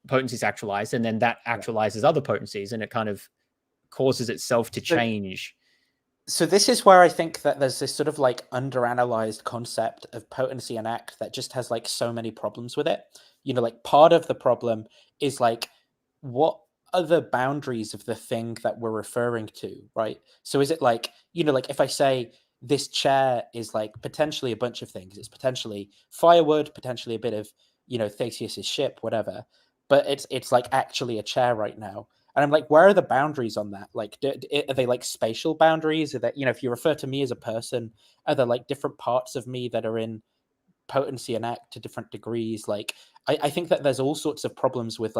potencies actualized, and then that actualizes other potencies, and it kind of causes itself to change. So this is where I think that there's this sort of underanalyzed concept of potency and act that just has so many problems with it. Part of the problem is what are the boundaries of the thing that we're referring to, right? So is it if I say this chair is potentially a bunch of things, it's potentially firewood, potentially a bit of Theseus's ship, whatever, but it's actually a chair right now. And I'm where are the boundaries on that? Are they spatial boundaries? Are that, if you refer to me as a person, are there different parts of me that are in potency and act to different degrees? I think that there's all sorts of problems with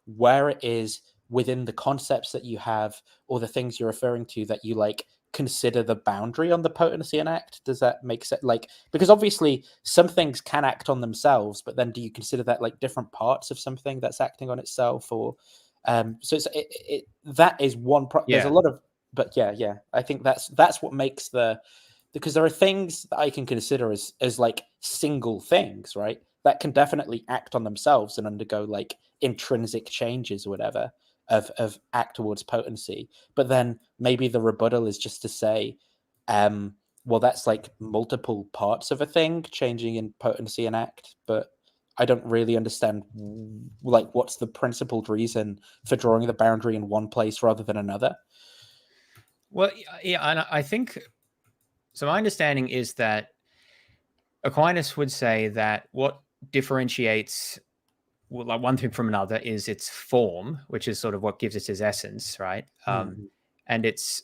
where it is within the concepts that you have or the things you're referring to that you consider the boundary on the potency and act? Does that make sense? Like, because obviously some things can act on themselves, but then do you consider that like different parts of something that's acting on itself? Or so that is one. There's a lot of, but yeah. I think that's what makes because there are things that I can consider as like single things, right? That can definitely act on themselves and undergo like intrinsic changes or whatever of act towards potency. But then maybe the rebuttal is just to say, well, that's like multiple parts of a thing changing in potency and act. But I don't really understand like what's the principled reason for drawing the boundary in one place rather than another. Well, yeah, and I think so. My understanding is that Aquinas would say that what differentiates like one thing from another is its form, which is sort of what gives it its essence, right? And its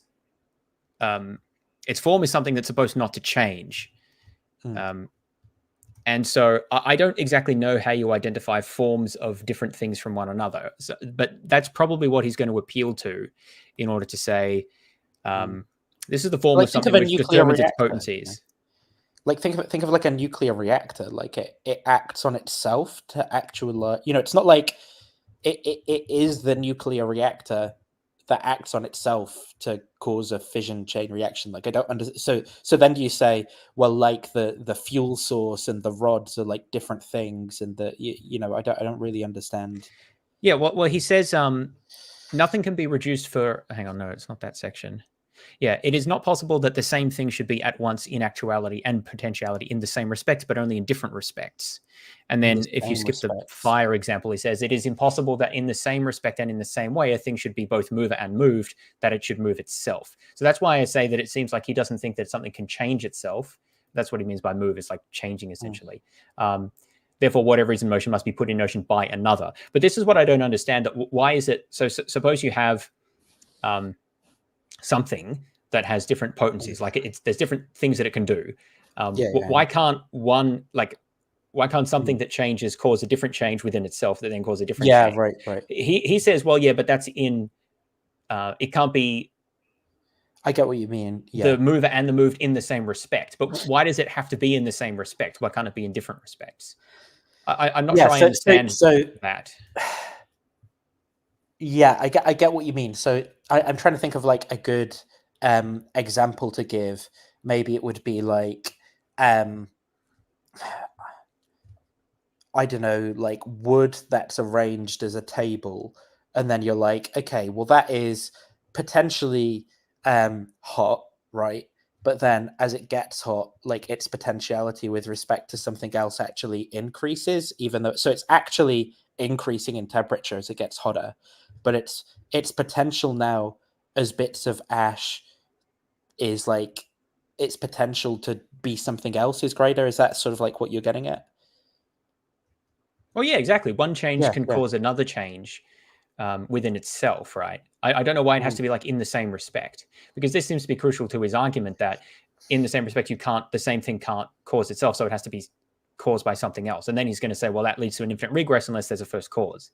form is something that's supposed not to change. And so I don't exactly know how you identify forms of different things from one another. So, but that's probably what he's going to appeal to in order to say, this is the form of something which determines its potencies. Like think of like a nuclear reactor. Like it acts on itself to actualize. It's not like it is the nuclear reactor that acts on itself to cause a fission chain reaction. Like I don't understand. So then do you say, well, like the fuel source and the rods are like different things, and I don't really understand. Yeah, well, he says nothing can be reduced for. Hang on, no, it's not that section. Yeah, it is not possible that the same thing should be at once in actuality and potentiality in the same respect, but only in different respects. And then if you skip the fire example, he says it is impossible that in the same respect and in the same way, a thing should be both mover and moved, that it should move itself. So that's why I say that it seems like he doesn't think that something can change itself. That's what he means by move. It's like changing essentially. Therefore, whatever is in motion must be put in motion by another. But this is what I don't understand. That why is it? So suppose you have something that has different potencies, like there's different things that it can do. Why can't something that changes cause a different change within itself that then cause a different change? Right. He says, well, yeah, but that's in it can't be. I get what you mean. The mover and the moved in the same respect. But why does it have to be in the same respect? Why can't it be in different respects? I'm not sure I understand that. Yeah, I get what you mean. So I'm trying to think of like a good example to give. Maybe it would be like I don't know, like wood that's arranged as a table, and then you're like, okay, well that is potentially hot, right? But then as it gets hot, like its potentiality with respect to something else actually increases, even though it's actually increasing in temperature as it gets hotter, but its potential now as bits of ash is like its potential to be something else is greater. Is that sort of like what you're getting at? Well, yeah, exactly. One change can cause another change within itself, right? I don't know why it has to be like in the same respect, because this seems to be crucial to his argument that in the same respect, the same thing can't cause itself, so it has to be caused by something else. And then he's going to say, well, that leads to an infinite regress unless there's a first cause.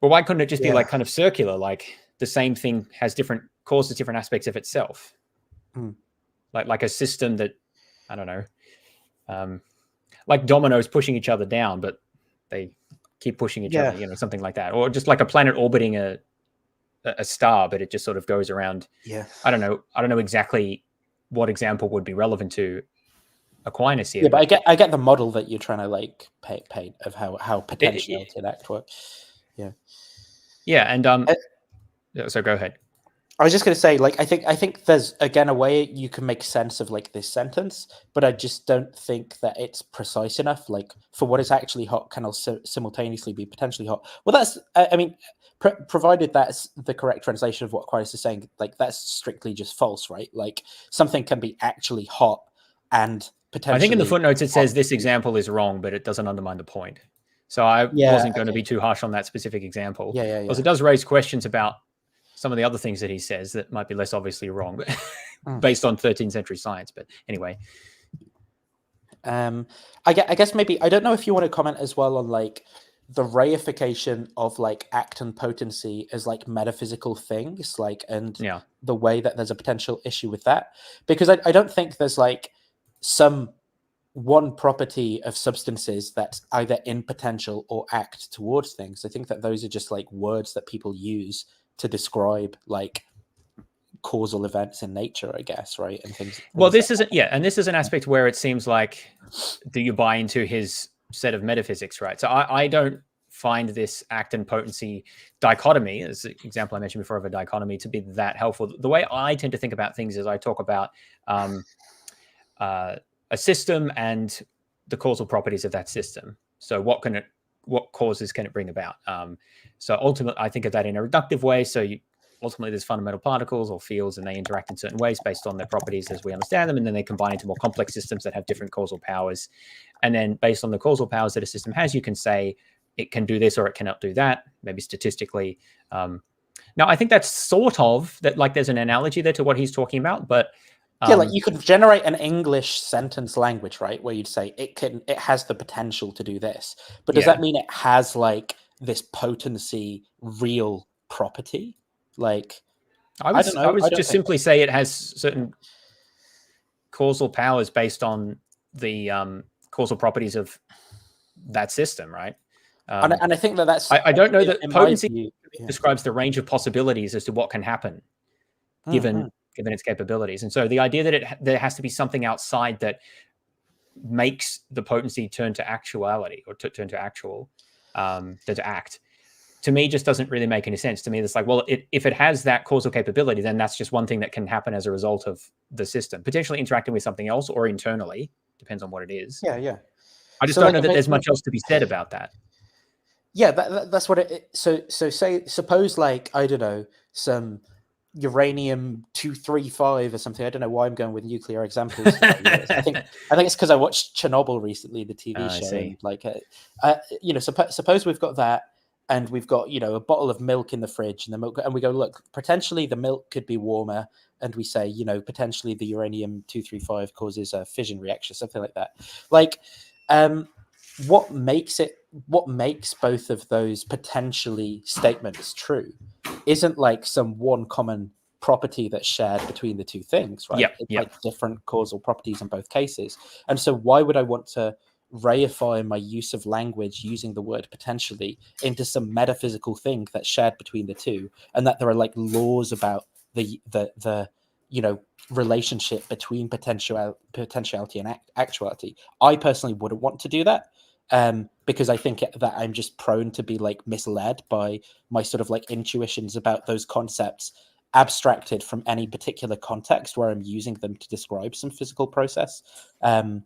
But why couldn't it just be like kind of circular, like the same thing has different causes, different aspects of itself? Like a system that, I don't know, like dominoes pushing each other down, but they keep pushing each other, something like that. Or just like a planet orbiting a star, but it just sort of goes around. I don't know exactly what example would be relevant to Aquinas here. Yeah, but I get the model that you're trying to like paint of how potentiality and act work. And so go ahead. I was just going to say, like, I think there's again a way you can make sense of like this sentence, but I just don't think that it's precise enough. Like, for what is actually hot can also simultaneously be potentially hot. Well, that's, I mean, provided that's the correct translation of what Aquinas is saying, like that's strictly just false, right? Like something can be actually hot and potentially. I think in the footnotes it says this example is wrong, but it doesn't undermine the point. So I wasn't going to be too harsh on that specific example. Because it does raise questions about some of the other things that he says that might be less obviously wrong based on 13th century science. But anyway. I guess maybe, I don't know if you want to comment as well on like the reification of like act and potency as like metaphysical things, like, and the way that there's a potential issue with that, because I don't think there's like some one property of substances that's either in potential or act towards things. I think that those are just like words that people use to describe like causal events in nature, I guess, right? And things. Well, this isn't, and this is an aspect where it seems like, do you buy into his set of metaphysics, right? So I don't find this act and potency dichotomy, as the example I mentioned before of a dichotomy, to be that helpful. The way I tend to think about things is I talk about a system and the causal properties of that system. So what causes can it bring about? So ultimately, I think of that in a reductive way. So ultimately, there's fundamental particles or fields, and they interact in certain ways based on their properties as we understand them, and then they combine into more complex systems that have different causal powers. And then based on the causal powers that a system has, you can say it can do this or it cannot do that, maybe statistically. Now, I think that's sort of that, like there's an analogy there to what he's talking about, but like you could generate an English sentence language, right, where you'd say it has the potential to do this, but does that mean it has like this potency real property? Like I would just simply say it has certain causal powers based on the causal properties of that system, right? And I think that's I don't know that potency describes the range of possibilities as to what can happen given its capabilities. And so the idea that there has to be something outside that makes the potency turn to actuality or turn to actual, to act, to me just doesn't really make any sense. To me, it's like, well, if it has that causal capability, then that's just one thing that can happen as a result of the system, potentially interacting with something else or internally, depends on what it is. Yeah. I just don't know that there's much else to be said about that. Yeah, that's what it. So suppose like, I don't know, some uranium-235 or something. I don't know why I'm going with nuclear examples. I think it's because I watched Chernobyl recently, the TV show. And like, suppose we've got that, and we've got a bottle of milk in the fridge, and the milk, and we go, look, potentially the milk could be warmer, and we say, potentially the uranium-235 causes a fission reaction, something like that. Like, what makes both of those potentially statements true isn't like some one common property that's shared between the two things, right? It's like different causal properties in both cases. And so why would I want to reify my use of language using the word potentially into some metaphysical thing that's shared between the two, and that there are like laws about the relationship between potentiality and actuality? I personally wouldn't want to do that. Because I think that I'm just prone to be like misled by my sort of like intuitions about those concepts abstracted from any particular context where I'm using them to describe some physical process. Well,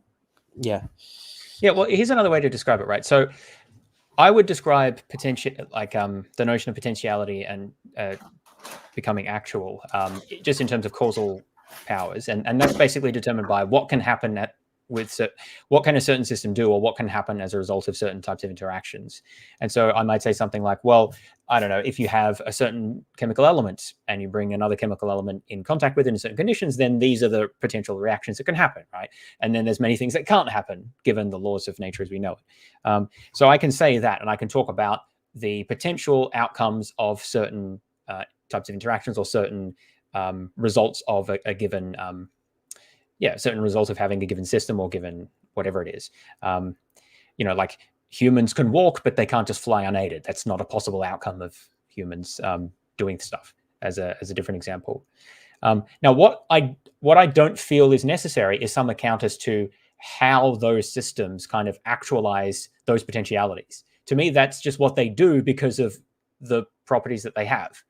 here's another way to describe it, right? So I would describe potential, like the notion of potentiality and becoming actual, just in terms of causal powers, and that's basically determined by what can happen what can a certain system do, or what can happen as a result of certain types of interactions. And so I might say something like, well, I don't know, if you have a certain chemical element and you bring another chemical element in contact with it in certain conditions, then these are the potential reactions that can happen, right? And then there's many things that can't happen given the laws of nature as we know it. So I can say that, and I can talk about the potential outcomes of certain types of interactions or certain results of a given certain results of having a given system or given whatever it is. Like humans can walk, but they can't just fly unaided. That's not a possible outcome of humans doing stuff, as a different example. Now, what I don't feel is necessary is some account as to how those systems kind of actualize those potentialities. To me, that's just what they do because of the properties that they have.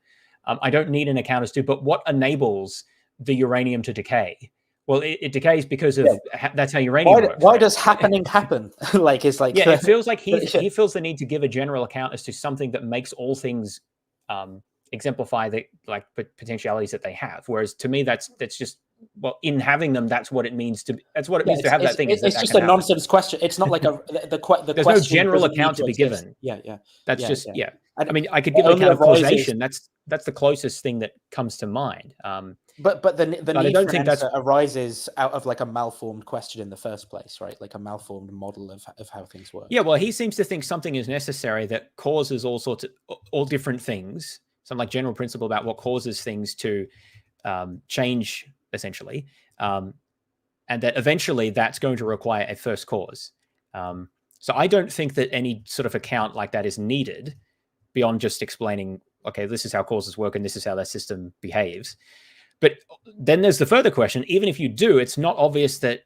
I don't need an account as to, but what enables the uranium to decay? Well, it decays because of that's how uranium works. Why does happening happen? It feels like he feels the need to give a general account as to something that makes all things exemplify the like potentialities that they have. Whereas to me, that's just, well, in having them, that's what it means to to have that thing. It's just a nonsense question. It's not like the there's question. No general account to be given. That's just I mean, I could give an account of causation. That's the closest thing that comes to mind. But the but I need don't for think an answer arises out of like a malformed question in the first place, right? Like a malformed model of how things work. Yeah, well, he seems to think something is necessary that causes all different things. Some like general principle about what causes things to change, essentially, and that eventually that's going to require a first cause. So I don't think that any sort of account like that is needed beyond just explaining, okay, this is how causes work and this is how that system behaves. But then there's the further question. Even if you do, it's not obvious that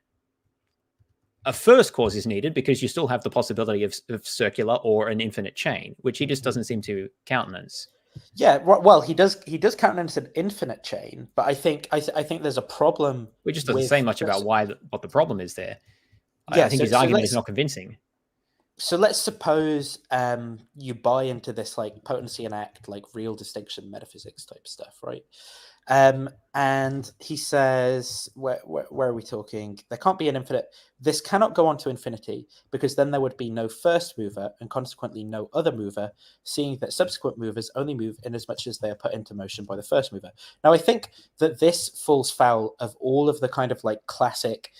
a first cause is needed because you still have the possibility of circular or an infinite chain, which he just doesn't seem to countenance. Yeah, well, he does countenance an infinite chain, but I think there's a problem. He just doesn't say much about what the problem is there. Yeah, I think his argument is not convincing. So let's suppose you buy into this like potency and act, like real distinction metaphysics type stuff, right? And he says, where are we talking? There can't be an infinite. This cannot go on to infinity because then there would be no first mover and consequently no other mover, seeing that subsequent movers only move in as much as they are put into motion by the first mover. Now, I think that this falls foul of all of the kind of like classic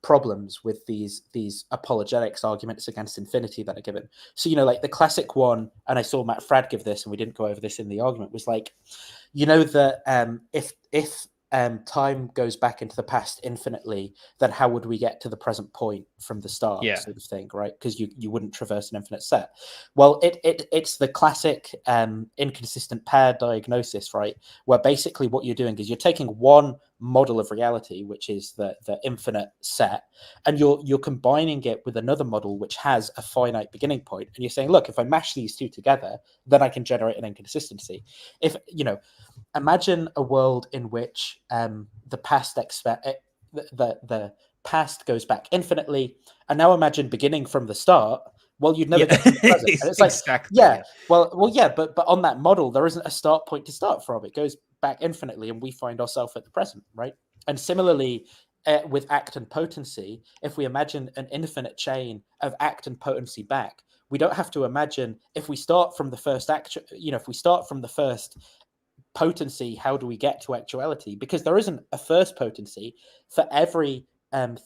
problems with these apologetics arguments against infinity that are given. So, like the classic one, and I saw Matt Fradd give this, and we didn't go over this in the argument, was like, that if time goes back into the past infinitely, then how would we get to the present point from the start, sort of thing, right? Because you wouldn't traverse an infinite set. Well, it's the classic inconsistent pair diagnosis, right? Where basically what you're doing is you're taking one model of reality, which is the infinite set, and you're combining it with another model which has a finite beginning point, and you're saying, look, if I mash these two together, then I can generate an inconsistency. If imagine a world in which the past goes back infinitely, and now imagine beginning from the start. Well, you'd never get to the present. And it's like, exactly, but on that model, there isn't a start point to start from. It goes back infinitely, and we find ourselves at the present, right? And similarly, with act and potency, if we imagine an infinite chain of act and potency back, we don't have to imagine if we start from the first if we start from the first potency, how do we get to actuality? Because there isn't a first potency for every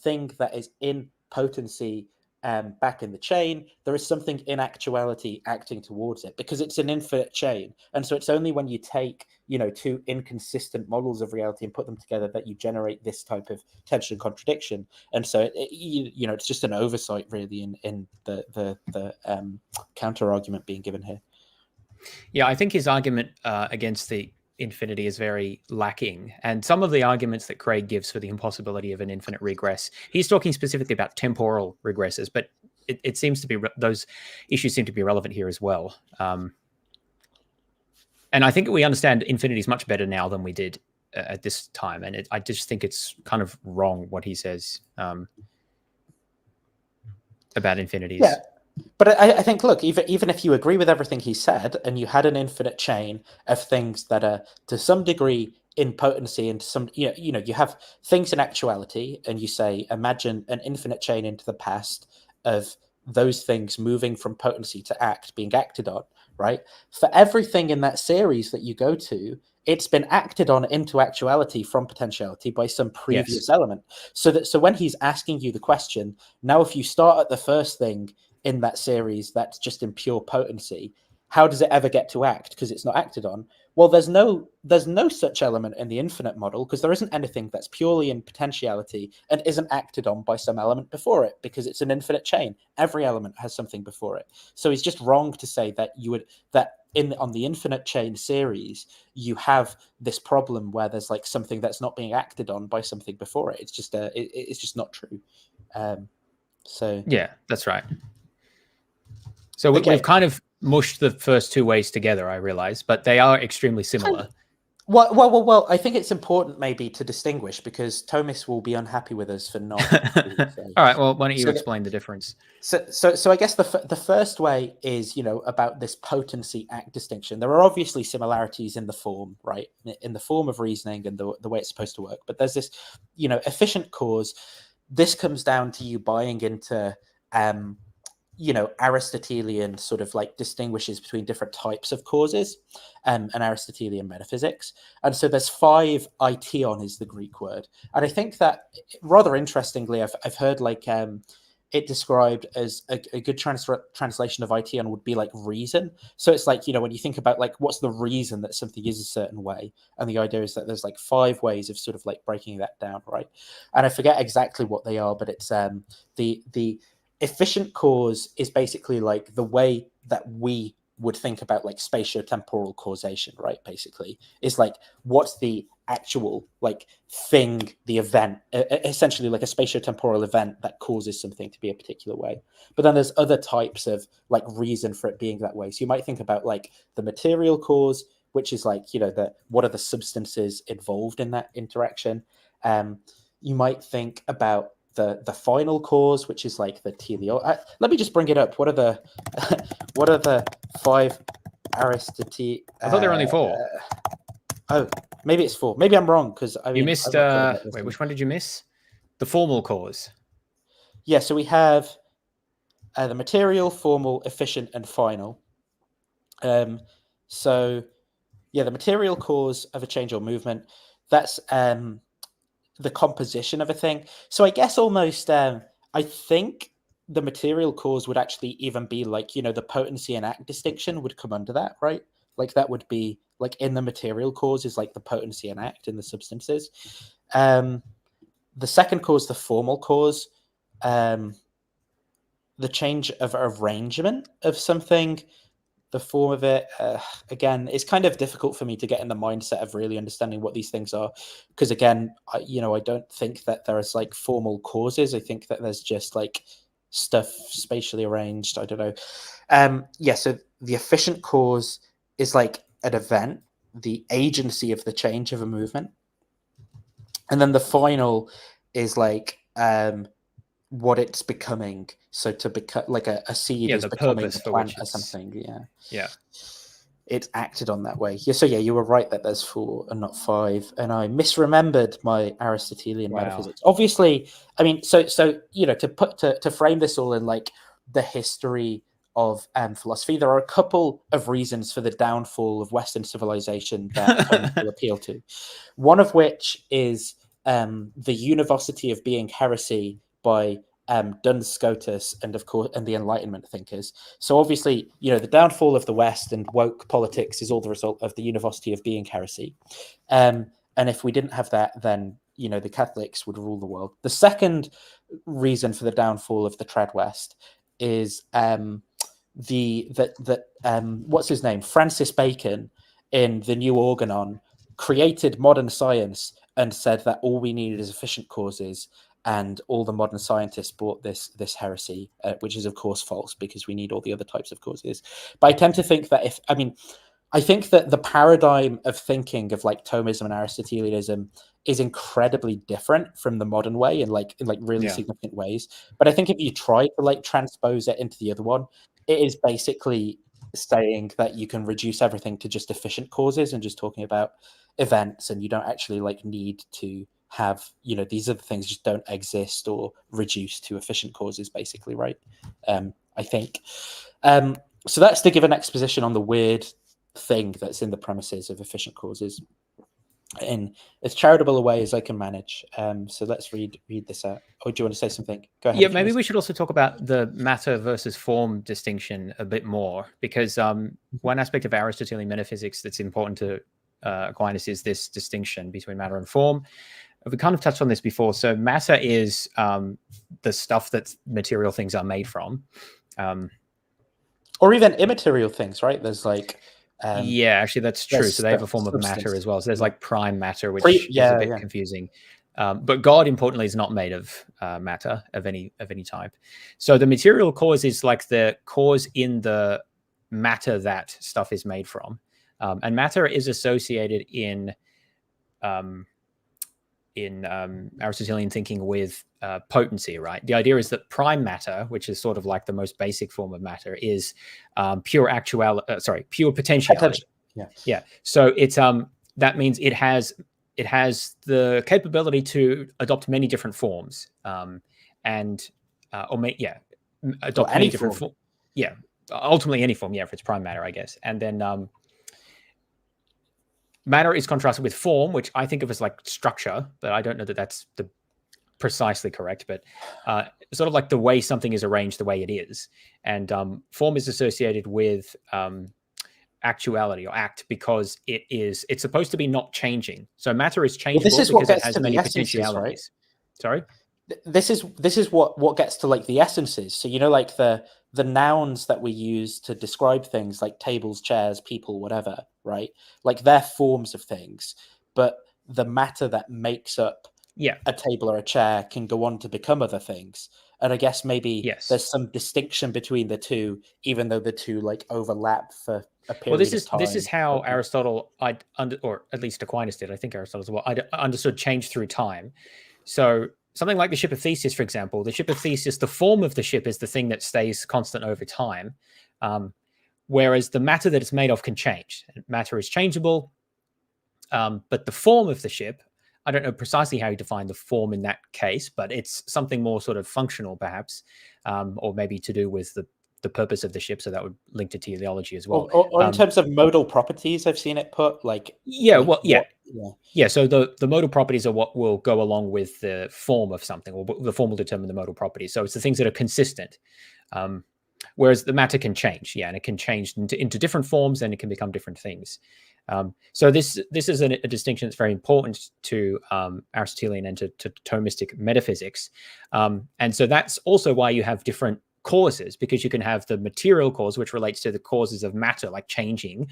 thing that is in potency back in the chain. There is something in actuality acting towards it because it's an infinite chain. And so it's only when you take, two inconsistent models of reality and put them together that you generate this type of tension and contradiction. And so it's just an oversight really in the counter argument being given here. Yeah, I think his argument against the infinity is very lacking. And some of the arguments that Craig gives for the impossibility of an infinite regress, he's talking specifically about temporal regresses, but it seems to be those issues seem to be relevant here as well. And I think we understand infinities much better now than we did at this time. And I just think it's kind of wrong what he says about infinities. Yeah. But I think, look, even if you agree with everything he said and you had an infinite chain of things that are to some degree in potency and to some, you have things in actuality, and you say, imagine an infinite chain into the past of those things moving from potency to act, being acted on, right? For everything in that series that you go to, it's been acted on into actuality from potentiality by some previous element. So when he's asking you the question, now if you start at the first thing in that series that's just in pure potency, how does it ever get to act? Because it's not acted on. Well, there's no such element in the infinite model because there isn't anything that's purely in potentiality and isn't acted on by some element before it, because it's an infinite chain. Every element has something before it. So he's just wrong to say that on the infinite chain series you have this problem where there's like something that's not being acted on by something before it. It's just it's just not true. So yeah, that's right. So we've kind of mushed the first two ways together, I realize, but they are extremely similar. Well, I think it's important maybe to distinguish because Thomas will be unhappy with us for not. All right, well, why don't you explain the difference? So I guess the first way is, about this potency act distinction. There are obviously similarities in the form, right? In the form of reasoning and the way it's supposed to work. But there's this, efficient cause. This comes down to you buying into Aristotelian sort of like distinguishes between different types of causes, and Aristotelian metaphysics. And so there's 5 aition is the Greek word. And I think that rather interestingly, I've heard like it described as a good translation of aition would be like reason. So it's like, when you think about like what's the reason that something is a certain way, and the idea is that there's like 5 ways of sort of like breaking that down, right? And I forget exactly what they are, but it's the efficient cause is basically like the way that we would think about like spatiotemporal causation, right? Basically, is like what's the actual like thing, the event, essentially like a spatiotemporal event that causes something to be a particular way. But then there's other types of like reason for it being that way. So you might think about like the material cause, which is like, what are the substances involved in that interaction? You might think about the final cause, which is like the teleology. Let me just bring it up. What are the 5 Aristotle? I thought there were only 4. Oh, maybe it's 4. Maybe I'm wrong because You missed. Wait, which one did you miss? The formal cause. Yeah, so we have the material, formal, efficient, and final. So yeah, the material cause of a change or movement. That's the composition of a thing. So I guess almost I think the material cause would actually even be like, the potency and act distinction would come under that, right? Like that would be like in the material cause is like the potency and act in the substances. The second cause, the formal cause, the change of arrangement of something, the form of it, again, it's kind of difficult for me to get in the mindset of really understanding what these things are. Because again, I don't think that there is like formal causes. I think that there's just like stuff spatially arranged. I don't know. So the efficient cause is like an event, the agency of the change of a movement. And then the final is like what it's becoming. So to become like a seed is becoming a plant or something. Yeah. It's acted on that way. Yeah. So yeah, you were right that there's 4 and not 5, and I misremembered my Aristotelian metaphysics. Obviously, I mean, so to frame this all in like the history of philosophy, there are a couple of reasons for the downfall of Western civilization that Thomas will appeal to. One of which is the University of Being heresy by Duns Scotus and of course the Enlightenment thinkers. So obviously, the downfall of the West and woke politics is all the result of the University of Being heresy. And if we didn't have that, then the Catholics would rule the world. The second reason for the downfall of the trad West is what's his name? Francis Bacon in the New Organon created modern science and said that all we needed is efficient causes. And all the modern scientists bought this heresy, which is of course false because we need all the other types of causes. But I tend to think that I think that the paradigm of thinking of like Thomism and Aristotelianism is incredibly different from the modern way in really significant ways. But I think if you try to like transpose it into the other one, it is basically saying that you can reduce everything to just efficient causes and just talking about events, and you don't actually like need to have these other things just don't exist or reduce to efficient causes, basically, right? I think so. That's to give an exposition on the weird thing that's in the premises of efficient causes in as charitable a way as I can manage. So let's read this out. Or do you want to say something? Go ahead. Yeah, maybe we should also talk about the matter versus form distinction a bit more, because one aspect of Aristotelian metaphysics that's important to Aquinas is this distinction between matter and form. We kind of touched on this before. So matter is the stuff that material things are made from. Or even immaterial things, right? There's like... yeah, actually, that's true. So they have a form of matter as well. So there's like prime matter, which is a bit confusing. But God, importantly, is not made of matter of any type. So the material cause is like the cause in the matter that stuff is made from. And matter is associated in Aristotelian thinking with potency, right? The idea is that prime matter, which is sort of like the most basic form of matter, is pure potentiality. Yeah. So it's that means it has the capability to adopt many different forms, adopt any many different form. yeah, ultimately any form, yeah, if it's prime matter, I guess. And then matter is contrasted with form, which I think of as like structure, but I don't know that that's the precisely correct, but sort of like the way something is arranged, the way it is. And form is associated with actuality or act because it's supposed to be not changing. So matter is changeable because it has many potentialities. Sorry? This is what gets to like the essences. So, you know, like the nouns that we use to describe things like tables, chairs, people, whatever, right? Like they're forms of things, but the matter that makes up a table or a chair can go on to become other things. And I guess maybe there's some distinction between the two, even though the two like overlap for a period of time. This is how Aristotle, or at least Aquinas did, I think Aristotle as well, understood change through time. So something like the ship of Theseus, for example, the ship of Theseus, the form of the ship is the thing that stays constant over time, whereas the matter that it's made of can change. Matter is changeable, but the form of the ship, I don't know precisely how you define the form in that case, but it's something more sort of functional, perhaps, or maybe to do with the purpose of the ship. So that would link to teleology as well. Or in terms of modal properties, I've seen it put like. Yeah. So the modal properties are what will go along with the form of something, or the form will determine the modal properties. So it's the things that are consistent. Whereas the matter can change, and it can change into different forms, and it can become different things. So this is a distinction that's very important to Aristotelian and to Thomistic metaphysics. And so that's also why you have different causes, because you can have the material cause, which relates to the causes of matter, like changing.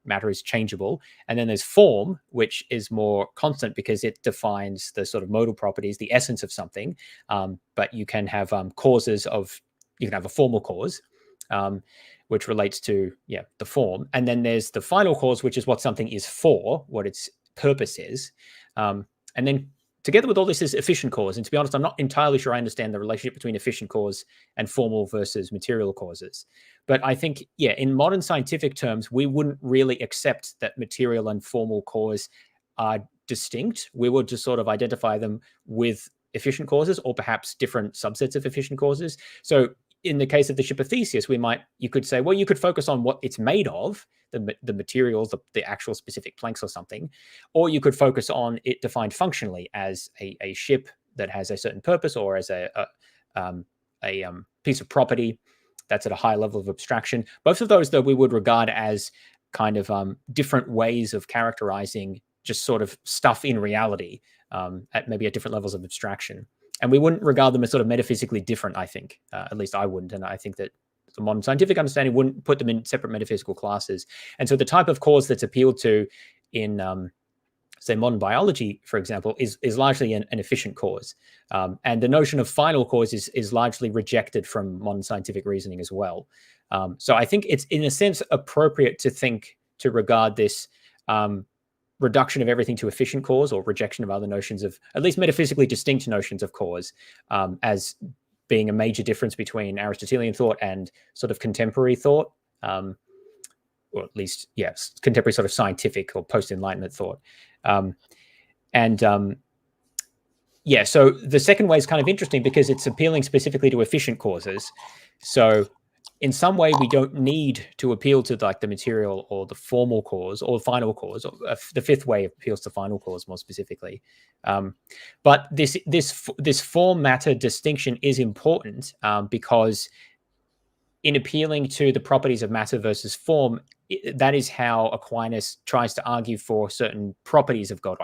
Matter is changeable. And then there's form, which is more constant because it defines the sort of modal properties, the essence of something. But you can have causes of, you can have a formal cause, which relates to the form. And then there's the final cause, which is what something is for, what its purpose is. And then together with all this is efficient cause. And to be honest, I'm not entirely sure I understand the relationship between efficient cause and formal versus material causes. But I think, in modern scientific terms, we wouldn't really accept that material and formal cause are distinct. We would just sort of identify them with efficient causes, or perhaps different subsets of efficient causes. So in the case of the ship of Theseus, you could say, well, you could focus on what it's made of, the materials, the actual specific planks or something, or you could focus on it defined functionally as a ship that has a certain purpose, or as a piece of property that's at a high level of abstraction. Both of those, though, we would regard as kind of different ways of characterizing just sort of stuff in reality, at different levels of abstraction. And we wouldn't regard them as sort of metaphysically different, I think. At least I wouldn't. And I think that the modern scientific understanding wouldn't put them in separate metaphysical classes. And so the type of cause that's appealed to in, say, modern biology, for example, is largely an efficient cause. And the notion of final cause is largely rejected from modern scientific reasoning as well. So I think it's, in a sense, appropriate to regard this reduction of everything to efficient cause, or rejection of other notions of, at least metaphysically distinct notions of cause, as being a major difference between Aristotelian thought and sort of contemporary thought, or at least, contemporary sort of scientific or post-Enlightenment thought. So the second way is kind of interesting because it's appealing specifically to efficient causes. So in some way, we don't need to appeal to like the material or the formal cause or final cause. Or the fifth way appeals to final cause more specifically. But this form matter distinction is important because in appealing to the properties of matter versus form, that is how Aquinas tries to argue for certain properties of God,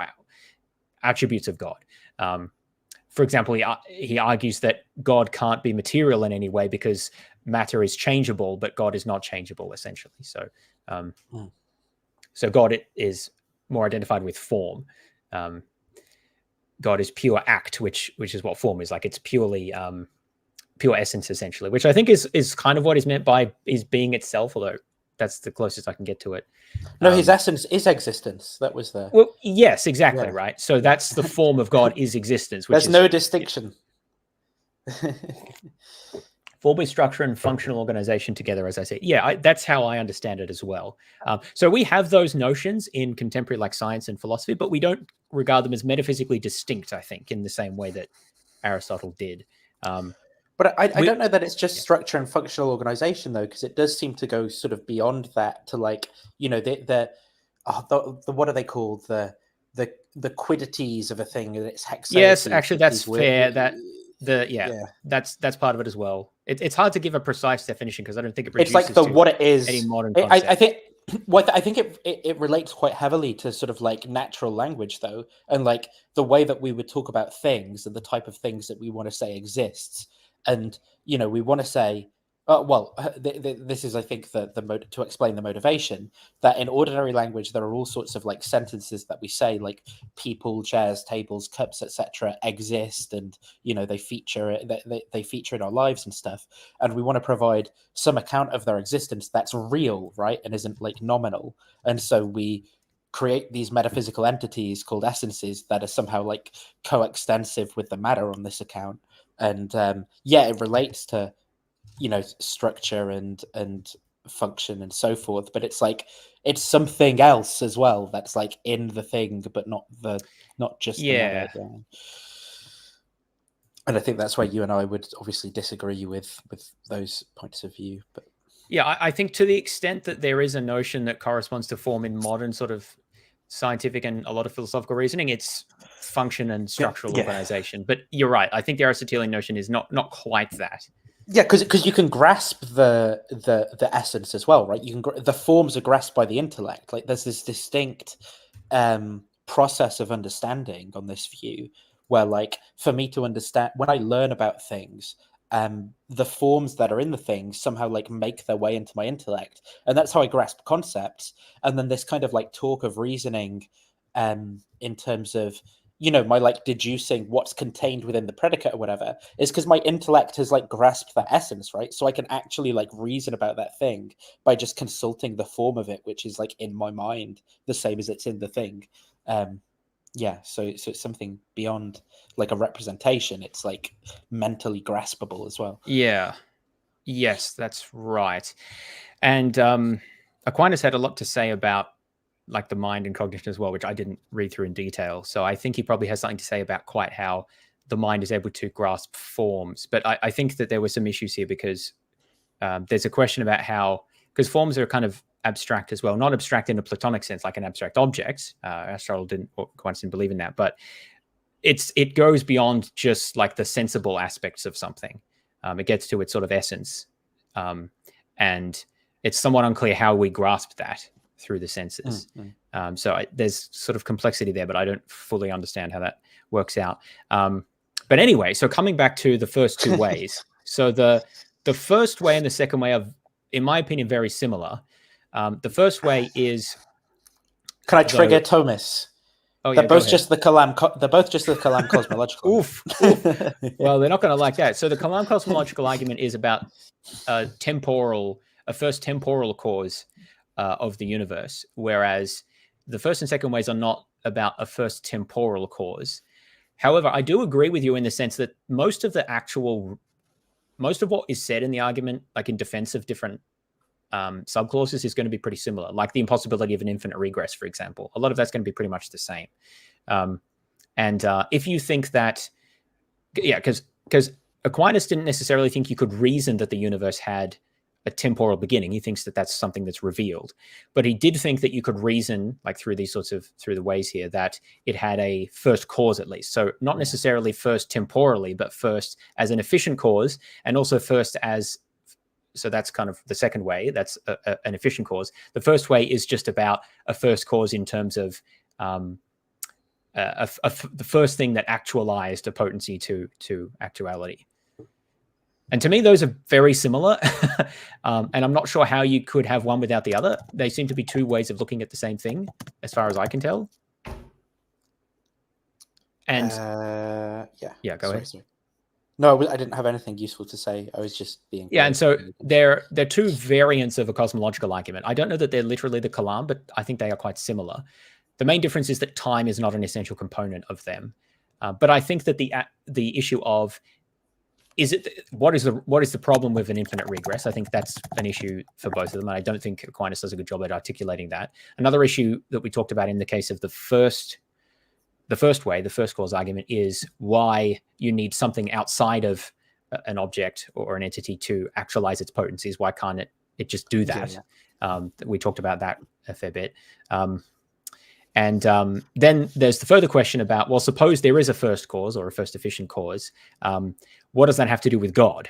attributes of God. For example, he argues that God can't be material in any way because matter is changeable, but God is not changeable, essentially. So, so God is more identified with form. God is pure act, which is what form is like. It's purely pure essence, essentially, which I think is kind of what is meant by his being itself, although that's the closest I can get to it. No, his essence is existence. That was the... Well, yes, exactly, right. So that's the form of God is existence. There's no distinction. Form is structure and functional organization together, as I say. That's how I understand it as well. So we have those notions in contemporary like science and philosophy, but we don't regard them as metaphysically distinct, I think, in the same way that Aristotle did. But I don't know that it's just structure and functional organization though, because it does seem to go sort of beyond that to like, you know, the what are they called, the quiddities of a thing and its hexaeties. Yes, actually, that's fair. Yeah. That's part of it as well. It's hard to give a precise definition because I don't think it it's reduces like to what it is. any modern concept. I think. Well, I think it relates quite heavily to sort of like natural language, though, and like the way that we would talk about things and the type of things that we want to say exists. And, you know, we want to say, this is, I think, to explain the motivation, that in ordinary language, there are all sorts of like sentences that we say, like people, chairs, tables, cups, etc., exist, and, you know, they feature they feature in our lives and stuff. And we want to provide some account of their existence that's real, right, and isn't like nominal. And so we create these metaphysical entities called essences that are somehow like coextensive with the matter on this account. And it relates to, you know, structure and function and so forth, but it's like it's something else as well that's like in the thing, but not just the matter. And I think that's where you and I would obviously disagree with those points of view. But yeah, I think to the extent that there is a notion that corresponds to form in modern sort of scientific and a lot of philosophical reasoning, it's function and structural organization. But you're right. I think the Aristotelian notion is not quite that. Yeah, because you can grasp the essence as well, right? You can the forms are grasped by the intellect. Like there's this distinct process of understanding on this view, where like for me to understand, when I learn about things, the forms that are in the things somehow like make their way into my intellect, and that's how I grasp concepts. And then this kind of like talk of reasoning, in terms of, you know, my like deducing what's contained within the predicate or whatever, is because my intellect has like grasped that essence, right? So I can actually like reason about that thing by just consulting the form of it, which is like in my mind the same as it's in the thing. So it's something beyond like a representation. It's like mentally graspable as well. Yes, that's right. And Aquinas had a lot to say about like the mind and cognition as well, which I didn't read through in detail. So I think he probably has something to say about quite how the mind is able to grasp forms. But I think that there were some issues here because there's a question about how, because forms are kind of abstract as well, not abstract in a Platonic sense, like an abstract object. Aristotle Aquinas didn't believe in that, but it goes beyond just like the sensible aspects of something. It gets to its sort of essence. And it's somewhat unclear how we grasp that through the senses. There's sort of complexity there, but I don't fully understand how that works out. But anyway, so coming back to the first two ways. So the first way and the second way are, in my opinion, very similar. The first way is... Can I trigger Thomas? Oh, they're both just the Kalam. They're both just the Kalam cosmological. Oof. Well, they're not going to like that. So the Kalam cosmological argument is about a first temporal cause of the universe, whereas the first and second ways are not about a first temporal cause. However, I do agree with you in the sense that most of what is said in the argument, like in defense of different subclauses, is going to be pretty similar, like the impossibility of an infinite regress, for example. A lot of that's going to be pretty much the same. If you think that, because Aquinas didn't necessarily think you could reason that the universe had a temporal beginning. He thinks that that's something that's revealed, but he did think that you could reason, like through the ways here, that it had a first cause at least. So not necessarily first temporally, but first as an efficient cause, and also first as, so that's kind of the second way. That's an efficient cause. The first way is just about a first cause in terms of the first thing that actualized a potency to actuality. And to me, those are very similar. And I'm not sure how you could have one without the other. They seem to be two ways of looking at the same thing, as far as I can tell. And go ahead. Sorry. No, I didn't have anything useful to say. I was just being... Yeah, and so they're two variants of a cosmological argument. I don't know that they're literally the Kalam, but I think they are quite similar. The main difference is that time is not an essential component of them. But I think that the issue of what is the problem with an infinite regress? I think that's an issue for both of them. And I don't think Aquinas does a good job at articulating that. Another issue that we talked about in the case of the first cause argument is why you need something outside of an object or an entity to actualize its potencies, why can't it just do that? We talked about that a fair bit. And then there's the further question about, well, suppose there is a first cause or a first efficient cause. What does that have to do with God?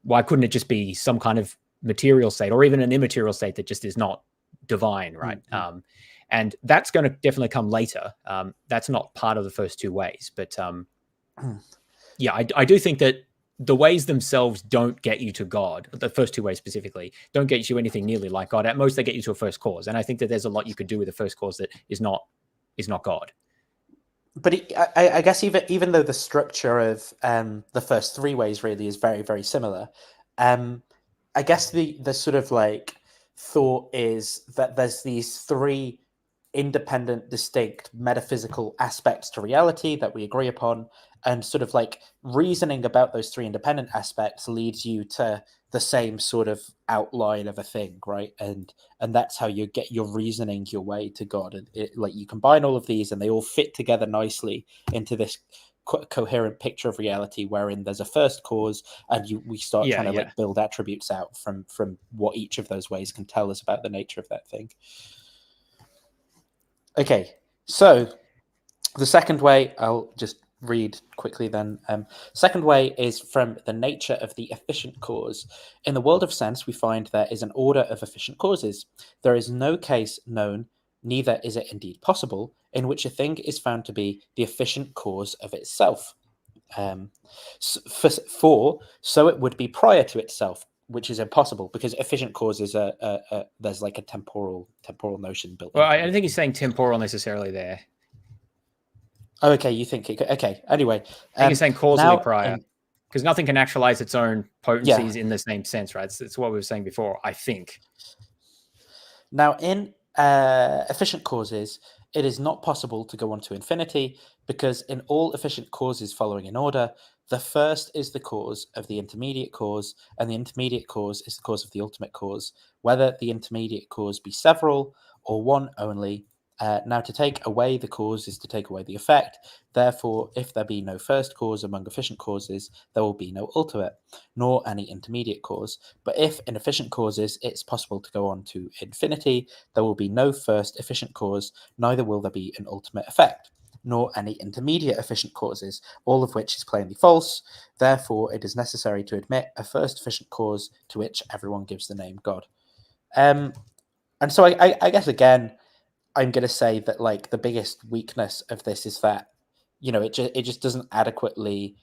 Why couldn't it just be some kind of material state or even an immaterial state that just is not divine, right? Mm-hmm. And that's going to definitely come later. That's not part of the first two ways. But yeah, I do think that the ways themselves don't get you to God. The first two ways specifically don't get you anything nearly like God. At most, they get you to a first cause. And I think that there's a lot you could do with a first cause that is not God. But I guess even though the structure of the first three ways really is very, very similar, I guess the sort of like thought is that there's these three independent, distinct metaphysical aspects to reality that we agree upon, and sort of like reasoning about those three independent aspects leads you to the same sort of outline of a thing, right? And that's how you get your reasoning your way to God. And like you combine all of these and they all fit together nicely into this coherent picture of reality wherein there's a first cause and we start trying to like build attributes out from what each of those ways can tell us about the nature of that thing. Okay, so the second way, I'll just read quickly then. Second way is from the nature of the efficient cause. In the world of sense, we find there is an order of efficient causes. There is no case known, neither is it indeed possible, in which a thing is found to be the efficient cause of itself. So it would be prior to itself, which is impossible because efficient cause is there's like a temporal notion built. Well, I don't think he's saying temporal necessarily there. Oh, okay. You think it? Okay. Anyway, I think he's saying causally prior, because nothing can actualize its own potencies in the same sense, right? It's what we were saying before, I think. Now, in efficient causes, it is not possible to go on to infinity because in all efficient causes following in order, the first is the cause of the intermediate cause, and the intermediate cause is the cause of the ultimate cause, whether the intermediate cause be several or one only. Now, to take away the cause is to take away the effect. Therefore, if there be no first cause among efficient causes, there will be no ultimate, nor any intermediate cause. But if in efficient causes it's possible to go on to infinity, there will be no first efficient cause, neither will there be an ultimate effect, nor any intermediate efficient causes, all of which is plainly false. Therefore, it is necessary to admit a first efficient cause to which everyone gives the name God. And so I guess, again, I'm going to say that like the biggest weakness of this is that, you know, it just doesn't adequately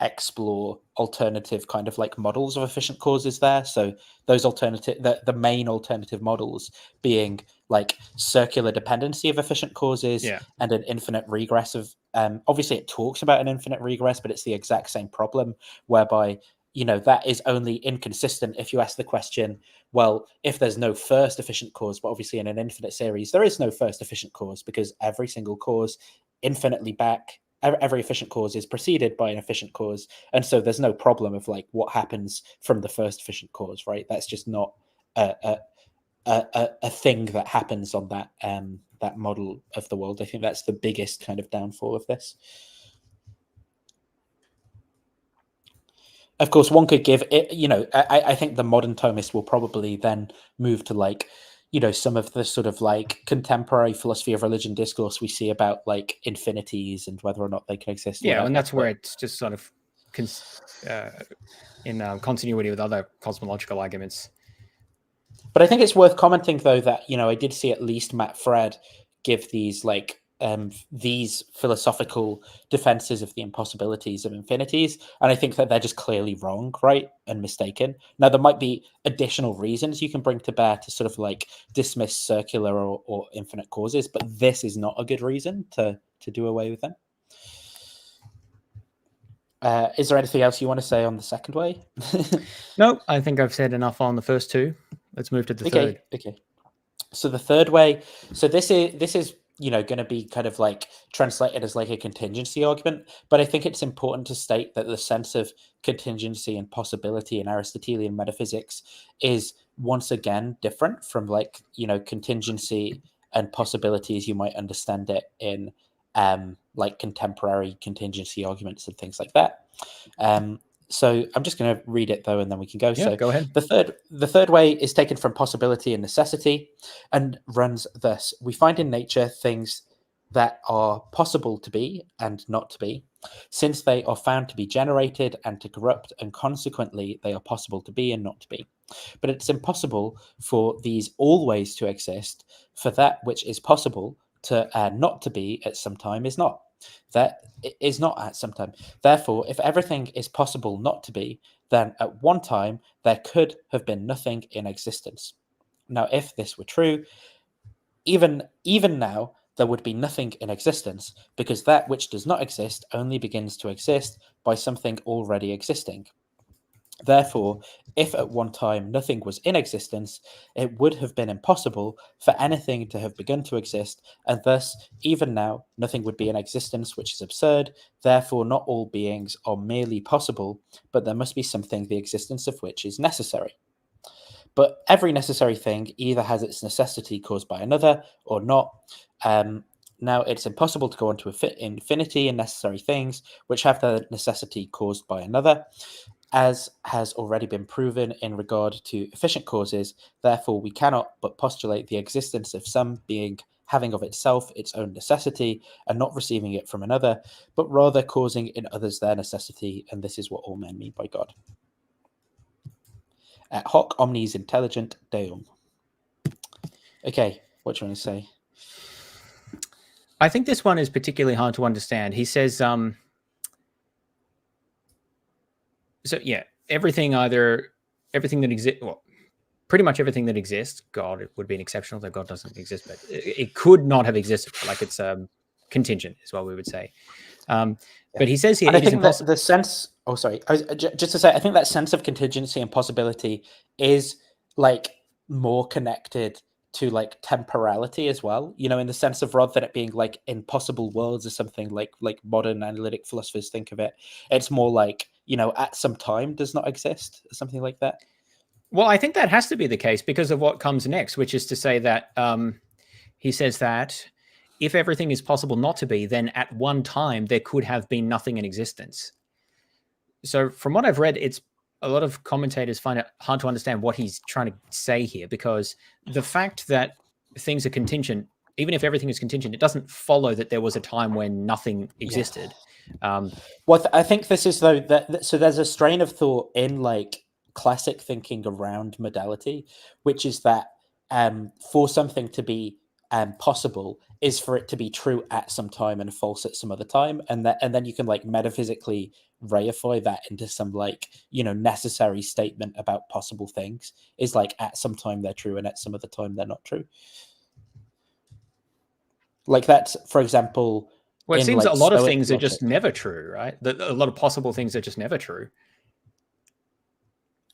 explore alternative kind of like models of efficient causes there. So those the main alternative models being like circular dependency of efficient causes and an infinite regress of, obviously it talks about an infinite regress, but it's the exact same problem whereby, you know, that is only inconsistent if you ask the question, well, if there's no first efficient cause, but obviously in an infinite series, there is no first efficient cause because every single cause infinitely back, every efficient cause is preceded by an efficient cause. And so there's no problem of like what happens from the first efficient cause, right? That's just not a thing that happens on that model of the world. I think that's the biggest kind of downfall of this. Of course, one could give it, you know, I think the modern Thomist will probably then move to like, you know, some of the sort of like contemporary philosophy of religion discourse we see about like infinities and whether or not they can exist. Yeah, and that's where it's just sort of in continuity with other cosmological arguments. But I think it's worth commenting, though, that, you know, I did see at least Matt Fradd give these like these philosophical defenses of the impossibilities of infinities, and I think that they're just clearly wrong, right, and mistaken. Now, there might be additional reasons you can bring to bear to sort of like dismiss circular or infinite causes, but this is not a good reason to do away with them. Is there anything else you want to say on the second way? No, I think I've said enough on the first two. Let's move to the third. Okay. So the third way. So this is you know, going to be kind of like translated as like a contingency argument, but I think it's important to state that the sense of contingency and possibility in Aristotelian metaphysics is once again different from like, you know, contingency and possibility as you might understand it in like contemporary contingency arguments and things like that. So I'm just going to read it though, and then we can go. Yeah, So go ahead. the third way is taken from possibility and necessity, and runs thus: we find in nature things that are possible to be and not to be, since they are found to be generated and to corrupt, and consequently they are possible to be and not to be. But it's impossible for these always to exist, for that which is possible to not to be at some time is not. That is not at some time. Therefore, if everything is possible not to be, then at one time there could have been nothing in existence. Now, if this were true, even now there would be nothing in existence, because that which does not exist only begins to exist by something already existing. Therefore, if at one time nothing was in existence, it would have been impossible for anything to have begun to exist, and thus, even now, nothing would be in existence, which is absurd. Therefore, not all beings are merely possible, but there must be something the existence of which is necessary. But every necessary thing either has its necessity caused by another or not. Now, it's impossible to go on to infinity in necessary things which have their necessity caused by another, as has already been proven in regard to efficient causes. Therefore, we cannot but postulate the existence of some being having of itself its own necessity, and not receiving it from another, but rather causing in others their necessity, and this is what all men mean by God. Hoc omnis intelligent deum. Okay, what do you want to say? I think this one is particularly hard to understand. He says, so yeah, everything that exists, well, pretty much everything that exists, God, it would be an exceptional that God doesn't exist, but it could not have existed. Like it's contingent is what we would say. But he says here, and I it is think impossible. the sense, oh, sorry, just to say, I think that sense of contingency and possibility is like more connected to like temporality as well, you know, in the sense of rather than it being like impossible worlds or something like modern analytic philosophers think of it, it's more like, you know, at some time does not exist or something like that. Well, I think that has to be the case because of what comes next, which is to say that he says that if everything is possible not to be, then at one time there could have been nothing in existence. So from what I've read, it's a lot of commentators find it hard to understand what he's trying to say here, because the fact that things are contingent, even if everything is contingent, it doesn't follow that there was a time when nothing existed. Well, I think this is though that so there's a strain of thought in like classic thinking around modality, which is that for something to be possible is for it to be true at some time and false at some other time, and then you can like metaphysically reify that into some like, you know, necessary statement about possible things is like at some time they're true and at some other time they're not true. Like that's, for example, well, it seems like a lot of Stoic things logic. are just never true, right? A lot of possible things are just never true.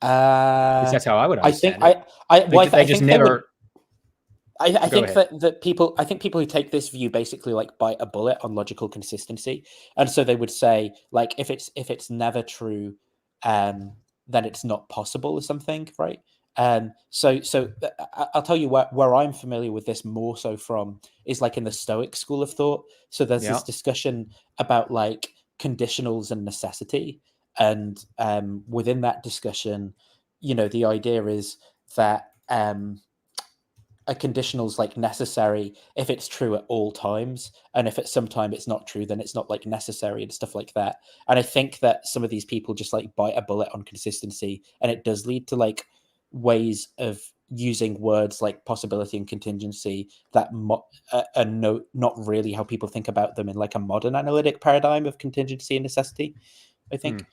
That's how I would understand it. They just never. I think that people who take this view basically like bite a bullet on logical consistency, and so they would say like if it's never true, then it's not possible or something, right? So I'll tell you where I'm familiar with this more so from is like in the Stoic school of thought. So there's this discussion about like conditionals and necessity, and within that discussion, you know, the idea is that a conditional is like necessary if it's true at all times, and if at some time it's not true, then it's not like necessary and stuff like that. And I think that some of these people just like bite a bullet on consistency, and it does lead to like ways of using words like possibility and contingency that are not really how people think about them in like a modern analytic paradigm of contingency and necessity, I think.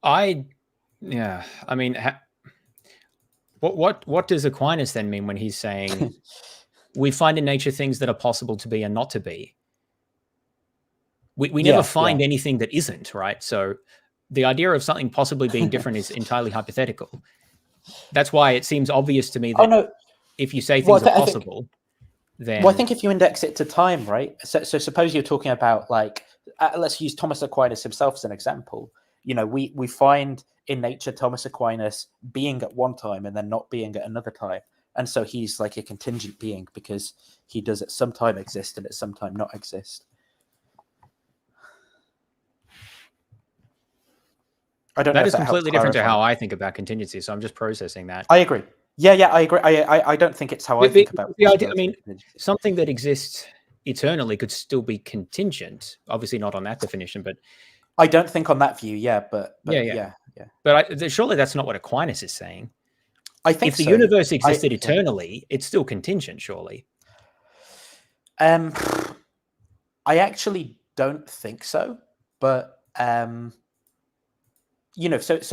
I mean, what does Aquinas then mean when he's saying we find in nature things that are possible to be and not to be? We never find anything that isn't, right? So the idea of something possibly being different is entirely hypothetical. That's why it seems obvious to me that if you say things are possible, then... Well, I think if you index it to time, right? So suppose you're talking about like, let's use Thomas Aquinas himself as an example. You know, we find in nature Thomas Aquinas being at one time and then not being at another time. and so he's like a contingent being because he does at some time exist and at some time not exist. I don't know That if is that helps completely different to clarify. how I think about contingency, so I'm just processing that. I agree. Yeah, I agree. I don't think it's how I think about the idea. I mean, contingency. something that exists eternally could still be contingent. Obviously, not on that definition, but I don't think on that view. Yeah, but yeah. But surely that's not what Aquinas is saying. I think if the so. universe existed eternally, it's still contingent, surely. I actually don't think so, but so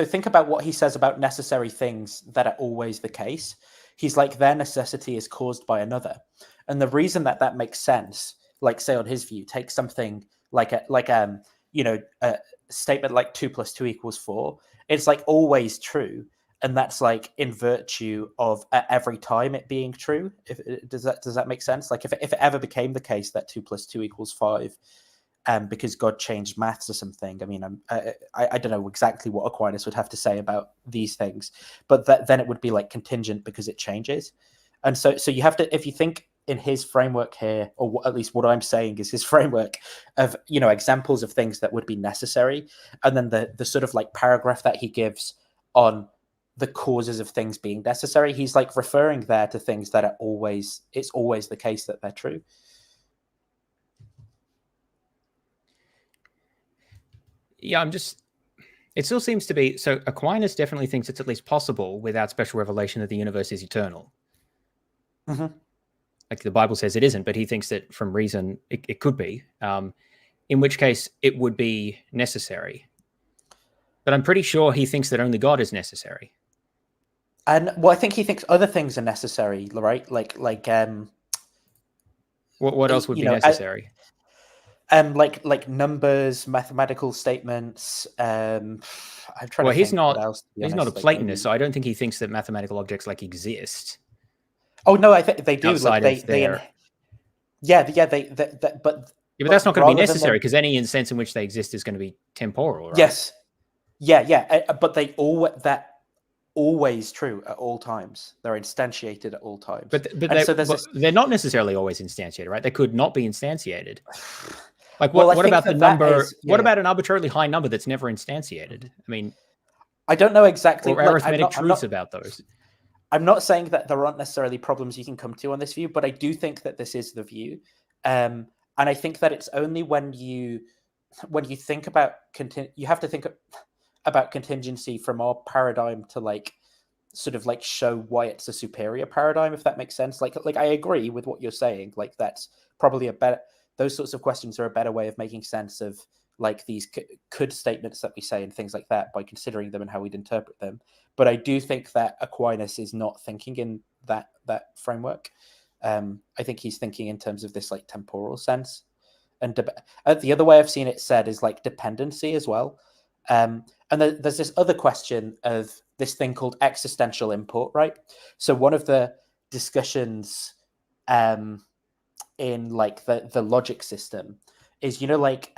think about what he says about necessary things that are always the case. He's like, their necessity is caused by another, and the reason that makes sense, like say on his view, take something like a statement like 2 + 2 = 4. It's like always true, and that's like in virtue of every time it being true. Does that make sense? Like if it ever became the case that 2 + 2 = 5, because God changed maths or something. I mean, I don't know exactly what Aquinas would have to say about these things, but then it would be like contingent because it changes. And so you have to, if you think in his framework here, or at least what I'm saying is his framework of, examples of things that would be necessary. And then the sort of like paragraph that he gives on the causes of things being necessary, he's like referring there to things that are it's always the case that they're true. Yeah, it still seems to be, so Aquinas definitely thinks it's at least possible without special revelation that the universe is eternal. Mm-hmm. Like the Bible says it isn't, but he thinks that from reason it could be, in which case it would be necessary. But I'm pretty sure he thinks that only God is necessary. And I think he thinks other things are necessary, right? Like what else would be necessary? Like numbers, mathematical statements. I'm trying to think what else. He's not a Platonist, so I don't think he thinks that mathematical objects like exist. Oh no, I think they do. Outside like of their... but that's not going to be necessary because any sense in which they exist is going to be temporal, right? Yes. But they always true at all times. They're instantiated at all times. But they're not necessarily always instantiated, right? They could not be instantiated. Like what about the number? What about an arbitrarily high number that's never instantiated? I mean, I don't know exactly. Or arithmetic truths about those. I'm not saying that there aren't necessarily problems you can come to on this view, but I do think that this is the view, and I think that it's only when you think about you have to think about contingency from our paradigm to like sort of like show why it's a superior paradigm, if that makes sense. Like I agree with what you're saying. Like that's probably those sorts of questions are a better way of making sense of like these could statements that we say and things like that by considering them and how we'd interpret them. But I do think that Aquinas is not thinking in that framework. I think he's thinking in terms of this like temporal sense. And the other way I've seen it said is like dependency as well. And there's this other question of this thing called existential import, right? So one of the discussions in like the logic system is, like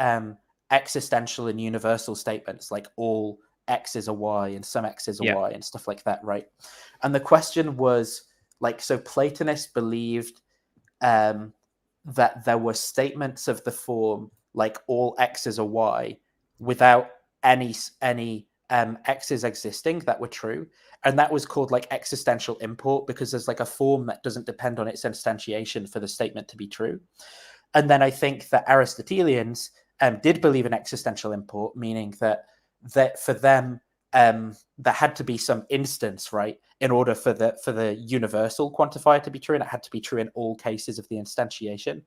existential and universal statements, like all X is a Y and some X is a Y and stuff like that, right? And the question was like, so Platonists believed that there were statements of the form like all X is a Y without any X's existing that were true, and that was called like existential import because there's like a form that doesn't depend on its instantiation for the statement to be true. And then I think that Aristotelians did believe in existential import, meaning that for them there had to be some instance, right, in order for the universal quantifier to be true, and it had to be true in all cases of the instantiation.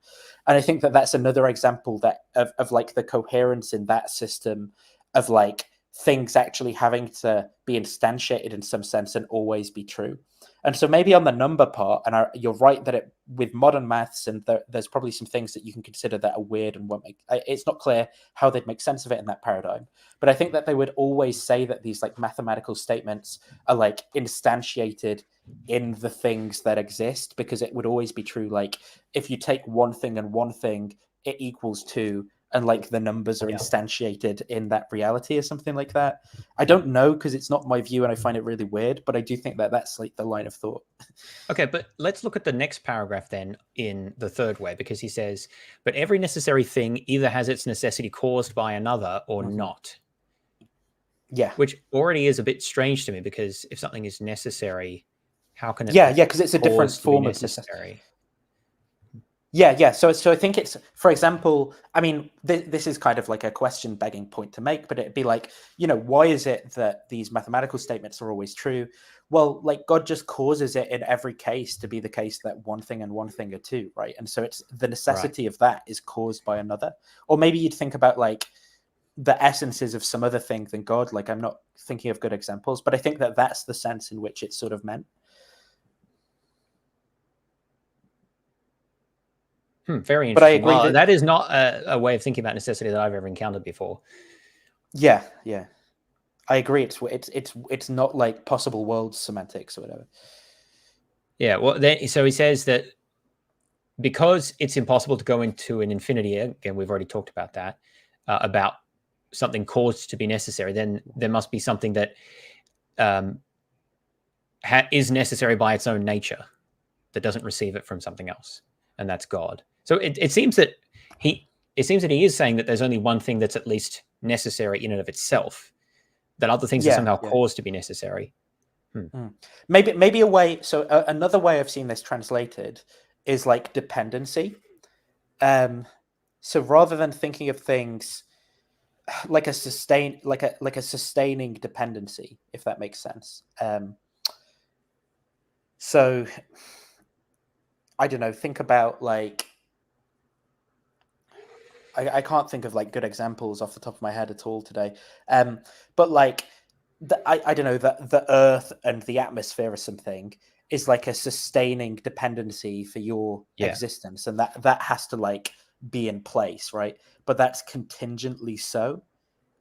And I think that that's another example that of like the coherence in that system of like things actually having to be instantiated in some sense and always be true. And so maybe on the number part, and you're right that with modern maths, and there's probably some things that you can consider that are weird and won't make, it's not clear how they'd make sense of it in that paradigm. But I think that they would always say that these like mathematical statements are like instantiated in the things that exist, because it would always be true. Like if you take one thing and one thing, it equals two. and like the numbers are Yeah. instantiated in that reality or something like that. I don't know, because it's not my view and I find it really weird, but I do think that that's like the line of thought. Okay, but let's look at the next paragraph then in the third way, because he says, but every necessary thing either has its necessity caused by another or not. Yeah. Which already is a bit strange to me, because if something is necessary, how can it Yeah, because it's a different cause to be form of necessary? Yeah. So I think it's, for example, I mean, this is kind of like a question begging point to make, but it'd be like, why is it that these mathematical statements are always true? Well, like God just causes it in every case to be the case that one thing and one thing are two, right? And so it's the necessity of that is caused by another. Or maybe you'd think about like the essences of some other thing than God. Like, I'm not thinking of good examples, but I think that that's the sense in which it's sort of meant. Very interesting. But I agree Well, that is not a way of thinking about necessity that I've ever encountered before. Yeah, I agree. It's not like possible world semantics or whatever. Yeah. Well, so he says that because it's impossible to go into an infinity, again, we've already talked about that, about something caused to be necessary, then there must be something that is necessary by its own nature, that doesn't receive it from something else, and that's God. So it seems that he is saying that there's only one thing that's at least necessary in and of itself, that other things are somehow caused to be necessary. Maybe a way. So another way I've seen this translated is like dependency. So rather than thinking of things like a sustaining dependency, if that makes sense. So I don't know. Think about like. I can't think of like good examples off the top of my head at all today. But like, I don't know, the Earth and the atmosphere or something is like a sustaining dependency for your existence, and that has to like be in place, right? But that's contingently so.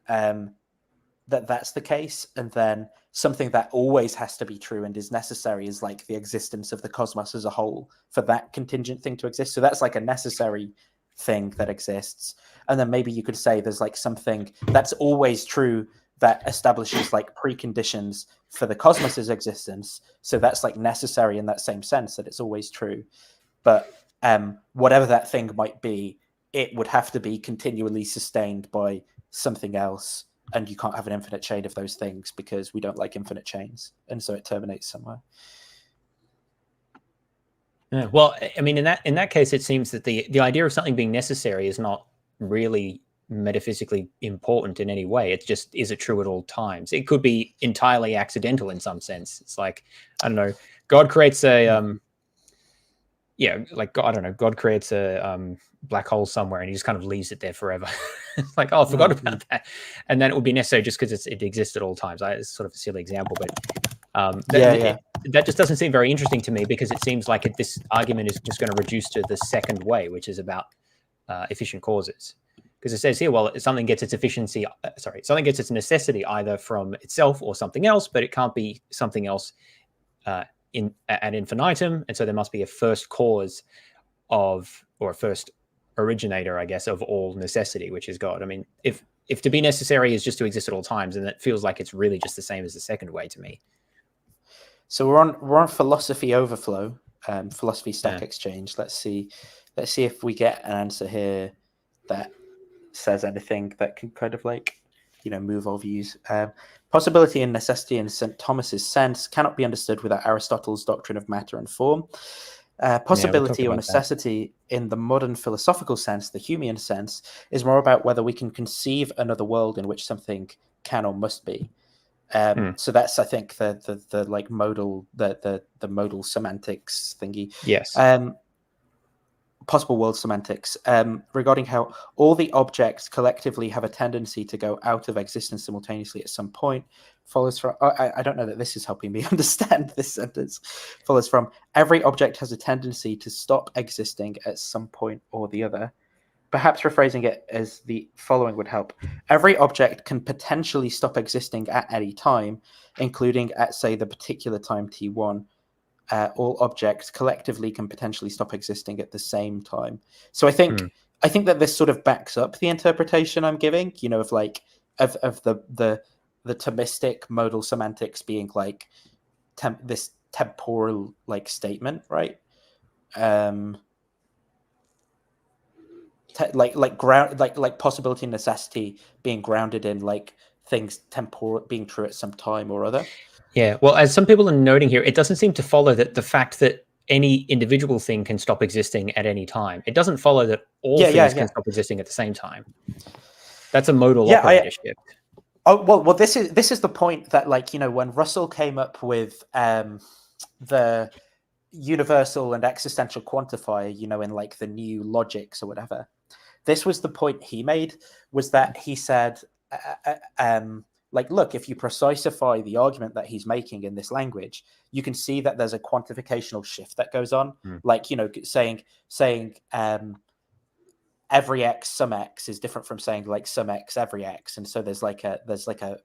That's the case, and then something that always has to be true and is necessary is like the existence of the cosmos as a whole for that contingent thing to exist. So that's like a necessary thing that exists. And then maybe you could say there's like something that's always true that establishes like preconditions for the cosmos's existence. So that's like necessary in that same sense, that it's always true. But whatever that thing might be, it would have to be continually sustained by something else. And you can't have an infinite chain of those things because we don't like infinite chains. And so it terminates somewhere. Yeah, well, I mean, in that case, it seems that the idea of something being necessary is not really metaphysically important in any way. It's just, is it true at all times? It could be entirely accidental in some sense. It's like, I don't know, God creates a God creates a black hole somewhere and he just kind of leaves it there forever. It's like, oh, I forgot about that, and then it would be necessary just because it exists at all times. It's sort of a silly example, but that just doesn't seem very interesting to me, because it seems like this argument is just going to reduce to the second way, which is about efficient causes. Because it says here, well, something gets its something gets its necessity either from itself or something else, but it can't be something else ad infinitum, and so there must be a first cause of, or a first originator, I guess, of all necessity, which is God. I mean, if to be necessary is just to exist at all times, and that feels like it's really just the same as the second way to me. So we're on philosophy overflow, philosophy stack exchange. Let's see if we get an answer here that says anything that can kind of like, move our views. Possibility and necessity in St. Thomas's sense cannot be understood without Aristotle's doctrine of matter and form. Possibility or necessity in the modern philosophical sense, the Humean sense, is more about whether we can conceive another world in which something can or must be. So that's, I think, the like modal, the modal semantics thingy. Yes. Possible world semantics, regarding how all the objects collectively have a tendency to go out of existence simultaneously at some point, follows from, I don't know that this is helping me understand this sentence, follows from, every object has a tendency to stop existing at some point or the other. Perhaps rephrasing it as the following would help. Every object can potentially stop existing at any time, including at, say, the particular time t1. All objects collectively can potentially stop existing at the same time. So I think I think that this sort of backs up the interpretation I'm giving, you know, of like of the Thomistic modal semantics being like this temporal like statement, right? Like possibility and necessity being grounded in like things temporal being true at some time or other. Yeah, well, as some people are noting here, it doesn't seem to follow that the fact that any individual thing can stop existing at any time. It doesn't follow that all things can stop existing at the same time. That's a modal operator shift. Oh well, this is the point that, like, you know, when Russell came up with the universal and existential quantifier, you know, in like the new logics or whatever, this was the point he made, was that he said, like, look, if you precisify the argument that he's making in this language, you can see that there's a quantificational shift that goes on. Like, you know, saying every x sum x is different from saying like sum x every x, and so there's like a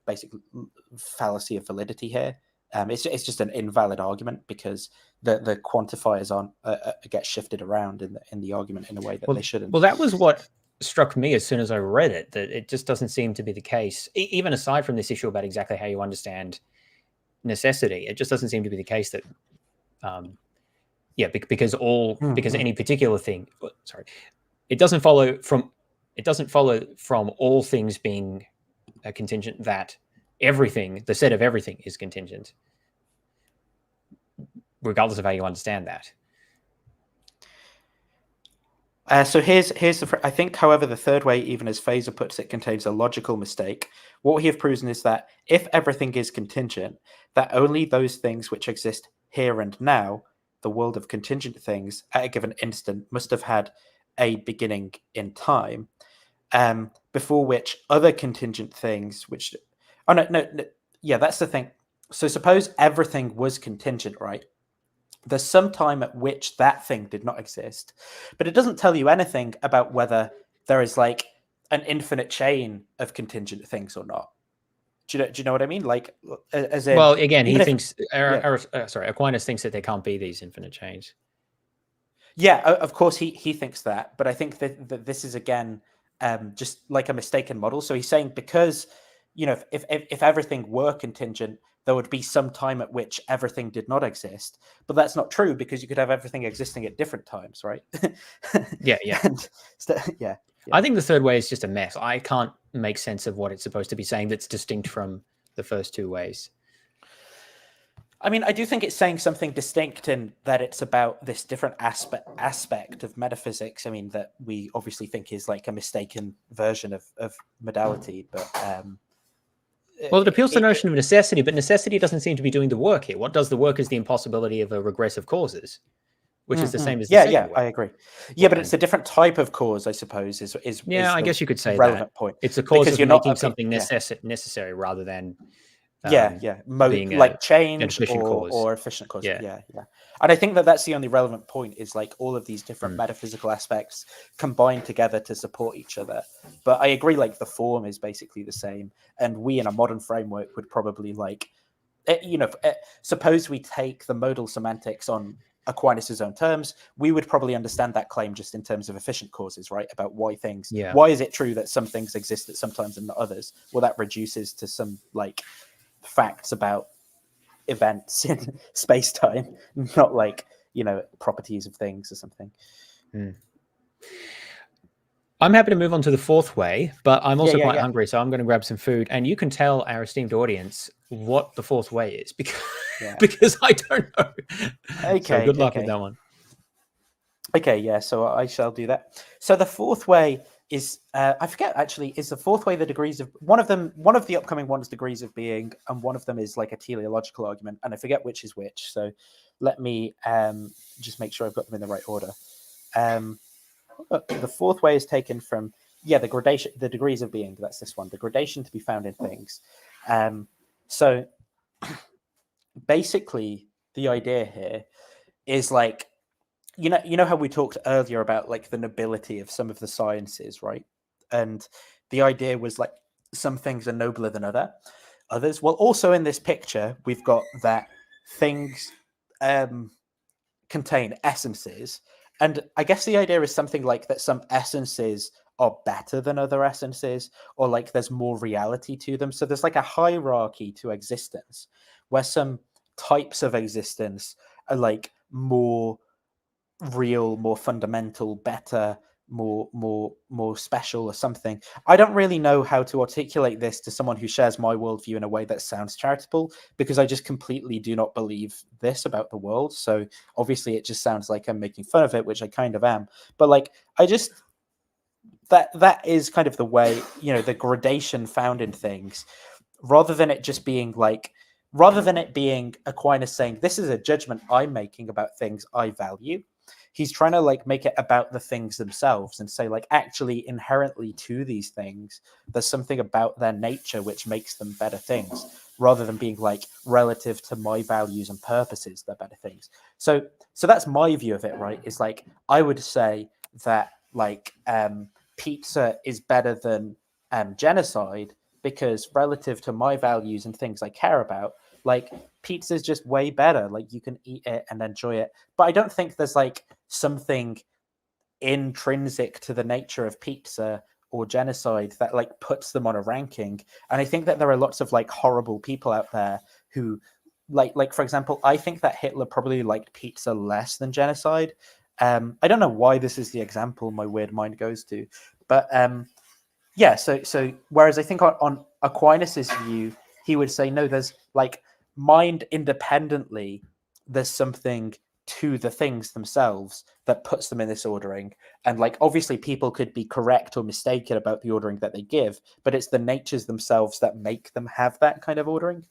basic fallacy of validity here. It's just an invalid argument because the quantifiers get shifted around in the argument in a way that they shouldn't. Well, that was what struck me as soon as I read it, that it just doesn't seem to be the case, even aside from this issue about exactly how you understand necessity. It just doesn't seem to be the case that because any particular thing, it doesn't follow from all things being a contingent that everything, the set of everything, is contingent, regardless of how you understand that. So here's I think, however, the third way, even as Phaser puts it, contains a logical mistake. What we have proven is that if everything is contingent, that only those things which exist here and now, the world of contingent things, at a given instant, must have had a beginning in time, before which other contingent things, which... Oh, no, yeah, that's the thing. So suppose everything was contingent, right? There's some time at which that thing did not exist, but it doesn't tell you anything about whether there is like an infinite chain of contingent things or not. Do you know what I mean? Like, as in, well, again, he thinks, Aquinas thinks that there can't be these infinite chains. Yeah, of course he thinks that, but I think that this is again just like a mistaken model. So he's saying, because, you know, if everything were contingent, there would be some time at which everything did not exist. But that's not true, because you could have everything existing at different times, right? Yeah. Yeah. I think the third way is just a mess. I can't make sense of what it's supposed to be saying that's distinct from the first two ways. I mean, I do think it's saying something distinct in that it's about this different aspect of metaphysics. I mean, that we obviously think is like a mistaken version of modality, but... well, it appeals to the notion of necessity, but necessity doesn't seem to be doing the work here. What does the work is the impossibility of a regress of causes, which is the same as the second way. I agree. Yeah, but it's a different type of cause, I suppose. I guess you could say relevant that. Point. It's a cause of making something necessary rather than being like change or efficient cause. Yeah. And I think that that's the only relevant point, is like all of these different metaphysical aspects combined together to support each other. But I agree, like the form is basically the same, and we in a modern framework would probably like, suppose we take the modal semantics on Aquinas' own terms, we would probably understand that claim just in terms of efficient causes, right? About why things, why is it true that some things exist at some times and not others? Well, that reduces to some like facts about events in space-time, not like, you know, properties of things or something. I'm happy to move on to the fourth way, but I'm also quite hungry, so I'm going to grab some food, and you can tell our esteemed audience what the fourth way is, because I don't know. Okay, so good luck with that one. Okay, yeah, so I shall do that. So the fourth way is, I forget actually, is the fourth way the degrees of, one of the upcoming ones degrees of being, and one of them is like a teleological argument, and I forget which is which, so let me just make sure I've got them in the right order. The fourth way is taken from, the degrees of being, that's this one, the gradation to be found in things. So basically the idea here is like, you know how we talked earlier about like the nobility of some of the sciences, right? And the idea was like some things are nobler than others. Well, also in this picture, we've got that things contain essences, and I guess the idea is something like that some essences are better than other essences, or like there's more reality to them. So there's like a hierarchy to existence where some types of existence are like more real, more fundamental, better, more special or something. I don't really know how to articulate this to someone who shares my worldview in a way that sounds charitable, because I just completely do not believe this about the world. So obviously it just sounds like I'm making fun of it, which I kind of am. But like, I just, that is kind of the way, you know, the gradation found in things, rather than it just being like, rather than it being Aquinas saying, this is a judgment I'm making about things I value. He's trying to like make it about the things themselves and say like, actually inherently to these things, there's something about their nature which makes them better things, rather than being like, relative to my values and purposes, they're better things. So that's my view of it, right? Is like, I would say that like pizza is better than genocide, because relative to my values and things I care about, like pizza is just way better. Like you can eat it and enjoy it. But I don't think there's like something intrinsic to the nature of pizza or genocide that like puts them on a ranking. And I think that there are lots of like horrible people out there who like for example, I think that Hitler probably liked pizza less than genocide. I don't know why this is the example my weird mind goes to, but yeah, so whereas I think on Aquinas's view, he would say, no, there's like mind independently, there's something to the things themselves that puts them in this ordering. And like, obviously people could be correct or mistaken about the ordering that they give, but it's the natures themselves that make them have that kind of ordering.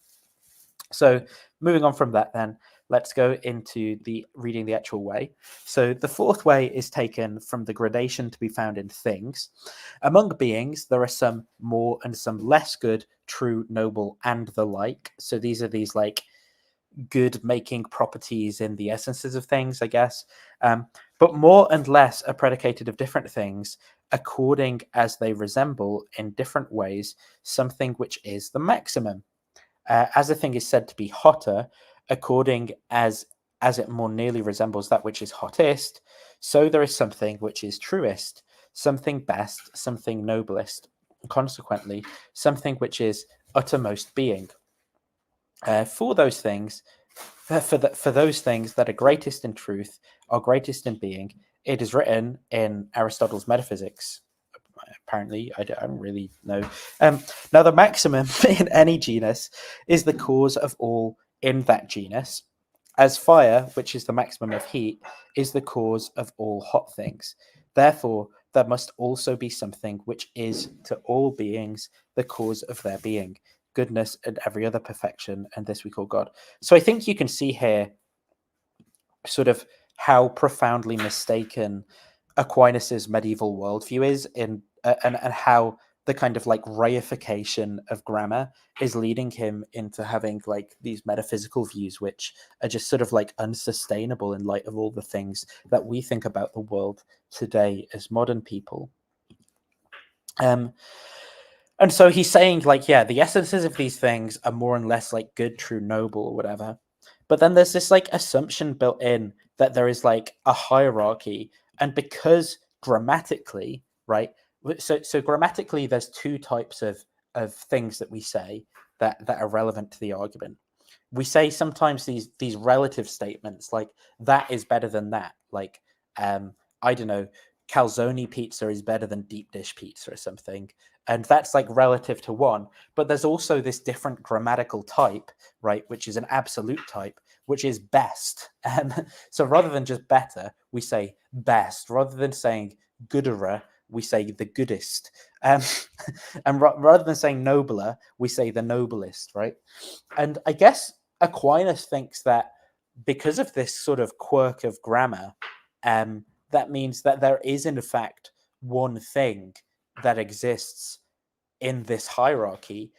So moving on from that, then let's go into the reading the actual way. So the fourth way is taken from the gradation to be found in things. Among beings, there are some more and some less good, true, noble, and the like. So these are these like good making properties in the essences of things, I guess. But more and less are predicated of different things, according as they resemble in different ways something which is the maximum. As a thing is said to be hotter, according as it more nearly resembles that which is hottest, so there is something which is truest, something best, something noblest, consequently, something which is uttermost being. For those things, for those things that are greatest in truth, are greatest in being, it is written in Aristotle's Metaphysics. Apparently, I don't really know. Now, the maximum in any genus is the cause of all in that genus, as fire, which is the maximum of heat, is the cause of all hot things. Therefore, there must also be something which is to all beings the cause of their being, goodness and every other perfection, and this we call God. So I think you can see here sort of how profoundly mistaken Aquinas's medieval worldview is in and how the kind of like reification of grammar is leading him into having like these metaphysical views which are just sort of like unsustainable in light of all the things that we think about the world today as modern people. And so he's saying like, yeah, the essences of these things are more and less like good, true, noble, or whatever. But then there's this like assumption built in that there is like a hierarchy. And because grammatically, right, so grammatically, there's two types of things that we say that are relevant to the argument. We say sometimes these relative statements like that is better than that. Like, I don't know, calzone pizza is better than deep dish pizza or something. And that's like relative to one. But there's also this different grammatical type, right, which is an absolute type, which is best. So rather than just better, we say best. Rather than saying gooderer, we say the goodest. And rather than saying nobler, we say the noblest, right? And I guess Aquinas thinks that because of this sort of quirk of grammar, that means that there is, in fact, one thing that exists in this hierarchy.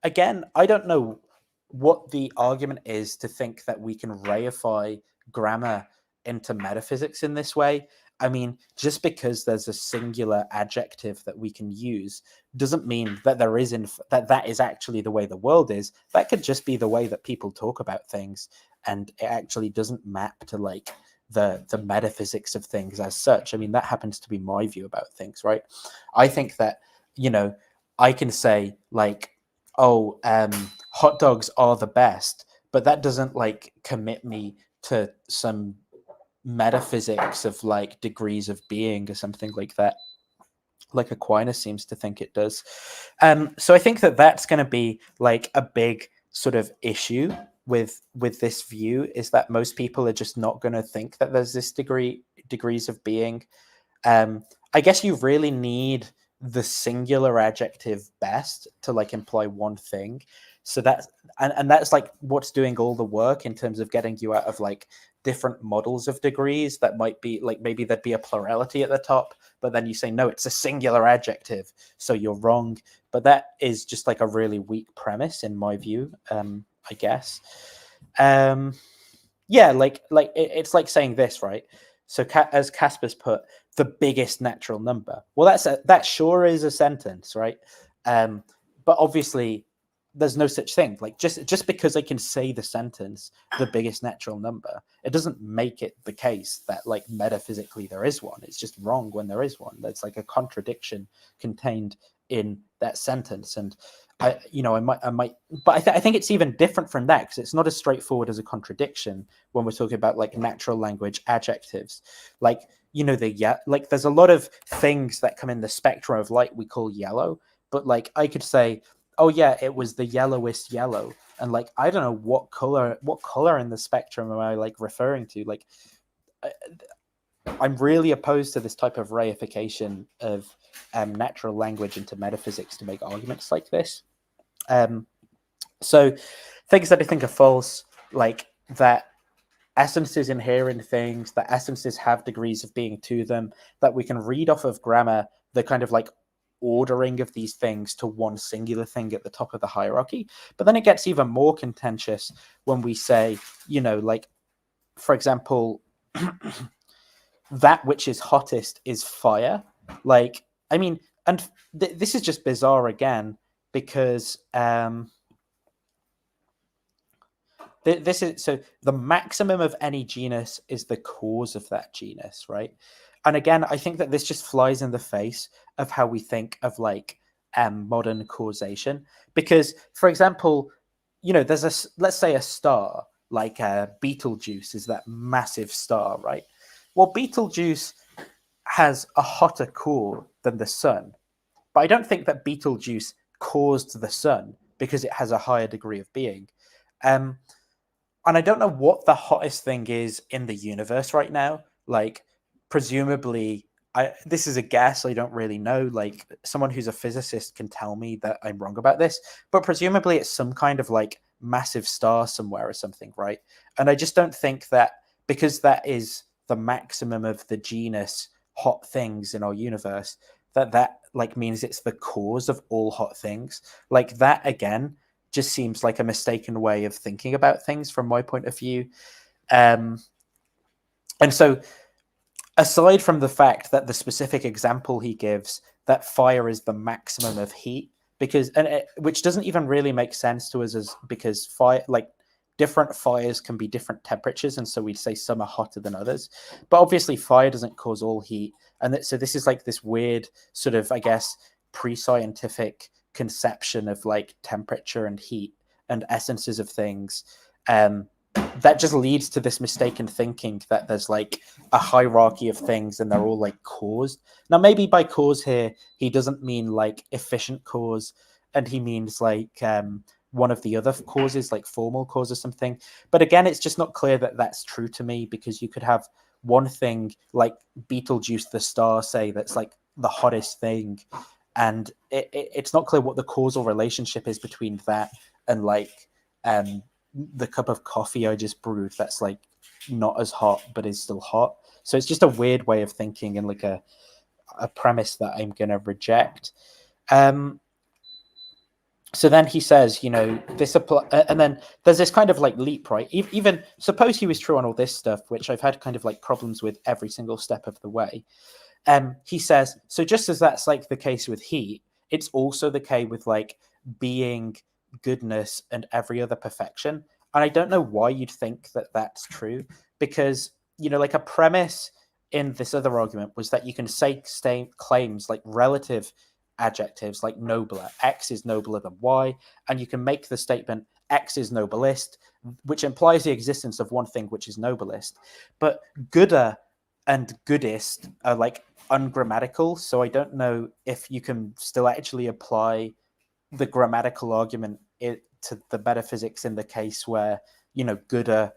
Again, I don't know what the argument is to think that we can reify grammar into metaphysics in this way. I mean, just because there's a singular adjective that we can use doesn't mean that there is that is actually the way the world is. That could just be the way that people talk about things, and it actually doesn't map to like the metaphysics of things as such. I mean, that happens to be my view about things, right? I think that, you know, I can say like, oh, hot dogs are the best, but that doesn't like commit me to some metaphysics of like degrees of being or something like that, like Aquinas seems to think it does. So I think that that's going to be like a big sort of issue with this view, is that most people are just not going to think that there's this degrees of being. I guess you really need the singular adjective best to like imply one thing. So that's and that's like what's doing all the work in terms of getting you out of like different models of degrees that might be like, maybe there'd be a plurality at the top, but then you say no, it's a singular adjective, so you're wrong. But that is just like a really weak premise in my view, I guess. Yeah, like it's like saying this, right? So as Casper's put, the biggest natural number. Well, that sure is a sentence, right? But obviously there's no such thing. Like just because I can say the sentence, the biggest natural number, it doesn't make it the case that like metaphysically there is one. It's just wrong when there is one. There's like a contradiction contained in that sentence. And I might, but I think it's even different from that, because it's not as straightforward as a contradiction when we're talking about like natural language adjectives. Like, you know, like there's a lot of things that come in the spectrum of light we call yellow, but like I could say, oh yeah, it was the yellowest yellow, and like I don't know what color in the spectrum am I like referring to. Like I'm really opposed to this type of reification of natural language into metaphysics to make arguments like this. So things that I think are false, like that essences inhere in things, that essences have degrees of being to them, that we can read off of grammar the kind of like ordering of these things to one singular thing at the top of the hierarchy. But then it gets even more contentious when we say, you know, like, for example, that which is hottest is fire. Like, I mean, and this is just bizarre again, because this is, so the maximum of any genus is the cause of that genus, right? And again, I think that this just flies in the face of how we think of like modern causation. Because, for example, you know, there's let's say a star, like Betelgeuse is that massive star, right? Well, Betelgeuse has a hotter core than the sun, but I don't think that Betelgeuse caused the sun because it has a higher degree of being. And I don't know what the hottest thing is in the universe right now. Like, presumably, this is a guess, I don't really know. Like, someone who's a physicist can tell me that I'm wrong about this, but presumably it's some kind of like massive star somewhere or something, right? And I just don't think that, because that is the maximum of the genus hot things in our universe, that like means it's the cause of all hot things. Like, that again just seems like a mistaken way of thinking about things from my point of view. And so, aside from the fact that the specific example he gives, that fire is the maximum of heat, which doesn't even really make sense to us, because fire, like, different fires can be different temperatures, and so we'd say some are hotter than others. But obviously fire doesn't cause all heat, and so this is like this weird sort of, I guess, pre-scientific conception of like temperature and heat and essences of things, that just leads to this mistaken thinking that there's like a hierarchy of things and they're all like caused. Now, maybe by cause here he doesn't mean like efficient cause, and he means like one of the other causes, like formal cause or something. But again, it's just not clear that that's true to me, because you could have one thing like Betelgeuse the star, say, that's like the hottest thing, and it's not clear what the causal relationship is between that and like the cup of coffee I just brewed that's like not as hot but is still hot. So it's just a weird way of thinking, and like a premise that I'm gonna reject. So then he says, you know, this apply, and then there's this kind of like leap, right? Even suppose he was true on all this stuff, which I've had kind of like problems with every single step of the way. He says, so just as that's like the case with heat, it's also the case with like being, goodness, and every other perfection. And I don't know why you'd think that that's true, because like a premise in this other argument was that you can say claims like relative adjectives, like nobler, X is nobler than Y, and you can make the statement X is noblest, which implies the existence of one thing which is noblest. But gooder and goodest are like ungrammatical, so I don't know if you can still actually apply the grammatical argument to the metaphysics in the case where, gooder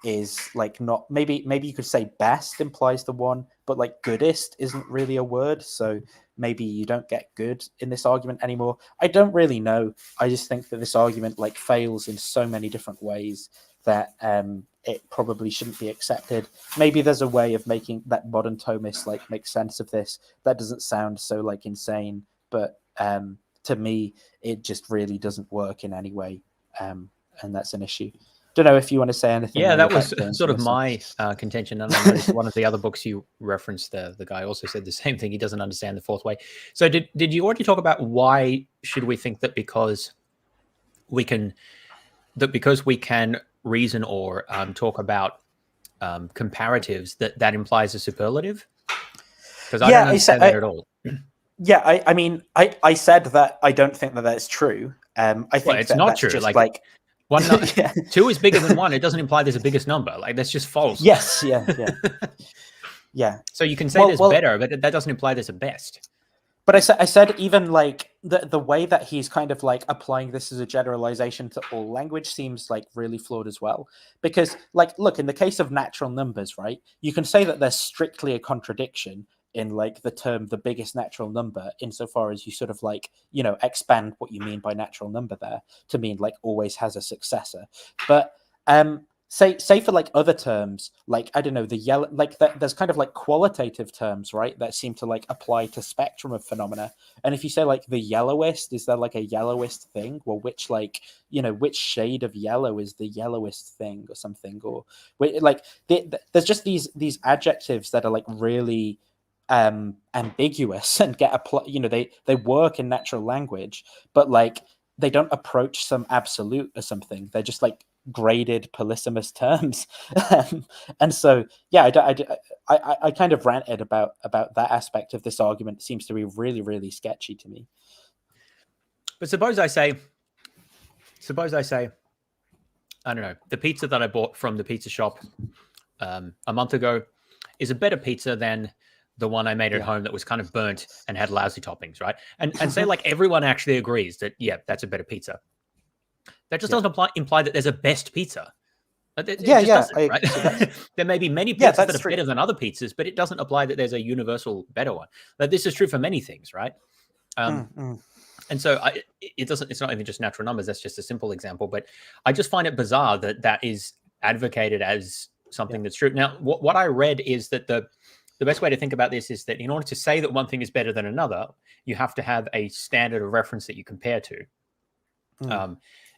is like not, maybe you could say best implies the one, but like goodest isn't really a word, so maybe you don't get good in this argument anymore. I don't really know. I just think that this argument like fails in so many different ways that it probably shouldn't be accepted. Maybe there's a way of making that modern Thomists like make sense of this that doesn't sound so like insane, but to me it just really doesn't work in any way, and that's an issue. Don't know if you want to say anything. Yeah, that was sort of my contention. And I noticed one of the other books you referenced, the guy also said the same thing. He doesn't understand the fourth way. So did you already talk about why should we think that because we can reason or talk about comparatives that implies a superlative? Because I don't understand that at all. Yeah, I mean, I said that I don't think that that's true. I think it's not true. Like one, yeah. 2 is bigger than 1. It doesn't imply there's a biggest number. Like that's just false. Yes. Yeah. Yeah. So you can say there's better, but that doesn't imply there's a best. But I said even like the way that he's kind of like applying this as a generalization to all language seems like really flawed as well. Because like, look, in the case of natural numbers, right, you can say that there's strictly a contradiction in like the term the biggest natural number insofar as you sort of like, expand what you mean by natural number there to mean like always has a successor. But say for like other terms, like I don't know, the yellow, like there's kind of like qualitative terms, right, that seem to like apply to spectrum of phenomena. And if you say like the yellowest, is there like a yellowest thing? Well, which like, which shade of yellow is the yellowest thing or something? Or like there's just these adjectives that are like really ambiguous and get applied. They work in natural language, but like they don't approach some absolute or something. They're just like graded polysemous terms. And so yeah, I kind of ranted about that aspect of this argument. It seems to be really, really sketchy to me. But suppose I say I don't know, the pizza that I bought from the pizza shop a month ago is a better pizza than the one I made at home that was kind of burnt and had lousy toppings, right? And say like everyone actually agrees that, yeah, that's a better pizza. That just doesn't imply that there's a best pizza. Right? There may be many pizzas that are better than other pizzas, but it doesn't apply that there's a universal better one. But this is true for many things, right? And so it's not even just natural numbers. That's just a simple example. But I just find it bizarre that is advocated as something that's true. Now, what I read is that the best way to think about this is that in order to say that one thing is better than another, you have to have a standard of reference that you compare to.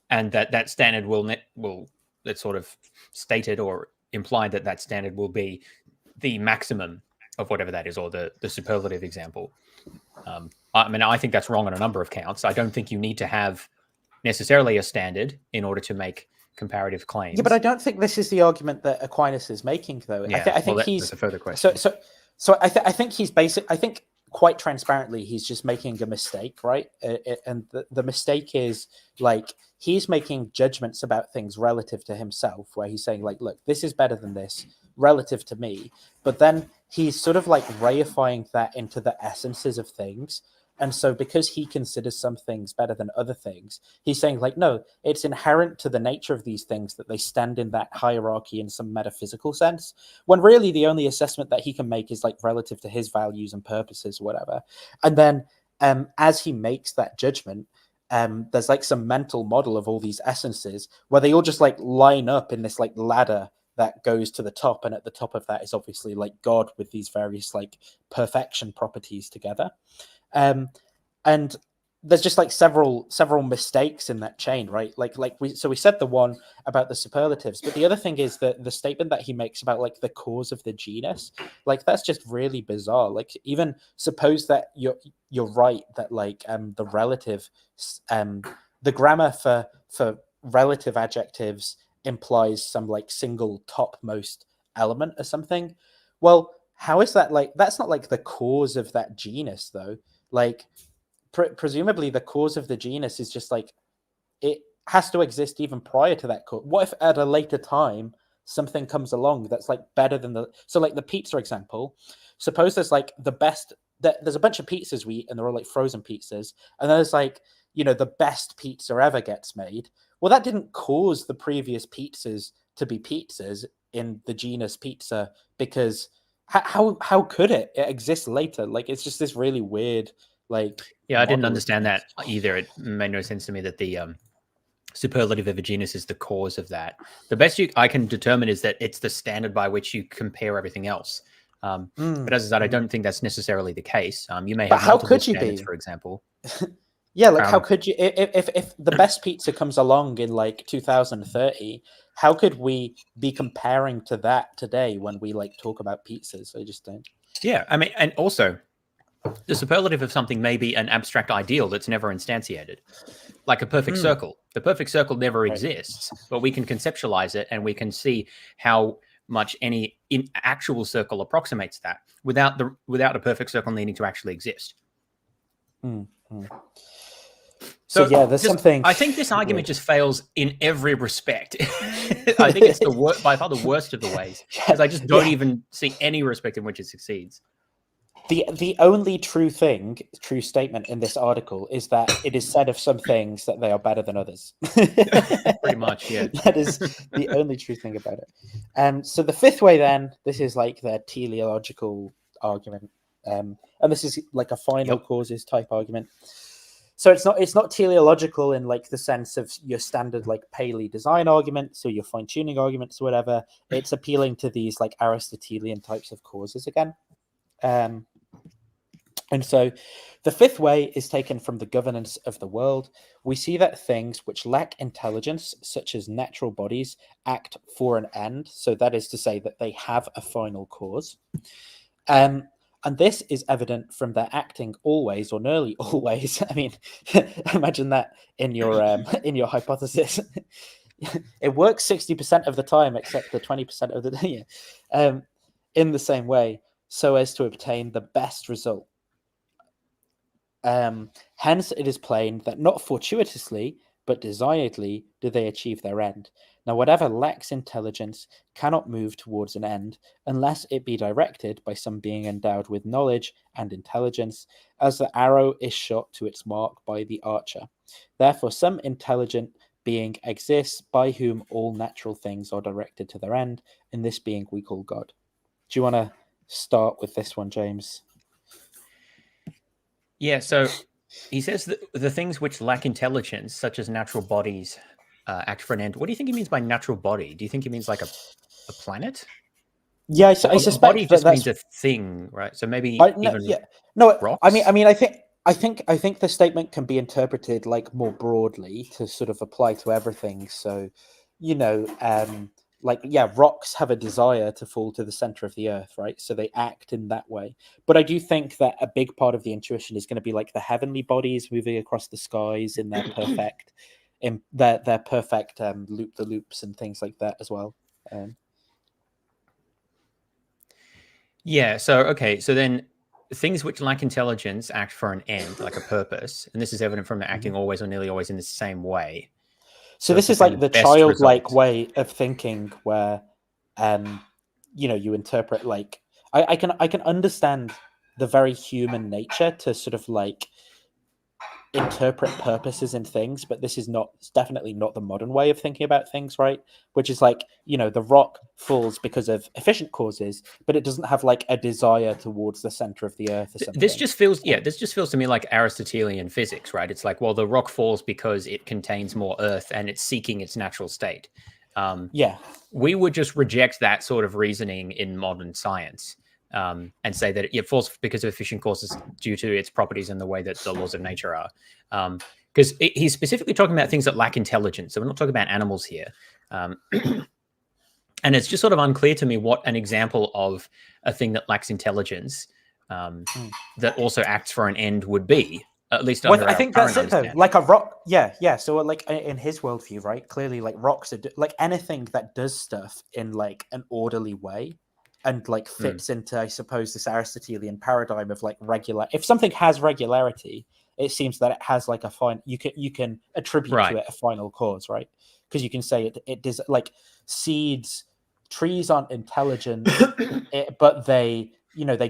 And that standard will that's sort of stated or implied that standard will be the maximum of whatever that is, or the superlative example. I mean, I think that's wrong on a number of counts. I don't think you need to have necessarily a standard in order to make comparative claims. Yeah, but I don't think this is the argument that Aquinas is making, though. Yeah, I think he's that's a further question. So I think he's I think quite transparently he's just making a mistake, right? And the mistake is like he's making judgments about things relative to himself, where he's saying like, look, this is better than this relative to me, but then he's sort of like reifying that into the essences of things. And so because he considers some things better than other things, he's saying like, no, it's inherent to the nature of these things that they stand in that hierarchy in some metaphysical sense, when really the only assessment that he can make is like relative to his values and purposes, whatever. And then as he makes that judgment, there's like some mental model of all these essences where they all just like line up in this like ladder that goes to the top. And at the top of that is obviously like God with these various like perfection properties together. And there's just like several mistakes in that chain, right? We said the one about the superlatives, but the other thing is that the statement that he makes about like the cause of the genus, like that's just really bizarre. Like even suppose that you're right that like the relative the grammar for relative adjectives implies some like single topmost element or something. Well, how is that like? That's not like the cause of that genus, though. Like, presumably, the cause of the genus is just like it has to exist even prior to that cause. What if at a later time something comes along that's like better than the? So, like the pizza example. Suppose there's like the best. There's a bunch of pizzas we eat, and they're all like frozen pizzas, and then there's like the best pizza ever gets made. Well, that didn't cause the previous pizzas to be pizzas in the genus pizza, because how could it exists later? Like, it's just this really weird, like, yeah, I didn't understand that either. It made no sense to me that the superlative of a genus is the cause of that. The best I can determine is that it's the standard by which you compare everything else. But as I said, I don't think that's necessarily the case. You may have multiple standards, for example. Yeah, like how could you, if the best pizza comes along in like 2030, how could we be comparing to that today when we like talk about pizzas? I just don't. Yeah, I mean, and also the superlative of something may be an abstract ideal that's never instantiated, like a perfect circle. The perfect circle never exists, but we can conceptualize it and we can see how much any actual circle approximates that without a perfect circle needing to actually exist. So yeah, there's something. I think this argument just fails in every respect. I think it's by far the worst of the ways, because I just don't even see any respect in which it succeeds. The only true statement in this article is that it is said of some things that they are better than others. Pretty much, yeah. That is the only true thing about it. So the fifth way, then, this is like their teleological argument, and this is like a final causes type argument. So it's not teleological in like the sense of your standard like Paley design arguments or your fine tuning arguments or whatever. It's appealing to these like Aristotelian types of causes again. And so the fifth way is taken from the governance of the world. We see that things which lack intelligence, such as natural bodies, act for an end. So that is to say that they have a final cause. And this is evident from their acting always or nearly always. I mean, imagine that in your hypothesis. It works 60% of the time, except the 20% of the day. In the same way, so as to obtain the best result. Hence, it is plain that not fortuitously, but desiredly, do they achieve their end. Now, whatever lacks intelligence cannot move towards an end unless it be directed by some being endowed with knowledge and intelligence, as the arrow is shot to its mark by the archer. Therefore, some intelligent being exists by whom all natural things are directed to their end, and this being we call God. Do you want to start with this one, James? Yeah, so he says that the things which lack intelligence, such as natural bodies, act for an end. What do you think he means by natural body? Do you think he means like a planet? Yeah, I suspect body just means a thing, right? So maybe rocks? I think the statement can be interpreted like more broadly to sort of apply to everything. So, rocks have a desire to fall to the center of the earth, right? So they act in that way. But I do think that a big part of the intuition is going to be like the heavenly bodies moving across the skies in their perfect, loop the loops and things like that as well. Yeah. So then things which lack intelligence act for an end, like a purpose, and this is evident from the acting always or nearly always in the same way. So this is like the childlike way of thinking where, you interpret like, I can understand the very human nature to sort of like interpret purposes in things, but this is definitely not the modern way of thinking about things, right? Which is like, the rock falls because of efficient causes, but it doesn't have like a desire towards the center of the earth or something. This just feels to me like Aristotelian physics, right? It's like, well, the rock falls because it contains more earth and it's seeking its natural state. We would just reject that sort of reasoning in modern science. And say that it falls because of efficient causes due to its properties and the way that the laws of nature are. Because he's specifically talking about things that lack intelligence. So we're not talking about animals here. And it's just sort of unclear to me what an example of a thing that lacks intelligence that also acts for an end would be. at least Well, under I our think that's current it though. understanding. Like a rock, yeah. So like in his worldview, right? Clearly, like rocks are like anything that does stuff in like an orderly way, and like fits into, I suppose, this Aristotelian paradigm of like regular. If something has regularity, it seems that it has like a fine. You can attribute to it a final cause, right? Because you can say it does, like seeds. Trees aren't intelligent, but they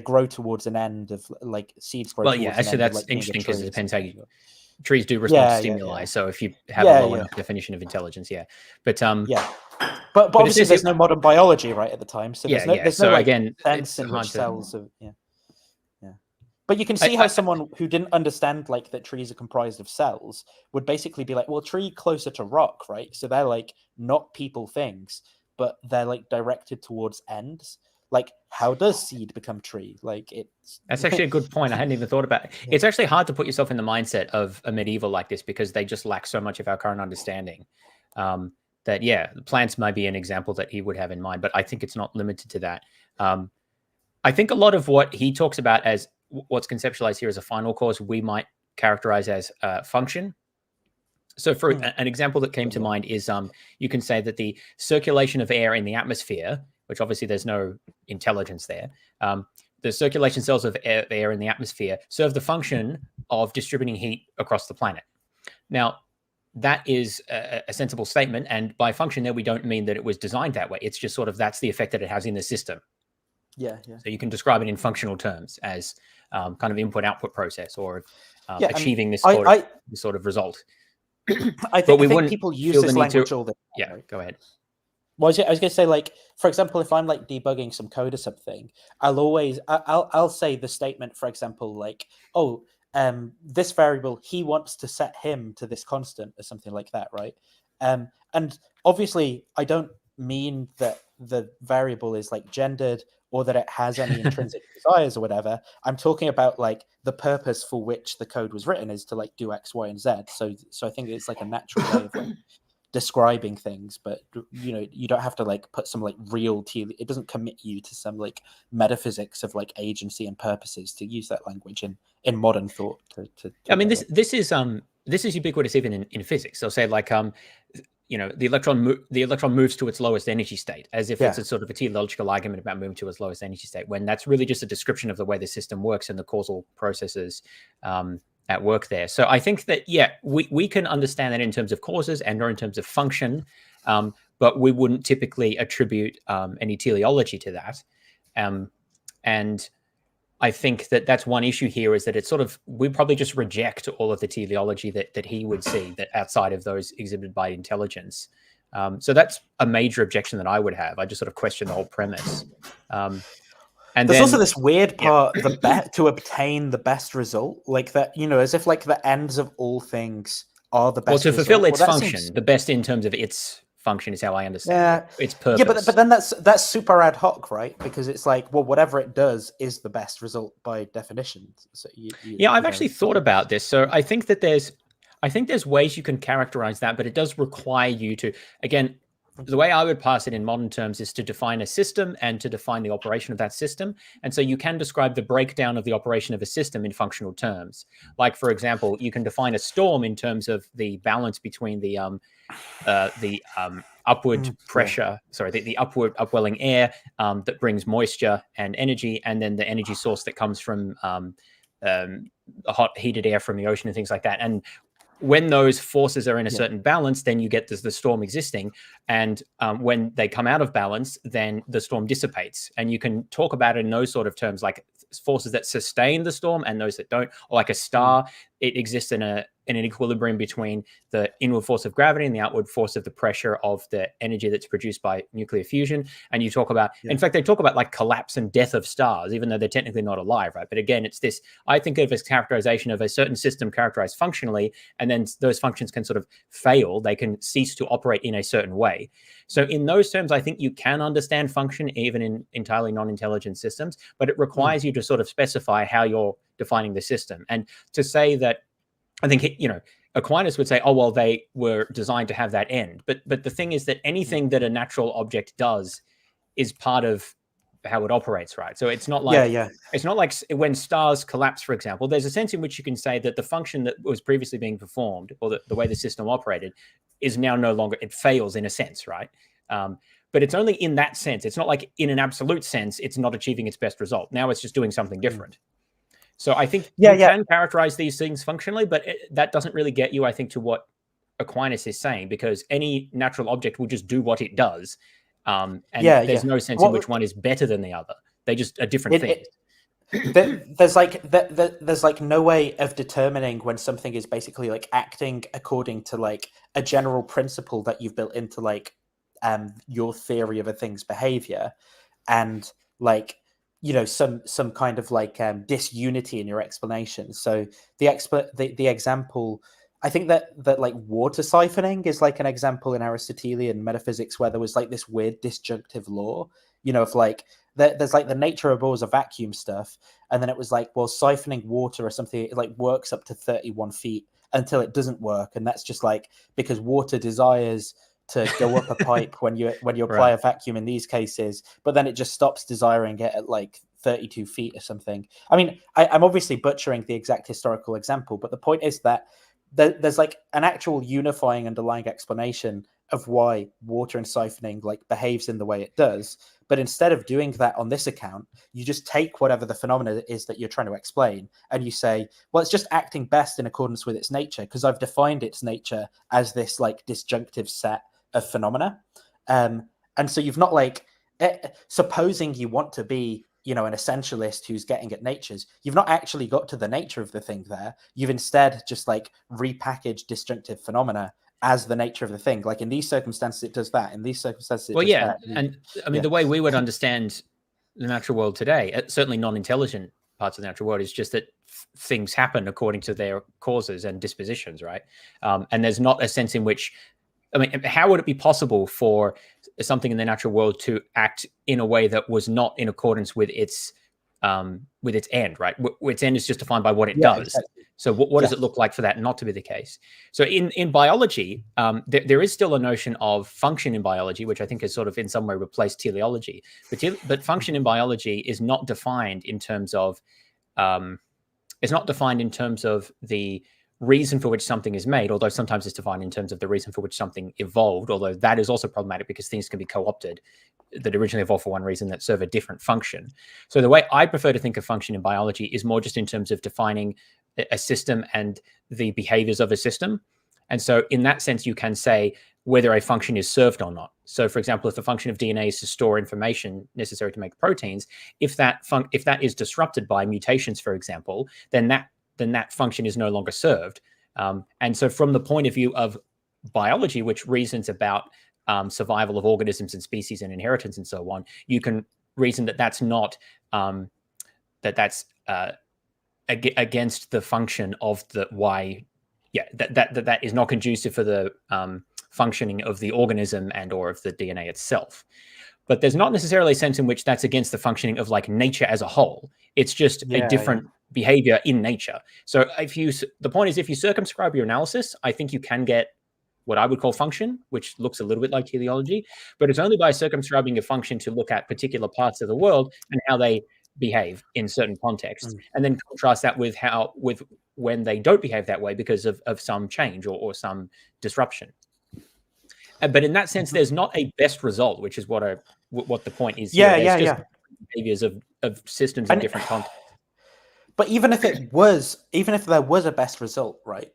grow towards an end of like seeds grow. Well, towards yeah, an actually, end of, that's like, being a interesting because tree it or depends how something. trees do respond to Yeah, stimuli. yeah. So if you have Yeah, a low yeah. enough definition of intelligence, but but obviously it's there's no modern biology right at the time, so there's no so like again, sense it's in hard which to. cells of But you can see how someone who didn't understand like that trees are comprised of cells would basically be like, well, tree closer to rock, right? So they're like not people things, but they're like directed towards ends. Like, how does seed become tree? Like, That's actually a good point. I hadn't even thought about it. Yeah. It's actually hard to put yourself in the mindset of a medieval like this because they just lack so much of our current understanding. That plants might be an example that he would have in mind, but I think it's not limited to that. I think a lot of what he talks about as what's conceptualized here as a final cause, we might characterize as function. So for an example that came to mind is you can say that the circulation of air in the atmosphere, which obviously there's no intelligence there, the circulation cells of air in the atmosphere serve the function of distributing heat across the planet. Now, that is a sensible statement. And by function there, we don't mean that it was designed that way. It's just sort of that's the effect that it has in the system. Yeah. So you can describe it in functional terms as kind of input-output process or achieving this sort of result. I think people use this language all the time. Yeah, go ahead. Well, I was going to say, like, for example, if I'm like debugging some code or something, I'll say the statement, for example, like, oh, this variable, he wants to set him to this constant or something like that, right? And obviously, I don't mean that the variable is like gendered or that it has any intrinsic desires or whatever. I'm talking about like the purpose for which the code was written is to like do X, Y, and Z. So I think it's like a natural way of like describing things, but you don't have to like put some like real it doesn't commit you to some like metaphysics of like agency and purposes to use that language in modern thought. I mean, this is ubiquitous even in physics. They'll say like the electron moves to its lowest energy state, as if it's a sort of a teleological argument about moving to its lowest energy state, when that's really just a description of the way the system works and the causal processes at work there. So I think that, we can understand that in terms of causes and or in terms of function, but we wouldn't typically attribute any teleology to that. And I think that that's one issue here, is that it's sort of, we probably just reject all of the teleology that he would see that outside of those exhibited by intelligence. So that's a major objection that I would have. I just sort of question the whole premise. And there's then, also this weird part, to obtain the best result, like that, as if like the ends of all things are the best. Well, to fulfill its function, seems... the best in terms of its function is how I understand it. Its purpose. Yeah, but then that's super ad hoc, right? Because it's like, well, whatever it does is the best result by definition. So I've actually thought about this. So I think that there's ways you can characterize that, but it does require you to, again, the way I would pass it in modern terms is to define a system and to define the operation of that system. And so you can describe the breakdown of the operation of a system in functional terms. Like, for example, you can define a storm in terms of the balance between the upward pressure, the upward upwelling air that brings moisture and energy, and then the energy source that comes from hot heated air from the ocean and things like that. And when those forces are in a certain balance, then you get the storm existing. And when they come out of balance, then the storm dissipates. And you can talk about it in those sort of terms, like forces that sustain the storm and those that don't. Or like a star, it exists in an equilibrium between the inward force of gravity and the outward force of the pressure of the energy that's produced by nuclear fusion. And you talk about, in fact, they talk about like collapse and death of stars, even though they're technically not alive, right? But again, it's this, I think of as characterization of a certain system characterized functionally, and then those functions can sort of fail. They can cease to operate in a certain way. So in those terms, I think you can understand function even in entirely non-intelligent systems, but it requires you to sort of specify how you're defining the system. And to say that, I think, Aquinas would say, oh, well, they were designed to have that end. But the thing is that anything that a natural object does is part of how it operates, right? So it's not like yeah. it's not like when stars collapse, for example. There's a sense in which you can say that the function that was previously being performed, or the way the system operated, is now no longer, it fails in a sense, right? But it's only in that sense. It's not like in an absolute sense, it's not achieving its best result. Now it's just doing something different. So I think you can characterize these things functionally, but that doesn't really get you, I think, to what Aquinas is saying, because any natural object will just do what it does. And there's no sense in which one is better than the other. They just are different things. There's like no way of determining when something is basically like acting according to like a general principle that you've built into like your theory of a thing's behavior, and like, you know, some kind of like disunity in your explanation. So the example, I think that like water siphoning is like an example in Aristotelian metaphysics where there was like this weird disjunctive law, you know, of like there's like the nature abhors a vacuum stuff, and then it was like, well, siphoning water or something, it like works up to 31 feet until it doesn't work, and that's just like because water desires to go up a pipe when you apply a vacuum in these cases, but then it just stops desiring it at like 32 feet or something. I mean, I'm obviously butchering the exact historical example, but the point is that there's like an actual unifying underlying explanation of why water and siphoning like behaves in the way it does. But instead of doing that on this account, you just take whatever the phenomena is that you're trying to explain, and you say, well, it's just acting best in accordance with its nature because I've defined its nature as this like disjunctive set of phenomena. And so you've not like, supposing you want to be, you know, an essentialist who's getting at natures, you've not actually got to the nature of the thing there. You've instead just like repackaged disjunctive phenomena as the nature of the thing. Like in these circumstances, it does that. In these circumstances, it does that. And I mean, the way we would understand the natural world today, certainly non-intelligent parts of the natural world, is just that things happen according to their causes and dispositions, right? And there's not a sense in which, I mean, how would it be possible for something in the natural world to act in a way that was not in accordance with its end, right? Its end is just defined by what it does. Exactly. So what does it look like for that not to be the case? So in biology, there is still a notion of function in biology, which I think has sort of in some way replaced teleology. But function in biology is not defined in terms of the reason for which something is made, although sometimes it's defined in terms of the reason for which something evolved, although that is also problematic because things can be co-opted that originally evolved for one reason that serve a different function. So the way I prefer to think of function in biology is more just in terms of defining a system and the behaviors of a system. And so in that sense, you can say whether a function is served or not. So for example, if the function of DNA is to store information necessary to make proteins, if that is disrupted by mutations, for example, then that function is no longer served. And so from the point of view of biology, which reasons about survival of organisms and species and inheritance and so on, you can reason that that's not, against the function of the why, that is not conducive for the functioning of the organism and or of the DNA itself. But there's not necessarily a sense in which that's against the functioning of like nature as a whole. It's just a different behavior in nature. So the point is, if you circumscribe your analysis, I think you can get what I would call function, which looks a little bit like teleology, but it's only by circumscribing a function to look at particular parts of the world and how they behave in certain contexts, and then contrast that with when they don't behave that way because of some change or some disruption. But in that sense, there's not a best result, which is what the point is. Behaviors of systems in different contexts. But even if there was a best result, right,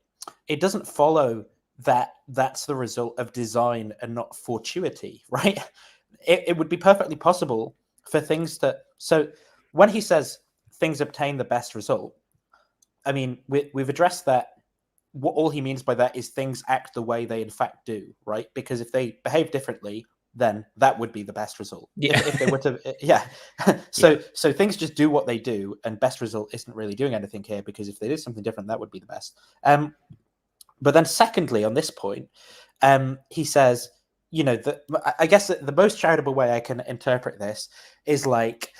it doesn't follow that that's the result of design and not fortuity, right? It would be perfectly possible for things to. So when he says things obtain the best result, I mean, we've addressed that. What all he means by that is things act the way they in fact do, right? Because if they behave differently, then that would be the best result. If they were to, So things just do what they do, and best result isn't really doing anything here, because if they did something different, that would be the best. But then secondly, on this point, he says, you know, I guess the most charitable way I can interpret this is like,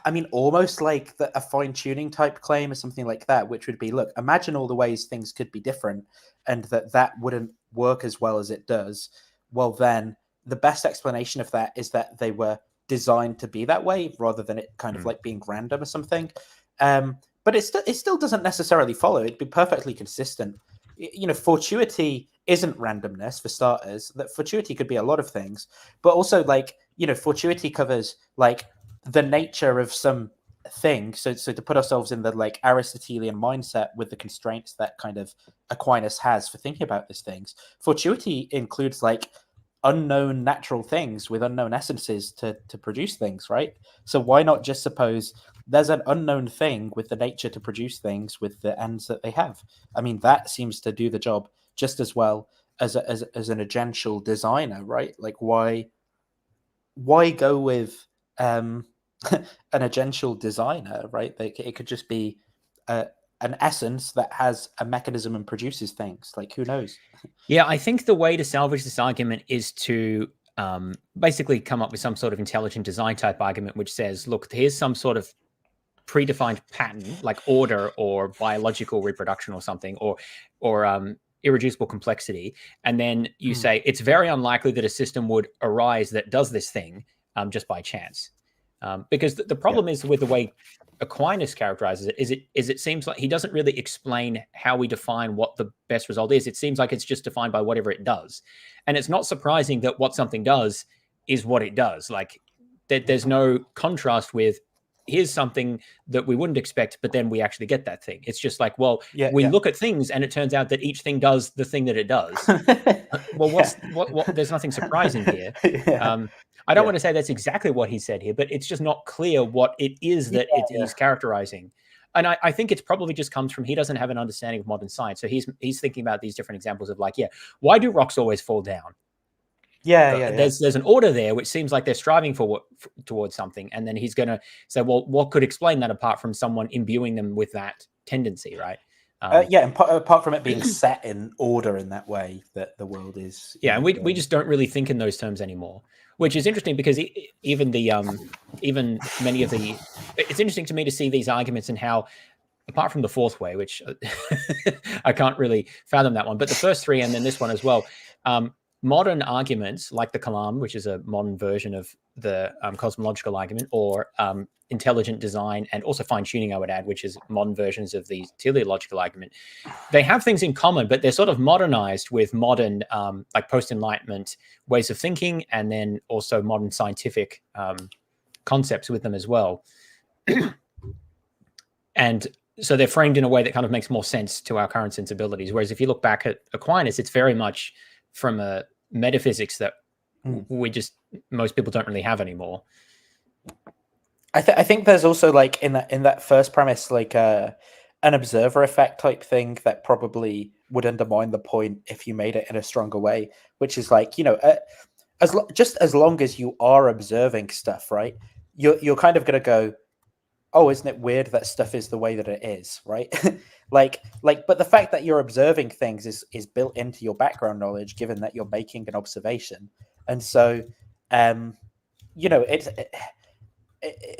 I mean, almost like a fine-tuning type claim or something like that, which would be, look, imagine all the ways things could be different and that wouldn't work as well as it does. Well, then the best explanation of that is that they were designed to be that way rather than it kind of like being random or something. But it still doesn't necessarily follow. It'd be perfectly consistent. You know, fortuity isn't randomness for starters. That fortuity could be a lot of things, but also like, you know, fortuity covers like the nature of some thing. So to put ourselves in the like Aristotelian mindset with the constraints that kind of Aquinas has for thinking about these things, fortuity includes like unknown natural things with unknown essences to produce things, right? So why not just suppose there's an unknown thing with the nature to produce things with the ends that they have? I mean, that seems to do the job just as well as an agential designer, right? Like why go with an agential designer, right? It could just be an essence that has a mechanism and produces things. Like, who knows? Yeah, I think the way to salvage this argument is to basically come up with some sort of intelligent design type argument, which says, look, here's some sort of predefined pattern, like order or biological reproduction or something, or irreducible complexity. And then you say, it's very unlikely that a system would arise that does this thing just by chance. Because the problem is with the way Aquinas characterizes it is it seems like he doesn't really explain how we define what the best result is. It seems like it's just defined by whatever it does. And it's not surprising that what something does is what it does. Like there's no contrast with here's something that we wouldn't expect, but then we actually get that thing. It's just like, well, we look at things and it turns out that each thing does the thing that it does. Well, what there's nothing surprising here. I don't want to say that's exactly what he said here, but it's just not clear what it is that he's characterizing. And I think it's probably just comes from he doesn't have an understanding of modern science. So he's thinking about these different examples of like, why do rocks always fall down? There's an order there, which seems like they're striving towards something. And then he's going to say, well, what could explain that apart from someone imbuing them with that tendency, right? And apart from it being set in order in that way that the world is. Yeah, and we just don't really think in those terms anymore, which is interesting because even many of the, it's interesting to me to see these arguments and how, apart from the fourth way, which I can't really fathom that one, but the first three and then this one as well, modern arguments like the Kalam, which is a modern version of the cosmological argument, or intelligent design, and also fine-tuning, I would add, which is modern versions of the teleological argument. They have things in common, but they're sort of modernized with modern, like post-Enlightenment ways of thinking, and then also modern scientific concepts with them as well. And so they're framed in a way that kind of makes more sense to our current sensibilities. Whereas if you look back at Aquinas, it's very much from a metaphysics that most people don't really have anymore. I think there's also like in that first premise, like an observer effect type thing that probably would undermine the point if you made it in a stronger way, which is like, you know, as long as you are observing stuff, right, you're kind of going to go, oh, isn't it weird that stuff is the way that it is, right? like, but the fact that you're observing things is built into your background knowledge, given that you're making an observation. And so, you know,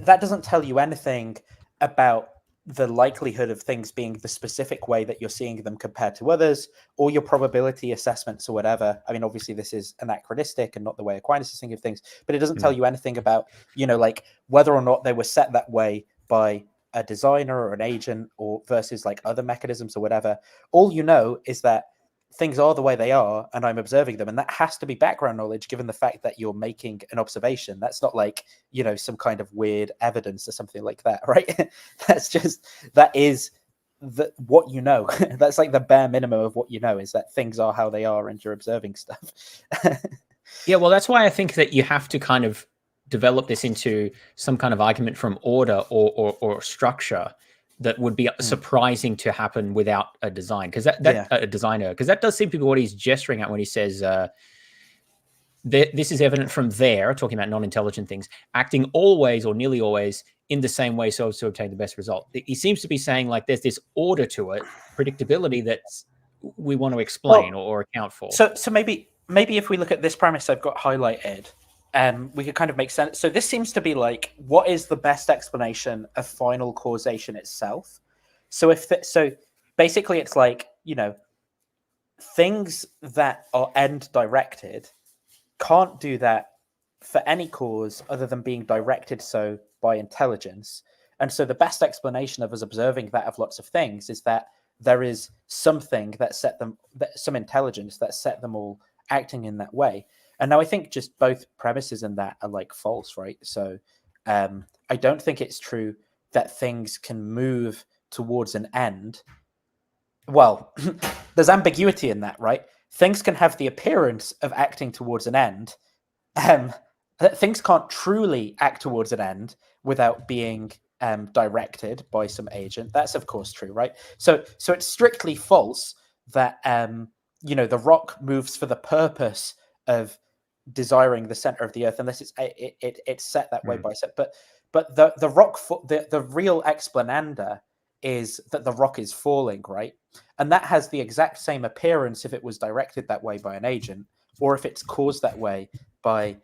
that doesn't tell you anything about the likelihood of things being the specific way that you're seeing them compared to others, or your probability assessments or whatever. I mean, obviously this is anachronistic and not the way Aquinas is thinking of things, but it doesn't tell you anything about, you know, like whether or not they were set that way by a designer or an agent, or versus like other mechanisms or whatever. All you know is that things are the way they are and I'm observing them, and that has to be background knowledge given the fact that you're making an observation. That's not like, you know, some kind of weird evidence or something like that, right? that is what you know. That's like the bare minimum of what you know, is that things are how they are and you're observing stuff. Yeah, well, that's why I think that you have to kind of develop this into some kind of argument from order or structure that would be surprising to happen without a design, because a designer, because that does seem to be what he's gesturing at when he says this is evident from there, talking about non-intelligent things, acting always or nearly always in the same way so as to obtain the best result. He seems to be saying like there's this order to it, predictability that we want to explain or account for. So maybe if we look at this premise I've got highlighted, we could kind of make sense. So this seems to be like, what is the best explanation of final causation itself? So so basically it's like, you know, things that are end directed can't do that for any cause other than being directed so by intelligence. And so the best explanation of us observing that of lots of things is that there is something that some intelligence that set them all acting in that way. And now I think just both premises in that are like false, right? So I don't think it's true that things can move towards an end. Well, there's ambiguity in that, right? Things can have the appearance of acting towards an end. Things can't truly act towards an end without being directed by some agent. That's of course true, right? So it's strictly false that the rock moves for the purpose of desiring the center of the earth, unless it's set that way by set. But the rock, the real explananda is that the rock is falling, right? And that has the exact same appearance if it was directed that way by an agent, or if it's caused that way by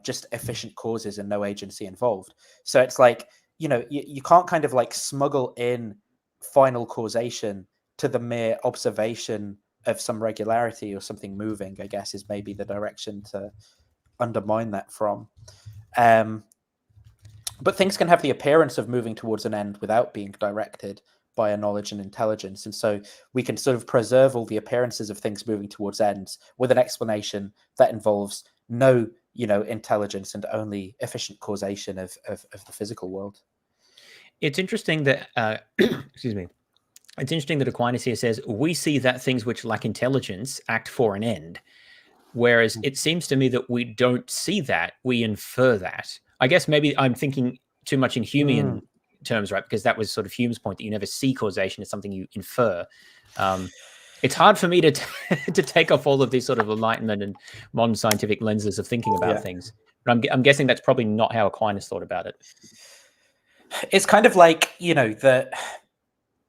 just efficient causes and no agency involved. So it's like, you can't kind of like smuggle in final causation to the mere observation of some regularity or something moving, I guess, is maybe the direction to undermine that from. But things can have the appearance of moving towards an end without being directed by a knowledge and intelligence. And so we can sort of preserve all the appearances of things moving towards ends with an explanation that involves no, intelligence and only efficient causation of the physical world. It's interesting that, excuse me, it's interesting that Aquinas here says, we see that things which lack intelligence act for an end. Whereas it seems to me that we don't see that, we infer that. I guess maybe I'm thinking too much in Humean terms, right? Because that was sort of Hume's point, that you never see causation, it's something you infer. It's hard for me to take off all of these sort of Enlightenment and modern scientific lenses of thinking about things. But I'm guessing that's probably not how Aquinas thought about it. It's kind of like,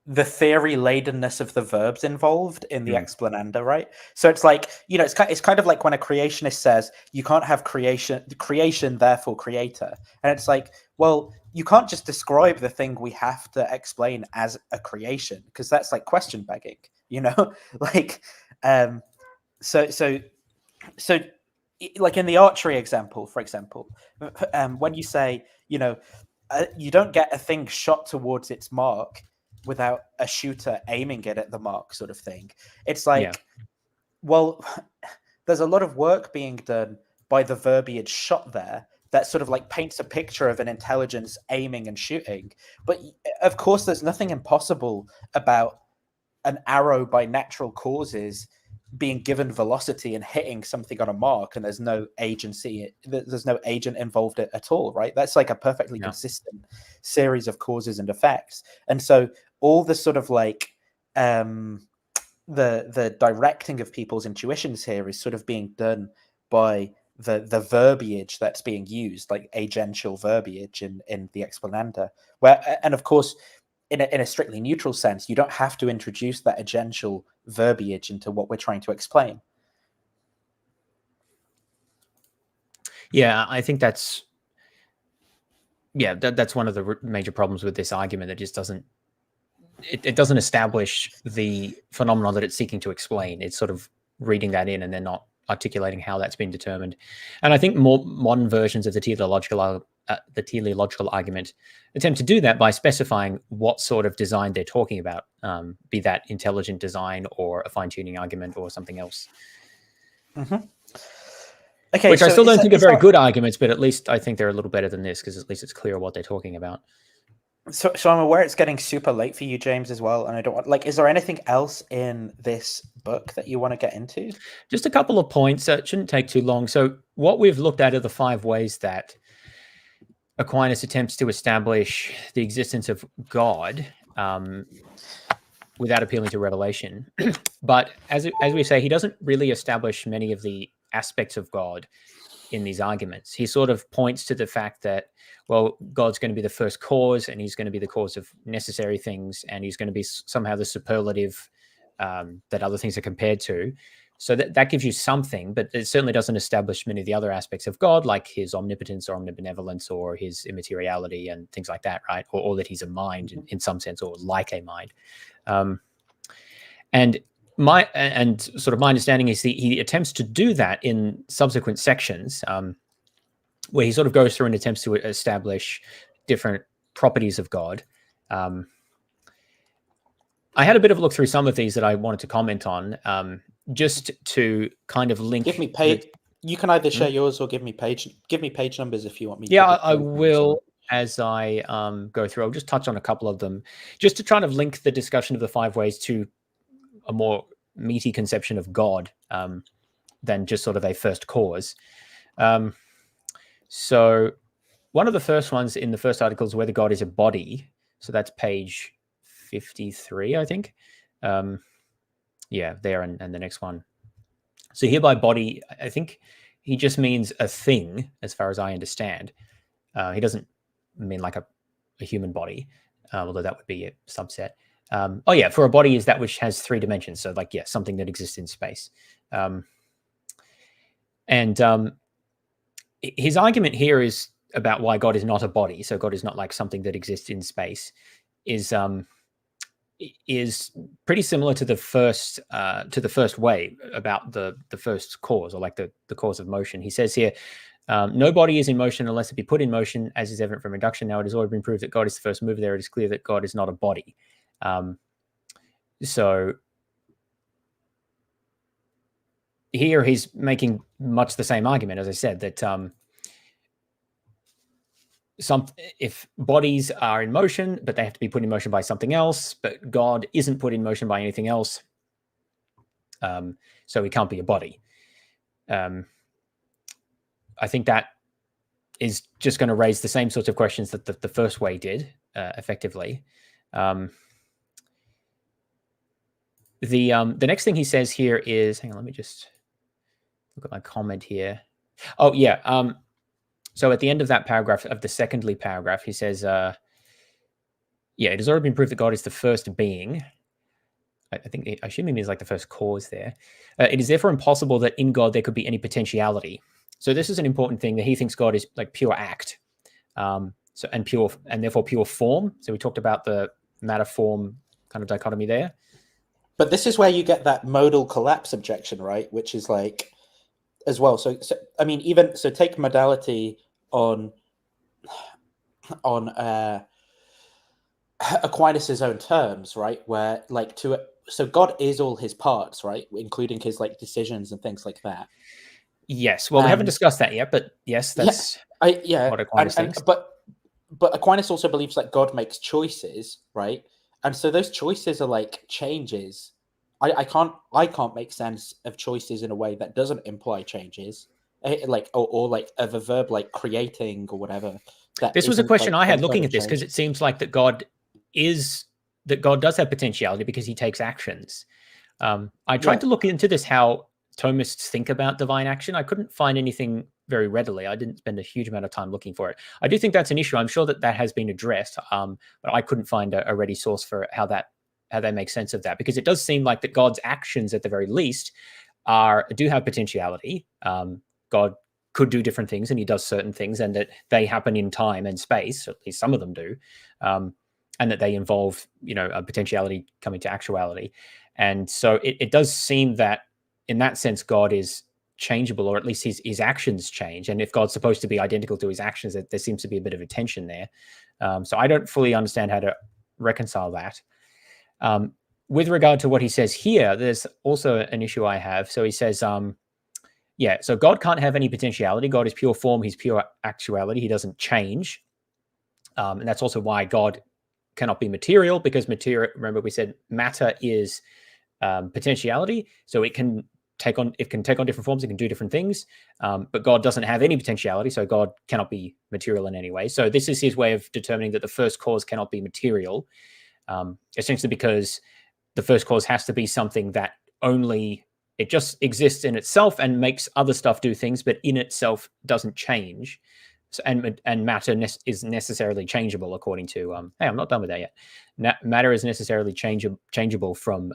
the theory ladenness of the verbs involved in the explananda, right? So it's like, it's kind of like when a creationist says you can't have creation, therefore creator. And it's like, well, you can't just describe the thing we have to explain as a creation, because that's like question begging, like, so like in the archery example, for example, when you say, you don't get a thing shot towards its mark without a shooter aiming it at the mark, sort of thing. It's like, well, there's a lot of work being done by the verbiage shot there that sort of like paints a picture of an intelligence aiming and shooting. But of course, there's nothing impossible about an arrow by natural causes being given velocity and hitting something on a mark, and there's no agency, there's no agent involved at all, right? That's like a perfectly consistent series of causes and effects. And so all the sort of like the directing of people's intuitions here is sort of being done by the verbiage that's being used, like agential verbiage in the explananda, and of course, in a strictly neutral sense, you don't have to introduce that agential verbiage into what we're trying to explain. Yeah, I think that's one of the major problems with this argument. It just doesn't establish the phenomenon that it's seeking to explain. It's sort of reading that in and then not articulating how that's been determined. And I think more modern versions of the teleological argument attempt to do that by specifying what sort of design they're talking about, be that intelligent design or a fine-tuning argument or something else. Okay, which I still don't think are very good arguments, but at least I think they're a little better than this, because at least it's clear what they're talking about. So I'm aware it's getting super late for you, James, as well, and I don't want, like, is there anything else in this book that you want to get into? Just a couple of points. It shouldn't take too long. So what we've looked at are the 5 ways that Aquinas attempts to establish the existence of God without appealing to revelation. But as we say, he doesn't really establish many of the aspects of God in these arguments. He sort of points to the fact that, well, God's going to be the first cause, and he's going to be the cause of necessary things, and he's going to be somehow the superlative that other things are compared to. So that gives you something, but it certainly doesn't establish many of the other aspects of God, like his omnipotence or omnibenevolence or his immateriality and things like that, right? Or that he's a mind in some sense, or like a mind. And my understanding is he attempts to do that in subsequent sections. where he sort of goes through and attempts to establish different properties of God. I had a bit of a look through some of these that I wanted to comment on, just to kind of link. Give me page. You can either share yours or give me page numbers if you want me. Yeah, to I will as I go through. I'll just touch on a couple of them, just to try to link the discussion of the 5 ways to a more meaty conception of God than just sort of a first cause. So one of the first ones in the first article is whether God is a body. So that's page 53, I think. Yeah, there and the next one. So here by body, I think he just means a thing, as far as I understand. He doesn't mean like a human body, although that would be a subset. Oh yeah, for a body is that which has 3 dimensions. So like, yeah, something that exists in space. His argument here is about why God is not a body. So God is not like something that exists in space, is pretty similar to the first way about the first cause, or like the cause of motion. He says here, no body is in motion unless it be put in motion, as is evident from induction. Now it has already been proved that God is the first mover. There it is clear that God is not a body. So here he's making much the same argument, as I said, that if bodies are in motion, but they have to be put in motion by something else, but God isn't put in motion by anything else, so he can't be a body. I think that is just going to raise the same sorts of questions that the first way did, effectively. The next thing he says here is, hang on, let me just look at my comment here. Oh, yeah. So at the end of that paragraph, of the secondly paragraph, he says, yeah, it has already been proved that God is the first being. I assume he means like the first cause there. It is therefore impossible that in God there could be any potentiality. So this is an important thing, that he thinks God is like pure act, and therefore pure form. So we talked about the matter form kind of dichotomy there. But this is where you get that modal collapse objection, right? Which is like, as well. So I mean, even so, take modality on Aquinas' own terms, right? Where like so God is all his parts, right, including his like decisions and things like that. Yes. Well, we haven't discussed that yet, but yes, that's what Aquinas thinks. But Aquinas also believes that God makes choices, right? And so those choices are like changes. I can't make sense of choices in a way that doesn't imply changes, like or like of a verb like creating or whatever. This was a question I had looking at this, because it seems like that God does have potentiality because he takes actions. I tried to look into this, how Thomists think about divine action. I couldn't find anything very readily. I didn't spend a huge amount of time looking for it. I do think that's an issue. I'm sure that has been addressed, but I couldn't find a ready source for how they make sense of that, because it does seem like that God's actions, at the very least, do have potentiality. God could do different things, and he does certain things, and that they happen in time and space, at least some of them do, and that they involve, a potentiality coming to actuality. And so it does seem that in that sense, God is changeable, or at least his actions change. And if God's supposed to be identical to his actions, there seems to be a bit of a tension there. So I don't fully understand how to reconcile that. With regard to what he says here, there's also an issue I have. So he says, so God can't have any potentiality. God is pure form. He's pure actuality. He doesn't change. And that's also why God cannot be material, because material, remember we said matter is potentiality. So it can take on different forms. It can do different things. But God doesn't have any potentiality. So God cannot be material in any way. So this is his way of determining that the first cause cannot be material. Essentially because the first cause has to be something that it just exists in itself and makes other stuff do things, but in itself doesn't change. So, and matter is necessarily changeable, according to hey, I'm not done with that yet. Matter is necessarily changeable from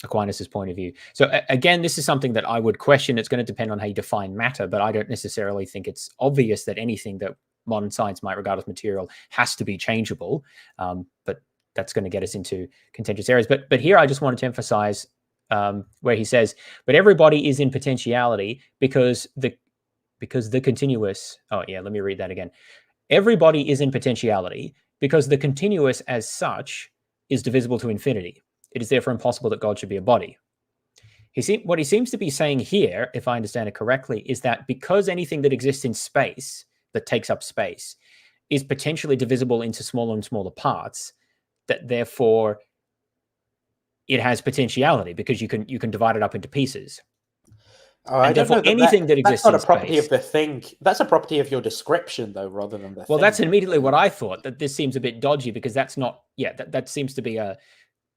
Aquinas' point of view. So again, this is something that I would question. It's going to depend on how you define matter, but I don't necessarily think it's obvious that anything that modern science might regard as material has to be changeable. But that's going to get us into contentious areas. But here I just wanted to emphasize where he says, but everybody is in potentiality because because the continuous. Oh yeah, let me read that again. Every body is in potentiality because the continuous as such is divisible to infinity. It is therefore impossible that God should be a body. What he seems to be saying here, if I understand it correctly, is that because anything that exists in space, that takes up space, is potentially divisible into smaller and smaller parts, that therefore it has potentiality because you can divide it up into pieces. Oh, I don't know anything that exists that's not in a property space, of the thing. That's a property of your description, though, rather than the thing. well, that's immediately what I thought, that this seems a bit dodgy because that's not, that seems to be a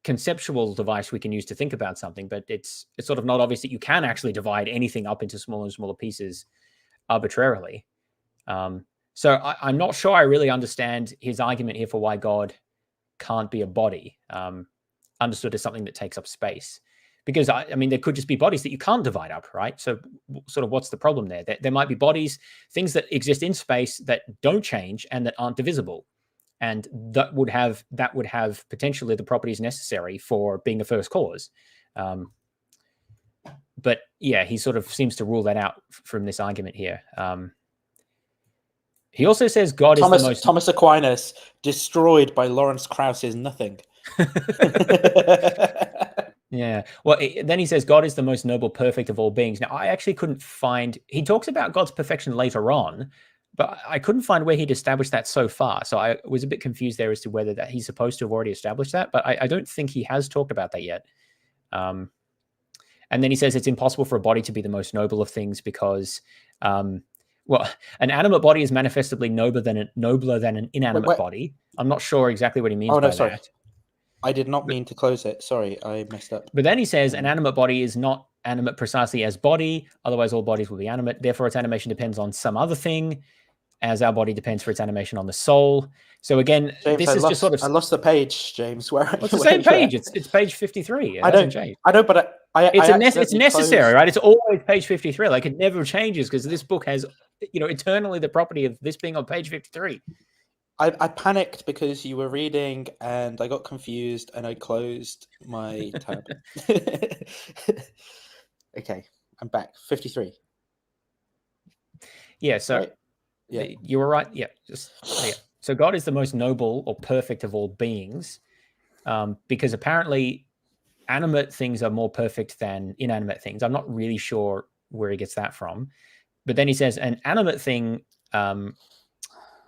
conceptual device we can use to think about something, but it's sort of not obvious that you can actually divide anything up into smaller and smaller pieces arbitrarily. So I'm not sure I really understand his argument here for why God can't be a body, understood as something that takes up space. Because, I mean, there could just be bodies that you can't divide up, right? So sort of what's the problem there? There might be bodies, things that exist in space that don't change and that aren't divisible. And that would have potentially the properties necessary for being a first cause. But yeah, he sort of seems to rule that out from this argument here. He also says God is the most... Thomas Aquinas, destroyed by Lawrence Krauss's nothing. Yeah. Well, then he says God is the most noble, perfect of all beings. Now, I actually couldn't find... He talks about God's perfection later on, but I couldn't find where he'd established that so far. So I was a bit confused there as to whether that he's supposed to have already established that, but I don't think he has talked about that yet. And then he says it's impossible for a body to be the most noble of things because... well, an animate body is manifestly nobler than an inanimate body. I'm not sure exactly what he means by that. I did not mean to close it. Sorry, I messed up. But then he says an animate body is not animate precisely as body. Otherwise, all bodies will be animate. Therefore, its animation depends on some other thing, as our body depends for its animation on the soul. So again, James, this is just sort of... I lost the page, James. Where? It's the same page. It's page 53. I know, but it's necessary, right? It's always page 53. Like it never changes because this book has, eternally the property of this being on page 53. I panicked because you were reading and I got confused and I closed my tab. Okay, I'm back. 53. Yeah, so right. Yeah, you were right. Yeah, so God is the most noble or perfect of all beings, because apparently animate things are more perfect than inanimate things. I'm not really sure where he gets that from, but then he says an animate thing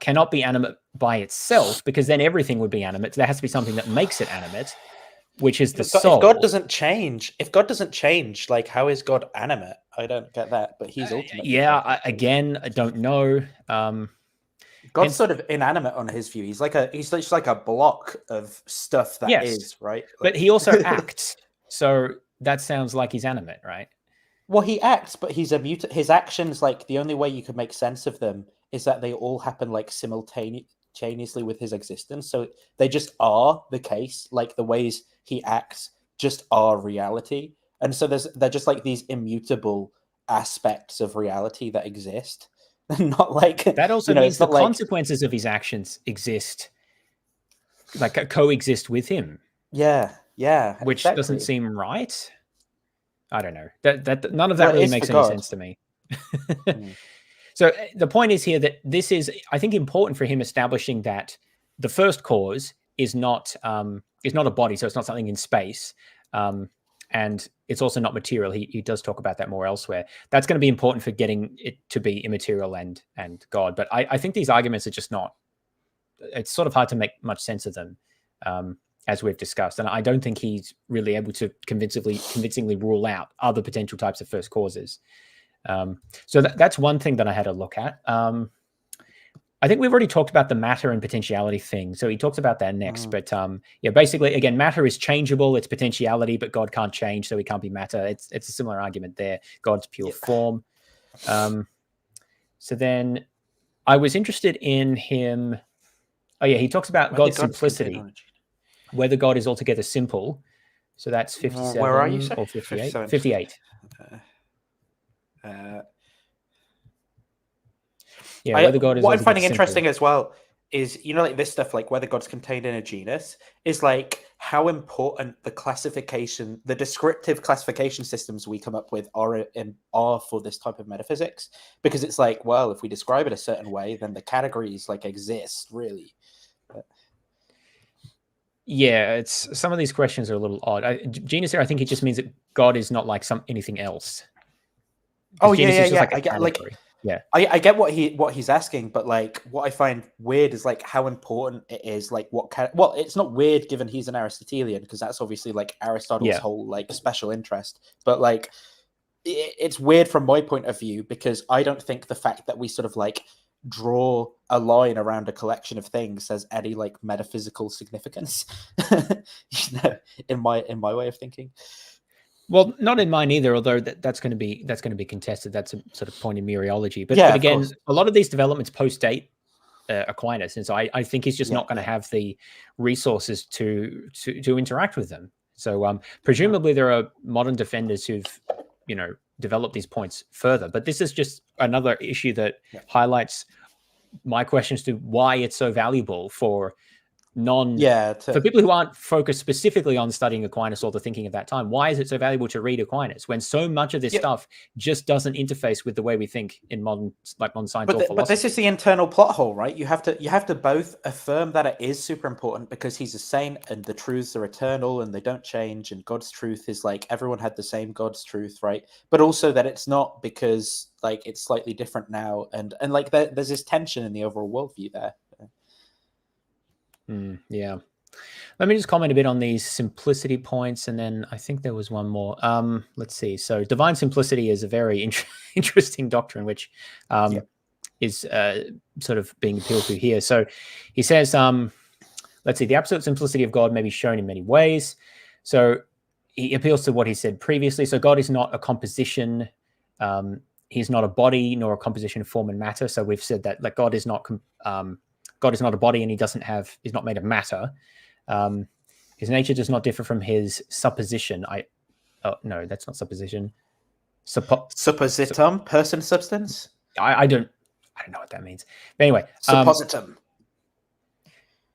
cannot be animate by itself because then everything would be animate. There has to be something that makes it animate, which is the soul. If God doesn't change, like how is God animate? I don't get that, but he's ultimate. I don't know. God's sort of inanimate on his view. He's just like a block of stuff that is, right? But he also acts, so that sounds like he's animate, right? Well, he acts, but he's a mutant. His actions, like the only way you could make sense of them is that they all happen like simultaneously with his existence. So they just are the case. Like the ways he acts just are reality, and so they're just like these immutable aspects of reality that exist. Not like that also means the consequences of his actions exist, like coexist with him. Yeah, which exactly. Doesn't seem right. I don't know. That none of that really makes any sense to me. So the point is here that this is, I think, important for him establishing that the first cause is not a body, so it's not something in space, and it's also not material. He does talk about that more elsewhere. That's going to be important for getting it to be immaterial and God. But I think these arguments are just not. It's sort of hard to make much sense of them, as we've discussed, and I don't think he's really able to convincingly rule out other potential types of first causes. So that's one thing that I had a look at. I think we've already talked about the matter and potentiality thing. So he talks about that next. But basically, again, matter is changeable. It's potentiality, but God can't change, so he can't be matter. It's a similar argument there. God's pure form. So then I was interested in him. Oh, yeah, he talks about God's simplicity, whether God is altogether simple. So that's 57 where are you, or 58? 57. 58. Whether God is what I'm finding interesting as well is, you know, like this stuff, like whether God's contained in a genus, is like how important the descriptive classification systems we come up with are for this type of metaphysics. Because it's like, well, if we describe it a certain way, then the categories like exist, really. Yeah, it's some of these questions are a little odd. Genus here, I think it just means that God is not like anything else. Oh Genus yeah. Like I get what he's asking, but like what I find weird is like how important it is. Like well, it's not weird given he's an Aristotelian, because that's obviously like Aristotle's whole like special interest. But like it's weird from my point of view, because I don't think the fact that we sort of like draw a line around a collection of things has any like metaphysical significance. You know, in my way of thinking. Well, not in mine either, although that's going to be contested. That's a sort of point in mereology. But again, a lot of these developments post-date Aquinas, and so I think he's just not going to have the resources to interact with them. So presumably there are modern defenders who've, you know, developed these points further. But this is just another issue that highlights my questions to why it's so valuable for for people who aren't focused specifically on studying Aquinas or the thinking of that time. Why is it so valuable to read Aquinas when so much of this stuff just doesn't interface with the way we think in modern science or philosophy? But this is the internal plot hole, right? You have to both affirm that it is super important because he's a saint and the truths are eternal and they don't change, and God's truth is like everyone had the same God's truth, right? But also that it's not, because like it's slightly different now, and like there's this tension in the overall worldview there. Yeah. Let me just comment a bit on these simplicity points, and then I think there was one more. Let's see. So divine simplicity is a very interesting doctrine, which is sort of being appealed to here. So he says, let's see, the absolute simplicity of God may be shown in many ways. So he appeals to what he said previously. So God is not a composition. He's not a body nor a composition of form and matter. So we've said that like God is not a body, and he's not made of matter. His nature does not differ from his supposition. No, that's not supposition. Suppositum, person substance. I don't know what that means. But anyway, suppositum.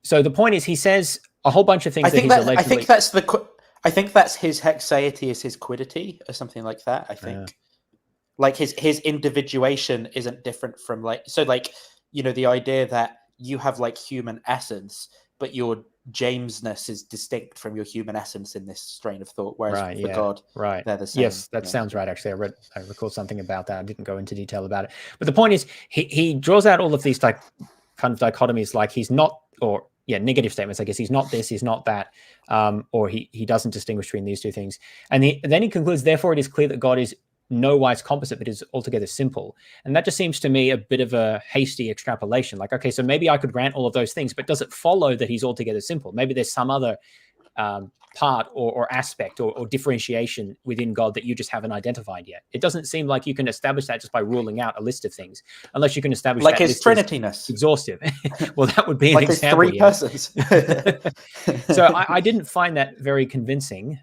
So the point is, he says a whole bunch of things. I think that's his hexaity is his quiddity or something like that. I think like his individuation isn't different from you know, the idea that you have like human essence, but your Jamesness is distinct from your human essence in this strain of thought. Whereas for God, they're the same. Yes, that sounds right. Actually, I recall something about that. I didn't go into detail about it, but the point is, he draws out all of these kind of dichotomies, like he's not, or negative statements. I guess he's not this, he's not that, or he doesn't distinguish between these two things. And then he concludes, therefore, it is clear that God is no wise composite, but is altogether simple. And that just seems to me a bit of a hasty extrapolation. Like, okay, so maybe I could grant all of those things, but does it follow that he's altogether simple? Maybe there's some other part or aspect or differentiation within God that you just haven't identified yet. It doesn't seem like you can establish that just by ruling out a list of things, unless you can establish like that his Trinityness. Exhaustive. Well, that would be an like example. His three persons. So I didn't find that very convincing.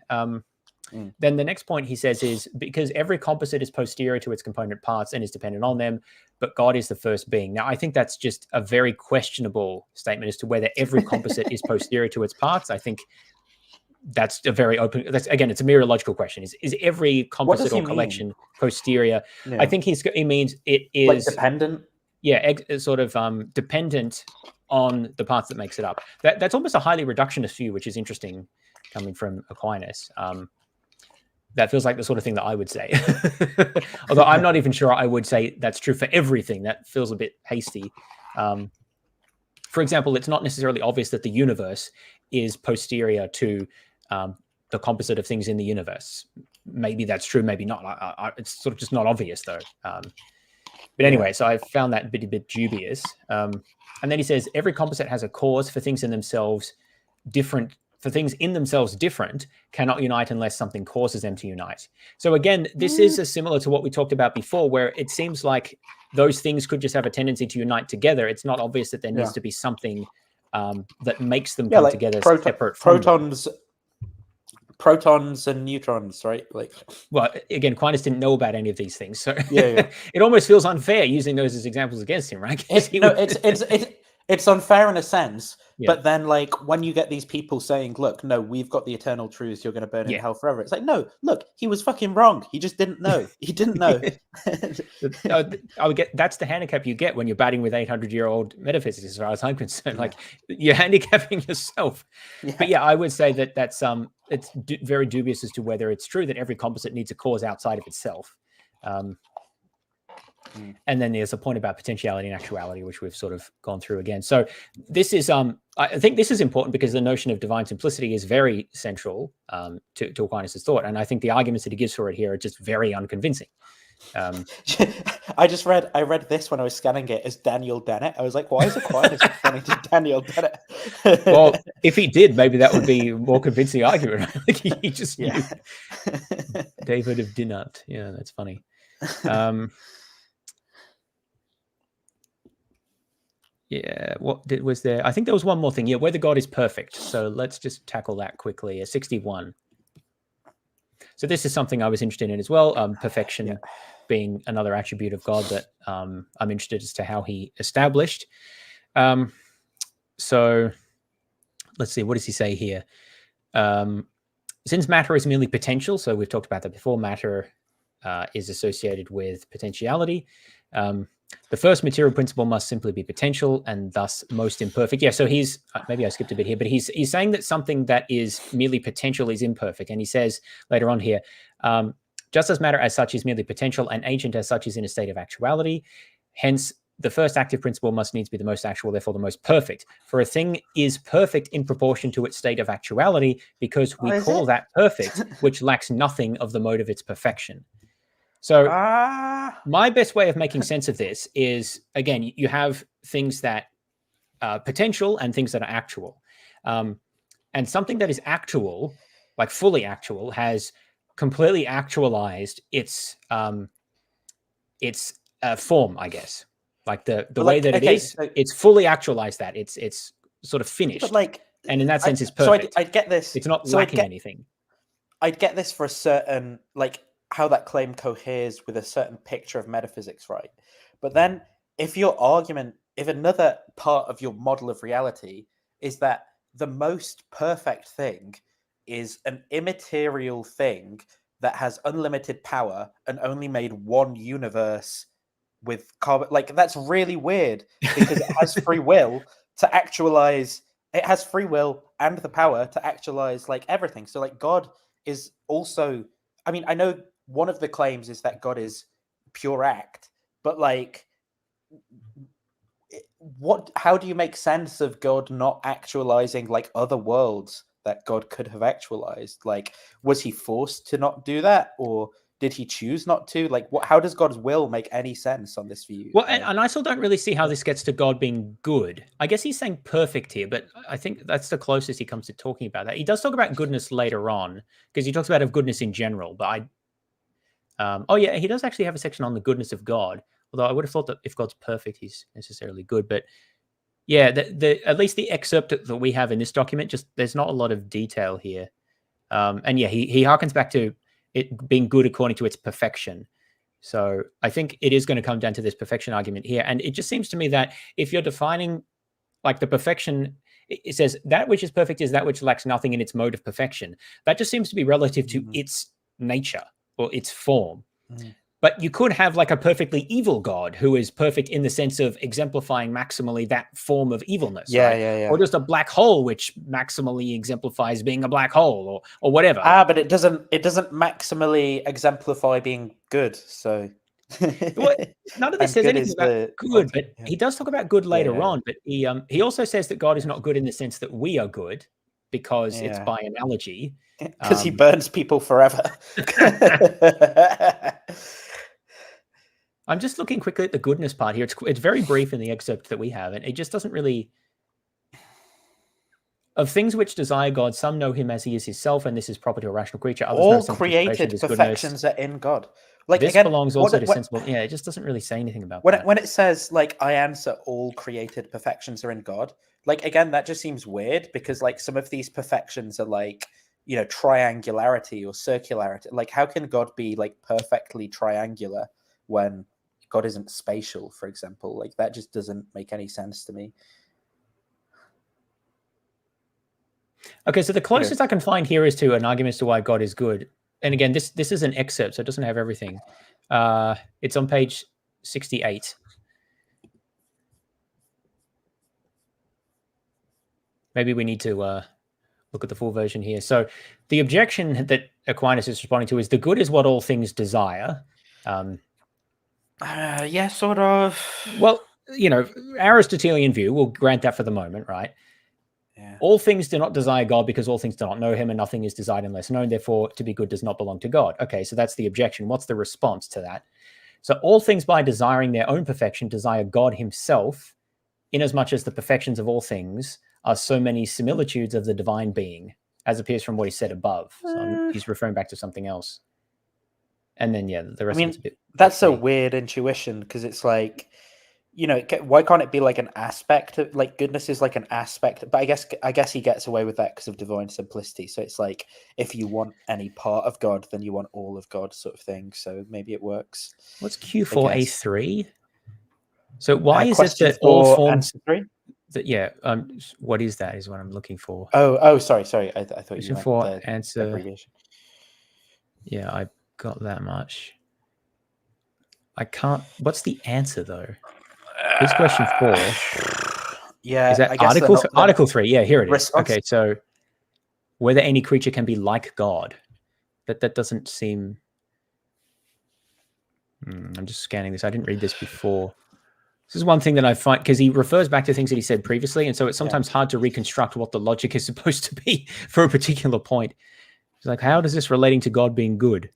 Then the next point he says is, because every composite is posterior to its component parts and is dependent on them, but God is the first being. Now, I think that's just a very questionable statement as to whether every composite is posterior to its parts. I think that's a very open, again, it's a mereological question. Is every composite or collection posterior? Yeah. I think he means it is like dependent. Yeah, sort of dependent on the parts that makes it up. That's almost a highly reductionist view, which is interesting coming from Aquinas. That feels like the sort of thing that I would say. Although I'm not even sure I would say that's true for everything. That feels a bit hasty. For example, it's not necessarily obvious that the universe is posterior to the composite of things in the universe. Maybe that's true, maybe not. It's sort of just not obvious, though. But anyway, so I found that a bit dubious. And then he says, every composite has a cause. For things in themselves different cannot unite unless something causes them to unite. So again, this is similar to what we talked about before, where it seems like those things could just have a tendency to unite together. It's not obvious that there needs to be something that makes them come together separate from protons and neutrons, right? Like, well, again, Aquinas didn't know about any of these things, so it almost feels unfair using those as examples against him, right? it's unfair in a sense. Yeah. But then, like, when you get these people saying, look, no, we've got the eternal truths, you're going to burn in Yeah. hell forever. It's like, no, look, he was fucking wrong. He just didn't know. He didn't know. I would get that's the handicap you get when you're batting with 800-year-old metaphysics, as far as I'm concerned. Like, you're handicapping yourself. But yeah, I would say that that's it's very dubious as to whether it's true that every composite needs a cause outside of itself. And then there's a point about potentiality and actuality, which we've sort of gone through again. So this is, I think this is important because the notion of divine simplicity is very central to Aquinas' thought. And I think the arguments that he gives for it here are just very unconvincing. I read this when I was scanning it as Daniel Dennett. I was like, why is Aquinas referring to Daniel Dennett? Well, if he did, maybe that would be a more convincing argument. Like he just knew David of Dinant. Yeah, that's funny. Yeah, was there? I think there was one more thing. Yeah, whether God is perfect. So let's just tackle that quickly. 61. So this is something I was interested in as well. Perfection being another attribute of God that I'm interested as to how he established. So let's see. What does he say here? Since matter is merely potential, so we've talked about that before, matter is associated with potentiality. The first material principle must simply be potential and thus most imperfect. Yeah, so he's, maybe I skipped a bit here, but he's saying that something that is merely potential is imperfect. And he says later on here, just as matter as such is merely potential and agent as such is in a state of actuality, hence the first active principle must needs be the most actual, therefore the most perfect. For a thing is perfect in proportion to its state of actuality because we call that perfect, which lacks nothing of the mode of its perfection. So my best way of making sense of this is, again, you have things that potential and things that are actual. And something that is actual, like fully actual, has completely actualized its form, I guess. Like the way that it is, so it's fully actualized that. It's sort of finished. But like, and in that sense, it's perfect. So I'd get this. It's not lacking anything. I'd get this for a certain, like, how that claim coheres with a certain picture of metaphysics, right? But then if another part of your model of reality is that the most perfect thing is an immaterial thing that has unlimited power and only made one universe with carbon, like, that's really weird because it has free will to actualize, it has free will and the power to actualize like everything. So like God is also, I mean, I know one of the claims is that God is pure act, but like, how do you make sense of God not actualizing like other worlds that God could have actualized? Like, was he forced to not do that, or did he choose not to? Like, how does God's will make any sense on this view? Well, and I still don't really see how this gets to God being good. I guess he's saying perfect here, but I think that's the closest he comes to talking about that. He does talk about goodness later on, because he talks about goodness in general, but oh yeah, he does actually have a section on the goodness of God. Although I would have thought that if God's perfect, he's necessarily good. But yeah, at least the excerpt that we have in this document, just there's not a lot of detail here. And yeah, he harkens back to it being good according to its perfection. So I think it is going to come down to this perfection argument here. And it just seems to me that if you're defining like the perfection, it says that which is perfect is that which lacks nothing in its mode of perfection. That just seems to be relative to its nature or its form. But you could have like a perfectly evil God who is perfect in the sense of exemplifying maximally that form of evilness. Yeah. Or just a black hole, which maximally exemplifies being a black hole or whatever. But it doesn't maximally exemplify being good. So well, none of this says anything about good, but he does talk about good later on. But he also says that God is not good in the sense that we are good, because it's by analogy. Because he burns people forever. I'm just looking quickly at the goodness part here. It's very brief in the excerpt that we have, and it just doesn't really... Of things which desire God, some know him as he is himself, and this is proper to a rational creature. Others all know created perfections are in God. Like, this again, belongs also to sensible... Yeah, it just doesn't really say anything about that. When it says, like, I answer all created perfections are in God, like, again, that just seems weird, because, like, some of these perfections are, like, you know, triangularity or circularity. Like, how can God be, like, perfectly triangular when God isn't spatial, for example? Like, that just doesn't make any sense to me. Okay, so the closest I can find here is to an argument as to why God is good. And again, this is an excerpt, so it doesn't have everything. It's on page 68. Maybe we need to look at the full version here. So the objection that Aquinas is responding to is the good is what all things desire. Yeah, sort of. Well, you know, Aristotelian view, we'll grant that for the moment, right? Yeah. All things do not desire God because all things do not know him, and nothing is desired unless known. Therefore, to be good does not belong to God. Okay, so that's the objection. What's the response to that? So all things by desiring their own perfection desire God himself, inasmuch as the perfections of all things are so many similitudes of the divine being, as appears from what he said above. So he's referring back to something else. And then, yeah, the rest of it's a bit... That's a weird intuition, because it's like, you know, why can't it be like an aspect of, like, goodness is like an aspect, but I guess he gets away with that because of divine simplicity. So it's like, if you want any part of God, then you want all of God, sort of thing. So maybe it works. What's Q4A3? So why is it that all all forms... That, yeah, what is that is what I'm looking for. Oh, sorry. I thought you meant for answer. Abbreviation. Yeah, I got that much. I can't... What's the answer, though? Here's question 4. Yeah, is that I guess Article 3? Yeah, here it is. Response. Okay, so whether any creature can be like God, that doesn't seem... I'm just scanning this. I didn't read this before. This is one thing that I find, because he refers back to things that he said previously, and so it's sometimes hard to reconstruct what the logic is supposed to be for a particular point. It's like, how does this relating to God being good?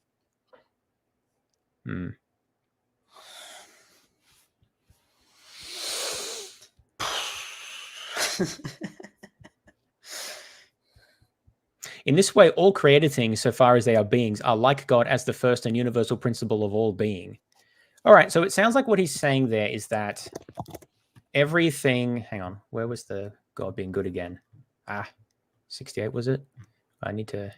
In this way, all created things, so far as they are beings, are like God as the first and universal principle of all being. All right, so it sounds like what he's saying there is that everything... Hang on, where was the God being good again? 68 was it? I need to...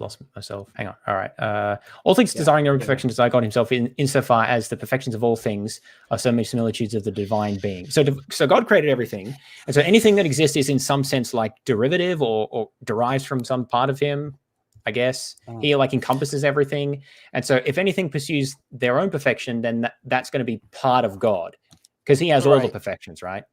Lost myself. Hang on. All right. All things desiring their own perfection desire God himself insofar as the perfections of all things are so many similitudes of the divine being. So God created everything. And so anything that exists is in some sense like derivative or derives from some part of him, I guess. He like encompasses everything. And so if anything pursues their own perfection, then that's going to be part of God because he has all the perfections, right?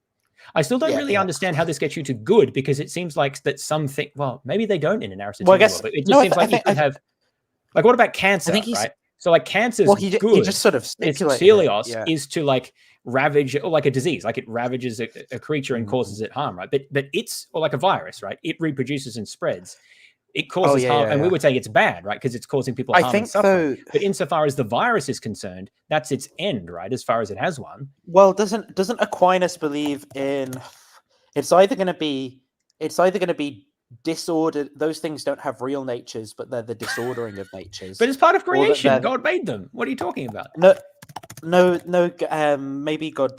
I still don't really understand how this gets you to good, because it seems like that something... Well, maybe they don't in an Aristotelian world, but it just seems like you could have... Like, what about cancer, right? So, like, cancer's good. He just sort of speculated. Teleos is to, like, ravage... Or like a disease. Like, it ravages a creature and causes it harm, right? But it's... Or like a virus, right? It reproduces and spreads. It causes harm, and we would say it's bad, right? Because it's causing people harm and suffering. But insofar as the virus is concerned, that's its end, right? As far as it has one. Well, doesn't Aquinas believe in it's either going to be disordered? Those things don't have real natures, but they're the disordering of natures. But it's part of creation. God made them. What are you talking about? No. Maybe God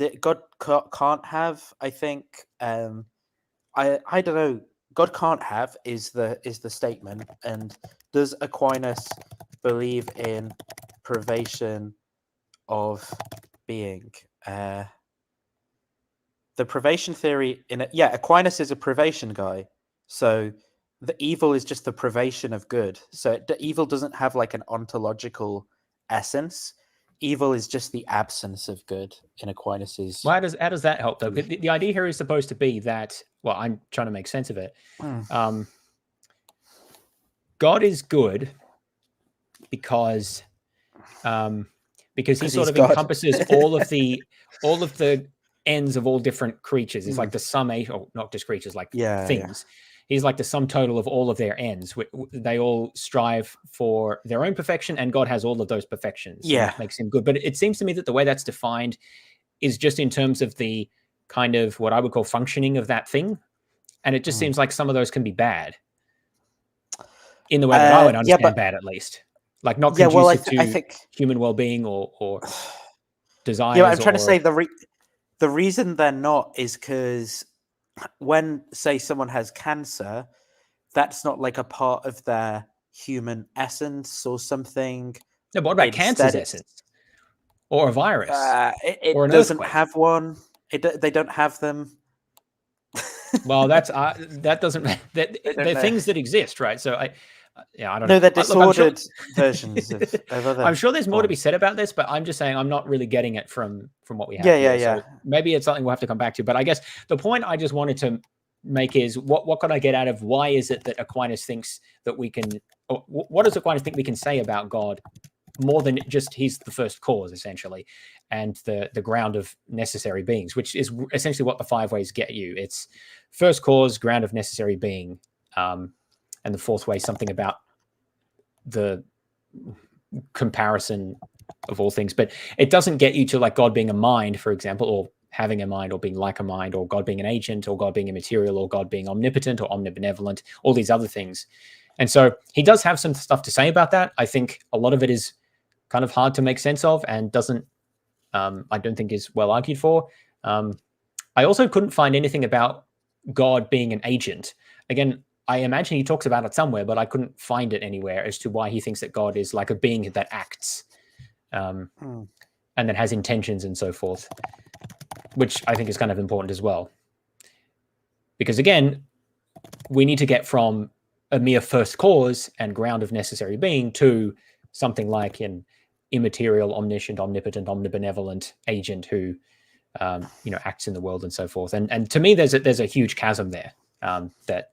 can't have. I think. I don't know. God can't have is the statement. And does Aquinas believe in privation of being? The privation theory Aquinas is a privation guy. So the evil is just the privation of good. So the evil doesn't have like an ontological essence. Evil is just the absence of good in Aquinas's... Well, how does that help, though? The idea here is supposed to be that... Well, I'm trying to make sense of it. God is good because he sort of encompasses all of the ends of all different creatures. It's like the sum, or not just creatures, like things. Yeah. He's like the sum total of all of their ends. They all strive for their own perfection, and God has all of those perfections. Yeah. That makes him good. But it seems to me that the way that's defined is just in terms of the kind of what I would call functioning of that thing. And it just seems like some of those can be bad in the way that I would understand bad, at least. Like not conducive to human well-being or desires. Yeah, I'm trying to say the reason they're not is because when, say, someone has cancer, that's not like a part of their human essence or something. No, but what about cancer's essence? Or a virus? It doesn't have one. They don't have them. Well, that doesn't that they're things that exist, right? So I don't No, know. they're Look, I'm sure- disordered versions of other. I'm sure there's more to be forms. said about this, but I'm just saying I'm not really getting it from what we have Yeah, here. yeah. So maybe it's something we'll have to come back to. But I guess the point I just wanted to make is what can I get out of why is it that Aquinas thinks that we can, or what does Aquinas think we can say about God more than just he's the first cause essentially, and the ground of necessary beings, which is essentially what the 5 ways get you. It's first cause, ground of necessary being, and the 4th way something about the comparison of all things, but it doesn't get you to like God being a mind, for example, or having a mind, or being like a mind, or God being an agent, or God being immaterial, or God being omnipotent or omnibenevolent, all these other things. And so he does have some stuff to say about that. I think a lot of it is kind of hard to make sense of and doesn't, I don't think is well argued for. I also couldn't find anything about God being an agent. Again, I imagine he talks about it somewhere, but I couldn't find it anywhere as to why he thinks that God is like a being that acts and that has intentions and so forth, which I think is kind of important as well. Because again, we need to get from a mere first cause and ground of necessary being to something like an immaterial, omniscient, omnipotent, omnibenevolent agent who acts in the world and so forth. And to me, there's a huge chasm there that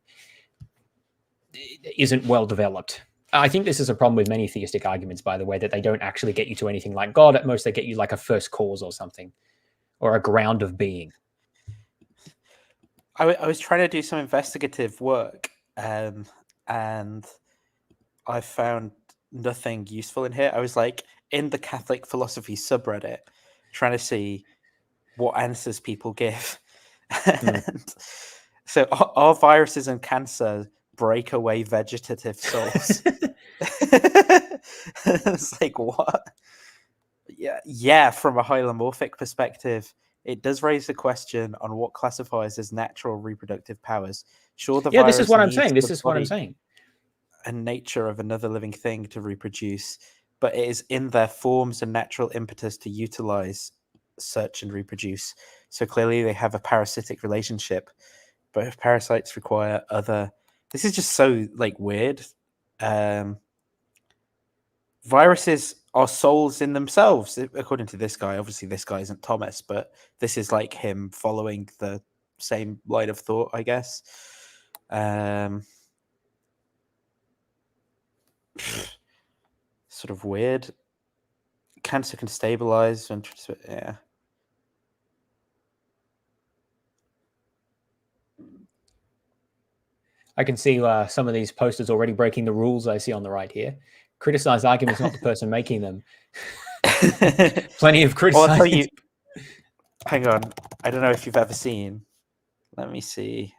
isn't well developed. I think this is a problem with many theistic arguments, by the way, that they don't actually get you to anything like God. At most, they get you like a first cause or something, or a ground of being. I was trying to do some investigative work, and I found nothing useful in here. I was like in the Catholic philosophy subreddit, trying to see what answers people give. And so, are viruses and cancer breakaway vegetative souls? It's like, what? Yeah. From a hylomorphic perspective, it does raise the question on what classifies as natural reproductive powers. Sure, the this is what I'm saying. needs This the is what I'm body saying. and nature of another living thing to reproduce, but it is in their forms and natural impetus to utilize such and reproduce. So clearly they have a parasitic relationship, but if parasites require other, this is just so like weird. Viruses are souls in themselves, according to this guy. Obviously this guy isn't Thomas, but this is like him following the same line of thought, I guess. Sort of weird. Cancer can stabilize and yeah. I can see some of these posters already breaking the rules I see on the right here. Criticize arguments, not the person making them. Plenty of criticizing. Well, I'll tell you. Hang on. I don't know if you've ever seen. Let me see.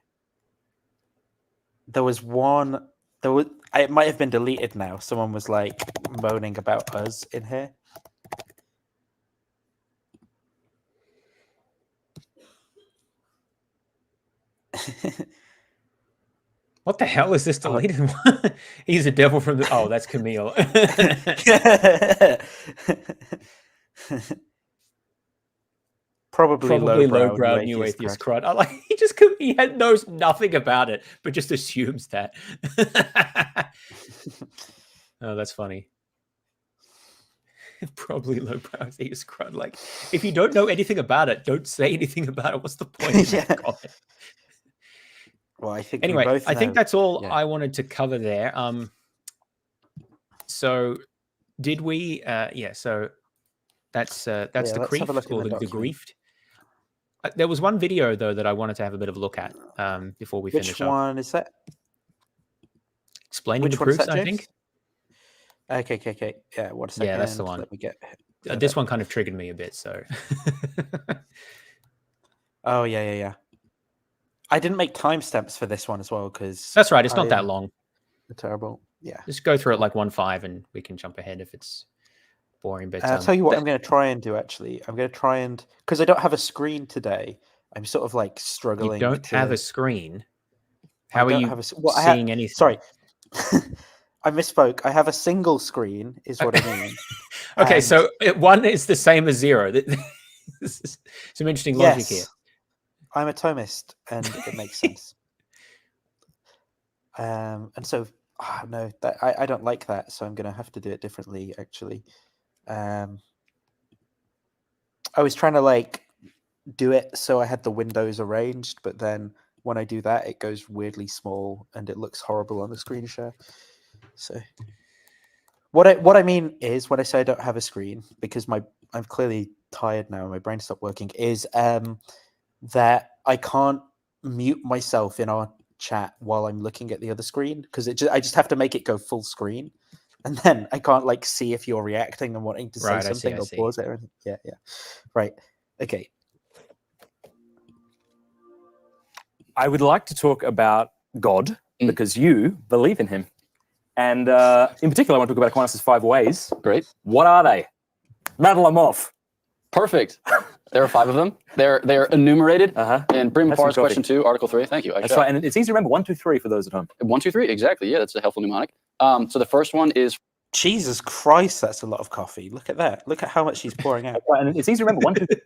There was one. It might have been deleted now. Someone was like moaning about us in here. What the hell is this deleted? He's a devil from the... Oh, that's Camille. Probably lowbrow new atheist crud. I like he knows nothing about it, but just assumes that. Oh, that's funny. Probably lowbrow atheist crud. Like, if you don't know anything about it, don't say anything about it. What's the point? Yeah. Well, I think anyway, I think that's all I wanted to cover there. So did we? So that's the Kreeft or the Kreeft. There was one video though that I wanted to have a bit of a look at before we finish up. Which one is that? Explaining the proofs, I think. Okay. Yeah, 1 second. Yeah, that's the one. Let me get. This one kind of triggered me a bit. So. Oh yeah. I didn't make timestamps for this one as well because that's right. It's not that long. Terrible. Yeah. Just go through it like 1.5, and we can jump ahead if it's boring. But I'll tell you what I'm going to try and do. Actually, I'm going to try and because I don't have a screen today. I'm sort of like struggling. You don't have a screen. How are you seeing anything? Sorry, I misspoke. I have a single screen, is what I mean. Okay, so 1 is the same as 0. Some interesting logic here. I'm a Thomist, and it makes sense. And so, no, that I don't like that, so I'm going to have to do it differently, actually. I was trying to, like, do it so I had the windows arranged, but then when I do that, it goes weirdly small, and it looks horrible on the screen share. So... What I mean is, when I say I don't have a screen, because I'm clearly tired now and my brain stopped working, is that I can't mute myself in our chat while I'm looking at the other screen, because I just have to make it go full screen, and then I can't like see if you're reacting and wanting to say something or pause it or anything. Yeah. Right. Okay. I would like to talk about God because you believe in him. And in particular, I want to talk about Aquinas' 5 ways. Great. What are they? Rattle them off. Perfect. There are 5 of them. They're enumerated. And Brim Parr's coffee. question 2, Article 3. Thank you. That's right. And it's easy to remember. 1, 2, 3 for those at home. 1, 2, 3. Exactly. Yeah, that's a helpful mnemonic. So the first one is... Jesus Christ, that's a lot of coffee. Look at that. Look at how much she's pouring out. Right, and it's easy to remember. 1, 2, 3.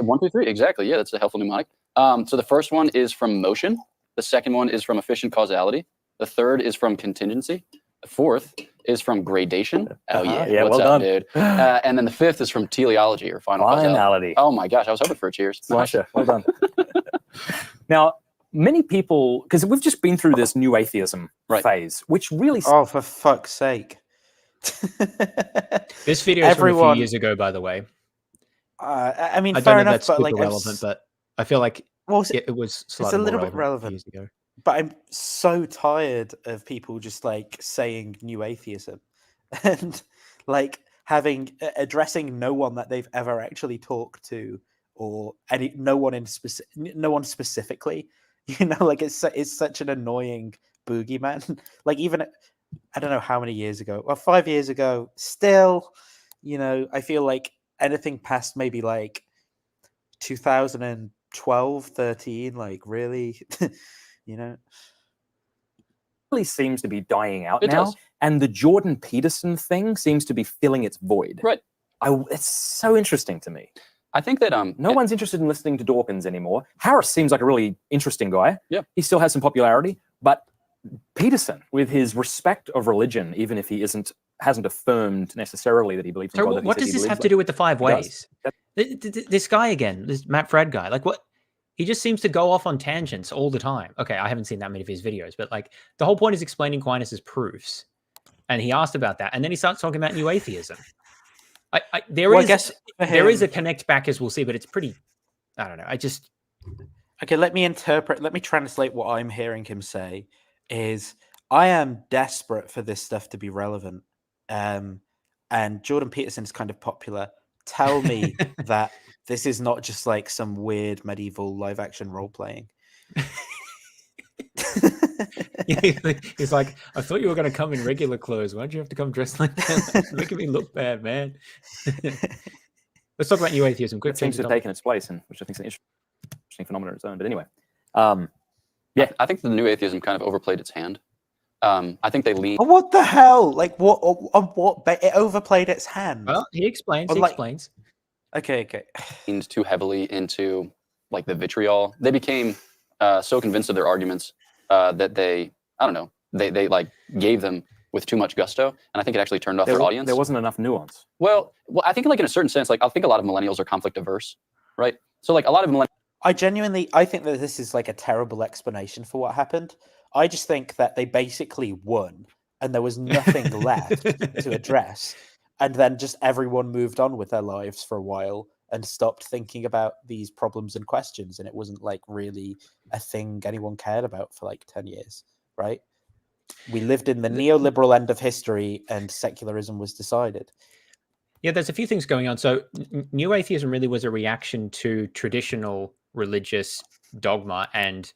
1, 2, 3. Exactly. Yeah, that's a helpful mnemonic. So the first one is from motion. The second one is from efficient causality. The third is from contingency. The fourth is from gradation. Oh yeah, what's well up, done, dude? And then the fifth is from teleology or final causality. Oh my gosh, I was hoping for a cheers. Smasher, well done. Now, many people, because we've just been through this new atheism phase, which really... Oh, for fuck's sake. This video is from a few years ago, by the way. I mean, I fair don't know enough, if that's but super like relevant, but I feel like it was slightly it's a little more bit relevant. years ago. But I'm so tired of people just like saying new atheism and like addressing no one that they've ever actually talked to, or no one specifically. You know, like it's such an annoying boogeyman. Like even I don't know how many years ago. Well, 5 years ago, still, you know, I feel like anything past maybe like 2012, 13, like really. You know, really seems to be dying out It now, does. and the Jordan Peterson thing seems to be filling its void. Right. It's so interesting to me. I think that no one's interested in listening to Dawkins anymore. Harris seems like a really interesting guy. Yeah, he still has some popularity, but Peterson, with his respect of religion, even if he hasn't affirmed necessarily that he believes in God. So what does this have to do with the 5 ways? This guy again, this Matt Fradd guy, like what? He just seems to go off on tangents all the time. Okay, I haven't seen that many of his videos, but like the whole point is explaining Aquinas' proofs. And he asked about that. And then he starts talking about new atheism. There is a connect back, as we'll see, but it's pretty, I don't know. Okay, let me translate what I'm hearing him say is I am desperate for this stuff to be relevant. And Jordan Peterson is kind of popular. Tell me that this is not just like some weird medieval live action role playing. He's like, I thought you were going to come in regular clothes. Why'd you have to come dressed like that? It's making me look bad, man. Let's talk about new atheism. It seems to have taken its place, which I think is an interesting phenomenon of its own. But anyway, yeah, I think the new atheism kind of overplayed its hand. I think they lean. Oh, what the hell? Like what? It overplayed its hand. Well, he explains. Okay. Leaned too heavily into like the vitriol. They became so convinced of their arguments that they like gave them with too much gusto, and I think it actually turned off their audience. There wasn't enough nuance. Well, I think like in a certain sense, like I think a lot of millennials are conflict averse, right? So like a lot of millennials. I think that this is like a terrible explanation for what happened. I just think that they basically won, and there was nothing left to address. And then just everyone moved on with their lives for a while and stopped thinking about these problems and questions. And it wasn't like really a thing anyone cared about for like 10 years, right? We lived in the neoliberal end of history and secularism was decided. Yeah, there's a few things going on. So new atheism really was a reaction to traditional religious dogma and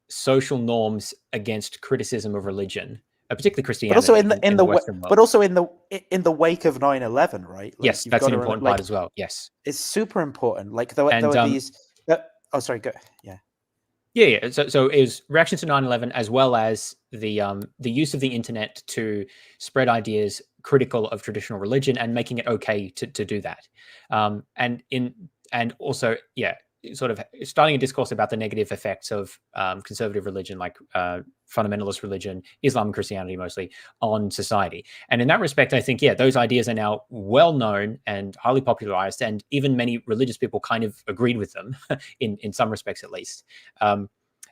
social norms against criticism of religion. Particularly Christianity, but also in the wake of 9/11, right? Like, yes, that's an important part as well. Yes, it's super important. Like there were these. Oh, sorry. Go. Yeah. Yeah. So it was reaction to 9/11, as well as the use of the internet to spread ideas critical of traditional religion and making it okay to do that. And also, sort of starting a discourse about the negative effects of conservative religion, like fundamentalist religion, Islam and Christianity mostly, on society. And in that respect, I think, yeah, those ideas are now well known and highly popularized, and even many religious people kind of agreed with them in some respects, at least.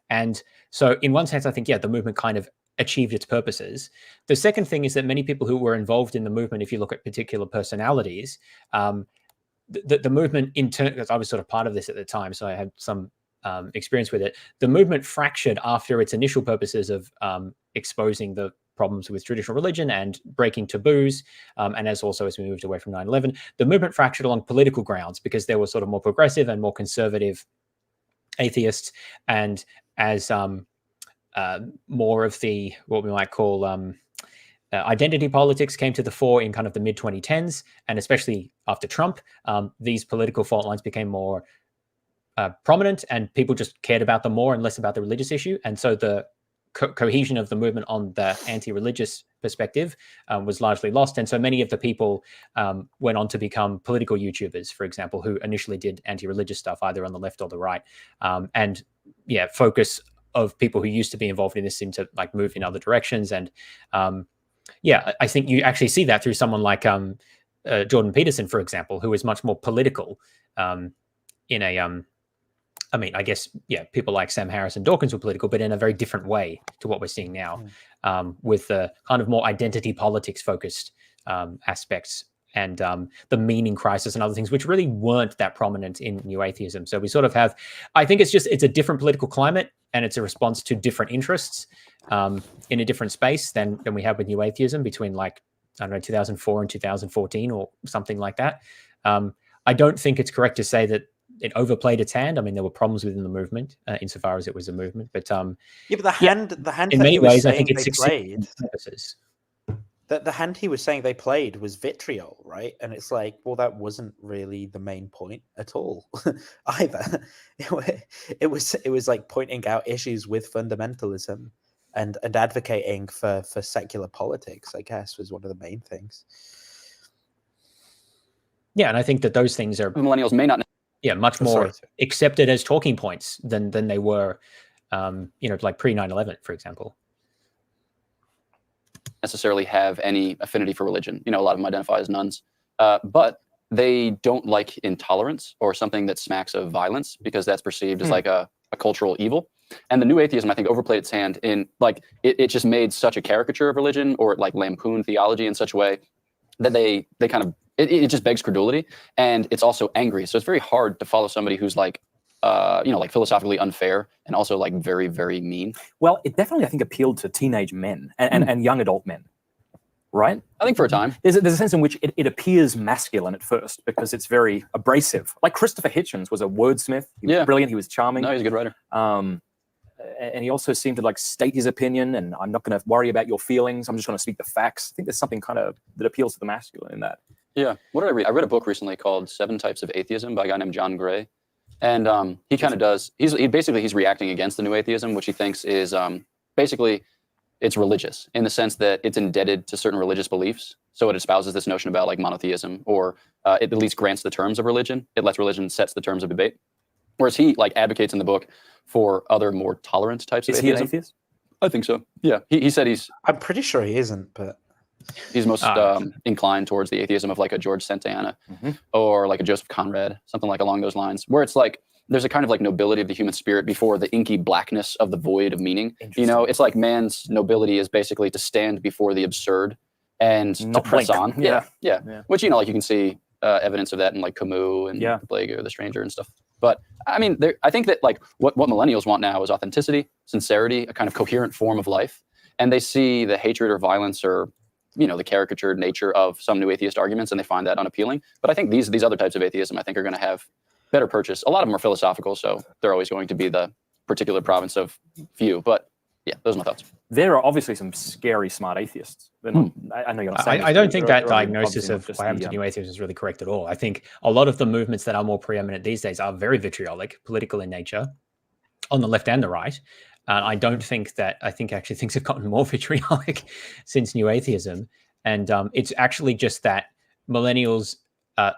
And so in one sense, I think, yeah, the movement kind of achieved its purposes. The second thing is that many people who were involved in the movement, if you look at particular personalities, the movement in turn, because I was sort of part of this at the time, so I had some experience with it. The movement fractured after its initial purposes of exposing the problems with traditional religion and breaking taboos, and as we moved away from 9/11, the movement fractured along political grounds because there were sort of more progressive and more conservative atheists, and as more of the what we might call identity politics came to the fore in kind of the mid-2010s, and especially after Trump, these political fault lines became more prominent, and people just cared about them more and less about the religious issue. And so the cohesion of the movement on the anti-religious perspective was largely lost. And so many of the people went on to become political YouTubers, for example, who initially did anti-religious stuff either on the left or the right. And yeah, focus of people who used to be involved in this seemed to like move in other directions. And yeah, I think you actually see that through someone like Jordan Peterson, for example, who is much more political in a, I mean, I guess, yeah, people like Sam Harris and Dawkins were political, but in a very different way to what we're seeing now, with the kind of more identity politics focused aspects and the meaning crisis and other things, which really weren't that prominent in New Atheism. So we sort of have, I think it's a different political climate, and it's a response to different interests in a different space than we have with New Atheism between, like, I don't know, 2004 and 2014 or something like that. I don't think it's correct to say that it overplayed its hand. I mean, there were problems within the movement insofar as it was a movement, but yeah, but the hand in that many he was ways, I saying think it they succeeded. the hand he was saying they played was vitriol, right? And it's like, well, that wasn't really the main point at all either. It was like pointing out issues with fundamentalism and advocating for secular politics, I guess, was one of the main things. Yeah, and I think that those things are Millennials may not. Yeah, much more accepted as talking points than they were, like pre 9/11, for example. Necessarily have any affinity for religion. A lot of them identify as nuns, but they don't like intolerance or something that smacks of violence, because that's perceived as like a cultural evil. And the New Atheism, I think, overplayed its hand in, like, it just made such a caricature of religion, or like lampooned theology in such a way that they kind of, it just begs credulity, and it's also angry. So it's very hard to follow somebody who's like, like philosophically unfair and also like very, very mean. Well, it definitely, I think, appealed to teenage men and young adult men, right? I think for a time. There's a sense in which it appears masculine at first because it's very abrasive. Like Christopher Hitchens was a wordsmith. He was brilliant. He was charming. No, he's a good writer. And he also seemed to like state his opinion, and I'm not going to worry about your feelings. I'm just going to speak the facts. I think there's something kind of that appeals to the masculine in that. Yeah. What did I read? I read a book recently called 7 Types of Atheism by a guy named John Gray. And he kind of does, he's reacting against the New Atheism, which he thinks is basically, it's religious in the sense that it's indebted to certain religious beliefs. So it espouses this notion about like monotheism, or it at least grants the terms of religion. It lets religion sets the terms of debate. Whereas he like advocates in the book for other more tolerant types of atheism. Is he an atheist? I think so. Yeah. He said I'm pretty sure he isn't, but he's most inclined towards the atheism of like a George Santayana or like a Joseph Conrad, something like along those lines, where it's like there's a kind of like nobility of the human spirit before the inky blackness of the void of meaning. It's like man's nobility is basically to stand before the absurd and not to press blink. on. Yeah. Which, like you can see evidence of that in like Camus and The Plague or The Stranger and stuff. But I mean, I think that like what millennials want now is authenticity, sincerity, a kind of coherent form of life. And they see the hatred or violence or, the caricatured nature of some new atheist arguments, and they find that unappealing. But I think these other types of atheism, I think, are going to have better purchase. A lot of them are philosophical, so they're always going to be the particular province of view. But yeah, those are my thoughts. There are obviously some scary smart atheists. I know you're not saying I don't think that diagnosis of what happens to New Atheism is really correct at all. I think a lot of the movements that are more preeminent these days are very vitriolic, political in nature, on the left and the right. I think actually things have gotten more vitriolic since New Atheism. And it's actually just that millennials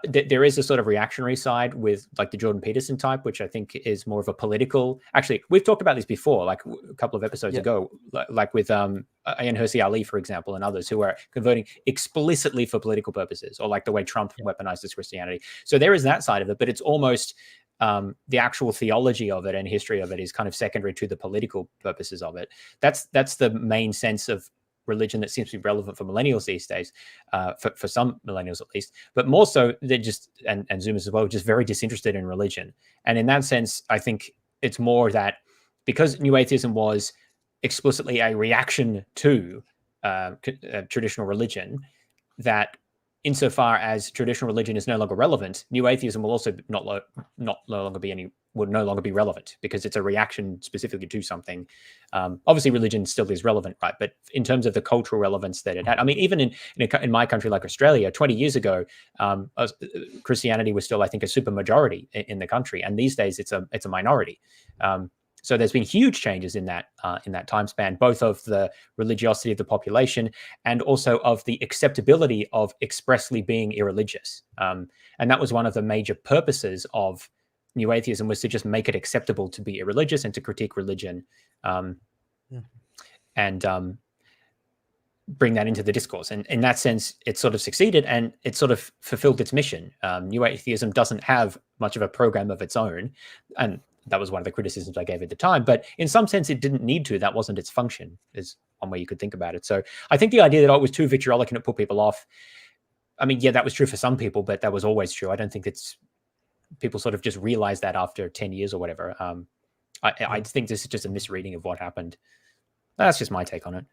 there is a sort of reactionary side with like the Jordan Peterson type, which I think is more of a political. Actually, we've talked about this before, like a couple of episodes ago, like with Ayan Hirsi Ali, for example, and others who are converting explicitly for political purposes, or like the way Trump weaponizes Christianity. So there is that side of it, but it's almost the actual theology of it and history of it is kind of secondary to the political purposes of it. That's the main sense of religion that seems to be relevant for millennials these days, for some millennials at least, but more so they're just, and Zoomers as well, just very disinterested in religion. And in that sense, I think it's more that because New Atheism was explicitly a reaction to traditional religion, that insofar as traditional religion is no longer relevant, New Atheism will also no longer be relevant because it's a reaction specifically to something. Obviously, religion still is relevant, right? But in terms of the cultural relevance that it had, I mean, even in my country like Australia, 20 years ago, Christianity was still, I think, a super majority in the country, and these days it's a minority. So there's been huge changes in that time span, both of the religiosity of the population and also of the acceptability of expressly being irreligious. And that was one of the major purposes of New Atheism, was to just make it acceptable to be irreligious and to critique religion, and bring that into the discourse. And in that sense, it sort of succeeded and it sort of fulfilled its mission. New Atheism doesn't have much of a program of its own, and that was one of the criticisms I gave at the time. But in some sense, it didn't need to. That wasn't its function, is one way you could think about it. So I think the idea that it was too vitriolic and it put people off, I mean, yeah, that was true for some people, but that was always true. I don't think people sort of just realized that after 10 years or whatever. I think this is just a misreading of what happened. That's just my take on it.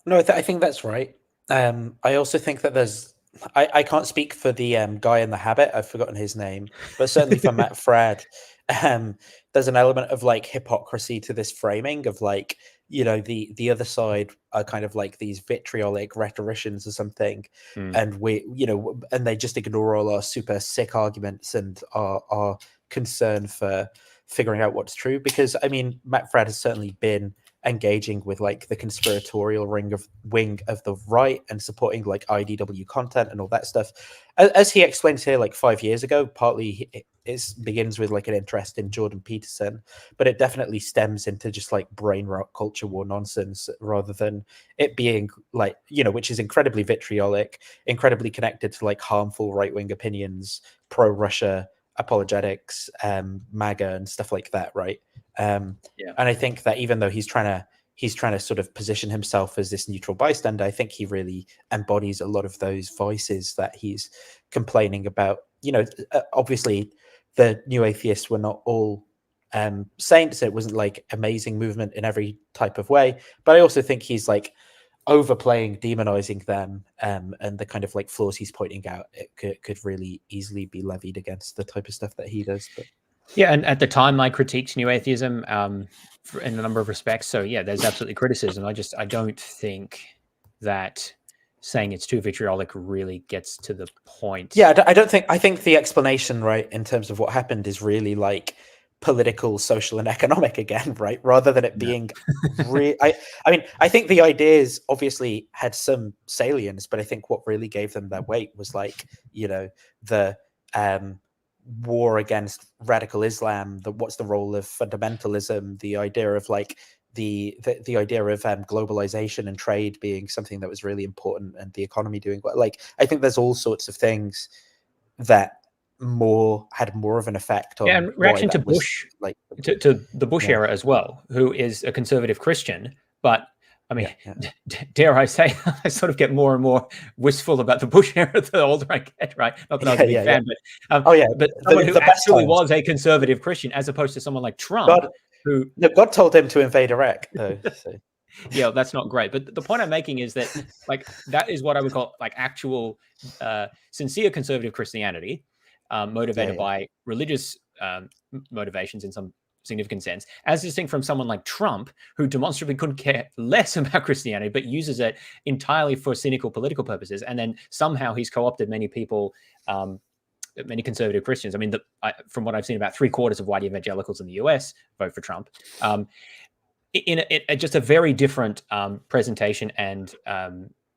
No, I think that's right. I also think that I can't speak for the guy in The Habit. I've forgotten his name, but certainly for Matt Fradd, there's an element of like hypocrisy to this framing of like, you know, the other side are kind of like these vitriolic rhetoricians or something, and and they just ignore all our super sick arguments and our concern for figuring out what's true. Because I mean, Matt Fradd has certainly been engaging with like the conspiratorial wing of the right and supporting like IDW content and all that stuff. As he explains here, like 5 years ago, partly it begins with like an interest in Jordan Peterson, but it definitely stems into just like brain rot culture war nonsense rather than it being like, you know, which is incredibly vitriolic, incredibly connected to like harmful right-wing opinions, pro-Russia, apologetics, MAGA and stuff like that, right? And I think that even though he's trying to sort of position himself as this neutral bystander, I think he really embodies a lot of those voices that he's complaining about. You know, obviously the New Atheists were not all saints. It wasn't like amazing movement in every type of way, but I also think he's like overplaying, demonizing them, and the kind of like flaws he's pointing out, it could really easily be levied against the type of stuff that he does. But yeah, and at the time I critiqued New Atheism in a number of respects. So yeah, there's absolutely criticism. I don't think that saying it's too vitriolic really gets to the point. Yeah, I think the explanation, right, in terms of what happened is really like political, social, and economic again, right? Rather than it being I mean, I think the ideas obviously had some salience, but I think what really gave them their weight was like, you know, the war against radical Islam, what's the role of fundamentalism, the idea of like the idea of globalization and trade being something that was really important, and the economy doing well. Like, I think there's all sorts of things that had more of an effect on and reaction to Bush, like to the Bush era as well, who is a conservative Christian, but I mean, dare I say, I sort of get more and more wistful about the Bush era the older I get, right? Not that I was a big fan, but but someone who actually was a conservative Christian, as opposed to someone like Trump, God told him to invade Iraq, though. So. Yeah, that's not great. But the point I'm making is that, like, that is what I would call like actual, sincere conservative Christianity, motivated by religious motivations in some significant sense, as distinct from someone like Trump, who demonstrably couldn't care less about Christianity, but uses it entirely for cynical political purposes. And then somehow he's co-opted many people, many conservative Christians. I mean, from what I've seen, about 3/4 of white evangelicals in the US vote for Trump. In just a very different presentation and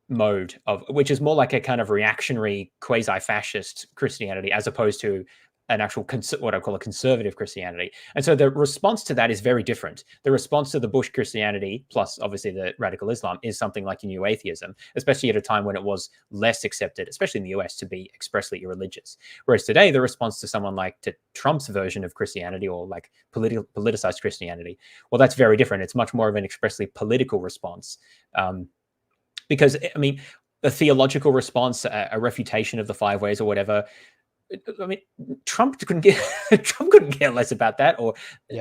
mode of, which is more like a kind of reactionary quasi-fascist Christianity as opposed to an actual what I call a conservative Christianity. And so the response to that is very different. The response to the Bush Christianity, plus obviously the radical Islam, is something like new atheism, especially at a time when it was less accepted, especially in the US, to be expressly irreligious. Whereas today, the response to someone like to Trump's version of Christianity, or like politicized Christianity, well, that's very different. It's much more of an expressly political response. Because, I mean, a theological response, a refutation of the five ways or whatever, I mean, Trump couldn't care less about that,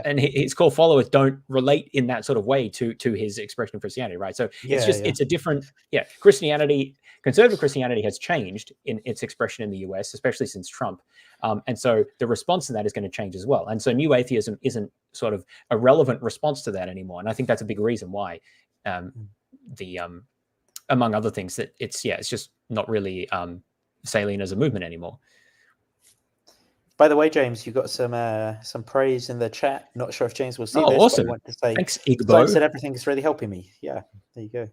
and his core followers don't relate in that sort of way to his expression of Christianity, right? So it's a different, Christianity, conservative Christianity has changed in its expression in the US, especially since Trump, and so the response to that is going to change as well. And so new atheism isn't sort of a relevant response to that anymore, and I think that's a big reason why among other things, that it's just not really salient as a movement anymore. By the way, James, you got some praise in the chat. Not sure if James will see this. Awesome. But I want to say, thanks, Igbo. Said everything is really helping me. Yeah, there you go.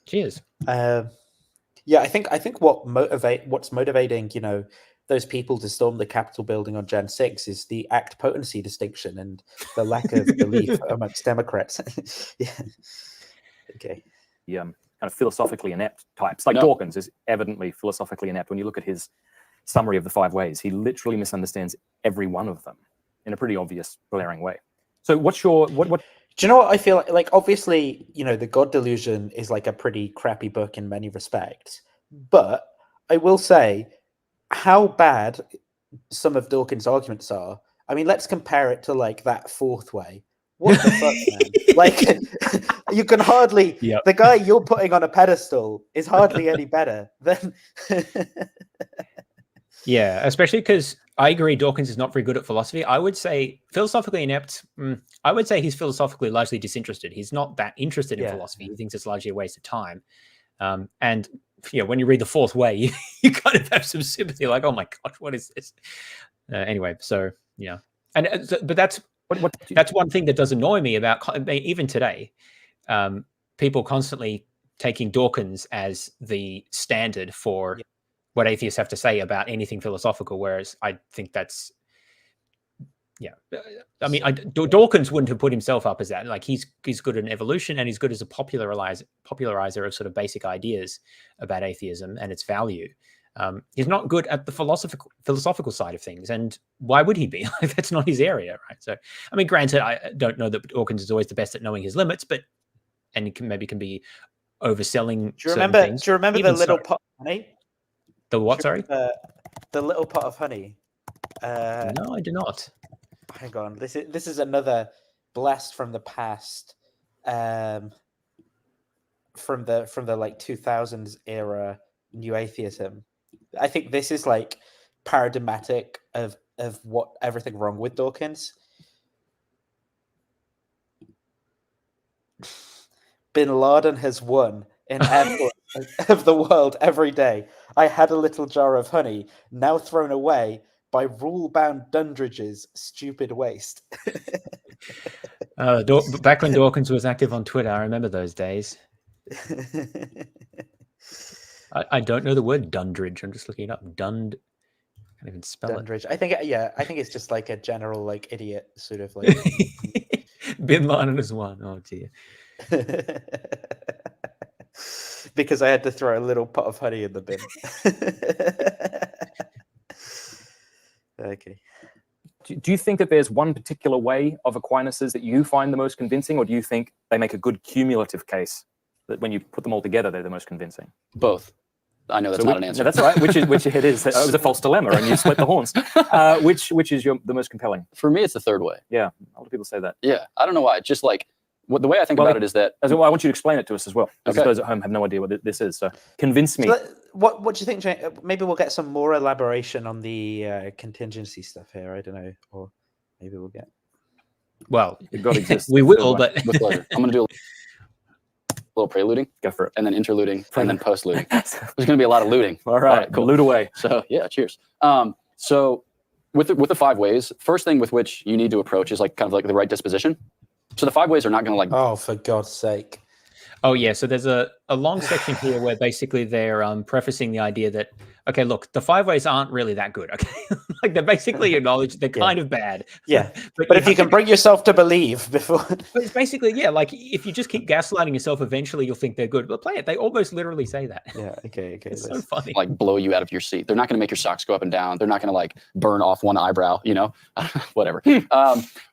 Cheers. I think what's motivating, those people to storm the Capitol building on Jan 6 is the act potency distinction and the lack of belief amongst Democrats. Yeah. Okay. Kind of philosophically inept types, like Dawkins is evidently philosophically inept. When you look at his summary of the five ways, he literally misunderstands every one of them in a pretty obvious, glaring way. So what's your what do you know what I feel like? Obviously, the God Delusion is like a pretty crappy book in many respects, but I will say how bad some of Dawkins' arguments are. I mean, let's compare it to like that fourth way. What the fuck, man? Like, you can hardly the guy you're putting on a pedestal is hardly any better than Yeah, especially because I agree Dawkins is not very good at philosophy. I would say philosophically inept. I would say he's philosophically largely disinterested. He's not that interested in philosophy. He thinks it's largely a waste of time. And when you read the fourth way, you kind of have some sympathy, like, oh my gosh, what is this? Anyway, so yeah, but that's one thing that does annoy me about even today. People constantly taking Dawkins as the standard for what atheists have to say about anything philosophical, whereas I think that's, I mean, Dawkins wouldn't have put himself up as that. Like, he's good in evolution, and he's good as a popularizer of sort of basic ideas about atheism and its value. He's not good at the philosophical side of things, and why would he be? Like, that's not his area, right? So, I mean, granted, I don't know that Dawkins is always the best at knowing his limits, and he can be overselling. Do you remember the little pot of honey? The what? Sorry, the little pot of honey. No, I do not. Hang on. This is another blast from the past, from the like 2000s era new atheism. I think this is like paradigmatic of what everything wrong with Dawkins. Bin Laden has won in airport of the world every day. I had a little jar of honey, now thrown away by rule-bound Dundridge's stupid waste. Back when Dawkins was active on Twitter, I remember those days. I don't know the word Dundridge. I'm just looking it up. I can't even spell Dundridge. I think it's just like a general like idiot sort of like. Bin Laden is one. Oh dear. Because I had to throw a little pot of honey in the bin. Okay. Do you think that there's one particular way of Aquinas's that you find the most convincing, or do you think they make a good cumulative case that when you put them all together, they're the most convincing? Both. I know that's not an answer. No, that's right. Which it is. It was a false dilemma, and you split the horns. Which is the most compelling? For me, it's the third way. Yeah, a lot of people say that. Yeah, I don't know why. Just like the way I think about it is that. I want you to explain it to us as well, because those at home have no idea what this is. So convince me. So what do you think, Jane? Maybe we'll get some more elaboration on the contingency stuff here. I don't know, or maybe we'll get. Well, God exists. We will, but with pleasure. I'm going to do a little preluding, go for it, and then interluding, and then postluting. There's going to be a lot of looting. All right, cool. Loot away. So yeah, cheers. So with the five ways, first thing with which you need to approach is like kind of like the right disposition. So the five ways are not going to like. Oh, for God's sake! Oh yeah, so there's a long section here where basically they're prefacing the idea that, okay, look, the 5 ways aren't really that good. Okay, like they basically acknowledge they're kind of bad. Yeah, but if you can bring yourself to believe before, but it's basically like if you just keep gaslighting yourself, eventually you'll think they're good. But play it; they almost literally say that. Yeah, okay. It's so funny. Like blow you out of your seat. They're not going to make your socks go up and down. They're not going to like burn off one eyebrow. You know, whatever.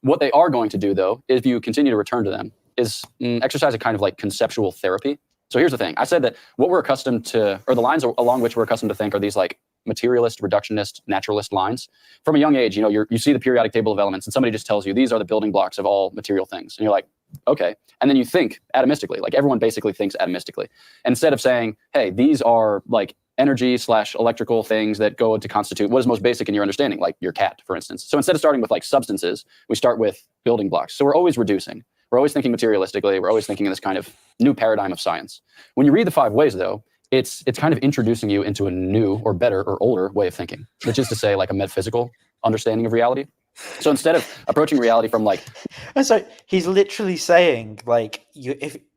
What they are going to do though, if you continue to return to them, is exercise a kind of like conceptual therapy. So here's the thing. I said that what we're accustomed to, or the lines along which we're accustomed to think, are these like materialist, reductionist, naturalist lines. From a young age, you know, you see the periodic table of elements and somebody just tells you these are the building blocks of all material things. And you're like, okay. And then you think atomistically, like everyone basically thinks atomistically. And instead of saying, hey, these are like energy/electrical things that go to constitute what is most basic in your understanding, like your cat, for instance. So instead of starting with like substances, we start with building blocks. So we're always reducing. We're always thinking materialistically. We're always thinking in this kind of new paradigm of science. When you read the 5 ways, though, it's kind of introducing you into a new or better or older way of thinking, which is to say like a metaphysical understanding of reality. So instead of approaching reality from like... So he's literally saying like,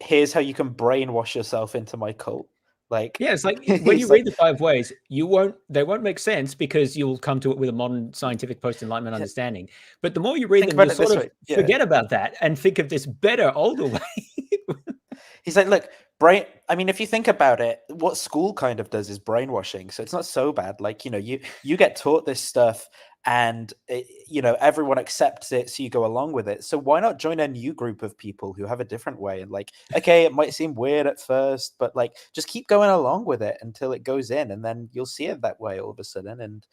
here's how you can brainwash yourself into my cult. Like, yeah, it's like when you read the 5 ways, they won't make sense because you'll come to it with a modern scientific post-enlightenment understanding. But the more you read them, you sort of forget about that and think of this better, older way. He's like, look, I mean, if you think about it, what school kind of does is brainwashing. So it's not so bad. Like, you know, you get taught this stuff and, you know, everyone accepts it. So you go along with it. So why not join a new group of people who have a different way? And like, okay, it might seem weird at first, but like, just keep going along with it until it goes in. And then you'll see it that way all of a sudden. And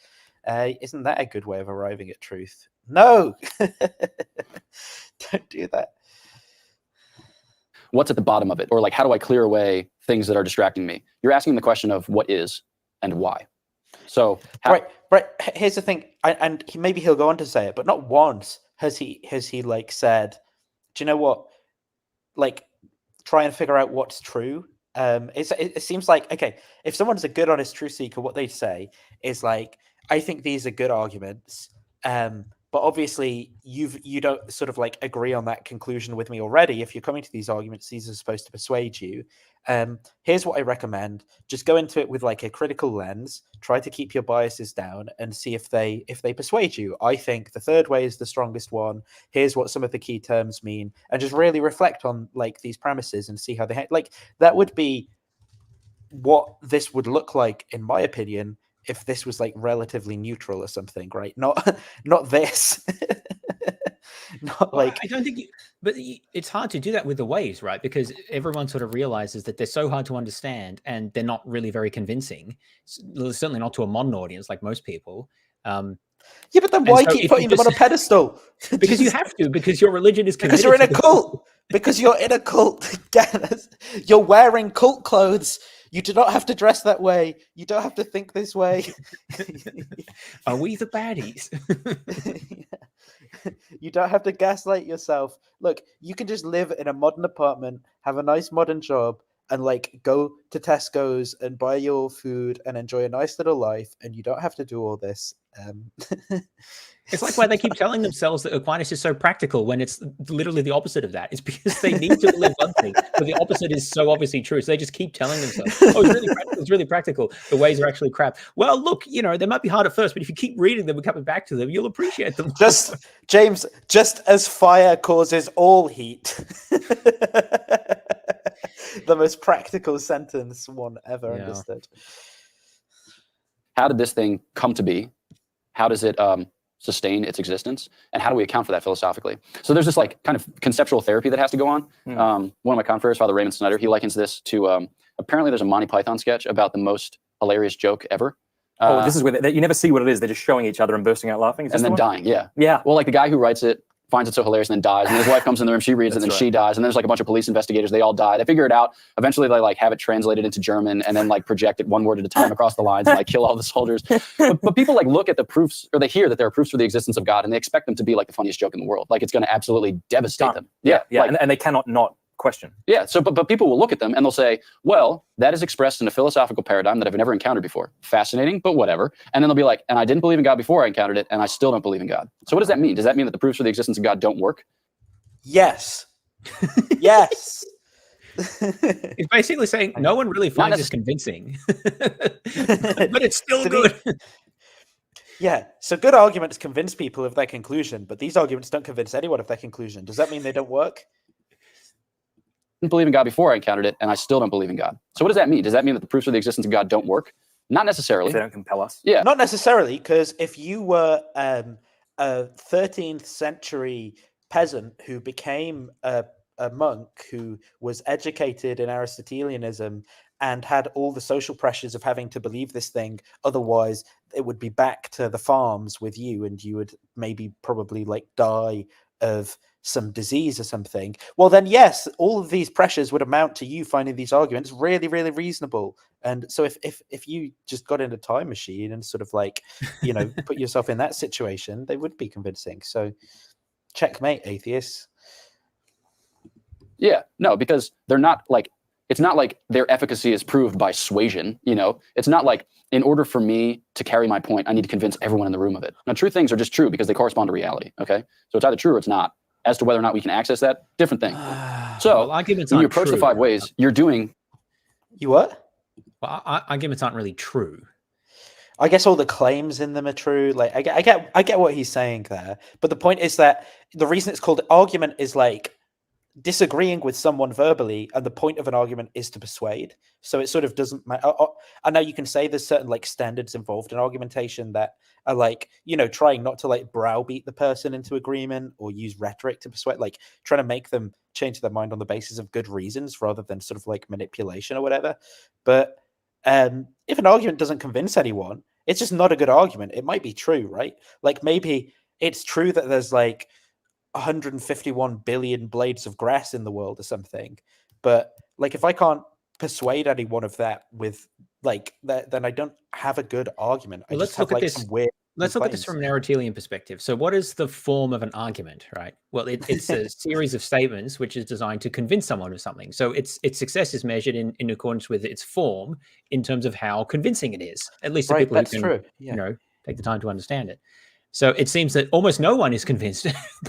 isn't that a good way of arriving at truth? No, don't do that. What's at the bottom of it? Or like, how do I clear away things that are distracting me? You're asking the question of what is and why. So right. Here's the thing, and maybe he'll go on to say it, but not once has he like said, do you know what? Like, try and figure out what's true. It seems like, okay, if someone's a good, honest truth seeker, what they say is like, I think these are good arguments. But obviously, you don't sort of like agree on that conclusion with me already. If you're coming to these arguments, these are supposed to persuade you. Here's what I recommend: just go into it with like a critical lens. Try to keep your biases down and see if they persuade you. I think the 3rd way is the strongest one. Here's what some of the key terms mean, and just really reflect on like these premises and see how they like. That would be what this would look like, in my opinion, if this was like relatively neutral or something, right? Not this. Not like, I don't think but it's hard to do that with the ways, right? Because everyone sort of realizes that they're so hard to understand and they're not really very convincing. Certainly not to a modern audience like most people. Yeah, but then why keep putting them on a pedestal? Because you have to, because your religion is committed. Because you're in a cult. Because you're in a cult. You're wearing cult clothes. You do not have to dress that way. You don't have to think this way. Are we the baddies? You don't have to gaslight yourself. Look, you can just live in a modern apartment, have a nice modern job, and like go to Tesco's and buy your food and enjoy a nice little life, and you don't have to do all this. It's like why they keep telling themselves that Aquinas is so practical when it's literally the opposite of that. It's because they need to believe one thing, but the opposite is so obviously true. So they just keep telling themselves, oh, it's really practical. It's really practical. The ways are actually crap. Well, look, you know, they might be hard at first, but if you keep reading them and coming back to them, you'll appreciate them. James, just as fire causes all heat. The most practical sentence one ever understood. How did this thing come to be? How does it sustain its existence? And how do we account for that philosophically? So there's this like kind of conceptual therapy that has to go on. One of my confreres, Father Raymond Snyder, he likens this to apparently there's a Monty Python sketch about the most hilarious joke ever. This is where you never see what it is. They're just showing each other and bursting out laughing. And then dying, yeah. Yeah. Well, like the guy who writes it finds it so hilarious and then dies. And then his wife comes in the room, she reads it, and then she dies. And there's like a bunch of police investigators. They all die. They figure it out. Eventually, they like have it translated into German and then like project it one word at a time across the lines and like kill all the soldiers. But people like look at the proofs, or they hear that there are proofs for the existence of God, and they expect them to be like the funniest joke in the world. Like it's going to absolutely devastate them. Yeah. Like, and they cannot not question. Yeah. So, but people will look at them and they'll say, well, that is expressed in a philosophical paradigm that I've never encountered before. Fascinating, but whatever. And then they'll be like, and I didn't believe in God before I encountered it, and I still don't believe in God. So what does that mean? Does that mean that the proofs for the existence of God don't work? Yes. Yes. He's basically saying no one really finds this convincing, but it's still good. Yeah, so good arguments convince people of their conclusion, but these arguments don't convince anyone of their conclusion. Does that mean they don't work? I didn't believe in God before I encountered it, and I still don't believe in God. So what does that mean? Does that mean that the proofs of the existence of God don't work? Not necessarily. If they don't compel us. Yeah. Not necessarily, because if you were a 13th century peasant who became a monk who was educated in Aristotelianism and had all the social pressures of having to believe this thing, otherwise it would be back to the farms with you and you would maybe probably like die of some disease or something, well then yes, all of these pressures would amount to you finding these arguments really, really reasonable. And so if you just got in a time machine and sort of like, you know, put yourself in that situation, they would be convincing. So checkmate, atheists. Yeah, no, because they're not like, it's not like their efficacy is proved by suasion, you know? It's not like, in order for me to carry my point, I need to convince everyone in the room of it. Now, true things are just true because they correspond to reality, okay? So it's either true or it's not. As to whether or not we can access that, different thing. So Well, arguments when you aren't approach the true. 5 ways, you're doing... You what? Well, arguments aren't really true. I guess all the claims in them are true. Like I get what he's saying there, but the point is that the reason it's called argument is like disagreeing with someone verbally, and the point of an argument is to persuade. So it sort of doesn't matter. I know you can say there's certain like standards involved in argumentation that are like, you know, trying not to like browbeat the person into agreement or use rhetoric to persuade, like trying to make them change their mind on the basis of good reasons rather than sort of like manipulation or whatever. But if an argument doesn't convince anyone, it's just not a good argument. It might be true, right? Like maybe it's true that there's like 151 billion blades of grass in the world or something, but like if I can't persuade anyone of that with like that, then I don't have a good argument. I Let's just have look at like this. some weird Let's look at this claims. from an Aristotelian perspective. So what is the form of an argument, right? Well, it's a series of statements which is designed to convince someone of something. So its success is measured in accordance with its form in terms of how convincing it is, at least to Right, people who that's can, true. Yeah. you know, take the time to understand it. So it seems that almost no one is convinced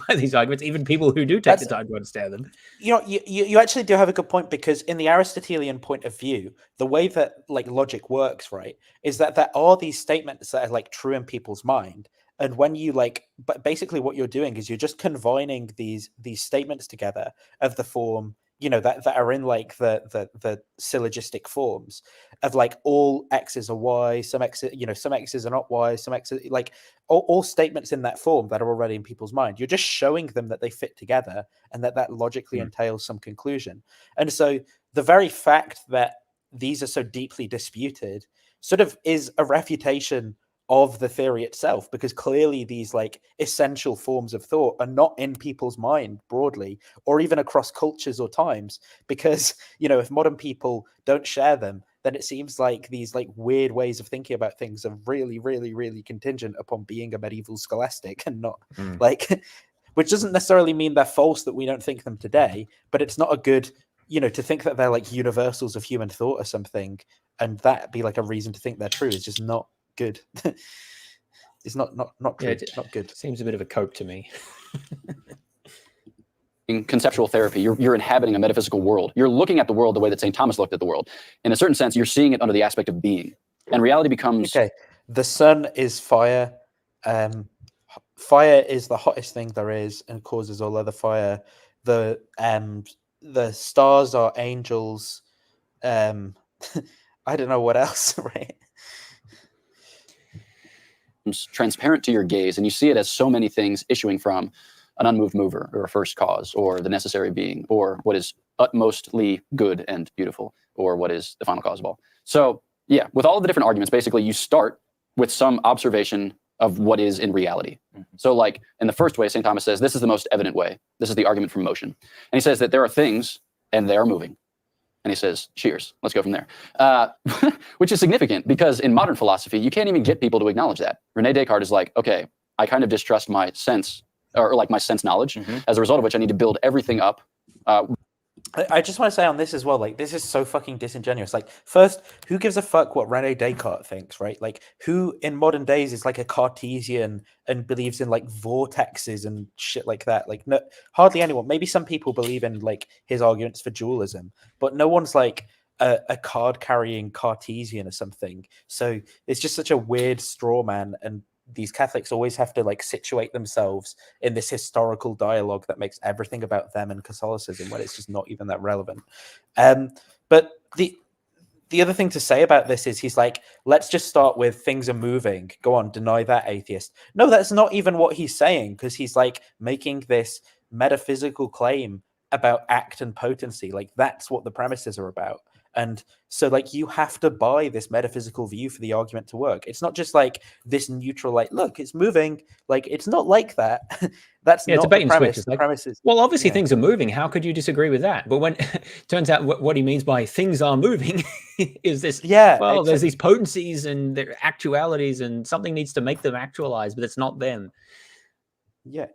by these arguments, even people who do take the time to understand them. You know, you actually do have a good point, because in the Aristotelian point of view, the way that like logic works, right, is that there are these statements that are like true in people's mind. And when you like, but basically what you're doing is you're just combining these statements together of the form, you know, that are in like the syllogistic forms of like all x's are y, some x's, you know, some x's are not y, some x's, like all statements in that form that are already in people's mind. You're just showing them that they fit together and that logically entails some conclusion. And so the very fact that these are so deeply disputed sort of is a refutation of the theory itself, because clearly these like essential forms of thought are not in people's mind broadly or even across cultures or times, because, you know, if modern people don't share them, then it seems like these like weird ways of thinking about things are really, really, really contingent upon being a medieval scholastic and not like, which doesn't necessarily mean they're false that we don't think them today, but it's not a good, you know, to think that they're like universals of human thought or something, and that be like a reason to think they're true is just not good. It's not true. Yeah, not good. Seems a bit of a cope to me. In conceptual therapy, you're inhabiting a metaphysical world. You're looking at the world the way that St. Thomas looked at the world. In a certain sense, you're seeing it under the aspect of being. And reality becomes... Okay, the sun is fire. Fire is the hottest thing there is and causes all other fire. The stars are angels. I don't know what else, right? Transparent to your gaze, and you see it as so many things issuing from an unmoved mover, or a first cause, or the necessary being, or what is utmostly good and beautiful, or what is the final cause of all. So yeah, with all of the different arguments, basically you start with some observation of what is in reality. So like in the first way, St. Thomas says, this is the most evident way. This is the argument from motion. And he says that there are things and they are moving. And he says, cheers, let's go from there. Which is significant because in modern philosophy, you can't even get people to acknowledge that. Rene Descartes is like, okay, I kind of distrust my sense, or like my sense knowledge, as a result of which I need to build everything up I just want to say on this as well, like, this is so fucking disingenuous. Like, first, who gives a fuck what Rene Descartes thinks, right? Like, who in modern days is like a Cartesian and believes in like vortexes and shit like that? Like, no, hardly anyone. Maybe some people believe in like his arguments for dualism, but no one's like a card carrying Cartesian or something. So it's just such a weird straw man, and these Catholics always have to like situate themselves in this historical dialogue that makes everything about them and Catholicism when it's just not even that relevant. But the other thing to say about this is he's like, let's just start with things are moving. Go on, deny that, atheist. No, that's not even what he's saying, because he's like making this metaphysical claim about act and potency. Like, that's what the premises are about. And so, like, you have to buy this metaphysical view for the argument to work. It's not just like this neutral, like, look, it's moving. Like, it's not like that. That's Yeah, it's not a bait the and premise. switch. The premise is, Well, obviously yeah. things are moving. How could you disagree with that? But when turns out what he means by things are moving is this, Yeah, well, there's exactly. these potencies and their actualities, and something needs to make them actualize, but it's not them. Yeah.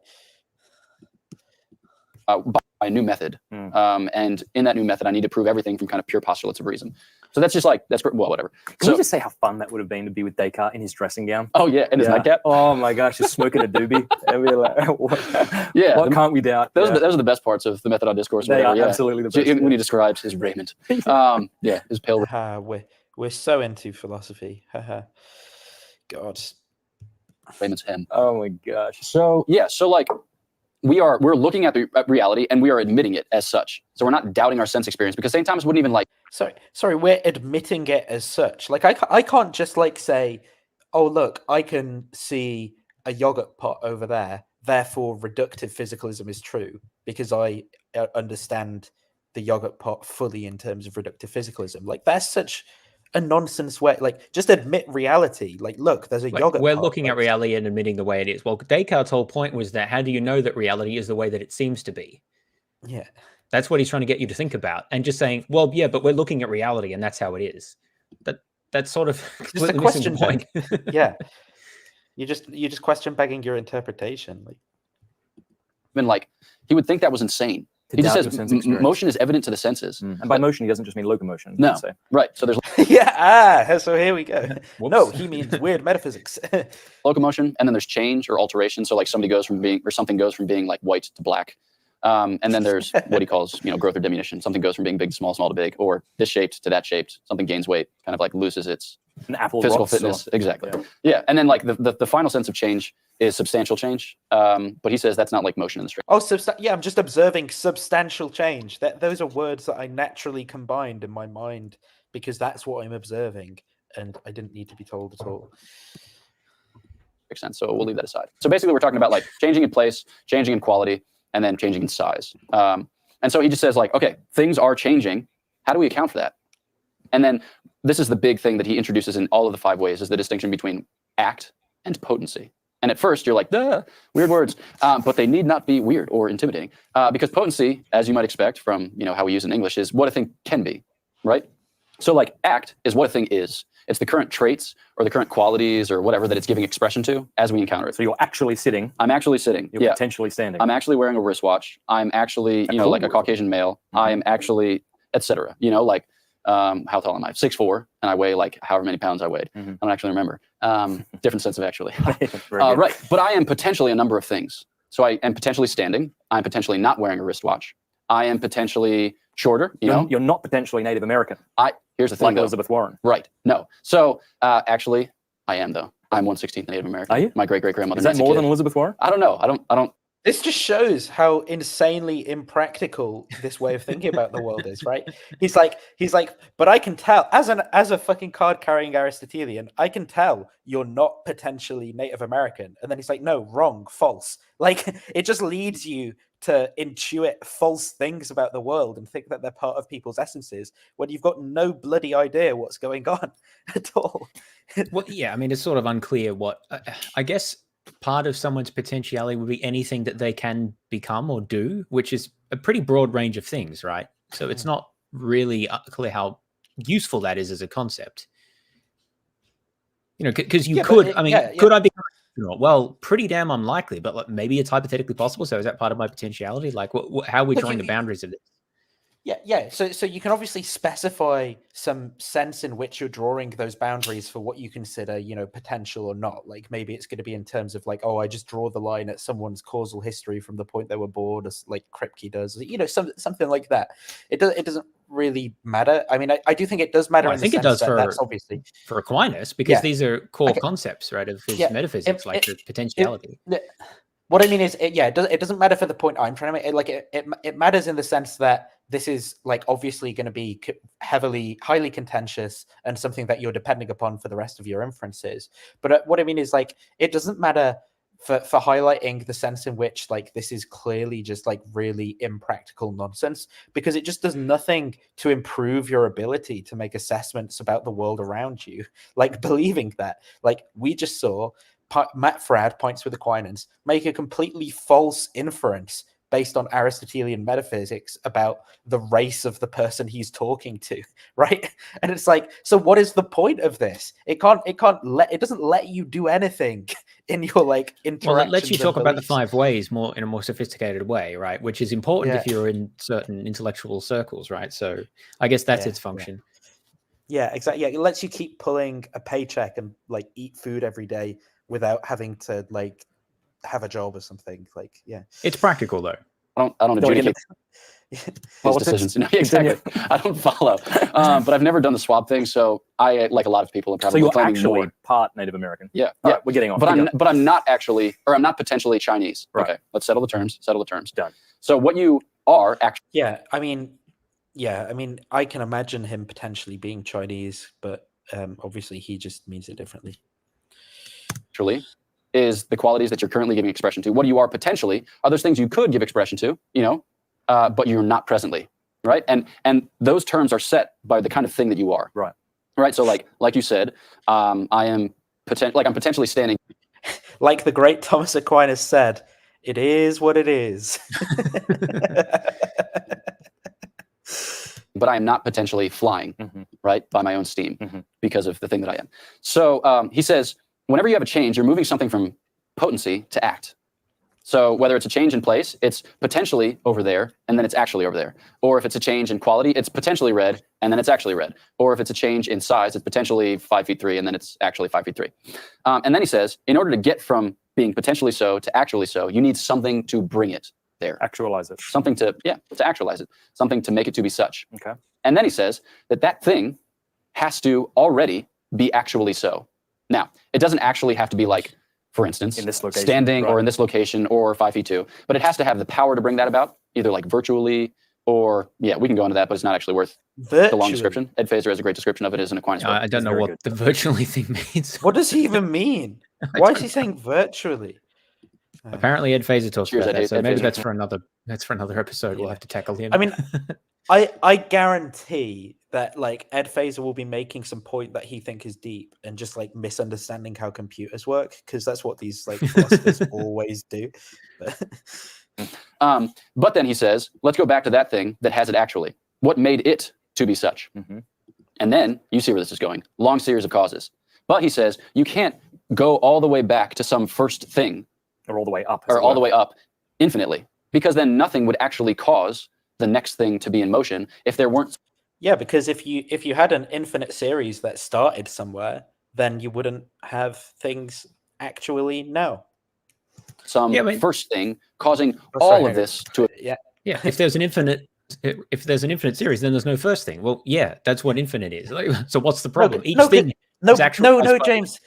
By a new method. And in that new method, I need to prove everything from kind of pure postulates of reason. So that's just like, that's, well, whatever. Can we just say how fun that would have been to be with Descartes in his dressing gown? Oh, yeah, and his nightcap. Oh, my gosh, just smoking a doobie. And we're like, what can't we doubt? Those are the best parts of the Method on Discourse. They are yeah. absolutely the best. When he describes his raiment. His pale. We're so into philosophy. God. Raymond's hem. Oh, my gosh. So, yeah, so like, we're looking at the reality and we are admitting it as such. So we're not doubting our sense experience, because St. Thomas wouldn't even like. Sorry, we're admitting it as such. Like, I can't just like say, oh, look, I can see a yogurt pot over there, therefore reductive physicalism is true, because I understand the yogurt pot fully in terms of reductive physicalism. Like, that's such a nonsense way. Like, just admit reality. Like, look, there's a yogurt We're pot. looking at reality and admitting the way it is. Well, Descartes' whole point was that how do you know that reality is the way that it seems to be? Yeah. That's what he's trying to get you to think about. And just saying, well, yeah, but we're looking at reality and that's how it is. That's sort of just a question point. Yeah. You just question begging your interpretation. Like, even like, he would think that was insane. He just says motion is evident to the senses. And by motion, he doesn't just mean locomotion. No, right. So there's so here we go. No, he means weird metaphysics. Locomotion, and then there's change or alteration. So like something goes from being like white to black. And then there's what he calls, growth or diminution. Something goes from being big to small, small to big, or this shaped to that shaped. Something gains weight, kind of like loses its physical fitness. Exactly. Yeah. And then like the final sense of change is substantial change. But he says that's not like motion in the straight. Oh, I'm just observing substantial change. Those are words that I naturally combined in my mind because that's what I'm observing, and I didn't need to be told at all. Makes sense. So we'll leave that aside. So basically, we're talking about like changing in place, changing in quality, and then changing in size. And so he just says like, okay, things are changing. How do we account for that? And then this is the big thing that he introduces in all of the 5 ways, is the distinction between act and potency. And at first you're like, duh, weird words, but they need not be weird or intimidating, because potency, as you might expect from how we use in English, is what a thing can be, right? So like act is what a thing is. It's the current traits or the current qualities or whatever that it's giving expression to as we encounter it. So you're actually sitting. I'm actually sitting. You're potentially standing. I'm actually wearing a wristwatch. I'm actually, like a Caucasian male. I am actually, etc. Like, how tall am I? 6'4", and I weigh like however many pounds I weighed. I don't actually remember. Different sense of actually. Right. But I am potentially a number of things. So I am potentially standing. I'm potentially not wearing a wristwatch. I am potentially shorter. You're not potentially Native American. Here's the thing, like though. Elizabeth Warren. Right. No. So actually, I am though. I'm 1/16 Native American. Are you? My great grandmother. Is that more than Elizabeth Warren? I don't know. I don't. This just shows how insanely impractical this way of thinking about the world is, right? He's like, but I can tell as a fucking card carrying Aristotelian, I can tell you're not potentially Native American. And then he's like, no, wrong, false. Like, it just leads you to intuit false things about the world and think that they're part of people's essences when you've got no bloody idea what's going on at all. Well, yeah, I mean, it's sort of unclear what, I guess part of someone's potentiality would be anything that they can become or do, which is a pretty broad range of things, right? So it's not really clear how useful that is as a concept. Because you could, could I become an astronaut? Well, pretty damn unlikely, but maybe it's hypothetically possible. So is that part of my potentiality? Like, how are we drawing the boundaries of this? Yeah. So you can obviously specify some sense in which you're drawing those boundaries for what you consider, potential or not. Like maybe it's going to be in terms of like, oh, I just draw the line at someone's causal history from the point they were born, as like Kripke does. Something like that. It doesn't really matter. I mean, I do think it does matter. Well, I think it does that's obviously for Aquinas, because these are core concepts, right, of his metaphysics, like the potentiality. What I mean is, it doesn't matter for the point I'm trying to make. Like it matters in the sense that this is like obviously going to be highly contentious and something that you're depending upon for the rest of your inferences. But what I mean is, like, it doesn't matter for highlighting the sense in which like this is clearly just like really impractical nonsense, because it just does nothing to improve your ability to make assessments about the world around you. Like believing that, like we just saw Matt Fradd, Points with Aquinas, make a completely false inference based on Aristotelian metaphysics about the race of the person he's talking to, right? And it's like, so what is the point of this? It doesn't let you do anything in your like interactions. Well, it lets you talk about the 5 ways in a more sophisticated way, right? Which is important if you're in certain intellectual circles, right? So I guess that's its function. Yeah, exactly. Yeah, it lets you keep pulling a paycheck and like eat food every day without having to like have a job or something. Like, it's practical though. I don't adjudicate his decisions. No, exactly. I don't follow. But I've never done the swab thing, so I, like a lot of people, are probably so you're actually part Native American. Yeah. Right, we're getting on. But I'm not actually, or I'm not potentially Chinese. Right. Okay, let's settle the terms. Done. So what you are actually. Yeah, I mean, I can imagine him potentially being Chinese, but obviously he just means it differently. Actually, is the qualities that you're currently giving expression to. What you are potentially are those things you could give expression to, but you're not presently, right? And those terms are set by the kind of thing that you are. Right. So like you said, I'm potentially standing. Like the great Thomas Aquinas said, it is what it is. But I am not potentially flying, right, by my own steam because of the thing that I am. So he says, whenever you have a change, you're moving something from potency to act. So whether it's a change in place, it's potentially over there, and then it's actually over there. Or if it's a change in quality, it's potentially red, and then it's actually red. Or if it's a change in size, it's potentially 5'3", and then it's actually 5'3". And then he says, in order to get from being potentially so to actually so, you need something to bring it there. Actualize it. Something to actualize it. Something to make it to be such. Okay. And then he says that thing has to already be actually so. Now, it doesn't actually have to be like, for instance, in this location, standing or in this location or 5'2", but it has to have the power to bring that about, either like virtually or, we can go into that, but it's not actually worth the long description. Ed Feser has a great description of it as an Aquinas book. I don't know what the virtually thing means. What does he even mean? Why is he saying virtually? Apparently Ed Feser talks about that, so maybe Feser. that's for another episode. We'll have to tackle him. I mean, I guarantee that like Ed Feser will be making some point that he thinks is deep and just like misunderstanding how computers work, because that's what these like philosophers always do. But then he says, let's go back to that thing that has it actually. What made it to be such? And then you see where this is going. Long series of causes. But he says you can't go all the way back to some first thing, or all the way up, or all the way up infinitely, because then nothing would actually cause the next thing to be in motion if there weren't. Yeah, because if you had an infinite series that started somewhere, then you wouldn't have things actually now. Some first thing causing all of this to. Yeah. If there's an infinite series, then there's no first thing. Well, that's what infinite is. Like, so what's the problem? No, James.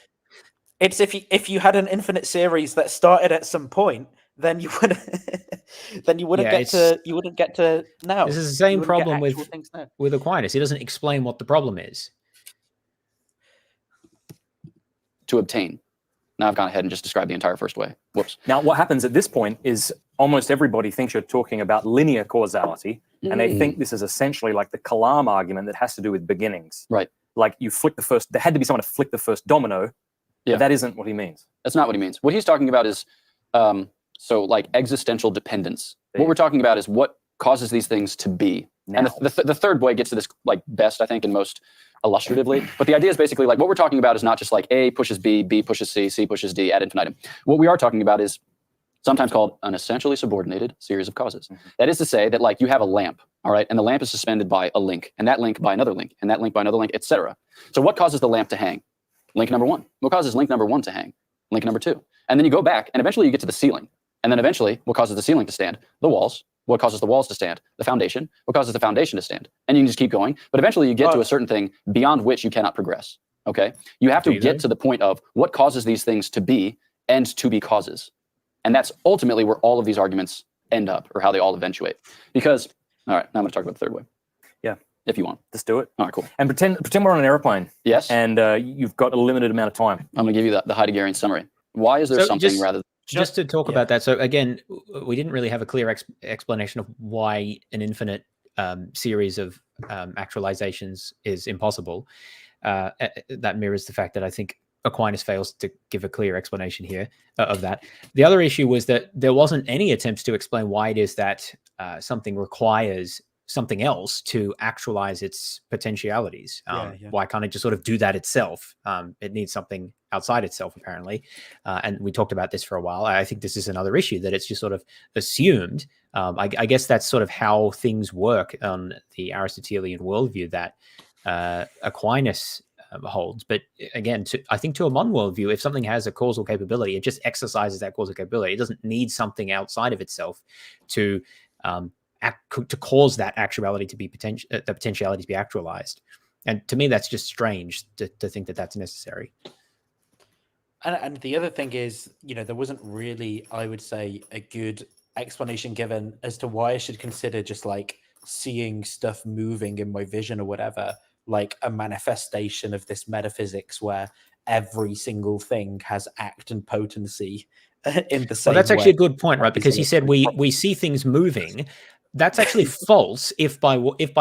It's if you had an infinite series that started at some point, then you wouldn't get to now. This is the same problem with Aquinas. He doesn't explain what the problem is. To obtain. Now I've gone ahead and just described the entire first way. Whoops. Now what happens at this point is almost everybody thinks you're talking about linear causality, and they think this is essentially like the Kalam argument that has to do with beginnings. Right. Like you flick the first. There had to be someone to flick the first domino. Yeah. But that isn't what he means. That's not what he means. What he's talking about is so like existential dependence. What we're talking about is what causes these things to be. Now. And the third way gets to this like best, I think, and most illustratively. But the idea is basically like what we're talking about is not just like A pushes B, B pushes C, C pushes D ad infinitum. What we are talking about is sometimes called an essentially subordinated series of causes. That is to say that like you have a lamp, all right, and the lamp is suspended by a link, and that link by another link, and that link by another link, etc. So what causes the lamp to hang? Link number 1. What causes link number 1 to hang? Link number 2. And then you go back, and eventually you get to the ceiling. And then eventually, what causes the ceiling to stand? The walls. What causes the walls to stand? The foundation. What causes the foundation to stand? And you can just keep going. But eventually you get to a certain thing beyond which you cannot progress. Okay? You have to get to the point of what causes these things to be and to be causes. And that's ultimately where all of these arguments end up, or how they all eventuate. Because, all right, now I'm going to talk about the third way. Yeah. If you want. Let's do it. All right, cool. And pretend we're on an airplane. Yes. And you've got a limited amount of time. I'm going to give you the Heideggerian summary. Why is there something rather than... Just to talk about that. So again, we didn't really have a clear explanation of why an infinite series of actualizations is impossible. That mirrors the fact that I think Aquinas fails to give a clear explanation here of that. The other issue was that there wasn't any attempts to explain why it is that something requires something else to actualize its potentialities. Why can't it just sort of do that itself? It needs something outside itself, apparently. And we talked about this for a while. I think this is another issue, that it's just sort of assumed. I guess that's sort of how things work on the Aristotelian worldview that Aquinas holds. But again, I think to a modern worldview, if something has a causal capability, it just exercises that causal capability. It doesn't need something outside of itself to cause that actuality to be the potentiality to be actualized. And to me, that's just strange to think that that's necessary. And the other thing is, there wasn't really, I would say, a good explanation given as to why I should consider just like seeing stuff moving in my vision or whatever, like a manifestation of this metaphysics where every single thing has act and potency in the same way. Well, that's actually a good point, right? Because he said we see things moving. That's actually false if by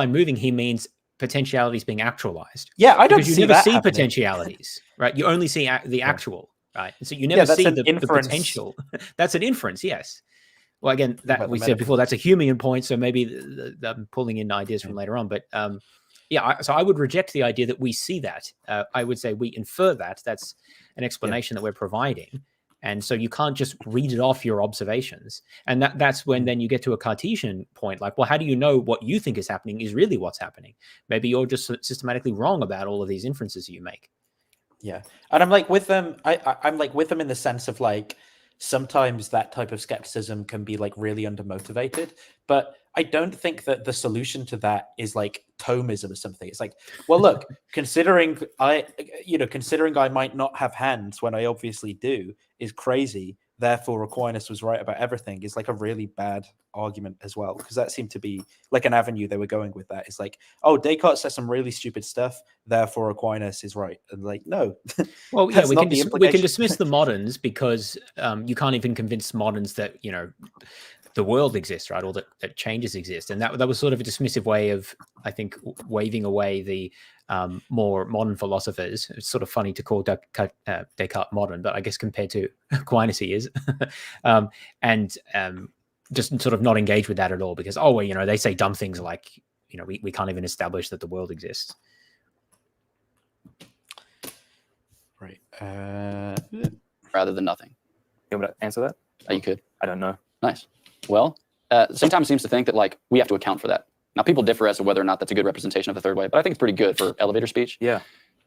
moving he means potentialities being actualized. Yeah, I don't see you never that see happening. Potentialities, right? You only see the actual, right? So you never see the potential. That's an inference, yes. Well, again, that we said before, that's a Humean point, so maybe I'm pulling in ideas from later on. But so I would reject the idea that we see that. I would say we infer that. That's an explanation that we're providing. And so you can't just read it off your observations. And that's when then you get to a Cartesian point, like, well, how do you know what you think is happening is really what's happening? Maybe you're just systematically wrong about all of these inferences you make. Yeah. And I'm like with them, I'm like with them in the sense of like, sometimes that type of skepticism can be like really undermotivated, but I don't think that the solution to that is like Thomism or something. It's like, well, look, considering I might not have hands when I obviously do is crazy. Therefore, Aquinas was right about everything is like a really bad argument as well, because that seemed to be like an avenue they were going with. That it's like, oh, Descartes says some really stupid stuff, therefore Aquinas is right. And like, no. Well, yeah, we can dismiss the moderns because you can't even convince moderns that the world exists, right, or that changes exist, and that was sort of a dismissive way of, I think, waving away the more modern philosophers. It's sort of funny to call Descartes modern, but I guess compared to Aquinas he is, and just sort of not engage with that at all because, oh, well, they say dumb things like, we can't even establish that the world exists. Right. Rather than nothing. You want to answer that? Oh, you could. I don't know. Nice. Well, St. Thomas seems to think that like we have to account for that. Now, people differ as to whether or not that's a good representation of the third way, but I think it's pretty good for elevator speech. Yeah.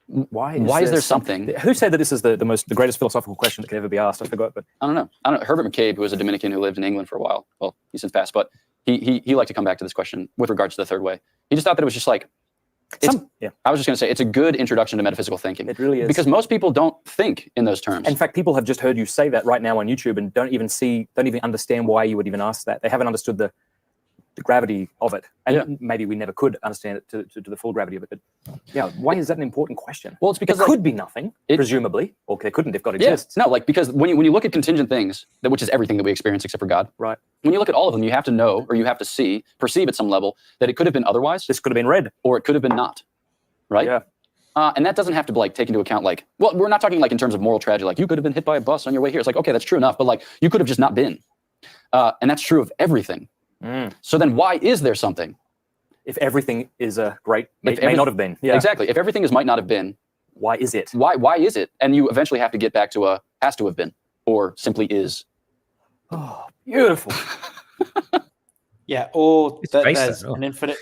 Why is there something? Who said that this is the greatest philosophical question that could ever be asked? I forgot, but I don't know. Herbert McCabe, who was a Dominican who lived in England for a while. Well, he's since passed, but he liked to come back to this question with regards to the third way. He just thought that it was just like, I was just going to say, it's a good introduction to metaphysical thinking. It really is. Because most people don't think in those terms. In fact, people have just heard you say that right now on YouTube and don't even understand why you would even ask that. They haven't understood the gravity of it. And maybe we never could understand it to the full gravity of it. But yeah, why is that an important question? Well, it's because it could be nothing, presumably, or they couldn't if God exists. No, like because when you look at contingent things, which is everything that we experience except for God, right? When you look at all of them, you have to know, or you have to perceive at some level that it could have been otherwise. This could have been red, or it could have been not, right? Yeah. And that doesn't have to like take into account like, well, we're not talking like in terms of moral tragedy, like you could have been hit by a bus on your way here. It's like, okay, that's true enough, but like you could have just not been, and that's true of everything. So then why is there something? If everything is great, may not have been. Yeah. Exactly. If everything might not have been, why is it? Why is it? And you eventually have to get back to has to have been, or simply is. Oh, beautiful. Yeah, or It's that based there's on- an infinite,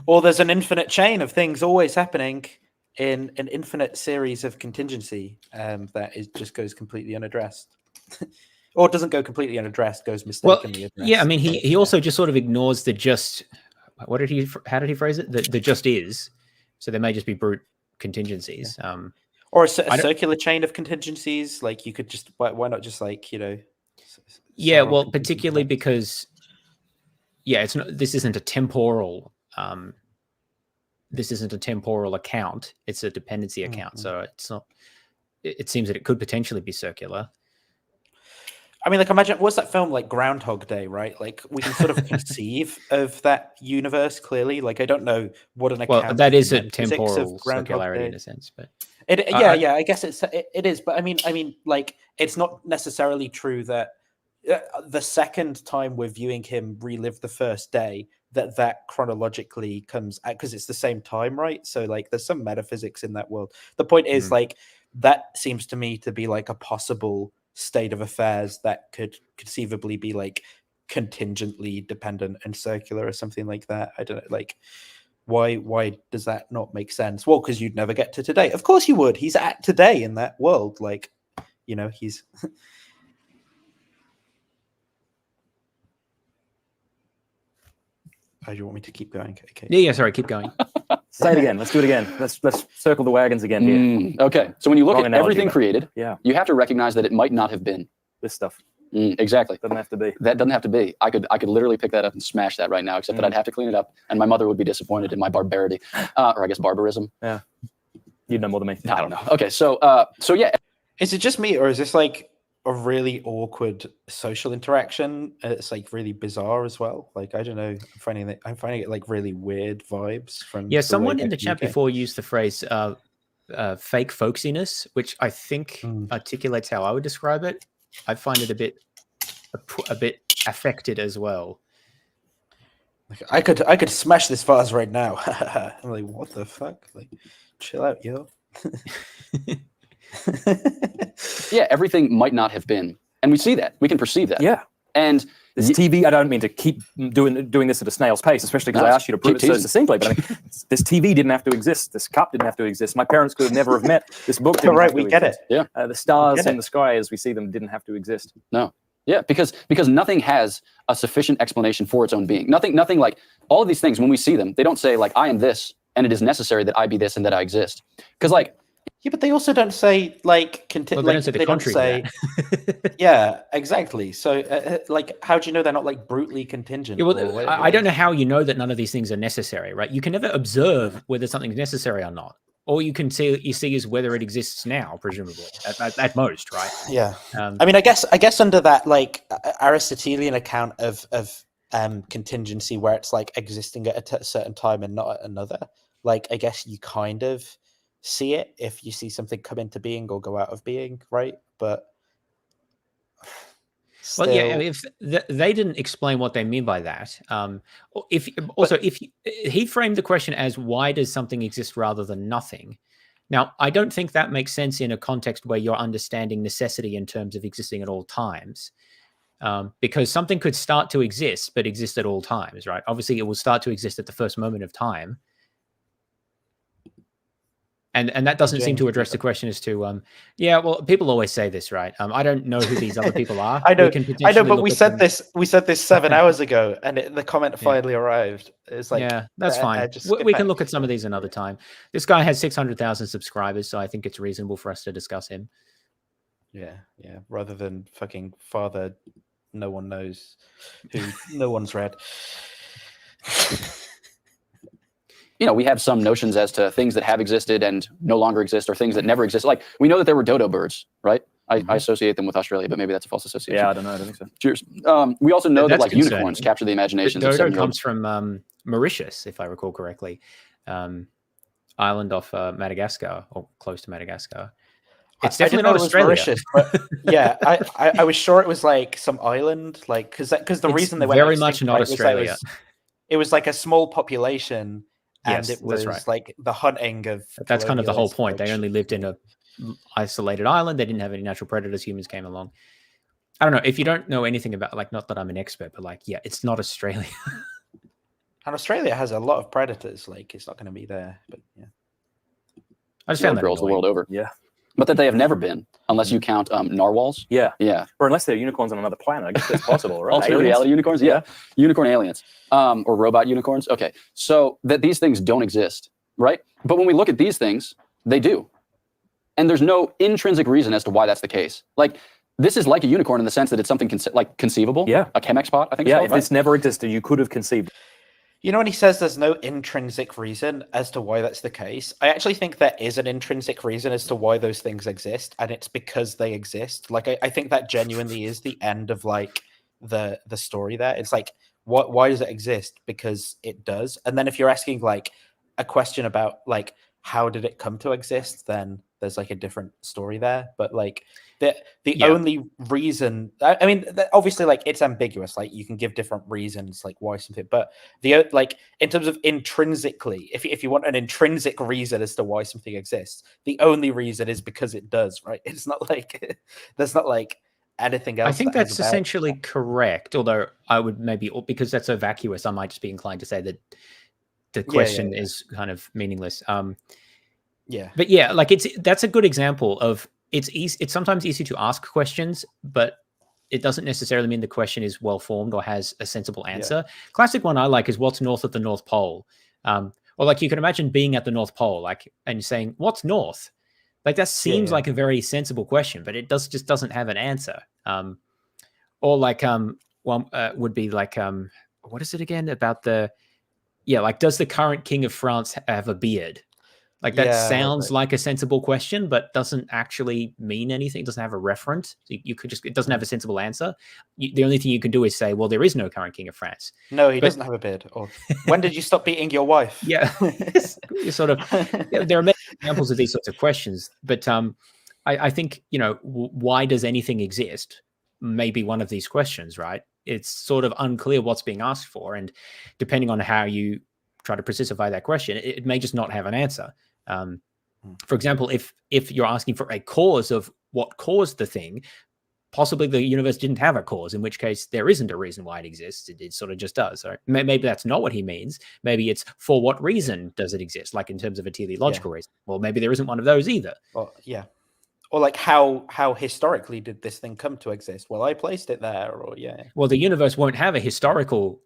or there's an infinite chain of things always happening in an infinite series of contingency that just goes completely unaddressed, or doesn't go completely unaddressed, goes mistakenly addressed. Yeah, I mean, he Yeah. also just sort of ignores the just. How did he phrase it? The just is. So there may just be brute contingencies. Or a I don't- circular chain of contingencies. Like you could just why not just like Yeah, several well, contingency particularly events? because it's not. This isn't a temporal. This isn't a temporal account. It's a dependency account. So it's not. It seems that it could potentially be circular. I mean, like, imagine what's that film like Groundhog Day, right? Like, we can sort of conceive of that universe clearly. Like, I don't know what an account. Well, that is a of physics of temporal Groundhog circularity Day. in a sense, but I guess it is. But I mean, like, it's not necessarily true that the second time we're viewing him relive the first day, that chronologically comes out because it's the same time, right? So, like, there's some metaphysics in that world. The point is, like, that seems to me to be like a possible state of affairs that could conceivably be like contingently dependent and circular or something like that. I don't know, like why does that not make sense? Well, because you'd never get to today. Of course you would. He's at today in that world. Like, he's Oh, do you want me to keep going? Okay. yeah, sorry, keep going. Say it again. Let's do it again. Let's circle the wagons again here. Okay, so when you look Wrong at analogy, everything but- created, Yeah, you have to recognize that it might not have been. this stuff Exactly. doesn't have to be. That doesn't have to be. I could literally pick that up and smash that right now, except that I'd have to clean it up, and my mother would be disappointed in my barbarity, or I guess barbarism. Yeah, you'd know more than me. I don't know. Okay, so yeah, Is it just me, or is this like a really awkward social interaction? It's like really bizarre as well. Like, I don't know. I'm finding it like really weird vibes from. Yeah, the someone way in the they chat communicate. before used the phrase fake folksiness, which I think articulates how I would describe it. I find it a bit affected as well. Like, I could smash this vase right now. I'm like, what the fuck? Like, chill out, yo. yeah, everything might not have been, and we see that, we can perceive that. Yeah. And This TV, I don't mean to keep doing this at a snail's pace, especially because No, I asked you to prove keep it so teasing. succinctly. But I mean, this TV didn't have to exist. This cup didn't have to exist. My parents could have never have met. This book didn't Right, have to we get exist. it. Yeah. The stars get in it. the sky as we see them didn't have to exist. No. Yeah, because nothing has a sufficient explanation for its own being. Nothing like all of these things, when we see them, they don't say like, I am this, and it is necessary that I be this and that I exist. Because like, Yeah, but they also don't say like Well, they don't say the contrary to that. yeah, exactly. So like, how do you know they're not like brutally contingent? Yeah, or well, whatever? I don't know how you know that none of these things are necessary, right? You can never observe whether something's necessary or not. All you can see is whether it exists now, presumably, at most, right? Yeah. Um, I mean, I guess under that like Aristotelian account of contingency, where it's like existing at a certain time and not at another, like I guess you kind of see it if you see something come into being or go out of being, right? But well, yeah, still- if they didn't explain what they mean by that. If he framed the question as why does something exist rather than nothing. Now, I don't think that makes sense in a context where you're understanding necessity in terms of existing at all times. Because something could start to exist, but exist at all times, right? Obviously, it will start to exist at the first moment of time. And that doesn't seem to address the question as to, yeah, well, people always say this, right? I don't know who these other people are. I know, but look we at said them. this. We said this 7 hours ago, and the comment finally arrived. It's like, yeah, that's I fine. just We skip can back. look at some of these another time. This guy has 600,000 subscribers, so I think it's reasonable for us to discuss him. Yeah. Rather than fucking father, no one knows, who no one's read. you know, we have some notions as to things that have existed and no longer exist, or things that never exist. Like, we know that there were dodo birds, right? I associate them with Australia, but maybe that's a false association. Yeah, I don't know. I don't think so. Cheers. We also know that That's like concerning. unicorns capture the imaginations of Dodo 7-year-old. comes from Mauritius, if I recall correctly, island off Madagascar, or close to Madagascar. It's I definitely didn't know not it was Australia. Mauritius, but yeah, I was sure it was like some island, like because the It's reason they went very extinct, much not right, was that Australia. it was like a small population, and Yes, it was that's right. like the hunting of. That's kind of the whole colonialists, point. They which- only lived in a isolated island. They didn't have any natural predators. Humans came along. I don't know if you don't know anything about, like, not that I'm an expert, but like, yeah, it's not Australia. And Australia has a lot of predators. Like, it's not going to be there. But yeah, I just found that girls the annoying. world over. Yeah. But that they have never been, unless you count narwhals. Yeah. Yeah. Or unless they're unicorns on another planet. I guess that's possible, right? Alternate Aliens? reality unicorns. Yeah. Unicorn aliens. Or robot unicorns. Okay. So that these things don't exist, right? But when we look at these things, they do. And there's no intrinsic reason as to why that's the case. Like, this is like a unicorn in the sense that it's something conceivable. Yeah. A Chemex pot, I think. Yeah, it's if called, this never existed, you could have conceived. you know, when he says there's no intrinsic reason as to why that's the case, I actually think there is an intrinsic reason as to why those things exist, and it's because they exist. Like, I think that genuinely is the end of like the story there. It's like, why does it exist? Because it does. And then if you're asking like a question about like how did it come to exist, then there's like a different story there. But like the only reason, I mean, obviously, like, it's ambiguous. Like, you can give different reasons, like why something. But the like in terms of intrinsically, if you want an intrinsic reason as to why something exists, the only reason is because it does. Right? It's not like there's not like anything else. I think that's essentially correct. Although I would maybe, because that's so vacuous, I might just be inclined to say that the question is kind of meaningless. Yeah. But yeah, like that's a good example of it's easy. It's sometimes easy to ask questions, but it doesn't necessarily mean the question is well formed or has a sensible answer. Classic one I like is what's north of the North Pole, or like you can imagine being at the North Pole, like, and saying what's north. Like that seems like a very sensible question, but it just doesn't have an answer. Or like one would be like what is it again about like does the current king of France have a beard? Like that sounds like a sensible question, but doesn't actually mean anything. It doesn't have a reference. You could it doesn't have a sensible answer. The only thing you can do is say, well, there is no current king of France. No, he doesn't have a beard. Or when did you stop beating your wife? Yeah, you sort of. There are many examples of these sorts of questions, but I think, you know, why does anything exist? Maybe one of these questions, right? It's sort of unclear what's being asked for, and depending on how you try to precify that question, it may just not have an answer. For example, if you're asking for a cause of what caused the thing, possibly the universe didn't have a cause, in which case there isn't a reason why it exists. It sort of just does. So maybe that's not what he means. Maybe it's for what reason does it exist, like in terms of a teleological reason. Well, maybe there isn't one of those either. Well, yeah. Or like how historically did this thing come to exist? Well, I placed it there, or Well, the universe won't have a historical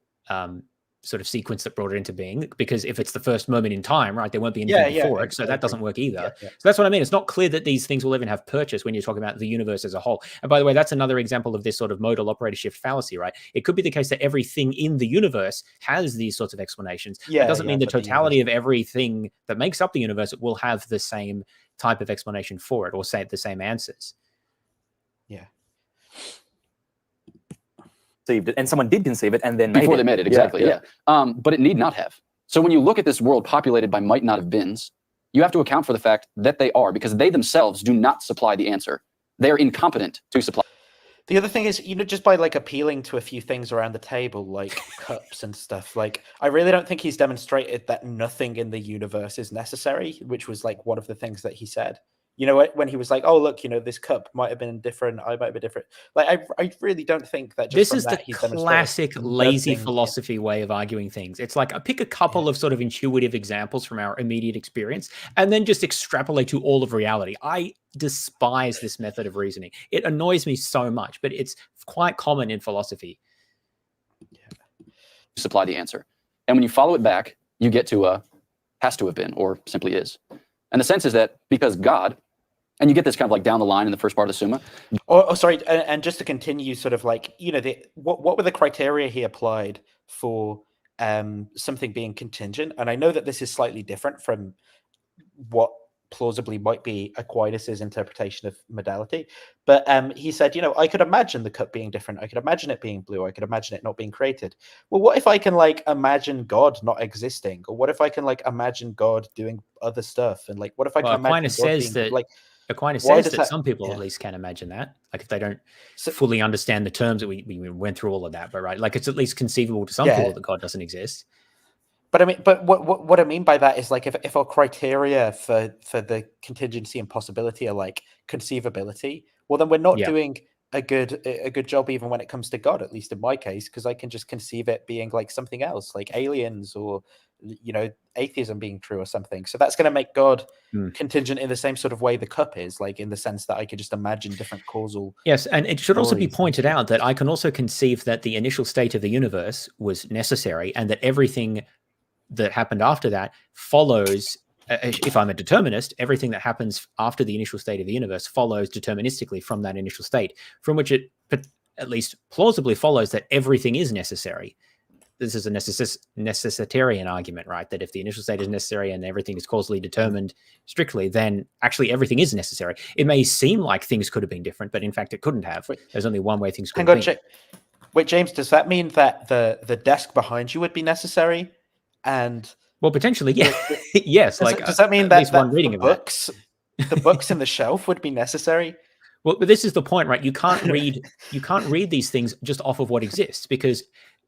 sort of sequence that brought it into being, because if it's the first moment in time, right, there won't be anything before it, so that doesn't work either. So that's what I mean. It's not clear that these things will even have purchase when you're talking about the universe as a whole. And by the way, that's another example of this sort of modal operator shift fallacy, right? It could be the case that everything in the universe has these sorts of explanations. It doesn't mean the totality of everything that makes up the universe will have the same type of explanation for it, or say the same answers. Conceived it, and someone did conceive it, and then before they made it, exactly. But it need not have. So when you look at this world populated by might not have beens, you have to account for the fact that they are, because they themselves do not supply the answer. They are incompetent to supply. The other thing is, you know, just by like appealing to a few things around the table, like cups and stuff, like I really don't think he's demonstrated that nothing in the universe is necessary, which was like one of the things that he said. You know, when he was like, "Oh, look, you know, this cup might have been different. I might have been different." Like, I really don't think that. Just this is the classic lazy philosophy way of arguing things. It's like I pick a couple of sort of intuitive examples from our immediate experience, and then just extrapolate to all of reality. I despise this method of reasoning. It annoys me so much, but it's quite common in philosophy. Supply the answer, and when you follow it back, you get to has to have been, or simply is. And the sense is that because God. And you get this kind of like down the line in the first part of the Summa. Oh, sorry. And just to continue, sort of like, you know, what were the criteria he applied for something being contingent? And I know that this is slightly different from what plausibly might be Aquinas' interpretation of modality. But he said, you know, I could imagine the cup being different. I could imagine it being blue. I could imagine it not being created. Well, what if I can like imagine God not existing? Or what if I can like imagine God doing other stuff? And like, what if I can imagine Aquinas God says being, that like, Aquinas says that some people at least can imagine that. Like if they don't fully understand the terms that we went through all of that, but right, like it's at least conceivable to some people that God doesn't exist. But I mean, but what I mean by that is like if our criteria for the contingency and possibility are like conceivability, well then we're not doing a good job even when it comes to God, at least in my case, because I can just conceive it being like something else, like aliens or atheism being true or something. So that's going to make God contingent in the same sort of way the cup is, like in the sense that I could just imagine different causal. Yes, and it should also be stories. pointed out that I can also conceive that the initial state of the universe was necessary, and that everything that happened after that follows. If I'm a determinist, everything that happens after the initial state of the universe follows deterministically from that initial state, from which it at least plausibly follows that everything is necessary. This is a necessitarian argument, right? That if the initial state is necessary and everything is causally determined strictly, then actually everything is necessary. It may seem like things could have been different, but in fact it couldn't have. There's only one way things could have been. Wait, James, does that mean that the desk behind you would be necessary? And well, potentially, yeah. Yes. Does that mean that one reading of the books in the shelf would be necessary? Well, but this is the point, right? You can't read these things just off of what exists, because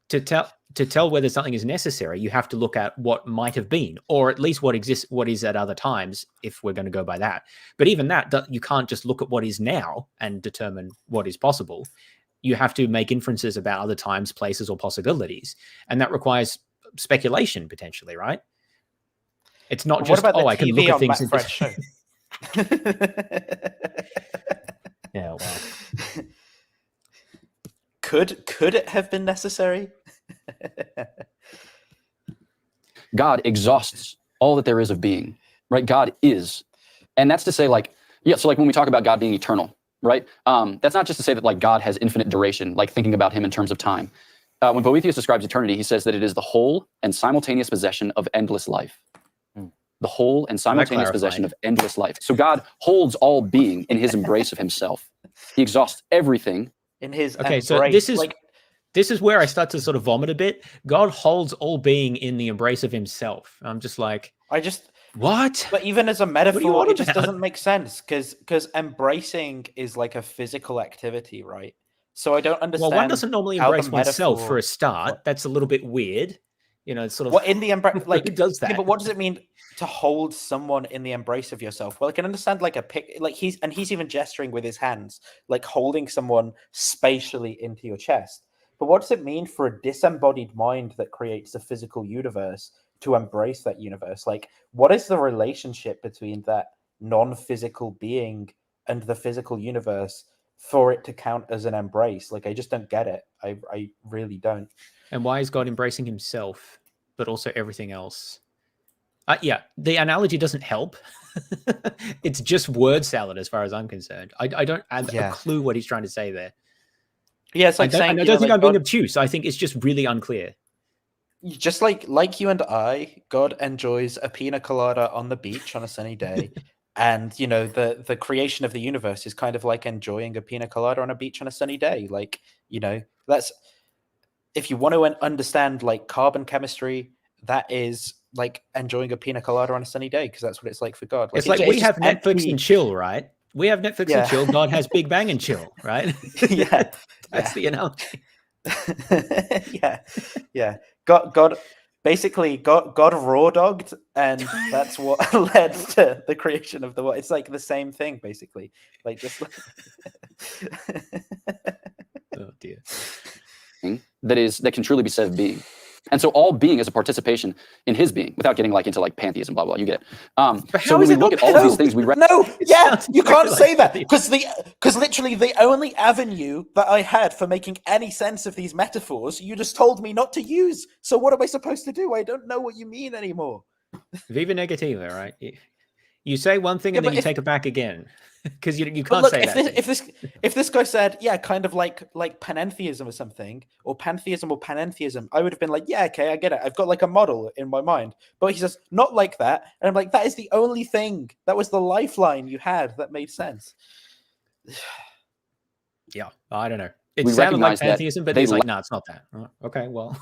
to tell whether something is necessary, you have to look at what might have been, or at least what exists, what is at other times, if we're going to go by that. But even that, you can't just look at what is now and determine what is possible. You have to make inferences about other times, places, or possibilities, and that requires speculation potentially, right? It's not just I can look at things and show. Yeah, well, could it have been necessary? God exhausts all that there is of being, right? God is, and that's to say, like, yeah. So, like, when we talk about God being eternal, right? That's not just to say that like God has infinite duration, like thinking about him in terms of time. When Boethius describes eternity, he says that it is the whole and simultaneous possession of endless life. The whole and simultaneous possession of endless life. So God holds all being in his embrace of himself. He exhausts everything in his embrace. So this is where I start to sort of vomit a bit. God holds all being in the embrace of himself. I'm just like, what? But even as a metaphor, it just doesn't make sense, because embracing is like a physical activity, right? So I don't understand. Well, one doesn't normally embrace oneself for a start. That's a little bit weird. Sort of. Well, in the embrace, like, who does that? Yeah, but what does it mean to hold someone in the embrace of yourself? Well, I can understand like he's even gesturing with his hands, like holding someone spatially into your chest. But what does it mean for a disembodied mind that creates a physical universe to embrace that universe? Like, what is the relationship between that non-physical being and the physical universe for it to count as an embrace? Like, I just don't get it. I really don't. And why is God embracing himself, but also everything else? Yeah, the analogy doesn't help. It's just word salad as far as I'm concerned. I don't have a clue what he's trying to say there. Yeah, it's like I don't think I'm being obtuse. I think it's just really unclear. Just like you and I, God enjoys a pina colada on the beach on a sunny day. And, the creation of the universe is kind of like enjoying a pina colada on a beach on a sunny day. Like, that's, if you want to understand like carbon chemistry, that is like enjoying a pina colada on a sunny day, because that's what it's like for God. Like, it's like we have Netflix and chill, right? We have Netflix and chill. God has Big Bang and chill, right? Yeah. That's the analogy. Yeah. God basically God raw dogged, and that's what led to the creation of the world. It's like the same thing, basically. Like just oh dear. That can truly be said of being. And so all being is a participation in his being, without getting like into like pantheism, blah, blah, you get it. So when we look at all of these things, you can't say that, because literally the only avenue that I had for making any sense of these metaphors, you just told me not to use. So what am I supposed to do? I don't know what you mean anymore. Viva negativa, right? You say one thing and then you take it back again, because you can't say that. If this guy said, yeah, kind of like panentheism or something, or pantheism or panentheism, I would have been like, yeah, okay, I get it. I've got like a model in my mind. But he says, not like that. And I'm like, that is the only thing. That was the lifeline you had that made sense. Yeah, I don't know. It sounded like pantheism, but he's like, no, it's not that. Okay, well.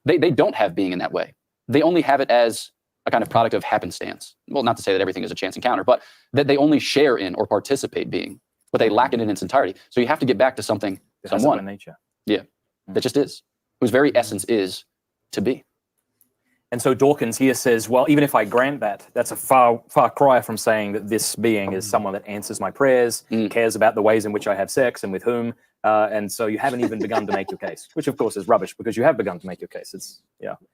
They don't have being in that way. They only have it as a kind of product of happenstance. Well, not to say that everything is a chance encounter, but that they only share in or participate being, but they lack it in its entirety. So you have to get back to someone, nature. Yeah, that just is, whose very essence is to be. And so Dawkins here says, well, even if I grant that, that's a far cry from saying that this being is someone that answers my prayers, cares about the ways in which I have sex and with whom. And so you haven't even begun to make your case, which of course is rubbish because you have begun to make your case. It's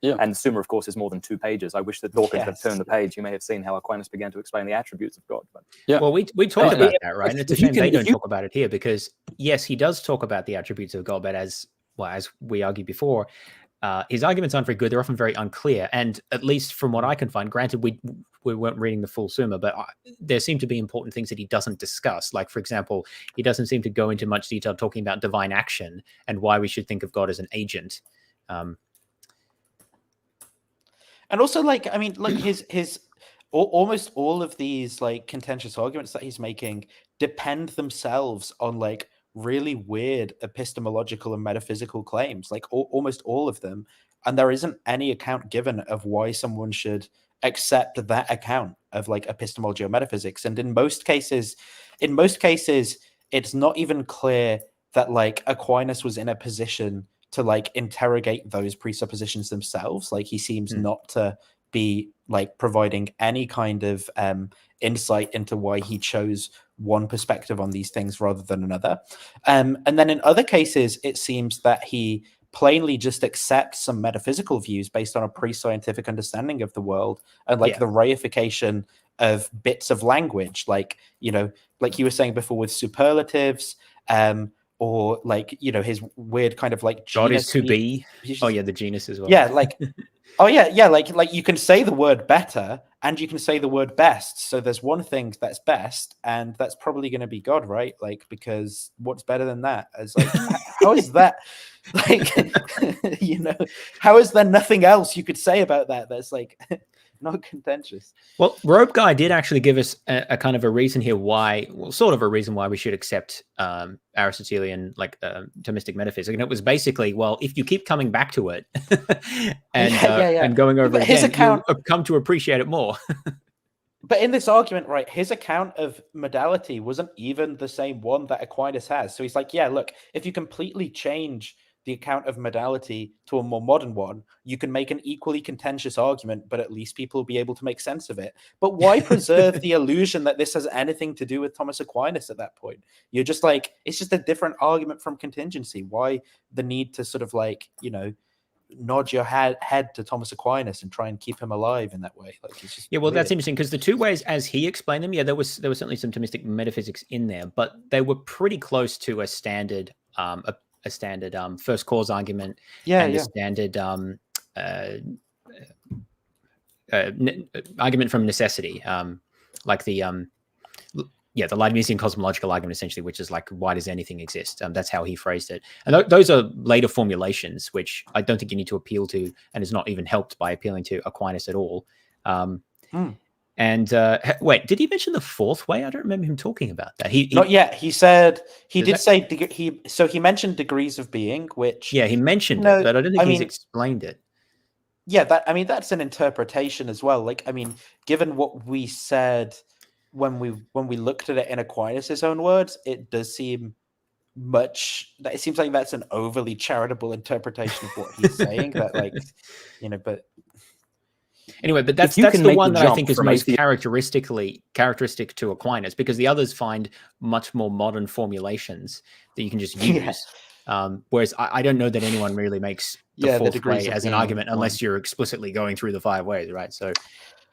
And the Summa, of course, is more than 2 pages. I wish that Dawkins had turned the page. You may have seen how Aquinas began to explain the attributes of God. But Well, we talked about that, right? And it's a shame they don't talk about it here because, yes, he does talk about the attributes of God, but as we argued before, his arguments aren't very good. They're often very unclear. And at least from what I can find, granted, we weren't reading the full Summa, but there seem to be important things that he doesn't discuss. Like, for example, he doesn't seem to go into much detail talking about divine action and why we should think of God as an agent. And also, like, I mean, like his almost all of these like contentious arguments that he's making depend themselves on like really weird epistemological and metaphysical claims, like almost all of them, and there isn't any account given of why someone should accept that account of like epistemology or metaphysics. And in most cases it's not even clear that like Aquinas was in a position to like interrogate those presuppositions themselves. Like he seems not to be like providing any kind of insight into why he chose one perspective on these things rather than another. And then in other cases, it seems that he plainly just accepts some metaphysical views based on a pre-scientific understanding of the world and like the reification of bits of language, like, you know, like you were saying before with superlatives, or like, you know, his weird kind of like God is to be. Oh yeah, the genus as well. Yeah, like oh yeah, like you can say the word better and you can say the word best. So there's one thing that's best, and that's probably going to be God, right? Like, because what's better than that? As like, how is that? Like, you know, how is there nothing else you could say about that that's like not contentious? Well, Rope Guy did actually give us a kind of a reason here why, well, sort of a reason why we should accept Aristotelian, like Thomistic metaphysics. And it was basically, well, if you keep coming back to it and going over it again, you'll come to appreciate it more. But in this argument, right, his account of modality wasn't even the same one that Aquinas has. So he's like, yeah, look, if you completely change the account of modality to a more modern one, you can make an equally contentious argument, but at least people will be able to make sense of it. But why preserve the illusion that this has anything to do with Thomas Aquinas at that point? You're just like, it's just a different argument from contingency. Why the need to sort of like, you know, nod your head to Thomas Aquinas and try and keep him alive in that way? Like, it's just well, weird. That's interesting because the two ways as he explained them, there was certainly some Thomistic metaphysics in there, but they were pretty close to a standard first cause argument a standard argument from necessity, like the Leibnizian cosmological argument, essentially, which is like, why does anything exist? That's how he phrased it. And those are later formulations, which I don't think you need to appeal to, and is not even helped by appealing to Aquinas at all. And wait, did he mention the fourth way? I don't remember him talking about that. Not yet. He said he mentioned degrees of being, which he mentioned it, but I don't think he's explained it. Yeah, that's an interpretation as well. Like, I mean, given what we said when we looked at it in Aquinas' own words, it does seem it seems like that's an overly charitable interpretation of what he's saying. That, like, you know, but anyway, but that's the one that I think is most characteristic to Aquinas, because the others find much more modern formulations that you can just use. Whereas I don't know that anyone really makes the fourth way as an argument unless you're explicitly going through the 5 ways, right? So,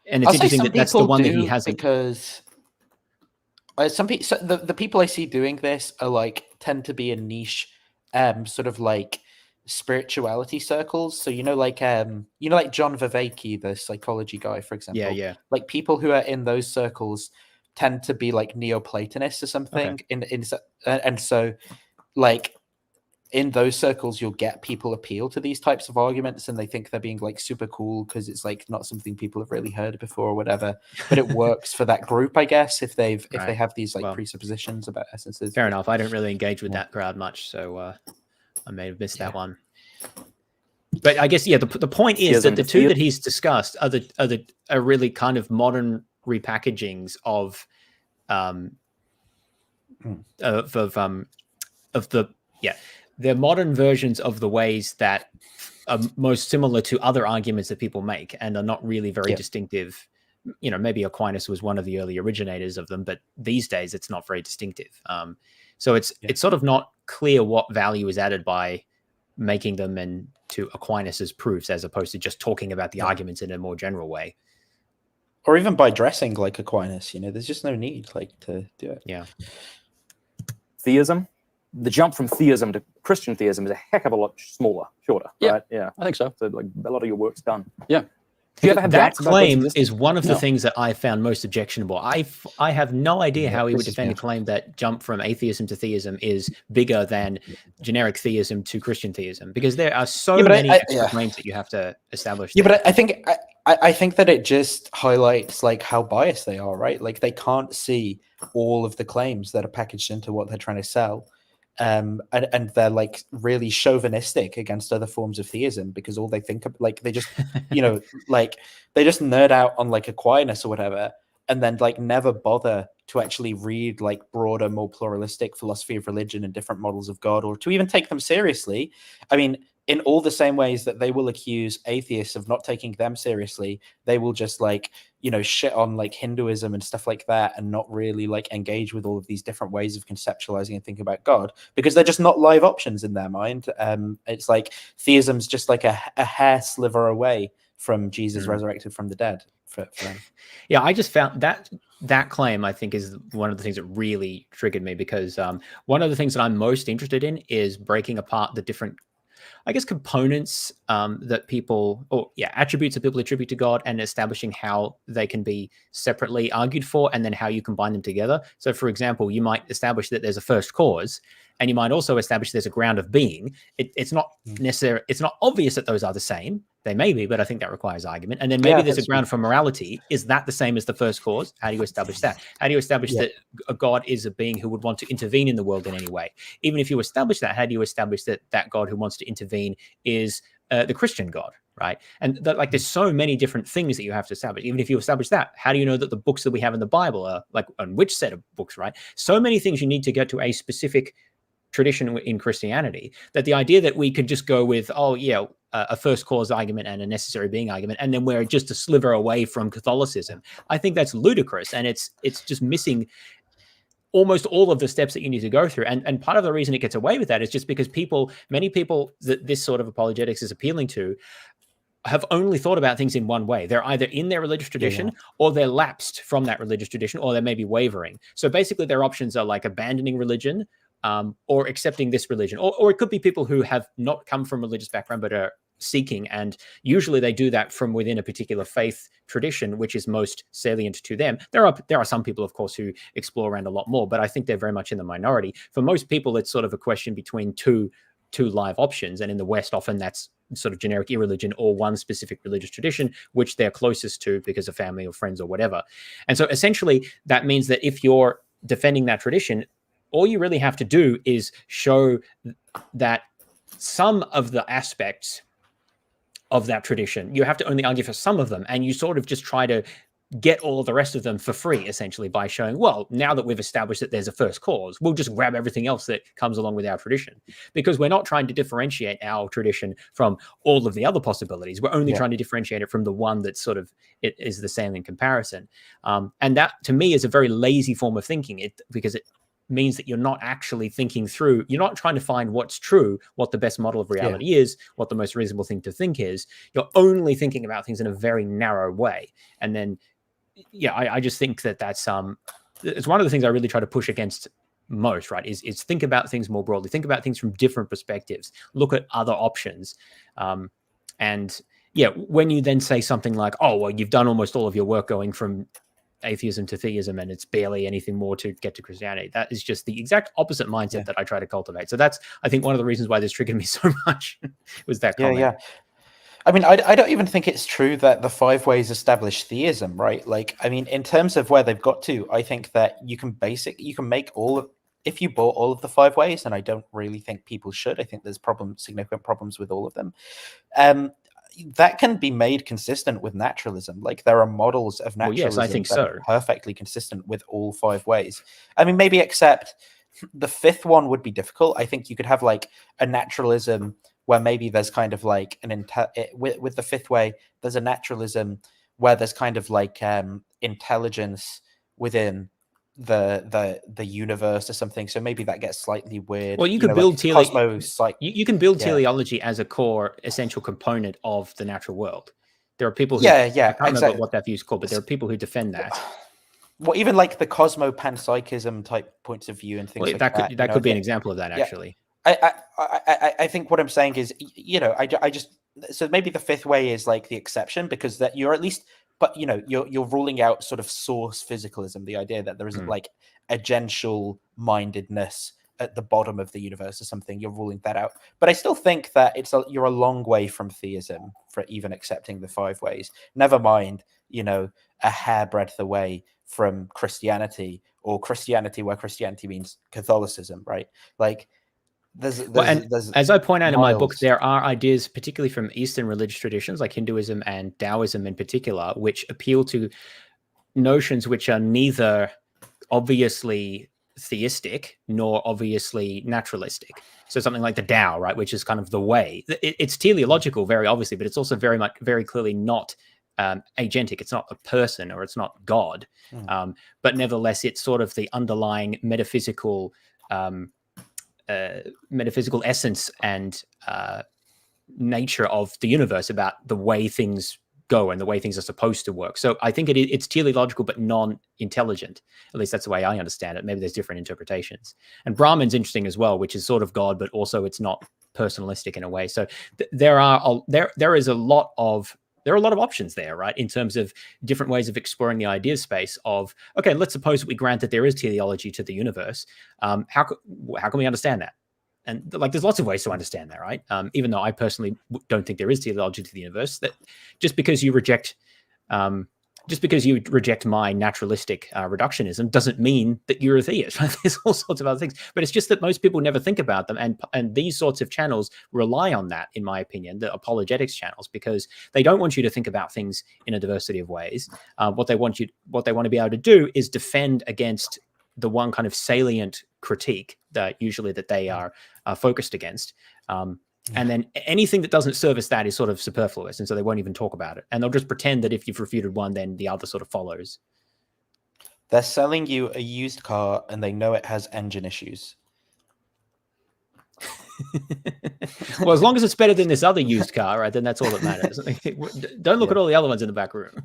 and it's interesting that that's the one that he hasn't. Because some people, the people I see doing this are like tend to be in niche, sort of like spirituality circles. So like John Vervaeke, the psychology guy, for example. Like people who are in those circles tend to be like Neoplatonists or something. Okay. And so like in those circles, you'll get people appeal to these types of arguments, and they think they're being like super cool because it's like not something people have really heard before or whatever. But it works for that group, I guess, if they have these like presuppositions about essences. Fair enough. I don't really engage with that crowd much, so I may have missed that one. But I guess the point is that the two that he's discussed are really kind of modern repackagings of they're modern versions of the ways that are most similar to other arguments that people make and are not really very Yeah. distinctive. You know, maybe Aquinas was one of the early originators of them, but these days it's not very distinctive. So it's sort of not clear what value is added by making them into Aquinas's proofs as opposed to just talking about the arguments in a more general way. Or even by dressing like Aquinas, there's just no need to do it. Yeah. Theism, the jump from theism to Christian theism is a heck of a lot smaller, shorter. Yeah. Right? Yeah. I think so. So like a lot of your work's done. Yeah. Do you ever have That doubts about claim God's is one of the No. things that I found most objectionable. I have no idea how he would this is- defend a claim that jump from atheism to theism is bigger than generic theism to Christian theism, because there are so Yeah, but many I- extra yeah. claims that you have to establish. Yeah, there. but I think that it just highlights how biased they are, right? Like they can't see all of the claims that are packaged into what they're trying to sell. And they're really chauvinistic against other forms of theism because all they think of they just they just nerd out on Aquinas or whatever, and then never bother to actually read broader, more pluralistic philosophy of religion and different models of God, or to even take them seriously. I mean, in all the same ways that they will accuse atheists of not taking them seriously, they will just shit on Hinduism and stuff like that, and not really engage with all of these different ways of conceptualizing and thinking about God, because they're just not live options in their mind. It's theism's just a hair sliver away from Jesus resurrected from the dead for them. Yeah, I just found that claim, I think, is one of the things that really triggered me, because one of the things that I'm most interested in is breaking apart the different, I guess, components that people, attributes that people attribute to God, and establishing how they can be separately argued for, and then how you combine them together. So, for example, you might establish that there's a first cause, and you might also establish there's a ground of being. It's not necessary. It's not obvious that those are the same. They may be, but I think that requires argument. And then maybe there's a ground for morality. Is that the same as the first cause? How do you establish that? How do you establish that a God is a being who would want to intervene in the world in any way? Even if you establish that, how do you establish that God who wants to intervene is the Christian God, right? And there's so many different things that you have to establish. Even if you establish that, how do you know that the books that we have in the Bible are on which set of books, right? So many things you need to get to a specific tradition in Christianity, that the idea that we could just go with, a first cause argument and a necessary being argument, and then we're just a sliver away from Catholicism, I think that's ludicrous. And it's just missing almost all of the steps that you need to go through. And part of the reason it gets away with that is just because many people that this sort of apologetics is appealing to have only thought about things in one way. They're either in their religious tradition or they're lapsed from that religious tradition, or they may be wavering. So basically their options are abandoning religion, or accepting this religion, or it could be people who have not come from religious background but are seeking, and usually they do that from within a particular faith tradition which is most salient to them. There are some people, of course, who explore around a lot more, but I think they're very much in the minority. For most people, it's sort of a question between two live options, and in the West often that's sort of generic irreligion or one specific religious tradition which they're closest to because of family or friends or whatever. And so essentially that means that if you're defending that tradition, all you really have to do is show that some of the aspects of that tradition, you have to only argue for some of them, and you sort of just try to get all the rest of them for free, essentially, by showing, well, now that we've established that there's a first cause, we'll just grab everything else that comes along with our tradition, because we're not trying to differentiate our tradition from all of the other possibilities. We're only trying to differentiate it from the one that sort of it is the same in comparison. And that, to me, is a very lazy form of thinking, because it means that you're not actually thinking through, you're not trying to find what's true, what the best model of reality is, what the most reasonable thing to think is. You're only thinking about things in a very narrow way. And then, I just think that that's it's one of the things I really try to push against most, right, is think about things more broadly, think about things from different perspectives, look at other options. And when you then say something like, oh, well, you've done almost all of your work going from atheism to theism and it's barely anything more to get to Christianity, that is just the exact opposite mindset that I try to cultivate. So that's, I think, one of the reasons why this triggered me so much was that comment. I mean, I don't even think it's true that the 5 ways establish theism, right? I mean, in terms of where they've got to, I think that you can make if you bought all of the 5 ways, and I don't really think people should, I think there's significant problems with all of them, that can be made consistent with naturalism. There are models of naturalism I think that so. are perfectly consistent with all 5 ways. I mean, maybe except the 5th one would be difficult. I think you could have a naturalism where maybe there's kind of like with the fifth way, there's a naturalism where there's kind of like intelligence within the universe or something. So maybe that gets slightly weird. Well, you could build like cosmos, like you can build yeah. teleology as a core essential component of the natural world. There are people who I can't remember exactly what that view is called, but there are people who defend that. Well, even like the cosmo-panpsychism type points of view and things like that. That could be an example of that, actually. I think what I'm saying is, I just so maybe the fifth way is like the exception, because that you're at least, but you're ruling out sort of source physicalism, the idea that there isn't like agential mindedness at the bottom of the universe or something. You're ruling that out, but I still think that you're a long way from theism for even accepting the five ways. Never mind, a hairbreadth away from Christianity, or Christianity where Christianity means Catholicism, right? Like there's as I point out in my book, miles. there are ideas, particularly from Eastern religious traditions like Hinduism and Taoism in particular, which appeal to notions which are neither obviously theistic nor obviously naturalistic. So something like the Tao, right, which is kind of the way. It's teleological, very obviously, but it's also very clearly not agentic. It's not a person, or it's not God, but nevertheless, it's sort of the underlying metaphysical essence and nature of the universe, about the way things go and the way things are supposed to work. So I think it's teleological but non-intelligent. At least that's the way I understand it. Maybe there's different interpretations. And Brahman's interesting as well, which is sort of God, but also it's not personalistic in a way. So there are a lot of options there, right, in terms of different ways of exploring the idea space of, okay, let's suppose that we grant that there is teleology to the universe. How can we understand that? And like, there's lots of ways to understand that, right? Even though I personally don't think there is teleology to the universe, that just because you reject my naturalistic reductionism doesn't mean that you're a theist. Right? There's all sorts of other things, but it's just that most people never think about them, and these sorts of channels rely on that, in my opinion, the apologetics channels, because they don't want you to think about things in a diversity of ways. What they want to be able to do is defend against the one kind of salient critique that they are focused against. And then anything that doesn't service that is sort of superfluous. And so they won't even talk about it. And they'll just pretend that if you've refuted one, then the other sort of follows. They're selling you a used car and they know it has engine issues. Well, as long as it's better than this other used car, right, then that's all that matters. Don't look at all the other ones in the back room.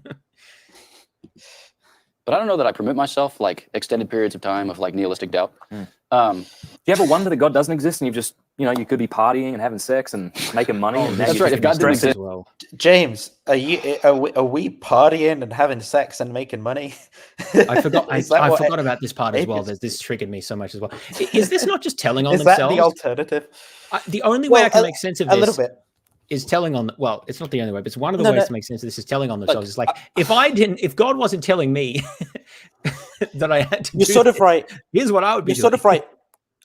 But I don't know that I permit myself like extended periods of time of like nihilistic doubt. Do you ever wonder that God doesn't exist, and you've just, you could be partying and having sex and making money? And that's right. If God didn't exist, well, James, are we partying and having sex and making money? I forgot. I forgot about this part as well. This triggered me so much as well. Is this not just telling on themselves? Is that the alternative? The only way I can make sense of this a little bit is telling on. Well, it's not the only way, but it's one of the ways to make sense of this is telling on themselves. It's like if God wasn't telling me that I had to. You're sort of right. Here's what I would be. You're sort of right.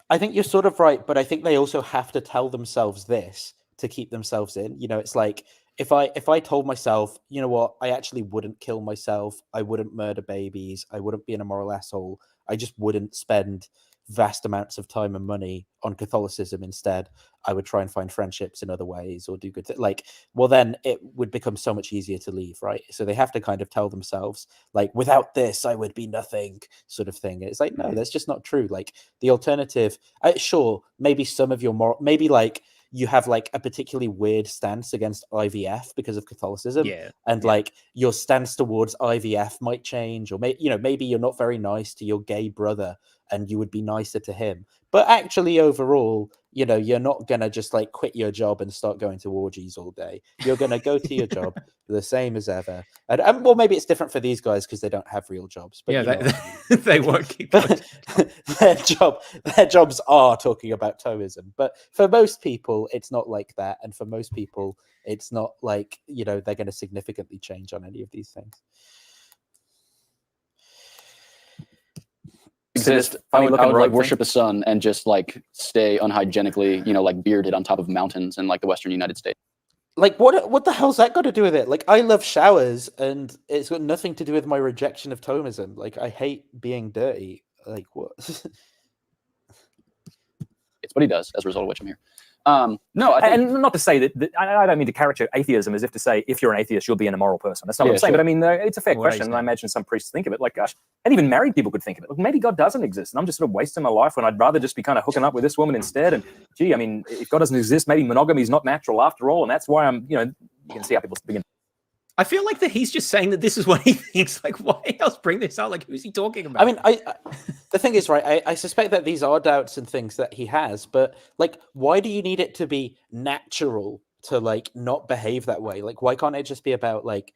I think you're sort of right, but I think they also have to tell themselves this to keep themselves in. It's like if I told myself, you know what, I actually wouldn't kill myself, I wouldn't murder babies, I wouldn't be an immoral asshole, I just wouldn't spend vast amounts of time and money on Catholicism. Instead, I would try and find friendships in other ways or do good things. Like, well, then it would become so much easier to leave, right? So they have to kind of tell themselves, like, without this, I would be nothing, sort of thing. It's like, no, that's just not true. Like, the alternative, sure, maybe some of your moral, maybe like you have like a particularly weird stance against IVF because of Catholicism, like your stance towards IVF might change, or maybe you're not very nice to your gay brother and you would be nicer to him. But actually, overall, you're not going to just like quit your job and start going to orgies all day. You're going to go to your job the same as ever. And well, maybe it's different for these guys because they don't have real jobs. But they won't keep their jobs are talking about Thomism. But for most people, it's not like that. And for most people, it's not like, they're going to significantly change on any of these things. Exist. I would like worship the sun and just like stay unhygienically, like bearded on top of mountains in like the Western United States. Like what the hell's that got to do with it? Like, I love showers and it's got nothing to do with my rejection of Thomism. Like, I hate being dirty. Like, what? It's what he does, as a result of which I'm here. No, I think, And not to say that I don't mean to caricature atheism as if to say if you're an atheist you'll be an immoral person. That's not what I'm saying. sure. But I mean, it's a fair What are you question, and saying? I imagine some priests think of it like, gosh, and even married people could think of it. Like, maybe God doesn't exist, and I'm just sort of wasting my life when I'd rather just be kind of hooking up with this woman instead. And gee, I mean, if God doesn't exist, maybe monogamy is not natural after all, and that's why you can see how people begin. I feel like that he's just saying that this is what he thinks. Like, why else bring this out? Like, who's he talking about? I mean, the thing is, right, I suspect that these are doubts and things that he has, but like, why do you need it to be natural to like not behave that way? Like, why can't it just be about like,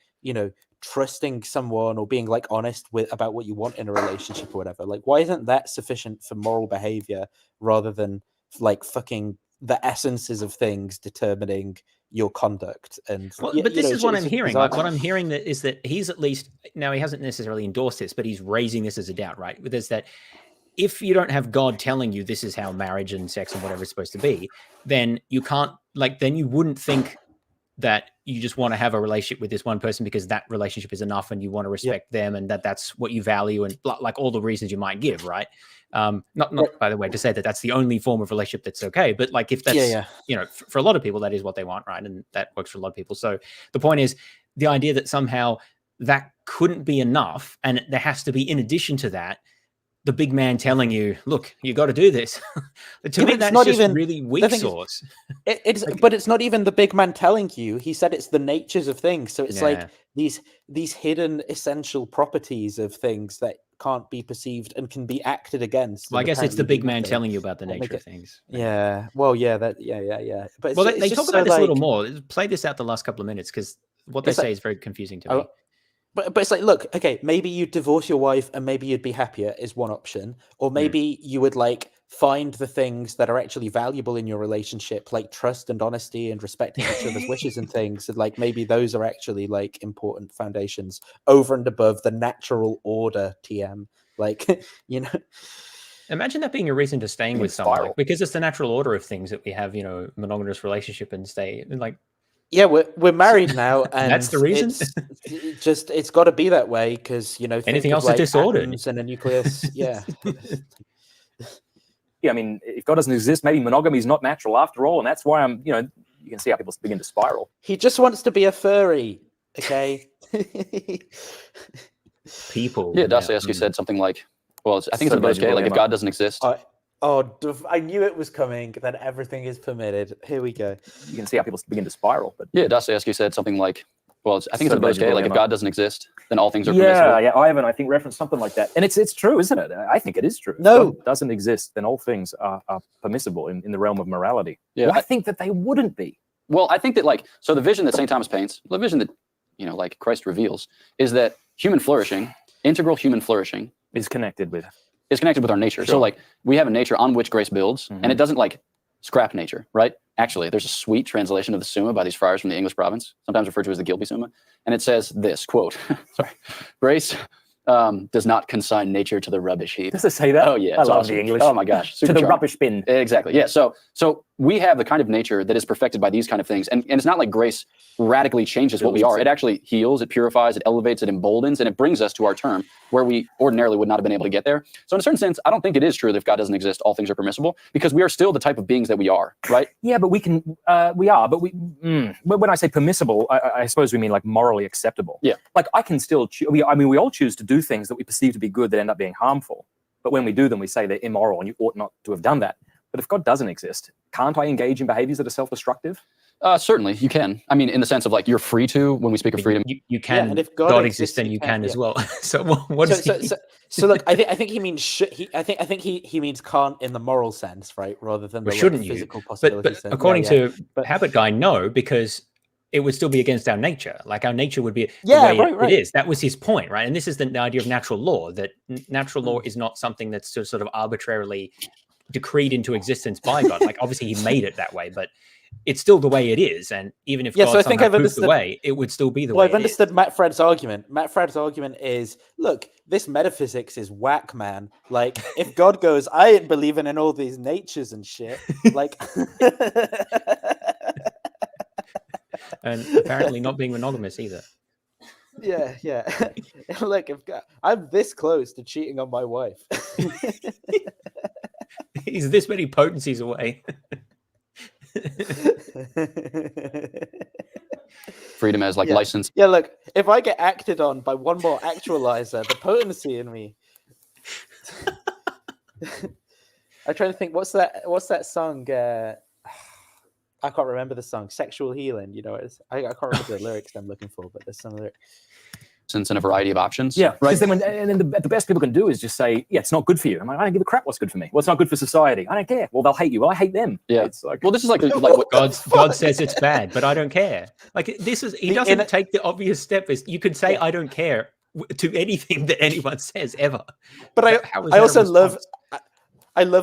trusting someone or being like honest about what you want in a relationship or whatever? Like, why isn't that sufficient for moral behavior rather than like fucking the essences of things determining your conduct? And but this is what I'm hearing. bizarre. Like, what I'm hearing is that he's at least, now he hasn't necessarily endorsed this, but he's raising this as a doubt, right? There's that if you don't have God telling you this is how marriage and sex and whatever is supposed to be, then you can't, like, then you wouldn't think that you just want to have a relationship with this one person because that relationship is enough and you want to respect them and that's what you value and like all the reasons you might give, right? Not by the way, to say that that's the only form of relationship that's okay, but like if that's, for a lot of people, that is what they want, right? And that works for a lot of people. So the point is the idea that somehow that couldn't be enough and there has to be, in addition to that, the big man telling you, look, you got to do this. To me, that's not just really weak sauce. But it's not even the big man telling you. He said it's the natures of things. So it's like these hidden essential properties of things that can't be perceived and can be acted against. Well, I guess it's the big man telling you about the nature of things. Yeah. Well, yeah. But they talk about this a little more. Play this out the last couple of minutes because what they say is very confusing to me. But it's like, look, okay, maybe you'd divorce your wife and maybe you'd be happier is one option. Or maybe you would like find the things that are actually valuable in your relationship, like trust and honesty and respecting each other's wishes and things. And like maybe those are actually like important foundations over and above the natural order TM. Like, Imagine that being a reason to staying with someone, like, because it's the natural order of things that we have, monogamous relationship and stay like. Yeah, we're married now, and that's the reason. It's got to be that way because anything else is disordered and a nucleus. Yeah. Yeah, I mean, if God doesn't exist, maybe monogamy is not natural after all, and that's why you can see how people begin to spiral. He just wants to be a furry, okay? People. Yeah, Dostoevsky said something like, well, I think it's okay, like if God doesn't exist. I knew it was coming. That everything is permitted. Here we go. You can see how people begin to spiral. But yeah, Dostoevsky said something like, well, I think it's okay, like if God doesn't exist, then all things are permissible. Yeah, I think referenced something like that. And it's true, isn't it? I think it is true. No. If God doesn't exist, then all things are permissible in the realm of morality. Yeah, well, I think that they wouldn't be. Well, I think that so the vision that St. Thomas paints, the vision that, like Christ reveals, is that human flourishing, integral human flourishing, is connected with our nature. Sure. So like we have a nature on which grace builds, and it doesn't like scrap nature, right? Actually, there's a sweet translation of the Summa by these friars from the English province, sometimes referred to as the Gilby Summa, and it says this, quote, grace does not consign nature to the rubbish heap. Does it say that? Oh yeah, I love awesome. the English. Oh my gosh, to the charming. rubbish bin. Exactly. Yeah. So we have the kind of nature that is perfected by these kind of things, and it's not like grace radically changes what we are. It actually heals, it purifies, it elevates, it emboldens, and it brings us to our term where we ordinarily would not have been able to get there. So in a certain sense, I don't think it is true that if God doesn't exist, all things are permissible, because we are still the type of beings that we are, right? Yeah, but when I say permissible, I suppose we mean like morally acceptable. Yeah. Like I can still we all choose to do things that we perceive to be good that end up being harmful. But when we do them, we say they're immoral and you ought not to have done that. But if God doesn't exist, can't I engage in behaviors that are self-destructive? Certainly, you can. I mean, in the sense of like you're free to, when we speak of freedom. You can. And if God exists, then you can as well. So what does he... So look, I think he means I think he means can't in the moral sense, right? Rather than the physical possibility but sense. according to Habit Guy, no, because it would still be against our nature. Like our nature would be the way it is. That was his point, right? And this is the idea of natural law, that natural law is not something that's sort of arbitrarily decreed into existence by God. Like obviously he made it that way, but it's still the way it is. And even if God so I think I've understood the way, it would still be the way I've understood Matt Fradd's argument. Matt Fradd's argument is, look, this metaphysics is whack, man. Like, if God goes, I ain't believing in all these natures and shit. Like, and apparently not being monogamous either. Yeah. Look, I'm this close to cheating on my wife. He's this many potencies away. Freedom as like Yeah. license. Yeah, look, if I get acted on by one more actualizer, the potency in me. I'm trying to think. What's that song? I can't remember the song. Sexual Healing. You know, I can't remember the lyrics I'm looking for, but there's some lyrics. And a variety of options. Yeah, right. Then the best people can do is just say, yeah, it's not good for you. I'm like, I don't give a crap what's good for me. Well, it's not good for society. I don't care. Well, they'll hate you. Well, I hate them. Yeah. It's like, well, this is like what God says it's bad, but I don't care. Like this is he doesn't take the obvious step. Is you could say I don't care to anything that anyone says ever. But I also love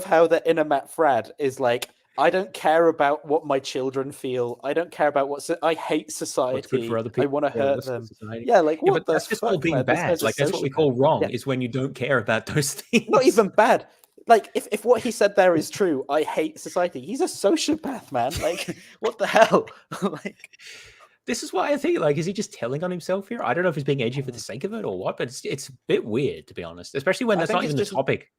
how the inner Matt Fradd is like, I don't care about what my children feel. I don't care about I hate society. What's good for other people. I want to hurt them. Society. Yeah, like what but that's just all being bad. Like that's what we call wrong is when you don't care about those things. Not even bad. Like if what he said there is true, I hate society. He's a sociopath, man. Like what the hell? Like this is why I think like is he just telling on himself here? I don't know if he's being edgy for the sake of it or what, but it's a bit weird to be honest, especially when that's not even the topic.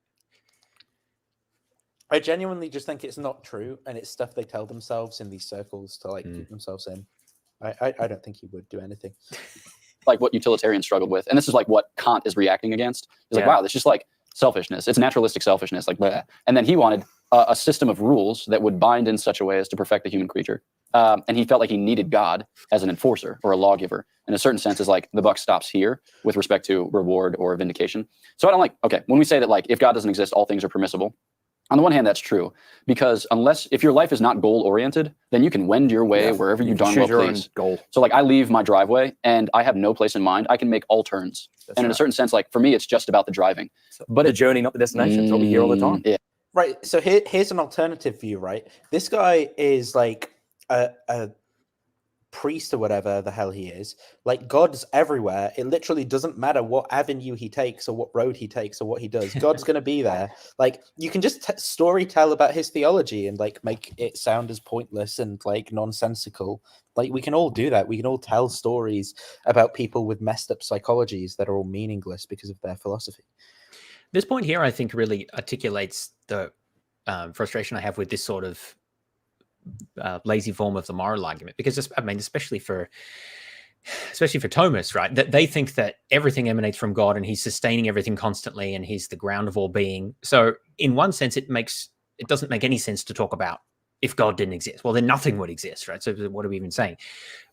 I genuinely just think it's not true, and it's stuff they tell themselves in these circles to like keep themselves in. I don't think he would do anything. Like what utilitarians struggled with, and this is like what Kant is reacting against. He's like, wow, that's just like selfishness. It's naturalistic selfishness, like blah. And then he wanted a system of rules that would bind in such a way as to perfect the human creature. And he felt like he needed God as an enforcer or a lawgiver. In a certain sense, is like the buck stops here with respect to reward or vindication. So I don't like, okay, when we say that like if God doesn't exist, all things are permissible. On the one hand, that's true, because if your life is not goal-oriented, then you can wend your way wherever you darn well please. Goal. So like I leave my driveway and I have no place in mind. I can make all turns. And in a certain sense, like for me, it's just about the driving. But the journey, not the destination. That's what we hear all the time. Yeah. Right. So here's an alternative view, right? This guy is like a priest or whatever the hell he is. Like God's everywhere. It literally doesn't matter what avenue he takes or what road he takes or what he does. God's going to be there. Like you can just story tell about his theology and like make it sound as pointless and like nonsensical. Like we can all do that. We can all tell stories about people with messed up psychologies that are all meaningless because of their philosophy. This point here, I think, really articulates the frustration I have with this sort of lazy form of the moral argument, because I mean, especially for Thomas, right? That they think that everything emanates from God and he's sustaining everything constantly and he's the ground of all being. So in one sense, it doesn't make any sense to talk about if God didn't exist. Well, then nothing would exist, right? So what are we even saying?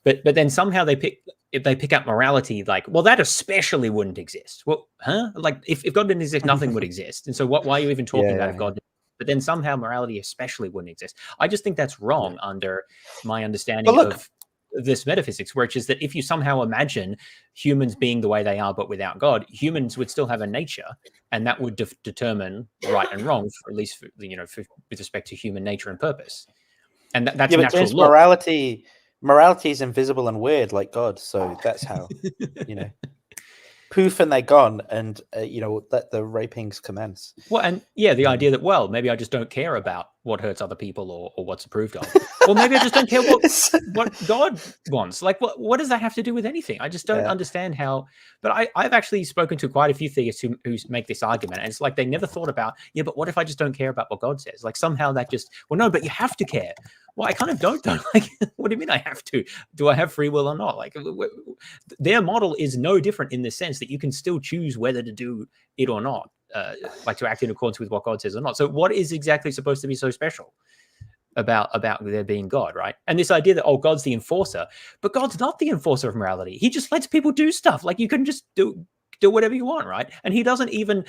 But then somehow they pick up morality, like, well, that especially wouldn't exist. Well, huh? Like if God didn't exist, nothing would exist. And so why are you even talking about if God didn't? But then somehow morality especially wouldn't exist. I just think that's wrong under my understanding of this metaphysics, which is that if you somehow imagine humans being the way they are, but without God, humans would still have a nature, and that would determine right and wrong, for, at least for, with respect to human nature and purpose. And that's natural law. Morality is invisible and weird, like God. So that's how poof, and they're gone, and let the rapings commence. Well, and the idea that, well, maybe I just don't care about what hurts other people or what's approved of. Or maybe I just don't care what God wants. Like, what does that have to do with anything? I just don't understand how. But I've actually spoken to quite a few theists who make this argument, and it's like they never thought about, but what if I just don't care about what God says? Like somehow that just, well, no, but you have to care. Well, I kind of don't though. Like, what do you mean I have to? Do I have free will or not? Like, their model is no different in the sense that you can still choose whether to do it or not, like to act in accordance with what God says or not. So what is exactly supposed to be so special about there being God, right? And this idea that, God's the enforcer, but God's not the enforcer of morality. He just lets people do stuff. Like you can just do whatever you want, right? And he doesn't even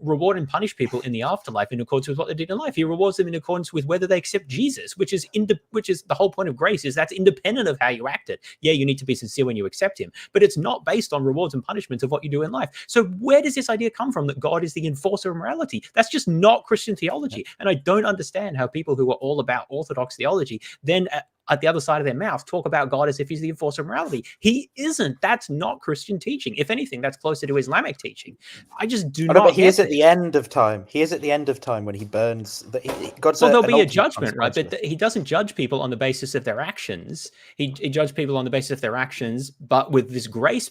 reward and punish people in the afterlife in accordance with what they did in life. He rewards them in accordance with whether they accept Jesus, which is the whole point of grace, is that's independent of how you acted. Yeah, you need to be sincere when you accept him, but it's not based on rewards and punishments of what you do in life. So where does this idea come from that God is the enforcer of morality? That's just not Christian theology. And I don't understand how people who are all about orthodox theology then at the other side of their mouth talk about God as if he's the enforcer of morality. He isn't. That's not Christian teaching. If anything, that's closer to Islamic teaching. I just do not. But he is at the end of time. He is at the end of time when he burns. God's there'll be a judgment, right? But he doesn't judge people on the basis of their actions. He judges people on the basis of their actions, but with this grace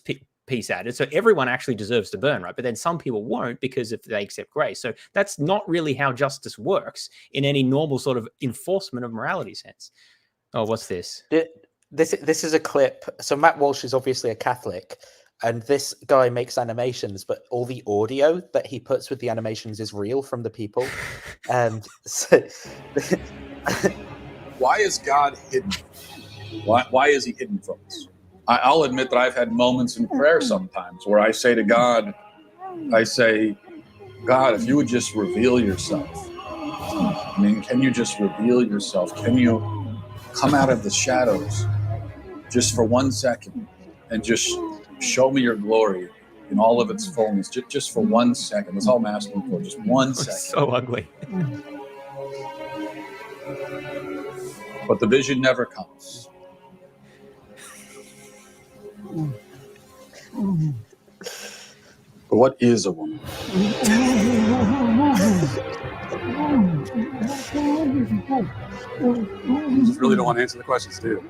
piece added. So everyone actually deserves to burn, right? But then some people won't because if they accept grace. So that's not really how justice works in any normal sort of enforcement of morality sense. Oh, what's this? This is a clip. So Matt Walsh is obviously a Catholic, and this guy makes animations, but all the audio that he puts with the animations is real from the people. And so why is God hidden? Why is he hidden from us? I'll admit that I've had moments in prayer sometimes where I say to God, God, if you would just reveal yourself. I mean, can you just reveal yourself? Can you come out of the shadows just for 1 second and just show me your glory in all of its fullness, just for 1 second. That's all I'm asking for, just 1 second. So ugly. But the vision never comes. But what is a woman? You just really don't want to answer the questions, do you?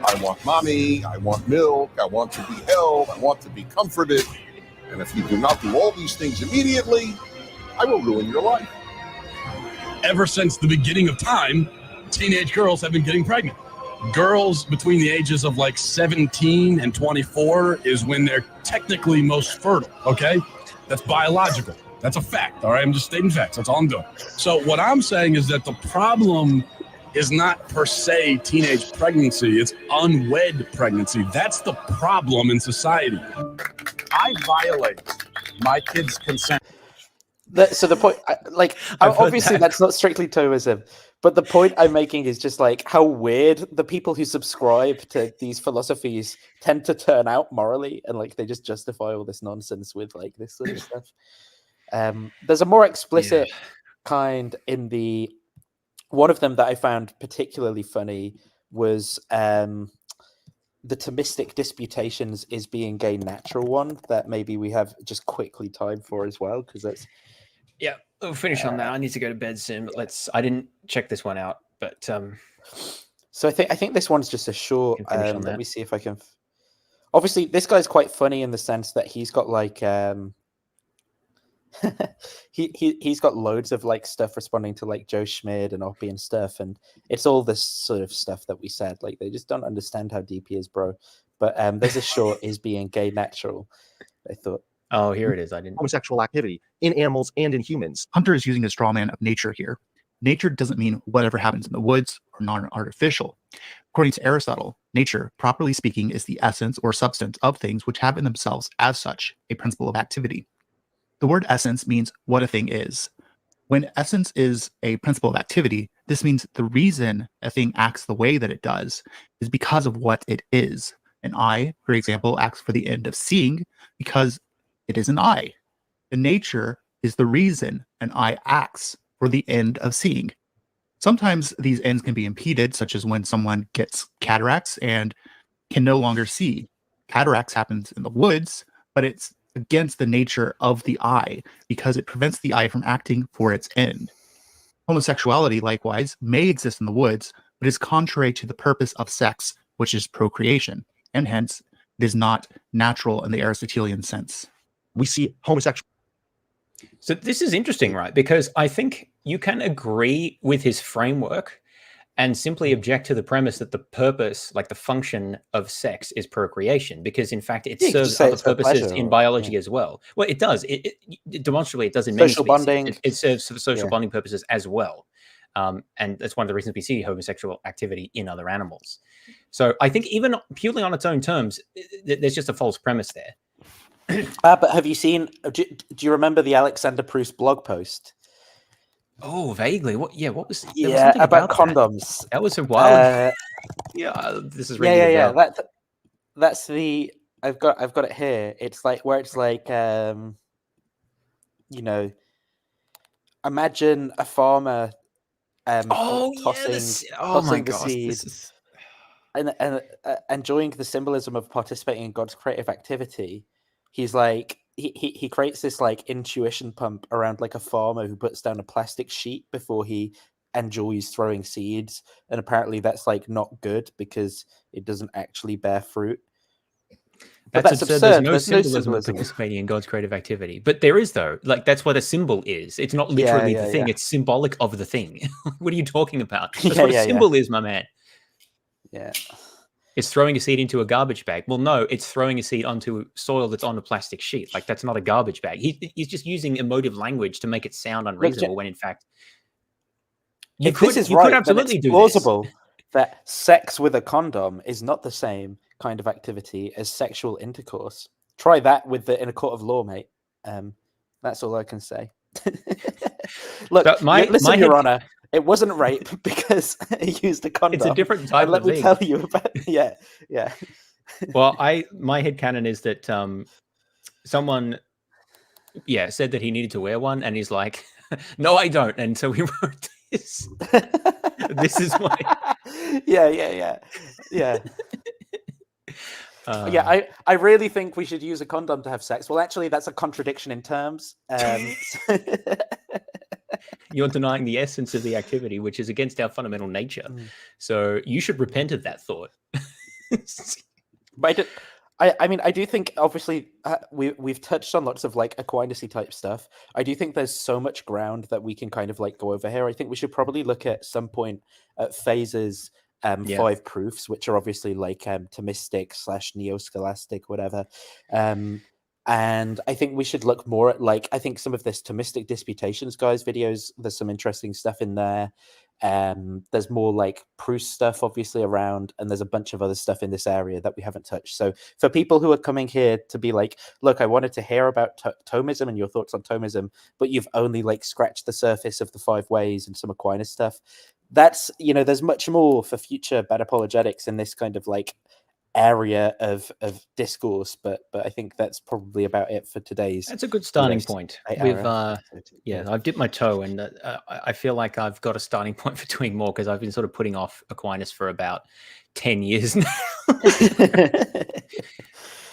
I want mommy, I want milk, I want to be held, I want to be comforted. And if you do not do all these things immediately, I will ruin your life. Ever since the beginning of time, teenage girls have been getting pregnant. Girls between the ages of like 17 and 24 is when they're technically most fertile, okay? That's biological. That's a fact, all right? I'm just stating facts. That's all I'm doing. So what I'm saying is that the problem is not per se teenage pregnancy. It's unwed pregnancy. That's the problem in society. I violate my kids' consent. So the point, obviously that's not strictly Thomism, but the point I'm making is just like how weird the people who subscribe to these philosophies tend to turn out morally, and like they just justify all this nonsense with like this sort of stuff. There's a more explicit kind in the one of them that I found particularly funny was the Thomistic disputations is being gay natural one that maybe we have just quickly time for as well, because that's we'll finish on that. I need to go to bed soon, but I didn't check this one out, but so I think this one's just a short. Let me see if I can. Obviously, this guy's quite funny in the sense that he's got like he's got loads of like stuff responding to like Joe Schmid and Oppie and stuff, and it's all this sort of stuff that we said. Like they just don't understand how deep he is, bro. But there's a short is being gay natural. I thought. Oh, here it is. I didn't. Homosexual activity in animals and in humans. Hunter is using a straw man of nature here. Nature doesn't mean whatever happens in the woods or non-artificial. According to Aristotle, nature, properly speaking, is the essence or substance of things which have in themselves, as such, a principle of activity. The word essence means what a thing is. When essence is a principle of activity, this means the reason a thing acts the way that it does is because of what it is. An eye, for example, acts for the end of seeing because it is an eye. And nature is the reason an eye acts for the end of seeing. Sometimes these ends can be impeded, such as when someone gets cataracts and can no longer see. Cataracts happens in the woods, but it's against the nature of the eye because it prevents the eye from acting for its end. Homosexuality, likewise, may exist in the woods, but is contrary to the purpose of sex, which is procreation, and hence it is not natural in the Aristotelian sense. We see homosexual. So this is interesting, right? Because I think you can agree with his framework and simply object to the premise that the purpose, like the function of sex, is procreation, because in fact it serves other purposes in biology as well. Well, it does. It demonstrably it does in many social species. Bonding. It serves for social bonding purposes as well. And that's one of the reasons we see homosexual activity in other animals. So I think even purely on its own terms, there's just a false premise there. But have you seen? Do you remember the Alexander Proust blog post? Oh, vaguely. What? Yeah. What was? Yeah, about condoms. That was a while. Yeah. This is really That's the. I've got it here. It's like where it's like, imagine a farmer, tossing the seed. And enjoying the symbolism of participating in God's creative activity. He's like he creates this like intuition pump around like a farmer who puts down a plastic sheet before he enjoys throwing seeds, and apparently that's like not good because it doesn't actually bear fruit. But That's absurd. There's no symbolism of symbolism. participating in God's creative activity. But there is, though. Like, that's what a symbol is. It's not literally the thing. It's symbolic of the thing. What are you talking about? That's what a symbol is, my man. Yeah. It's throwing a seed into a garbage bag. Well, no, it's throwing a seed onto soil that's on a plastic sheet. Like, that's not a garbage bag. He's just using emotive language to make it sound unreasonable when, in fact, you could absolutely do plausible that sex with a condom is not the same kind of activity as sexual intercourse. Try that in a court of law, mate. That's all I can say. Look, listen, Your Honor, it wasn't rape because he used a condom. It's a different type Let of me thing. tell you about. Yeah. Well, my headcanon is that someone, said that he needed to wear one, and he's like, "No, I don't." And so we wrote this. This is why. Yeah. I really think we should use a condom to have sex. Well, actually, that's a contradiction in terms. You're denying the essence of the activity, which is against our fundamental nature. So you should repent of that thought. But I do think, obviously, we've touched on lots of like Aquinas-y type stuff. I do think there's so much ground that we can kind of like go over here. I think we should probably look at some point at Phase's 5 proofs, which are obviously like Thomistic / Neo-Scholastic, whatever. And I think we should look more at like, I think some of this Thomistic Disputations guys videos, there's some interesting stuff in there. There's more like Proust stuff obviously around, and there's a bunch of other stuff in this area that we haven't touched. So for people who are coming here to be like, look, I wanted to hear about Thomism and your thoughts on Thomism, but you've only like scratched the surface of the 5 ways and some Aquinas stuff. That's, there's much more for future bad apologetics in this kind of like area of discourse, but I think that's probably about it for today's. That's a good starting point. I've dipped my toe, and I feel like I've got a starting point for doing more, because I've been sort of putting off Aquinas for about 10 years now.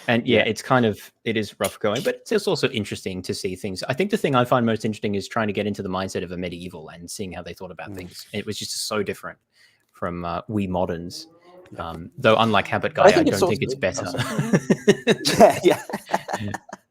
And it is rough going, but it's also interesting to see things. I think the thing I find most interesting is trying to get into the mindset of a medieval and seeing how they thought about things. It was just so different from we moderns. Though unlike Habit Guy, I don't think it's better.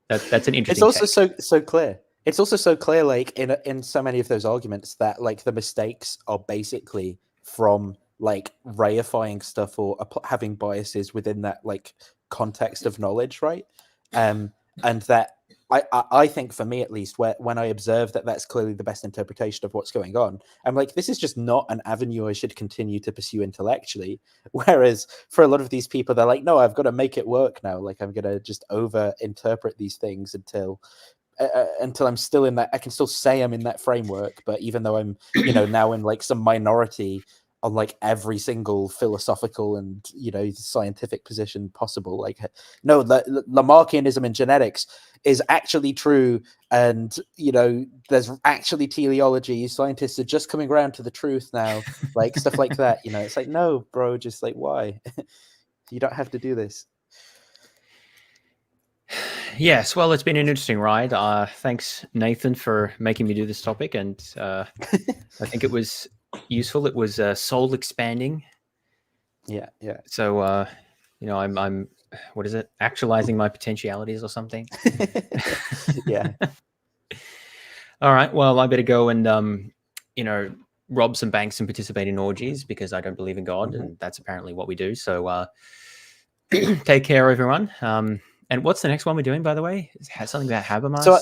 That's an interesting. It's also so clear. It's also so clear, like in so many of those arguments, that like the mistakes are basically from like reifying stuff or having biases within that like context of knowledge, right? And that I think, for me at least, when I observe that that's clearly the best interpretation of what's going on, I'm like, this is just not an avenue I should continue to pursue intellectually. Whereas for a lot of these people, they're like, no, I've got to make it work now. Like, I'm going to just over interpret these things until I'm still in that. I can still say I'm in that framework, but even though I'm, now in like some minority on like every single philosophical and scientific position possible, like, no, Lamarckianism in genetics is actually true, and there's actually teleology, scientists are just coming around to the truth now, like stuff like that. It's like, no, bro, just like, why? You don't have to do this. Yes, well, it's been an interesting ride. Thanks, Nathan, for making me do this topic, and I think it was useful. It was soul expanding. Yeah. So I'm what is it, actualizing my potentialities or something. Yeah. All right, well, I better go and rob some banks and participate in orgies, because I don't believe in God, and that's apparently what we do. So take care, everyone. And what's the next one we're doing, by the way? Has something about Habermas? So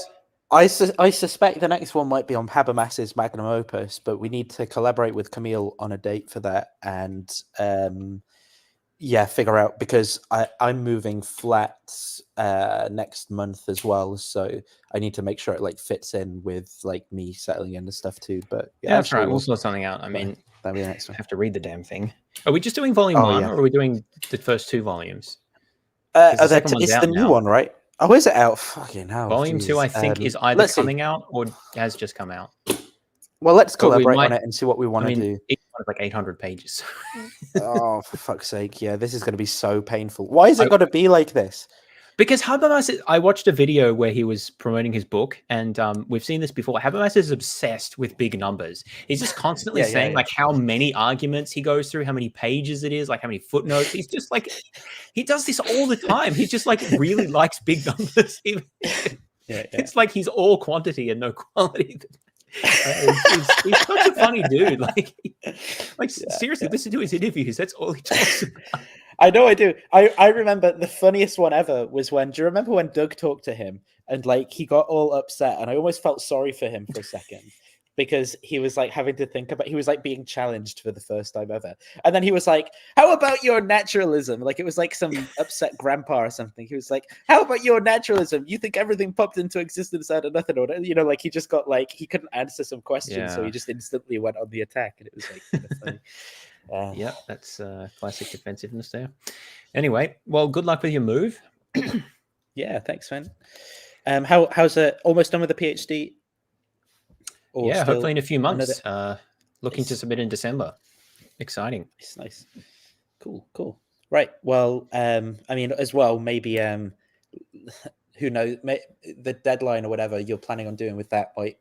I suspect the next one might be on Habermas's magnum opus, but we need to collaborate with Camille on a date for that, and figure out, because I'm moving flats next month as well, so I need to make sure it like fits in with like me settling in and stuff too. But that's right. We'll sort something out. I mean, that'll be the next one. Have to read the damn thing. Are we just doing volume 1, or are we doing the first 2 volumes? It's the new one, right? Oh, is it out? Fucking hell. Volume 2, I think, is either coming out or has just come out. Well, let's collaborate on it and see what we want to do. Each one is like 800 pages. Oh, for fuck's sake. Yeah, this is going to be so painful. Why is it got to be like this? Because Habermas, I watched a video where he was promoting his book, and we've seen this before. Habermas is obsessed with big numbers. He's just constantly saying like how many arguments he goes through, how many pages it is, like how many footnotes. He's just like, he does this all the time. He just like really likes big numbers. It's like he's all quantity and no quality. He's such a funny dude. Seriously, listen to his interviews. That's all he talks about. I know I do. I remember the funniest one ever was when, do you remember when Doug talked to him and like he got all upset and I almost felt sorry for him for a second because he was like having to think about, he was like being challenged for the first time ever. And then he was like, how about your naturalism? Like it was like some upset grandpa or something. He was like, how about your naturalism? You think everything popped into existence out of nothing? Or, you know, like he just got like, he couldn't answer some questions. So he just instantly went on the attack and it was like kind of funny. Yeah, that's classic defensiveness there. Anyway, well, good luck with your move. Yeah, thanks, man. How's it? Almost done with the PhD? Or Yeah, still hopefully in a few months. another- Looking to submit in December. Exciting. It's nice. Cool. Right. Well, I mean, as well, maybe who knows? The deadline or whatever you're planning on doing with that might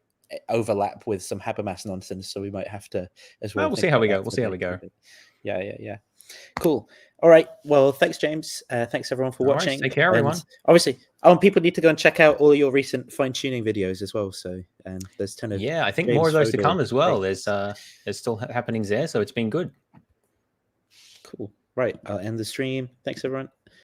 overlap with some Habermas nonsense, so we might have to as well. We'll see how we go. We'll see how we go. Yeah. Cool. All right. Well, thanks, James. Thanks everyone for No worries. watching. Take care, everyone. And obviously, people need to go and check out all your recent fine-tuning videos as well. So there's a ton of I think James more of those to Fodor. come as well. There's still happenings there, so it's been good. Cool. Right. I'll end the stream. Thanks, everyone.